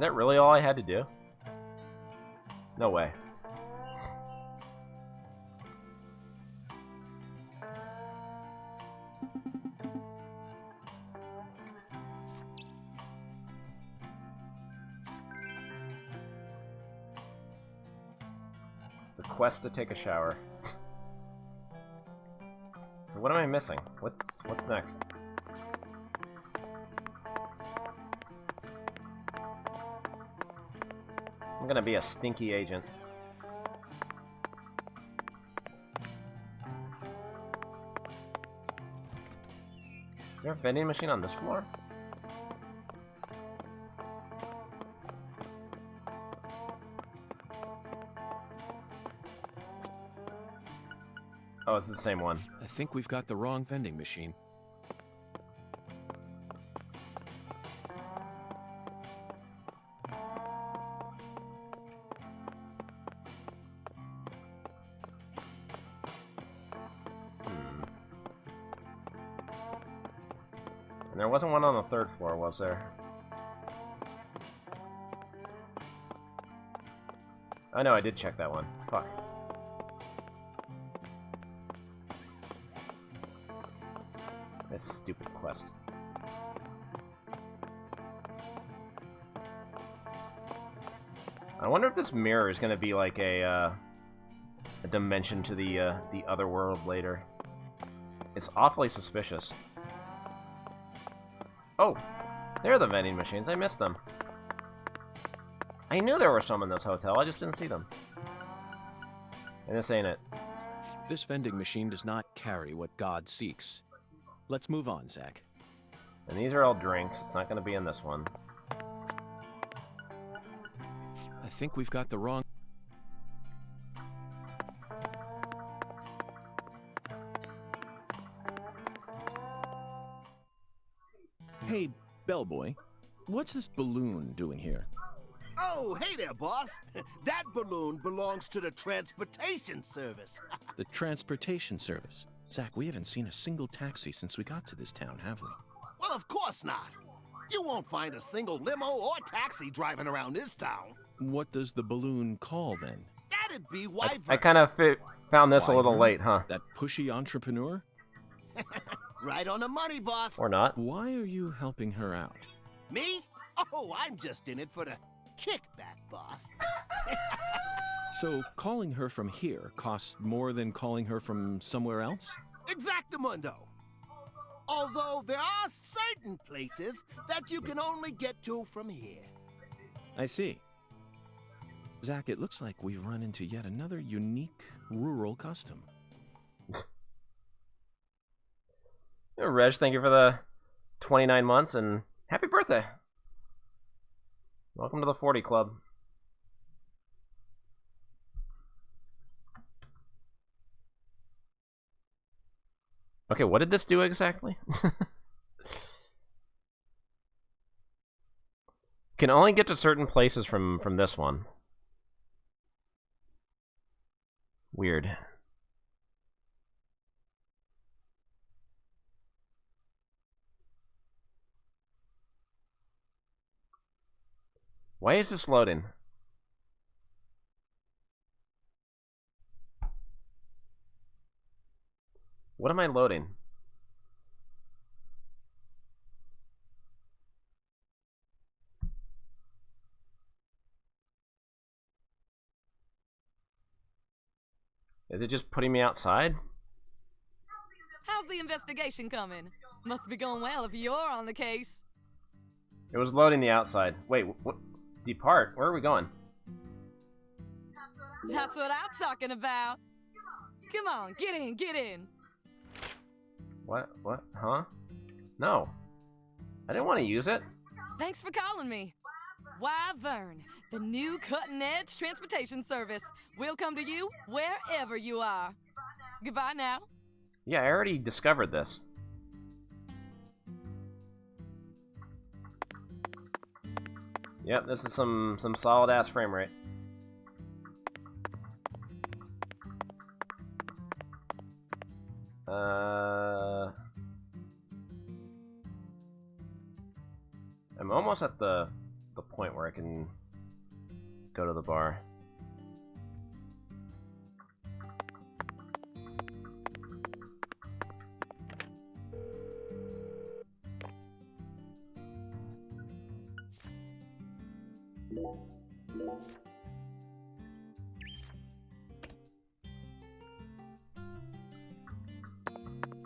Is that really all I had to do? No way. The quest to take a shower. So what am I missing? What's next? I'm gonna be a stinky agent. Is there a vending machine on this floor? Oh, it's the same one. I think we've got the wrong vending machine. And there wasn't one on the third floor, was there? I know I did check that one. Fuck. This stupid quest. I wonder if this mirror is going to be like a dimension to the other world later. It's awfully suspicious. Oh, there are the vending machines. I missed them. I knew there were some in this hotel. I just didn't see them. And this ain't it. This vending machine does not carry what God seeks. Let's move on, Zach. And these are all drinks. It's not going to be in this one. I think we've got the wrong... Hey, bellboy, what's this balloon doing here? Oh, hey there, boss. That balloon belongs to the transportation service. The transportation service? Zach, we haven't seen a single taxi since we got to this town, have we? Well, of course not. You won't find a single limo or taxi driving around this town. What does the balloon call, then? That'd be Wyvern. I kind of found this a little late, huh? That pushy entrepreneur? Right on the money, boss. Or not. Why are you helping her out? Me? Oh, I'm just in it for the kickback, boss. So calling her from here costs more than calling her from somewhere else? Exactamundo. Although there are certain places that you can only get to from here. I see. Zach, it looks like we've run into yet another unique rural custom. Reg, thank you for the 29 months and happy birthday. Welcome to the 40 Club. Okay, what did this do exactly? Can only get to certain places from this one. Weird. Why is this loading? What am I loading? Is it just putting me outside? How's the investigation coming? Must be going well if you're on the case. It was loading the outside. Wait, what? Depart? Where are we going? That's what I'm talking about. Come on, get in, get in. What? What? Huh? No. I didn't want to use it. Thanks for calling me. Wyvern, the new cutting-edge transportation service. We'll come to you wherever you are. Goodbye now. Yeah, I already discovered this. Yep, this is some solid-ass frame rate. I'm almost at the point where I can go to the bar.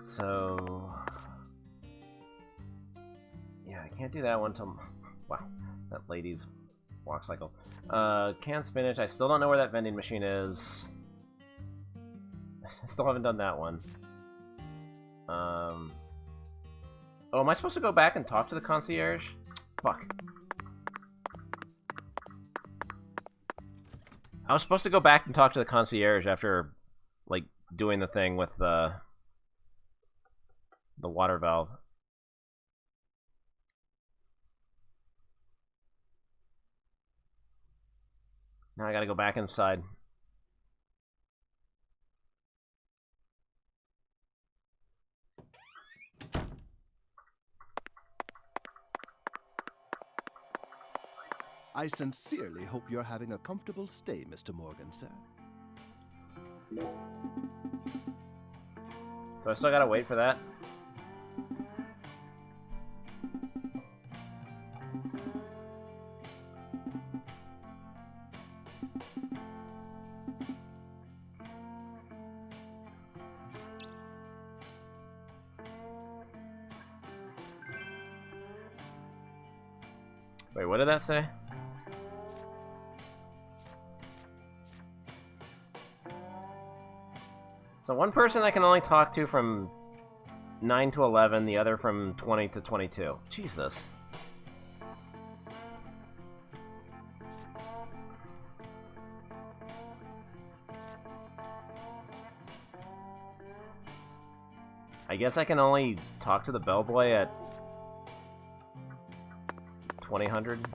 So, yeah, I can't do that one till, wow, that lady's walk cycle. Canned spinach, I still don't know where that vending machine is. I still haven't done that one. Oh, am I supposed to go back and talk to the concierge? Fuck. I was supposed to go back and talk to the concierge after, like, doing the thing with the water valve. Now I gotta go back inside. I sincerely hope you're having a comfortable stay, Mr. Morgan, sir. So I still gotta wait for that? Wait, what did that say? So one person I can only talk to from 9 to 11, the other from 20 to 22. Jesus. I guess I can only talk to the bellboy at 2000.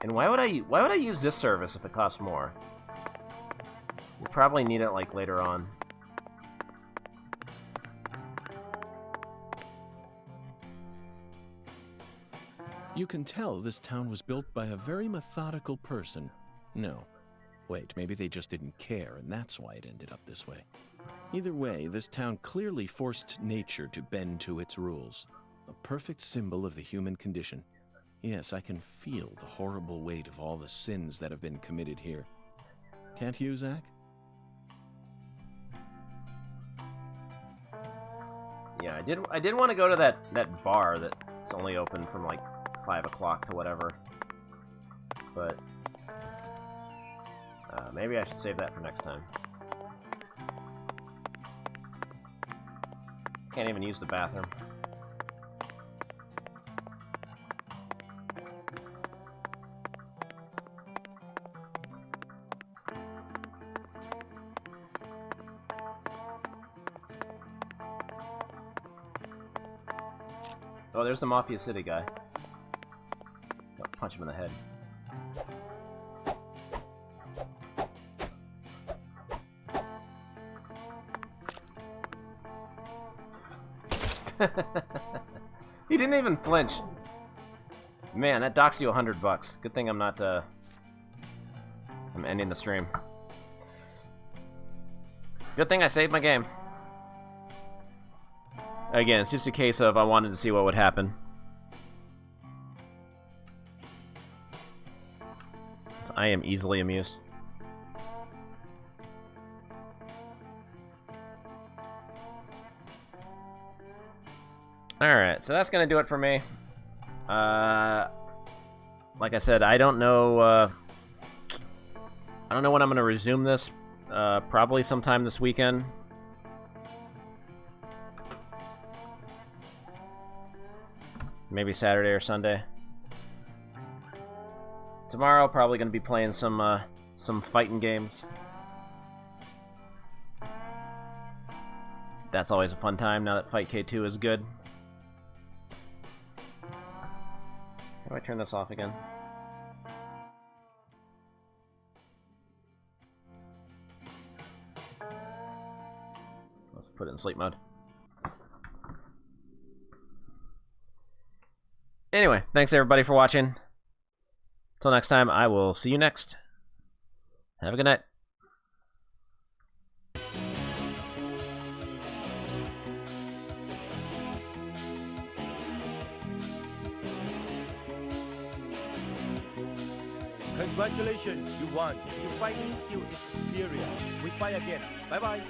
And why would I use this service if it costs more? You probably need it like later on. You can tell this town was built by a very methodical person. No. Wait, maybe they just didn't care, and that's why it ended up this way. Either way, this town clearly forced nature to bend to its rules. A perfect symbol of the human condition. Yes, I can feel the horrible weight of all the sins that have been committed here. Can't you, Zach? Yeah, I did want to go to that bar that's only open from like 5 o'clock to whatever. But maybe I should save that for next time. Can't even use the bathroom. Oh, there's the Mafia City guy. I'll punch him in the head. He didn't even flinch. Man, that docks you $100. Good thing I'm not, I'm ending the stream. Good thing I saved my game. Again, it's just a case of I wanted to see what would happen. So I am easily amused. Alright, so that's gonna do it for me. Like I said, I don't know when I'm gonna resume this. Probably sometime this weekend. Maybe Saturday or Sunday. Tomorrow, probably gonna be playing some fighting games. That's always a fun time now that Fight K2 is good. How do I turn this off again? Let's put it in sleep mode. Anyway, thanks everybody for watching. Until next time, I will see you next. Have a good night. Congratulations, you won. You fight me, you superior. We fight again. Bye-bye.